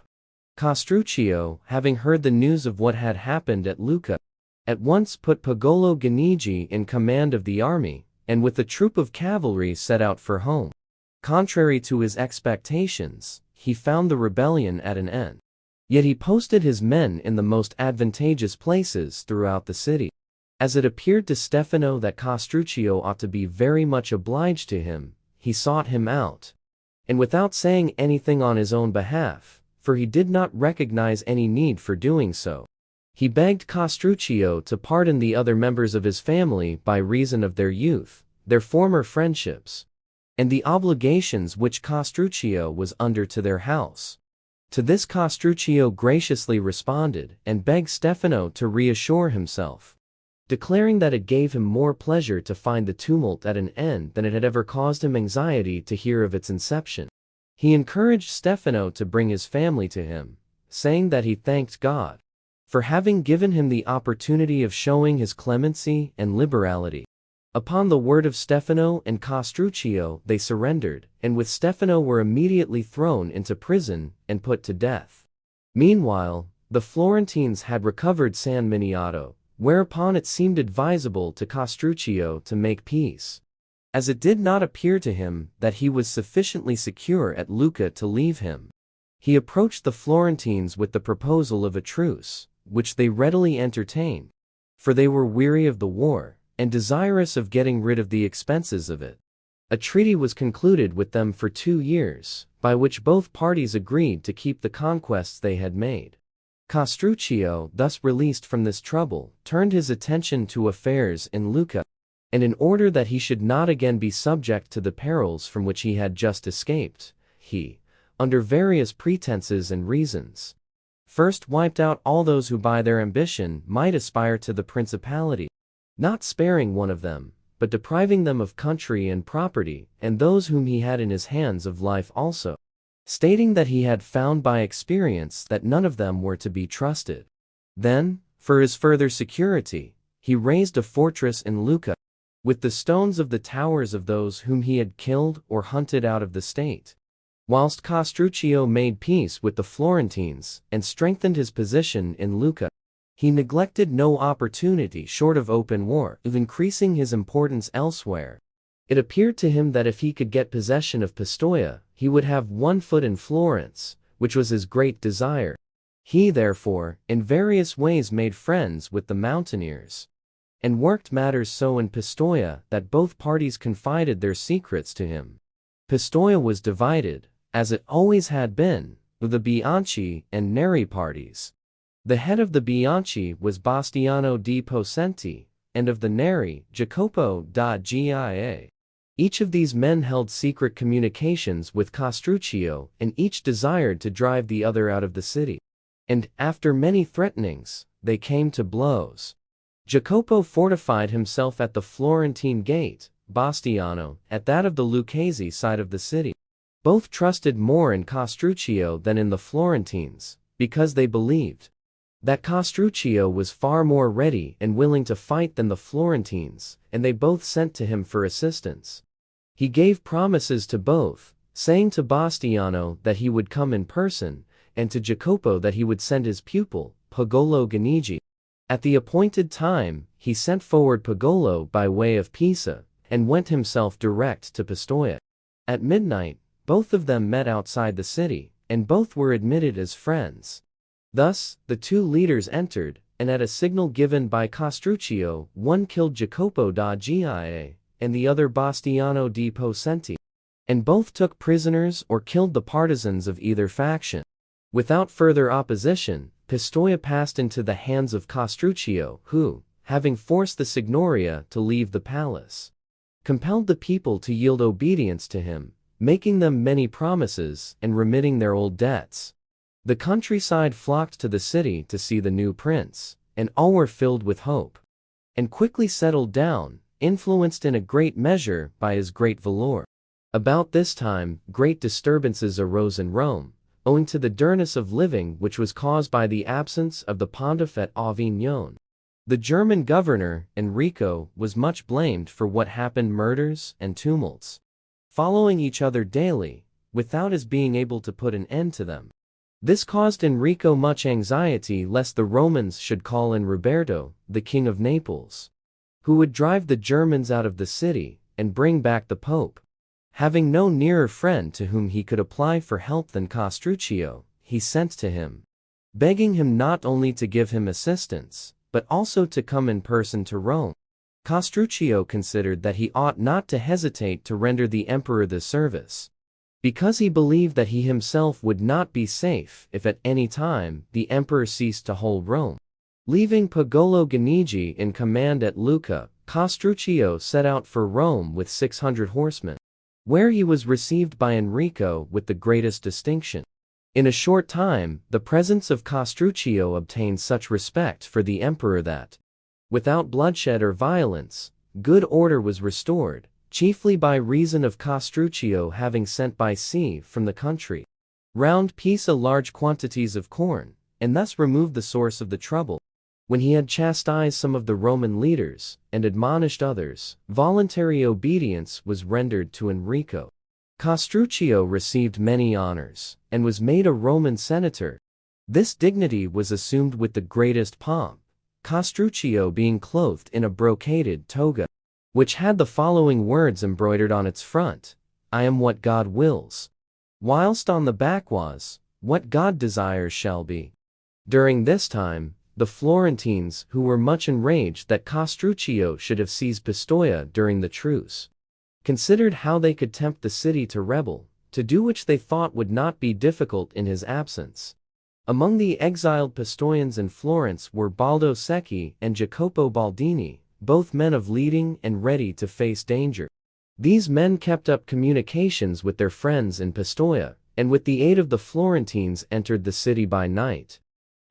Castruccio, having heard the news of what had happened at Lucca, at once put Pagolo Ganigi in command of the army, and with a troop of cavalry set out for home. Contrary to his expectations, he found the rebellion at an end. Yet he posted his men in the most advantageous places throughout the city. As it appeared to Stefano that Castruccio ought to be very much obliged to him, he sought him out, and without saying anything on his own behalf, for he did not recognize any need for doing so, he begged Castruccio to pardon the other members of his family by reason of their youth, their former friendships, and the obligations which Castruccio was under to their house. To this Castruccio graciously responded and begged Stefano to reassure himself. declaring that it gave him more pleasure to find the tumult at an end than it had ever caused him anxiety to hear of its inception. He encouraged Stefano to bring his family to him, saying that he thanked God for having given him the opportunity of showing his clemency and liberality. Upon the word of Stefano and Castruccio they surrendered, and with Stefano were immediately thrown into prison and put to death. Meanwhile, the Florentines had recovered San Miniato, whereupon it seemed advisable to Castruccio to make peace, as it did not appear to him that he was sufficiently secure at Lucca to leave him. He approached the Florentines with the proposal of a truce, which they readily entertained, for they were weary of the war, and desirous of getting rid of the expenses of it. A treaty was concluded with them for 2 years, by which both parties agreed to keep the conquests they had made. Castruccio, thus released from this trouble, turned his attention to affairs in Lucca, and in order that he should not again be subject to the perils from which he had just escaped, he, under various pretenses and reasons, first wiped out all those who by their ambition might aspire to the principality, not sparing one of them, but depriving them of country and property, and those whom he had in his hands of life also, stating that he had found by experience that none of them were to be trusted. Then, for his further security, he raised a fortress in Lucca, with the stones of the towers of those whom he had killed or hunted out of the state. Whilst Castruccio made peace with the Florentines and strengthened his position in Lucca, he neglected no opportunity short of open war of increasing his importance elsewhere. It appeared to him that if he could get possession of Pistoia, he would have one foot in Florence, which was his great desire. He therefore, in various ways made friends with the mountaineers, and worked matters so in Pistoia that both parties confided their secrets to him. Pistoia was divided, as it always had been, with the Bianchi and Neri parties. The head of the Bianchi was Bastiano di Possenti, and of the Neri, Jacopo da Gia. Each of these men held secret communications with Castruccio, and each desired to drive the other out of the city. And, after many threatenings, they came to blows. Jacopo fortified himself at the Florentine gate, Bastiano at that of the Lucchese side of the city. Both trusted more in Castruccio than in the Florentines, because they believed that Castruccio was far more ready and willing to fight than the Florentines, and they both sent to him for assistance. He gave promises to both, saying to Bastiano that he would come in person, and to Jacopo that he would send his pupil, Pagolo Ganigi. At the appointed time, he sent forward Pagolo by way of Pisa, and went himself direct to Pistoia. At midnight, both of them met outside the city, and both were admitted as friends. Thus, the two leaders entered, and at a signal given by Castruccio, one killed Jacopo da Gia, and the other Bastiano di Possenti, and both took prisoners or killed the partisans of either faction. Without further opposition, Pistoia passed into the hands of Castruccio, who, having forced the Signoria to leave the palace, compelled the people to yield obedience to him, making them many promises and remitting their old debts. The countryside flocked to the city to see the new prince, and all were filled with hope, and quickly settled down, influenced in a great measure by his great valor. About this time, great disturbances arose in Rome, owing to the dearness of living which was caused by the absence of the pontiff at Avignon. The German governor, Enrico, was much blamed for what happened, murders and tumults, following each other daily, without his being able to put an end to them. This caused Enrico much anxiety lest the Romans should call in Roberto, the king of Naples, who would drive the Germans out of the city and bring back the Pope. Having no nearer friend to whom he could apply for help than Castruccio, he sent to him, begging him not only to give him assistance, but also to come in person to Rome. Castruccio considered that he ought not to hesitate to render the emperor this service, because he believed that he himself would not be safe if at any time the emperor ceased to hold Rome. Leaving Pagolo Ganigi in command at Lucca, Castruccio set out for Rome with 600 horsemen, where he was received by Enrico with the greatest distinction. In a short time, the presence of Castruccio obtained such respect for the emperor that, Without bloodshed or violence, good order was restored, chiefly by reason of Castruccio having sent by sea from the country round Pisa large quantities of corn, and thus removed the source of the trouble. When he had chastised some of the Roman leaders, and admonished others, voluntary obedience was rendered to Enrico. Castruccio received many honors, and was made a Roman senator. This dignity was assumed with the greatest pomp, Castruccio being clothed in a brocaded toga, which had the following words embroidered on its front: "I am what God wills," whilst on the back was, "What God desires shall be." During this time, the Florentines, who were much enraged that Castruccio should have seized Pistoia during the truce, considered how they could tempt the city to rebel, to do which they thought would not be difficult in his absence. Among the exiled Pistoians in Florence were Baldo Secchi and Jacopo Baldini, both men of leading and ready to face danger. These men kept up communications with their friends in Pistoia, and with the aid of the Florentines entered the city by night.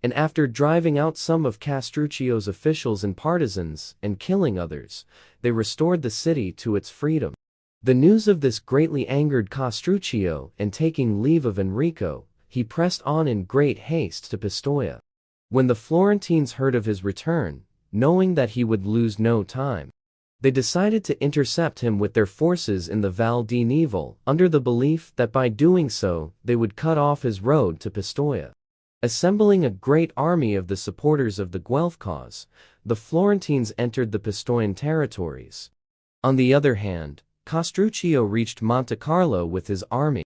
And after driving out some of Castruccio's officials and partisans, and killing others, they restored the city to its freedom. The news of this greatly angered Castruccio, and taking leave of Enrico, he pressed on in great haste to Pistoia. When the Florentines heard of his return, knowing that he would lose no time, they decided to intercept him with their forces in the Val di Nivel, under the belief that by doing so they would cut off his road to Pistoia. Assembling a great army of the supporters of the Guelph cause, the Florentines entered the Pistoian territories. On the other hand, Castruccio reached Monte Carlo with his army,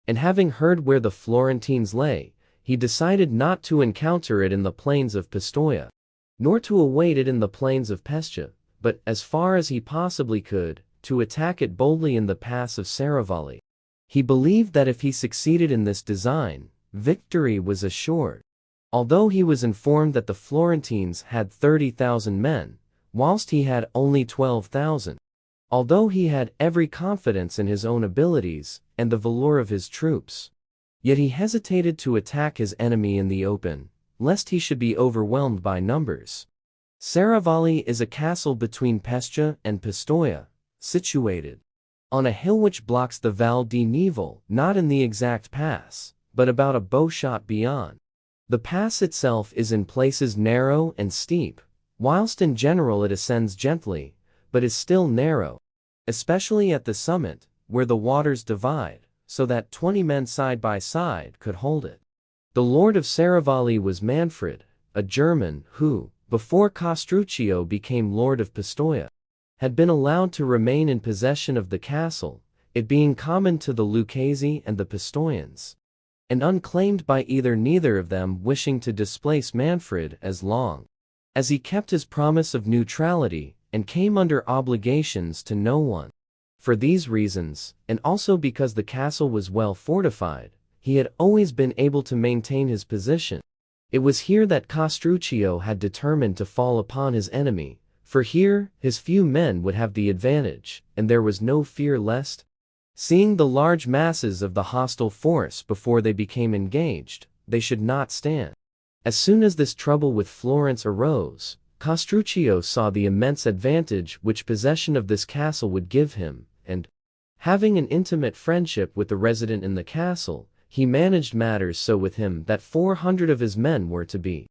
and having heard where the Florentines lay, he decided not to encounter it in the plains of Pistoia, nor to await it in the plains of Pescia, but, as far as he possibly could, to attack it boldly in the pass of Serravalle. He believed that if he succeeded in this design, victory was assured. Although he was informed that the Florentines had 30,000 men, whilst he had only 12,000. Although he had every confidence in his own abilities, and the valor of his troops, yet he hesitated to attack his enemy in the open, lest he should be overwhelmed by numbers. Serravalle is a castle between Pescia and Pistoia, situated on a hill which blocks the Val di Nivel, not in the exact pass, but about a bowshot beyond. The pass itself is in places narrow and steep, whilst in general it ascends gently, but is still narrow, especially at the summit, where the waters divide, so that 20 men side by side could hold it. The lord of Serravalle was Manfred, a German who, before Castruccio became lord of Pistoia, had been allowed to remain in possession of the castle, it being common to the Lucchese and the Pistoians, and unclaimed by neither of them wishing to displace Manfred as long as he kept his promise of neutrality and came under obligations to no one. For these reasons, and also because the castle was well fortified, he had always been able to maintain his position. It was here that Castruccio had determined to fall upon his enemy, for here his few men would have the advantage, and there was no fear lest, seeing the large masses of the hostile force before they became engaged, they should not stand. As soon as this trouble with Florence arose, Castruccio saw the immense advantage which possession of this castle would give him, and, having an intimate friendship with the resident in the castle, he managed matters so with him that 400 of his men were to be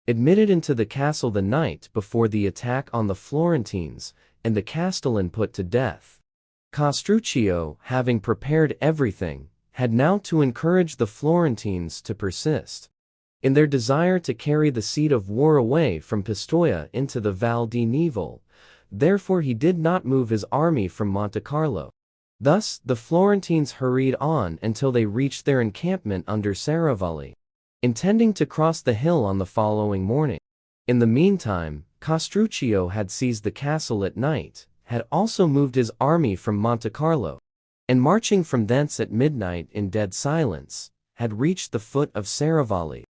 admitted into the castle the night before the attack on the Florentines, and the castellan put to death. Castruccio, having prepared everything, had now to encourage the Florentines to persist in their desire to carry the seat of war away from Pistoia into the Val di Nivel. Therefore he did not move his army from Monte Carlo. Thus, the Florentines hurried on until they reached their encampment under Serravalle, intending to cross the hill on the following morning. In the meantime, Castruccio had seized the castle at night, had also moved his army from Monte Carlo, and marching from thence at midnight in dead silence, had reached the foot of Serravalle.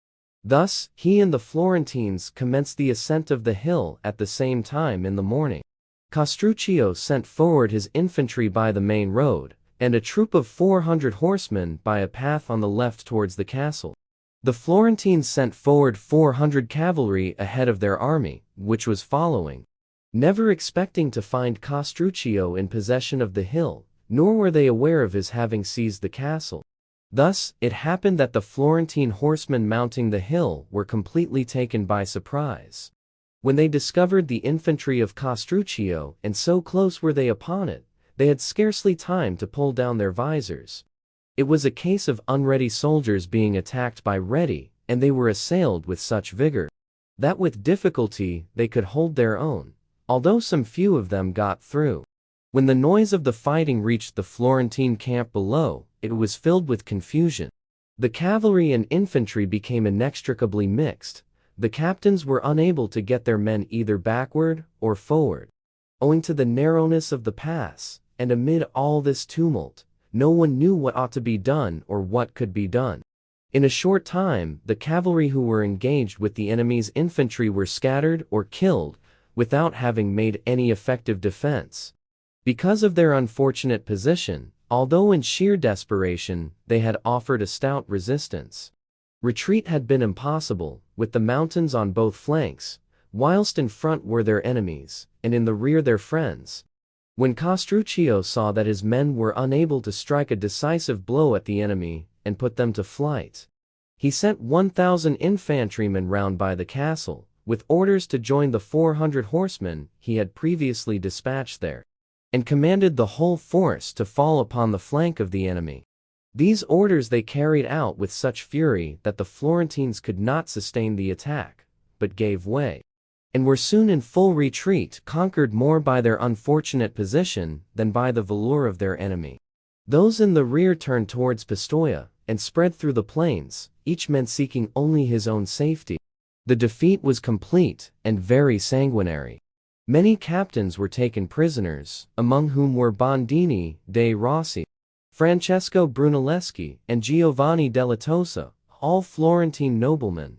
Thus, he and the Florentines commenced the ascent of the hill at the same time in the morning. Castruccio sent forward his infantry by the main road, and a troop of 400 horsemen by a path on the left towards the castle. The Florentines sent forward 400 cavalry ahead of their army, which was following, never expecting to find Castruccio in possession of the hill, nor were they aware of his having seized the castle. Thus, it happened that the Florentine horsemen mounting the hill were completely taken by surprise. When they discovered the infantry of Castruccio, and so close were they upon it, they had scarcely time to pull down their visors. It was a case of unready soldiers being attacked by ready, and they were assailed with such vigor that with difficulty they could hold their own, although some few of them got through. When the noise of the fighting reached the Florentine camp below, it was filled with confusion. The cavalry and infantry became inextricably mixed. The captains were unable to get their men either backward or forward, owing to the narrowness of the pass, and amid all this tumult, no one knew what ought to be done or what could be done. In a short time, the cavalry who were engaged with the enemy's infantry were scattered or killed, without having made any effective defense. Because of their unfortunate position, although in sheer desperation, they had offered a stout resistance. Retreat had been impossible, with the mountains on both flanks, whilst in front were their enemies, and in the rear their friends. When Castruccio saw that his men were unable to strike a decisive blow at the enemy, and put them to flight, he sent 1,000 infantrymen round by the castle, with orders to join the 400 horsemen he had previously dispatched there, and commanded the whole force to fall upon the flank of the enemy. These orders they carried out with such fury that the Florentines could not sustain the attack, but gave way, and were soon in full retreat, conquered more by their unfortunate position than by the valor of their enemy. Those in the rear turned towards Pistoia, and spread through the plains, each man seeking only his own safety. The defeat was complete, and very sanguinary. Many captains were taken prisoners, among whom were Bondini dei Rossi, Francesco Brunelleschi, and Giovanni della Tosa, all Florentine noblemen,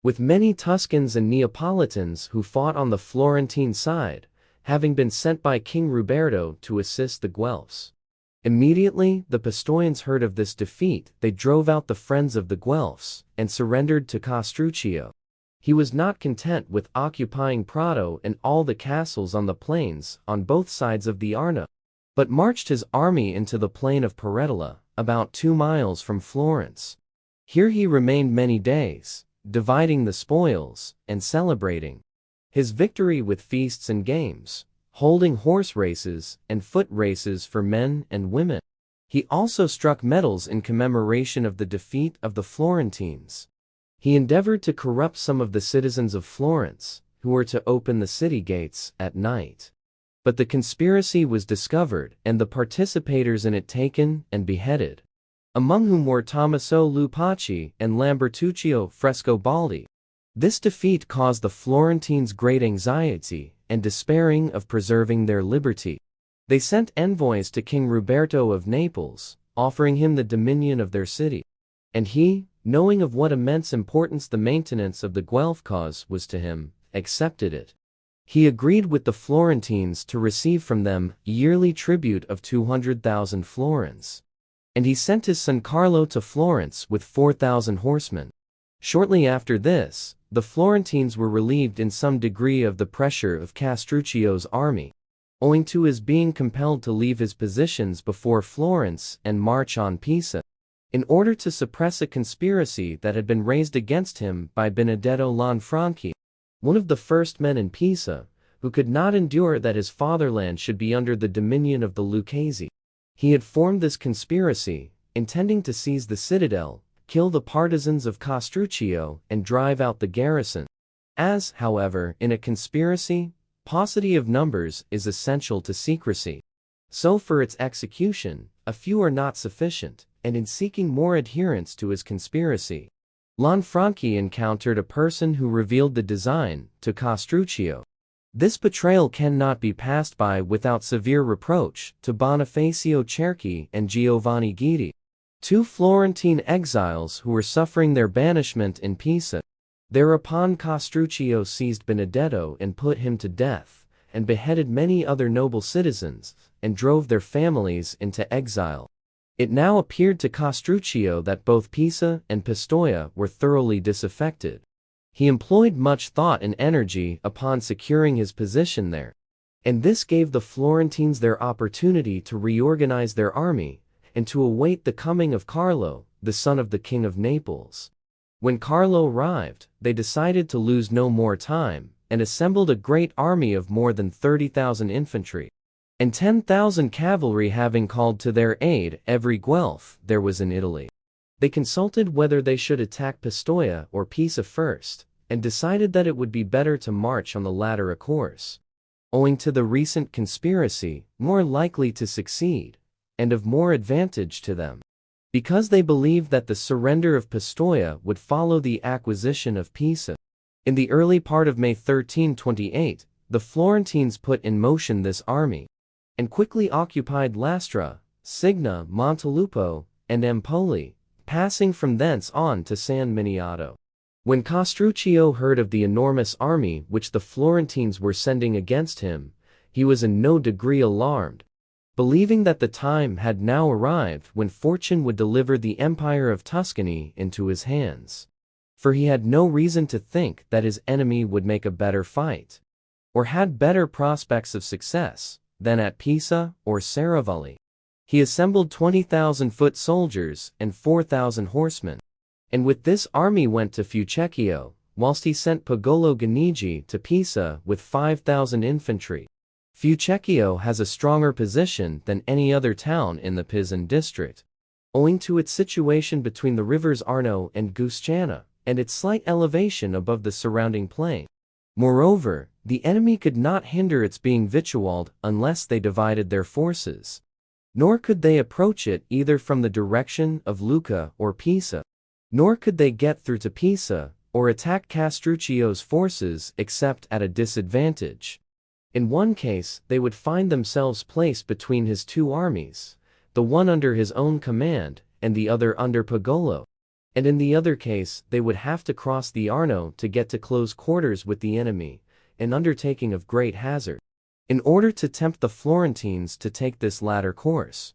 with many Tuscans and Neapolitans who fought on the Florentine side, having been sent by King Ruberto to assist the Guelphs. Immediately the Pistoians heard of this defeat, they drove out the friends of the Guelphs, and surrendered to Castruccio. He was not content with occupying Prato and all the castles on the plains on both sides of the Arno, but marched his army into the plain of Paretola, about 2 miles from Florence. Here he remained many days, dividing the spoils, and celebrating his victory with feasts and games, holding horse races and foot races for men and women. He also struck medals in commemoration of the defeat of the Florentines. He endeavored to corrupt some of the citizens of Florence, who were to open the city gates at night. But the conspiracy was discovered, and the participators in it taken and beheaded, among whom were Tommaso Lupacci and Lambertuccio Frescobaldi. This defeat caused the Florentines great anxiety, and despairing of preserving their liberty, they sent envoys to King Ruberto of Naples, offering him the dominion of their city. And he, knowing of what immense importance the maintenance of the Guelph cause was to him, accepted it. He agreed with the Florentines to receive from them a yearly tribute of 200,000 florins. And he sent his son Carlo to Florence with 4,000 horsemen. Shortly after this, the Florentines were relieved in some degree of the pressure of Castruccio's army, owing to his being compelled to leave his positions before Florence and march on Pisa, in order to suppress a conspiracy that had been raised against him by Benedetto Lanfranchi, one of the first men in Pisa, who could not endure that his fatherland should be under the dominion of the Lucchese. He had formed this conspiracy, intending to seize the citadel, kill the partisans of Castruccio, and drive out the garrison. As, however, in a conspiracy, paucity of numbers is essential to secrecy, so for its execution, a few are not sufficient, and in seeking more adherents to his conspiracy, Lanfranchi encountered a person who revealed the design to Castruccio. This betrayal cannot be passed by without severe reproach to Bonifacio Cerchi and Giovanni Guidi, 2 Florentine exiles who were suffering their banishment in Pisa. Thereupon Castruccio seized Benedetto and put him to death, and beheaded many other noble citizens, and drove their families into exile. It now appeared to Castruccio that both Pisa and Pistoia were thoroughly disaffected. He employed much thought and energy upon securing his position there, and this gave the Florentines their opportunity to reorganize their army and to await the coming of Carlo, the son of the King of Naples. When Carlo arrived, they decided to lose no more time and assembled a great army of more than 30,000 infantry and 10,000 cavalry, having called to their aid every Guelph there was in Italy. They consulted whether they should attack Pistoia or Pisa first, and decided that it would be better to march on the latter course, owing to the recent conspiracy, more likely to succeed, and of more advantage to them, because they believed that the surrender of Pistoia would follow the acquisition of Pisa. In the early part of May 1328, the Florentines put in motion this army, and quickly occupied Lastra, Signa, Montelupo, and Empoli, passing from thence on to San Miniato. When Castruccio heard of the enormous army which the Florentines were sending against him, he was in no degree alarmed, believing that the time had now arrived when fortune would deliver the Empire of Tuscany into his hands. For he had no reason to think that his enemy would make a better fight, or had better prospects of success, than at Pisa or Serravalle. He assembled 20,000 foot soldiers and 4,000 horsemen, and with this army went to Fucecchio, whilst he sent Pagolo Ganigi to Pisa with 5,000 infantry. Fucecchio has a stronger position than any other town in the Pisan district, owing to its situation between the rivers Arno and Gusciana, and its slight elevation above the surrounding plain. Moreover, the enemy could not hinder its being victualled unless they divided their forces, nor could they approach it either from the direction of Lucca or Pisa, nor could they get through to Pisa or attack Castruccio's forces except at a disadvantage. In one case, they would find themselves placed between his two armies, the one under his own command and the other under Pagolo, and in the other case they would have to cross the Arno to get to close quarters with the enemy, an undertaking of great hazard. In order to tempt the Florentines to take this latter course,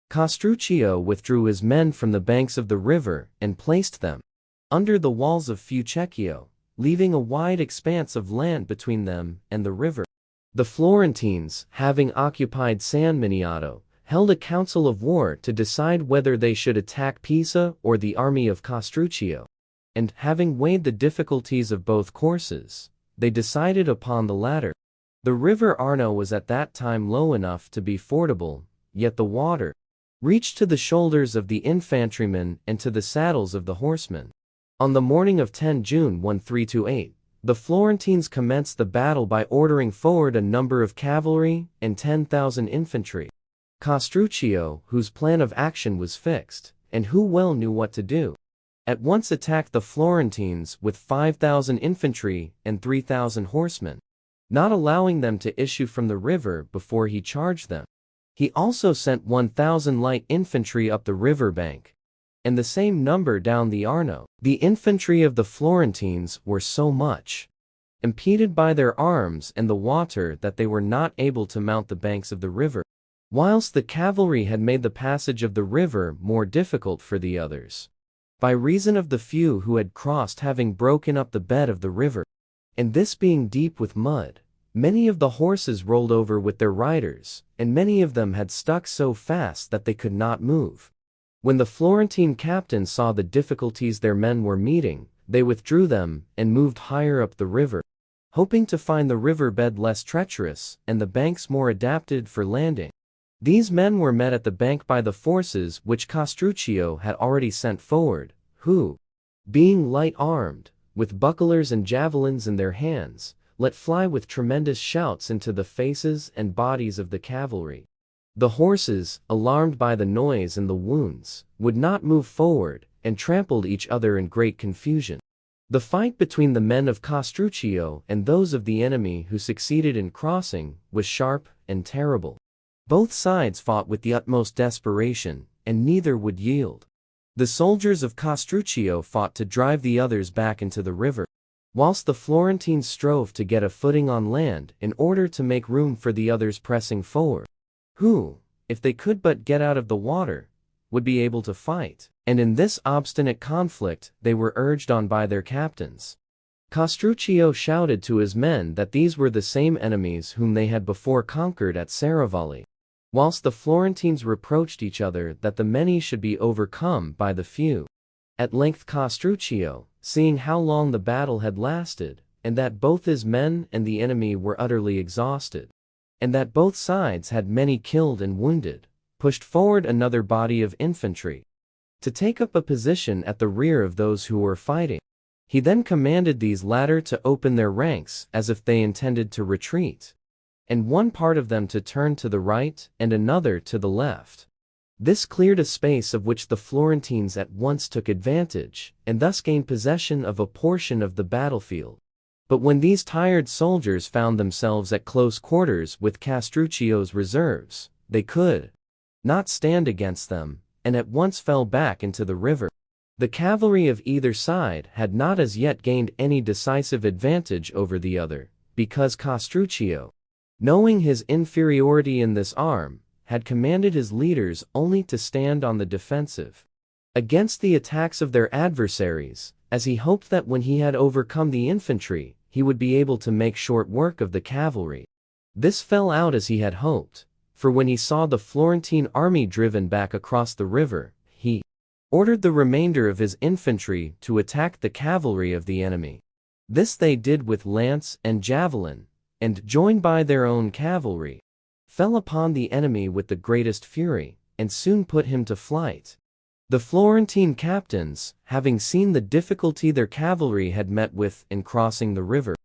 Castruccio withdrew his men from the banks of the river and placed them under the walls of Fucecchio, leaving a wide expanse of land between them and the river. The Florentines, having occupied San Miniato, held a council of war to decide whether they should attack Pisa or the army of Castruccio, and, having weighed the difficulties of both courses, they decided upon the latter. The river Arno was at that time low enough to be fordable, yet the water reached to the shoulders of the infantrymen and to the saddles of the horsemen. On the morning of 10 June 1328, the Florentines commenced the battle by ordering forward a number of cavalry and 10,000 infantry. Castruccio, whose plan of action was fixed, and who well knew what to do, at once attacked the Florentines with 5,000 infantry and 3,000 horsemen, not allowing them to issue from the river before he charged them. He also sent 1,000 light infantry up the river bank, and the same number down the Arno. The infantry of the Florentines were so much impeded by their arms and the water that they were not able to mount the banks of the river, whilst the cavalry had made the passage of the river more difficult for the others, by reason of the few who had crossed having broken up the bed of the river, and this being deep with mud. Many of the horses rolled over with their riders, and many of them had stuck so fast that they could not move. When the Florentine captains saw the difficulties their men were meeting, they withdrew them and moved higher up the river, hoping to find the river bed less treacherous and the banks more adapted for landing. These men were met at the bank by the forces which Castruccio had already sent forward, who, being light armed, with bucklers and javelins in their hands, let fly with tremendous shouts into the faces and bodies of the cavalry. The horses, alarmed by the noise and the wounds, would not move forward, and trampled each other in great confusion. The fight between the men of Castruccio and those of the enemy who succeeded in crossing was sharp and terrible. Both sides fought with the utmost desperation, and neither would yield. The soldiers of Castruccio fought to drive the others back into the river, whilst the Florentines strove to get a footing on land in order to make room for the others pressing forward, who, if they could but get out of the water, would be able to fight, and in this obstinate conflict they were urged on by their captains. Castruccio shouted to his men that these were the same enemies whom they had before conquered at Serravalle, whilst the Florentines reproached each other that the many should be overcome by the few. At length Castruccio, seeing how long the battle had lasted, and that both his men and the enemy were utterly exhausted, and that both sides had many killed and wounded, pushed forward another body of infantry to take up a position at the rear of those who were fighting. He then commanded these latter to open their ranks as if they intended to retreat, and one part of them to turn to the right and another to the left. This cleared a space of which the Florentines at once took advantage, and thus gained possession of a portion of the battlefield. But when these tired soldiers found themselves at close quarters with Castruccio's reserves, they could not stand against them, and at once fell back into the river. The cavalry of either side had not as yet gained any decisive advantage over the other, because Castruccio, knowing his inferiority in this arm, had commanded his leaders only to stand on the defensive against the attacks of their adversaries, as he hoped that when he had overcome the infantry, he would be able to make short work of the cavalry. This fell out as he had hoped, for when he saw the Florentine army driven back across the river, he ordered the remainder of his infantry to attack the cavalry of the enemy. This they did with lance and javelin, and, joined by their own cavalry, fell upon the enemy with the greatest fury, and soon put him to flight. The Florentine captains, having seen the difficulty their cavalry had met with in crossing the river,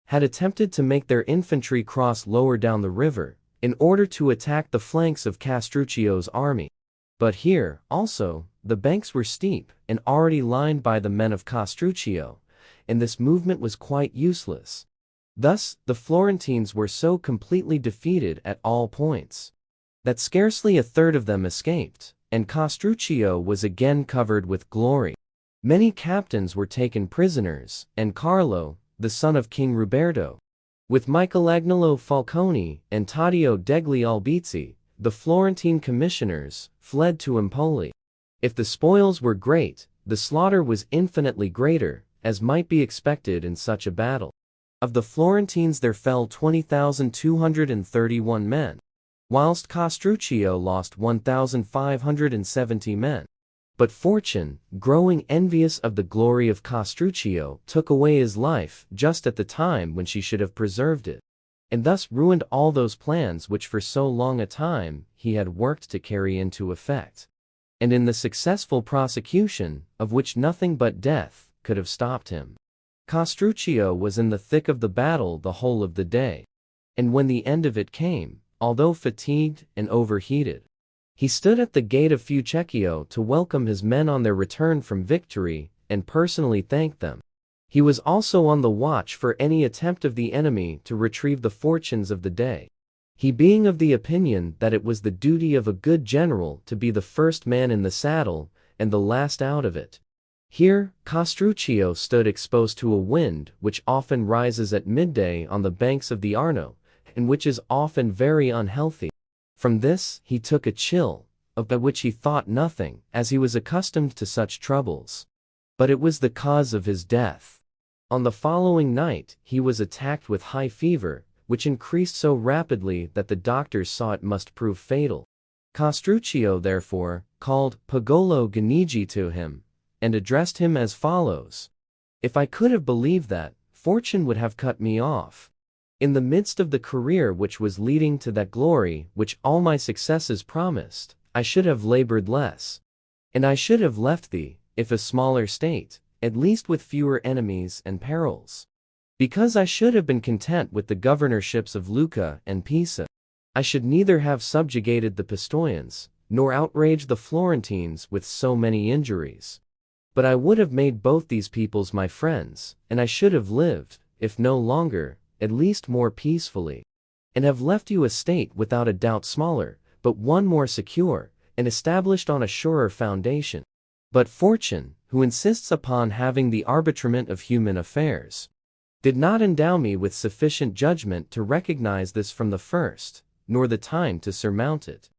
had attempted to make their infantry cross lower down the river, in order to attack the flanks of Castruccio's army. But here, also, the banks were steep and already lined by the men of Castruccio, and this movement was quite useless. Thus, the Florentines were so completely defeated at all points that scarcely a third of them escaped, and Castruccio was again covered with glory. Many captains were taken prisoners, and Carlo, the son of King Ruberto, with Michelagnolo Falcone and Taddeo degli Albizzi, the Florentine commissioners, fled to Empoli. If the spoils were great, the slaughter was infinitely greater, as might be expected in such a battle. Of the Florentines there fell 20,231 men, whilst Castruccio lost 1,570 men. But fortune, growing envious of the glory of Castruccio, took away his life just at the time when she should have preserved it, and thus ruined all those plans which for so long a time he had worked to carry into effect, and in the successful prosecution of which nothing but death could have stopped him. Castruccio was in the thick of the battle the whole of the day, and when the end of it came, although fatigued and overheated, he stood at the gate of Fucecchio to welcome his men on their return from victory and personally thank them. He was also on the watch for any attempt of the enemy to retrieve the fortunes of the day, he being of the opinion that it was the duty of a good general to be the first man in the saddle and the last out of it. Here, Castruccio stood exposed to a wind which often rises at midday on the banks of the Arno, and which is often very unhealthy. From this he took a chill, of which he thought nothing, as he was accustomed to such troubles. But it was the cause of his death. On the following night he was attacked with high fever, which increased so rapidly that the doctors saw it must prove fatal. Castruccio therefore called Pagolo Ganigi to him, and addressed him as follows: "If I could have believed that, fortune would have cut me off in the midst of the career which was leading to that glory which all my successes promised, I should have labored less, and I should have left thee, if a smaller state, at least with fewer enemies and perils. Because I should have been content with the governorships of Lucca and Pisa. I should neither have subjugated the Pistoians, nor outraged the Florentines with so many injuries. But I would have made both these peoples my friends, and I should have lived, if no longer, at least more peacefully, and have left you a state without a doubt smaller, but one more secure, and established on a surer foundation. But fortune, who insists upon having the arbitrament of human affairs, did not endow me with sufficient judgment to recognize this from the first, nor the time to surmount it.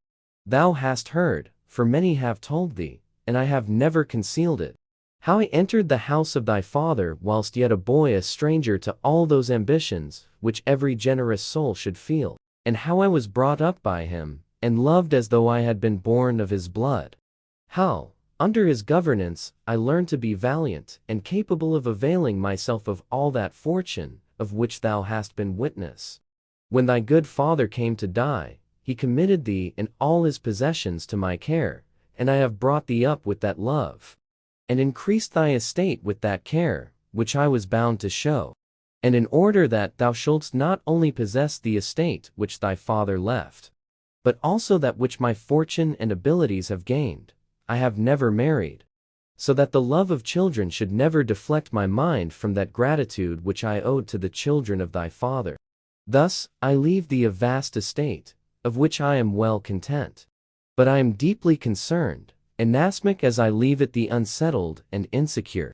Thou hast heard, for many have told thee, and I have never concealed it. How I entered the house of thy father whilst yet a boy, a stranger to all those ambitions which every generous soul should feel, and how I was brought up by him, and loved as though I had been born of his blood. How, under his governance, I learned to be valiant and capable of availing myself of all that fortune of which thou hast been witness. When thy good father came to die, he committed thee and all his possessions to my care, and I have brought thee up with that love, and increased thy estate with that care, which I was bound to show. And in order that thou shouldst not only possess the estate which thy father left, but also that which my fortune and abilities have gained, I have never married, so that the love of children should never deflect my mind from that gratitude which I owed to the children of thy father. Thus I leave thee a vast estate, of which I am well content. But I am deeply concerned, inasmuch as I leave it thee unsettled and insecure.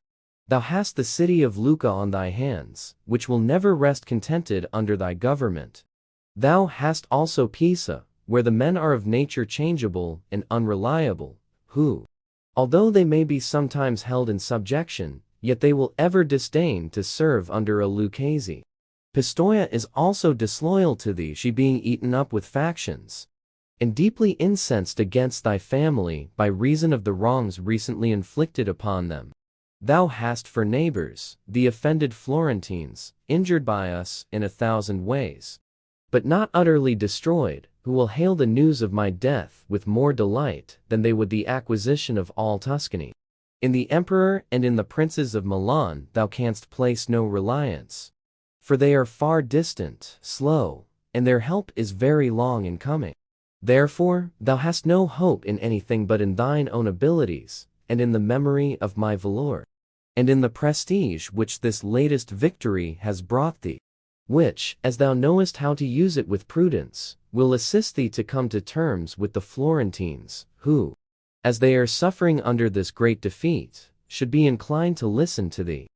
Thou hast the city of Lucca on thy hands, which will never rest contented under thy government. Thou hast also Pisa, where the men are of nature changeable and unreliable, who, although they may be sometimes held in subjection, yet they will ever disdain to serve under a Lucchese. Pistoia is also disloyal to thee, she being eaten up with factions, and deeply incensed against thy family by reason of the wrongs recently inflicted upon them. Thou hast for neighbors the offended Florentines, injured by us in 1,000 ways, but not utterly destroyed, who will hail the news of my death with more delight than they would the acquisition of all Tuscany. In the emperor and in the princes of Milan thou canst place no reliance, for they are far distant, slow, and their help is very long in coming. Therefore, thou hast no hope in anything but in thine own abilities, and in the memory of my valor, and in the prestige which this latest victory has brought thee, which, as thou knowest how to use it with prudence, will assist thee to come to terms with the Florentines, who, as they are suffering under this great defeat, should be inclined to listen to thee.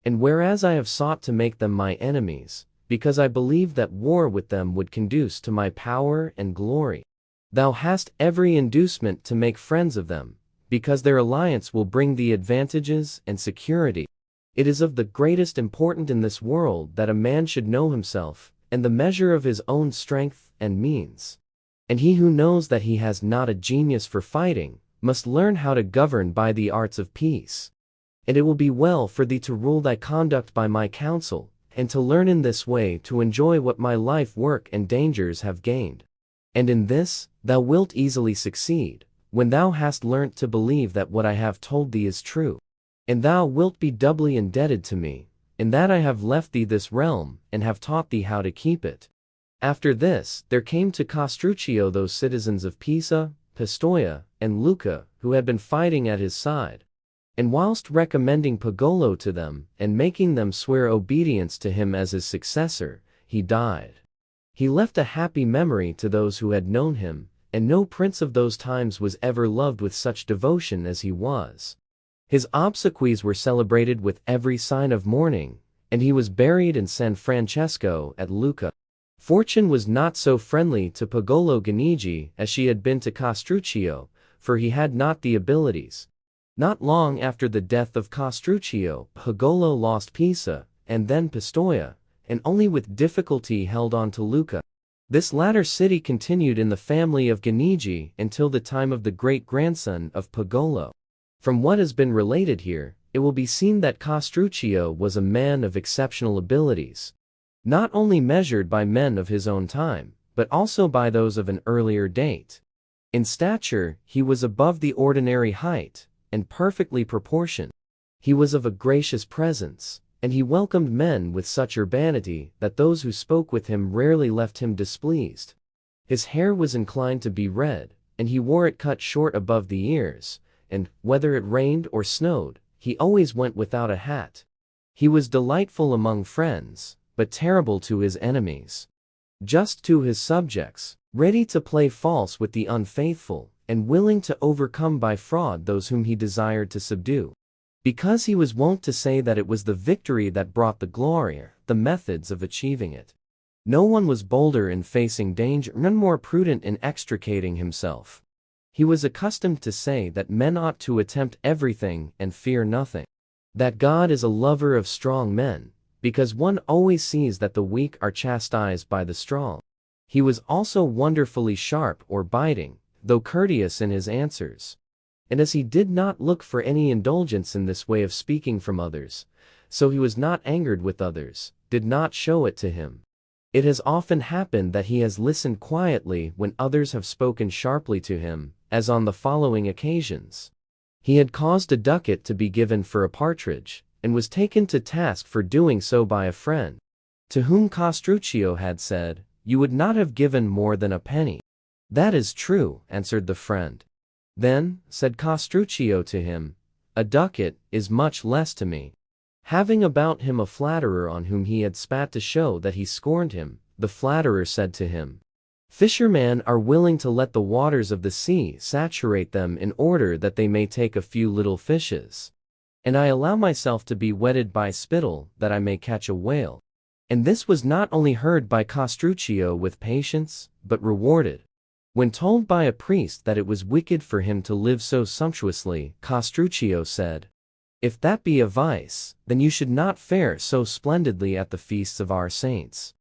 And whereas I have sought to make them my enemies, because I believe that war with them would conduce to my power and glory, thou hast every inducement to make friends of them, because their alliance will bring thee advantages and security. It is of the greatest importance in this world that a man should know himself, and the measure of his own strength and means. And he who knows that he has not a genius for fighting, must learn how to govern by the arts of peace. And it will be well for thee to rule thy conduct by my counsel, and to learn in this way to enjoy what my life, work, and dangers have gained. And in this, thou wilt easily succeed, when thou hast learnt to believe that what I have told thee is true. And thou wilt be doubly indebted to me, in that I have left thee this realm, and have taught thee how to keep it. After this, there came to Castruccio those citizens of Pisa, Pistoia, and Lucca, who had been fighting at his side. And whilst recommending Pagolo to them, and making them swear obedience to him as his successor, he died. He left a happy memory to those who had known him, and no prince of those times was ever loved with such devotion as he was. His obsequies were celebrated with every sign of mourning, and he was buried in San Francesco at Lucca. Fortune was not so friendly to Pagolo Guinigi as she had been to Castruccio, for he had not the abilities. Not long after the death of Castruccio, Pagolo lost Pisa, and then Pistoia, and only with difficulty held on to Lucca. This latter city continued in the family of Guinigi until the time of the great-grandson of Pagolo. From what has been related here, it will be seen that Castruccio was a man of exceptional abilities, not only measured by men of his own time, but also by those of an earlier date. In stature, he was above the ordinary height, and perfectly proportioned. He was of a gracious presence, and he welcomed men with such urbanity that those who spoke with him rarely left him displeased. His hair was inclined to be red, and he wore it cut short above the ears, and, whether it rained or snowed, he always went without a hat. He was delightful among friends, but terrible to his enemies. Just to his subjects, ready to play false with the unfaithful, and willing to overcome by fraud those whom he desired to subdue. Because he was wont to say that it was the victory that brought the glory, the methods of achieving it. No one was bolder in facing danger, none more prudent in extricating himself. He was accustomed to say that men ought to attempt everything and fear nothing. That God is a lover of strong men, because one always sees that the weak are chastised by the strong. He was also wonderfully sharp or biting, though courteous in his answers. And as he did not look for any indulgence in this way of speaking from others, so he was not angered with others, did not show it to him. It has often happened that he has listened quietly when others have spoken sharply to him, as on the following occasions. He had caused a ducat to be given for a partridge, and was taken to task for doing so by a friend, to whom Castruccio had said, "You would not have given more than a penny." "That is true," answered the friend. "Then," said Castruccio to him, "a ducat is much less to me." Having about him a flatterer on whom he had spat to show that he scorned him, the flatterer said to him, "Fishermen are willing to let the waters of the sea saturate them in order that they may take a few little fishes. And I allow myself to be wetted by spittle that I may catch a whale." And this was not only heard by Castruccio with patience, but rewarded. When told by a priest that it was wicked for him to live so sumptuously, Castruccio said, "If that be a vice, then you should not fare so splendidly at the feasts of our saints."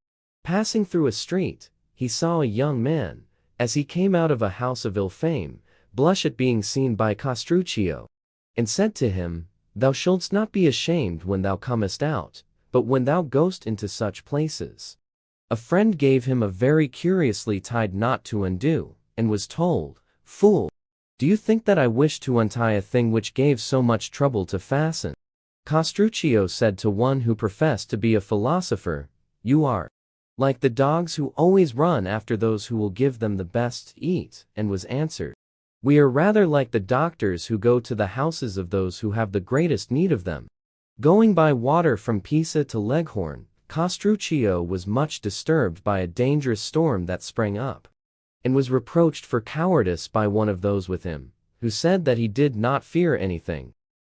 Passing through a street, he saw a young man, as he came out of a house of ill fame, blush at being seen by Castruccio, and said to him, "Thou shouldst not be ashamed when thou comest out, but when thou goest into such places." A friend gave him a very curiously tied knot to undo, and was told, "Fool! Do you think that I wish to untie a thing which gave so much trouble to fasten?" Castruccio said to one who professed to be a philosopher, "You are like the dogs who always run after those who will give them the best to eat," and was answered, "We are rather like the doctors who go to the houses of those who have the greatest need of them." Going by water from Pisa to Leghorn, Castruccio was much disturbed by a dangerous storm that sprang up, and was reproached for cowardice by one of those with him, who said that he did not fear anything.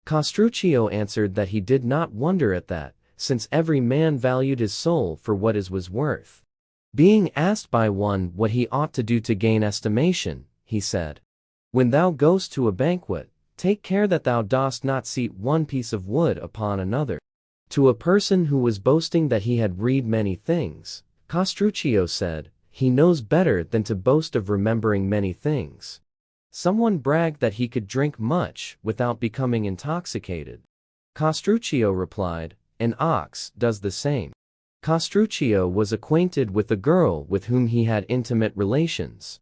Castruccio answered that he did not wonder at that, since every man valued his soul for what it was worth. Being asked by one what he ought to do to gain estimation, he said, "When thou goest to a banquet, take care that thou dost not seat one piece of wood upon another." To a person who was boasting that he had read many things, Castruccio said, "He knows better than to boast of remembering many things." Someone bragged that he could drink much without becoming intoxicated. Castruccio replied, "An ox does the same." Castruccio was acquainted with a girl with whom he had intimate relations,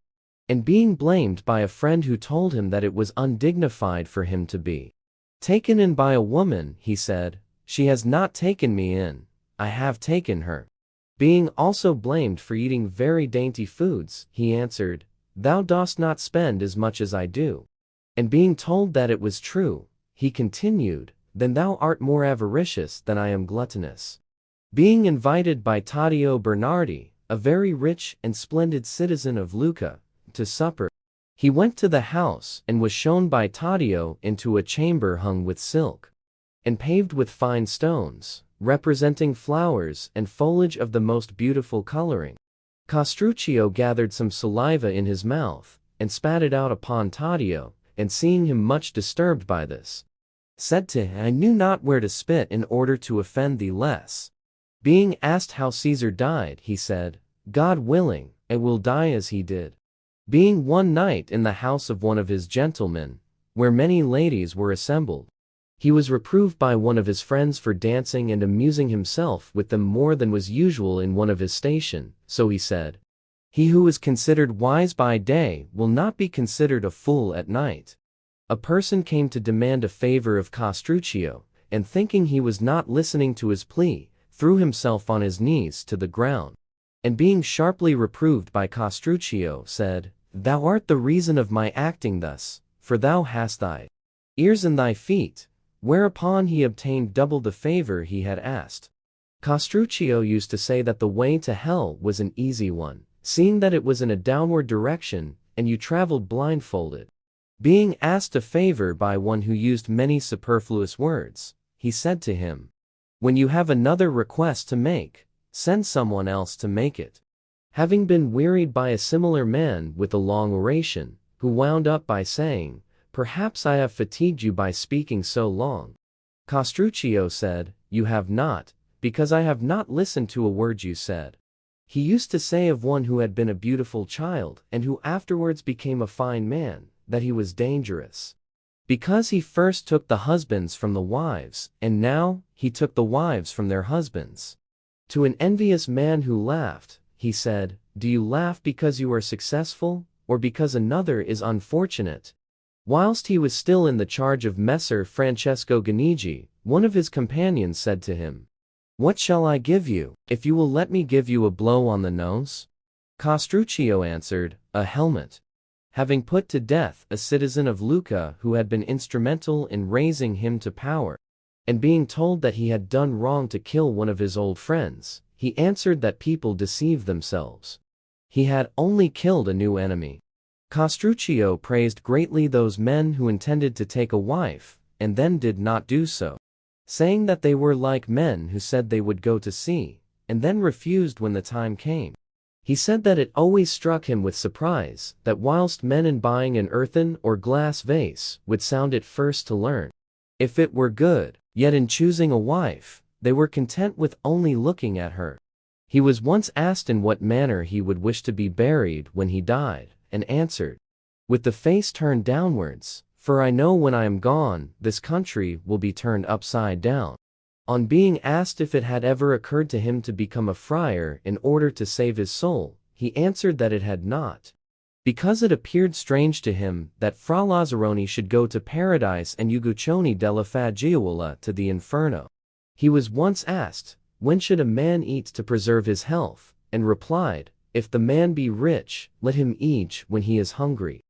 and being blamed by a friend who told him that it was undignified for him to be taken in by a woman, he said, "She has not taken me in, I have taken her." Being also blamed for eating very dainty foods, he answered, "Thou dost not spend as much as I do." And being told that it was true, he continued, "Then thou art more avaricious than I am gluttonous." Being invited by Taddeo Bernardi, a very rich and splendid citizen of Lucca, to supper, he went to the house and was shown by Taddeo into a chamber hung with silk, and paved with fine stones, representing flowers and foliage of the most beautiful coloring. Castruccio gathered some saliva in his mouth, and spat it out upon Taddeo, and seeing him much disturbed by this, said to him, "I knew not where to spit in order to offend thee less." Being asked how Caesar died, he said, "God willing, I will die as he did." Being one night in the house of one of his gentlemen, where many ladies were assembled, he was reproved by one of his friends for dancing and amusing himself with them more than was usual in one of his station, so he said, "He who is considered wise by day will not be considered a fool at night." A person came to demand a favor of Castruccio, and thinking he was not listening to his plea, threw himself on his knees to the ground, and being sharply reproved by Castruccio, said, "Thou art the reason of my acting thus, for thou hast thy ears in thy feet," whereupon he obtained double the favor he had asked. Castruccio used to say that the way to hell was an easy one, seeing that it was in a downward direction, and you traveled blindfolded. Being asked a favor by one who used many superfluous words, he said to him, "When you have another request to make, send someone else to make it." Having been wearied by a similar man with a long oration, who wound up by saying, "Perhaps I have fatigued you by speaking so long." Castruccio said, "You have not, because I have not listened to a word you said." He used to say of one who had been a beautiful child and who afterwards became a fine man, that he was dangerous, because he first took the husbands from the wives, and now he took the wives from their husbands. To an envious man who laughed, he said, "Do you laugh because you are successful, or because another is unfortunate?" Whilst he was still in the charge of Messer Francesco Ganigi, one of his companions said to him, "What shall I give you, if you will let me give you a blow on the nose?" Castruccio answered, "A helmet." Having put to death a citizen of Lucca who had been instrumental in raising him to power, and being told that he had done wrong to kill one of his old friends, he answered that people deceive themselves. He had only killed a new enemy. Castruccio praised greatly those men who intended to take a wife, and then did not do so, saying that they were like men who said they would go to sea, and then refused when the time came. He said that it always struck him with surprise that whilst men in buying an earthen or glass vase would sound it first to learn if it were good, yet in choosing a wife, they were content with only looking at her. He was once asked in what manner he would wish to be buried when he died, and answered, "With the face turned downwards, for I know when I am gone, this country will be turned upside down." On being asked if it had ever occurred to him to become a friar in order to save his soul, he answered that it had not, because it appeared strange to him that Fra Lazzaroni should go to paradise and Uguccione della Faggiola to the inferno. He was once asked, "When should a man eat to preserve his health?" and replied, "If the man be rich, let him eat when he is hungry.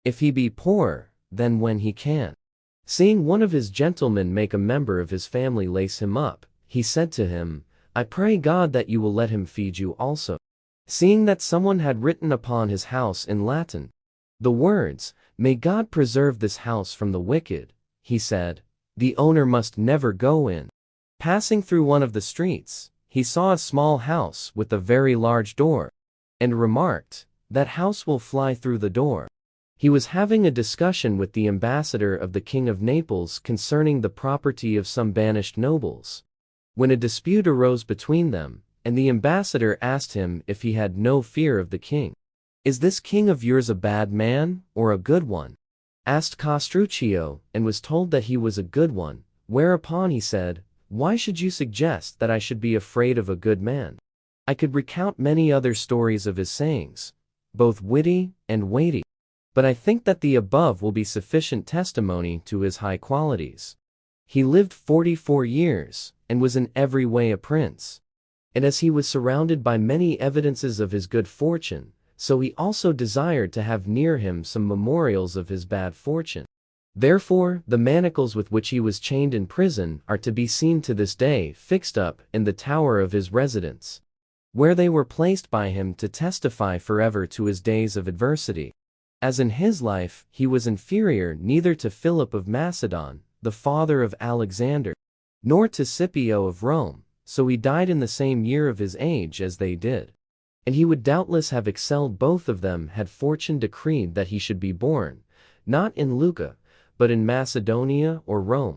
If he be poor, then when he can." Seeing one of his gentlemen make a member of his family lace him up, he said to him, "I pray God that you will let him feed you also." Seeing that someone had written upon his house in Latin the words, "May God preserve this house from the wicked," he said, "The owner must never go in." Passing through one of the streets, he saw a small house with a very large door, and remarked, "That house will fly through the door." He was having a discussion with the ambassador of the King of Naples concerning the property of some banished nobles, when a dispute arose between them, and the ambassador asked him if he had no fear of the king. "Is this king of yours a bad man, or a good one?" asked Castruccio, and was told that he was a good one, whereupon he said, "Why should you suggest that I should be afraid of a good man?" I could recount many other stories of his sayings, both witty and weighty, but I think that the above will be sufficient testimony to his high qualities. He lived 44 years, and was in every way a prince. And as he was surrounded by many evidences of his good fortune, so he also desired to have near him some memorials of his bad fortune. Therefore, the manacles with which he was chained in prison are to be seen to this day fixed up in the tower of his residence, where they were placed by him to testify forever to his days of adversity. As in his life, he was inferior neither to Philip of Macedon, the father of Alexander, nor to Scipio of Rome, so he died in the same year of his age as they did. And he would doubtless have excelled both of them had fortune decreed that he should be born, not in Lucca, but in Macedonia or Rome.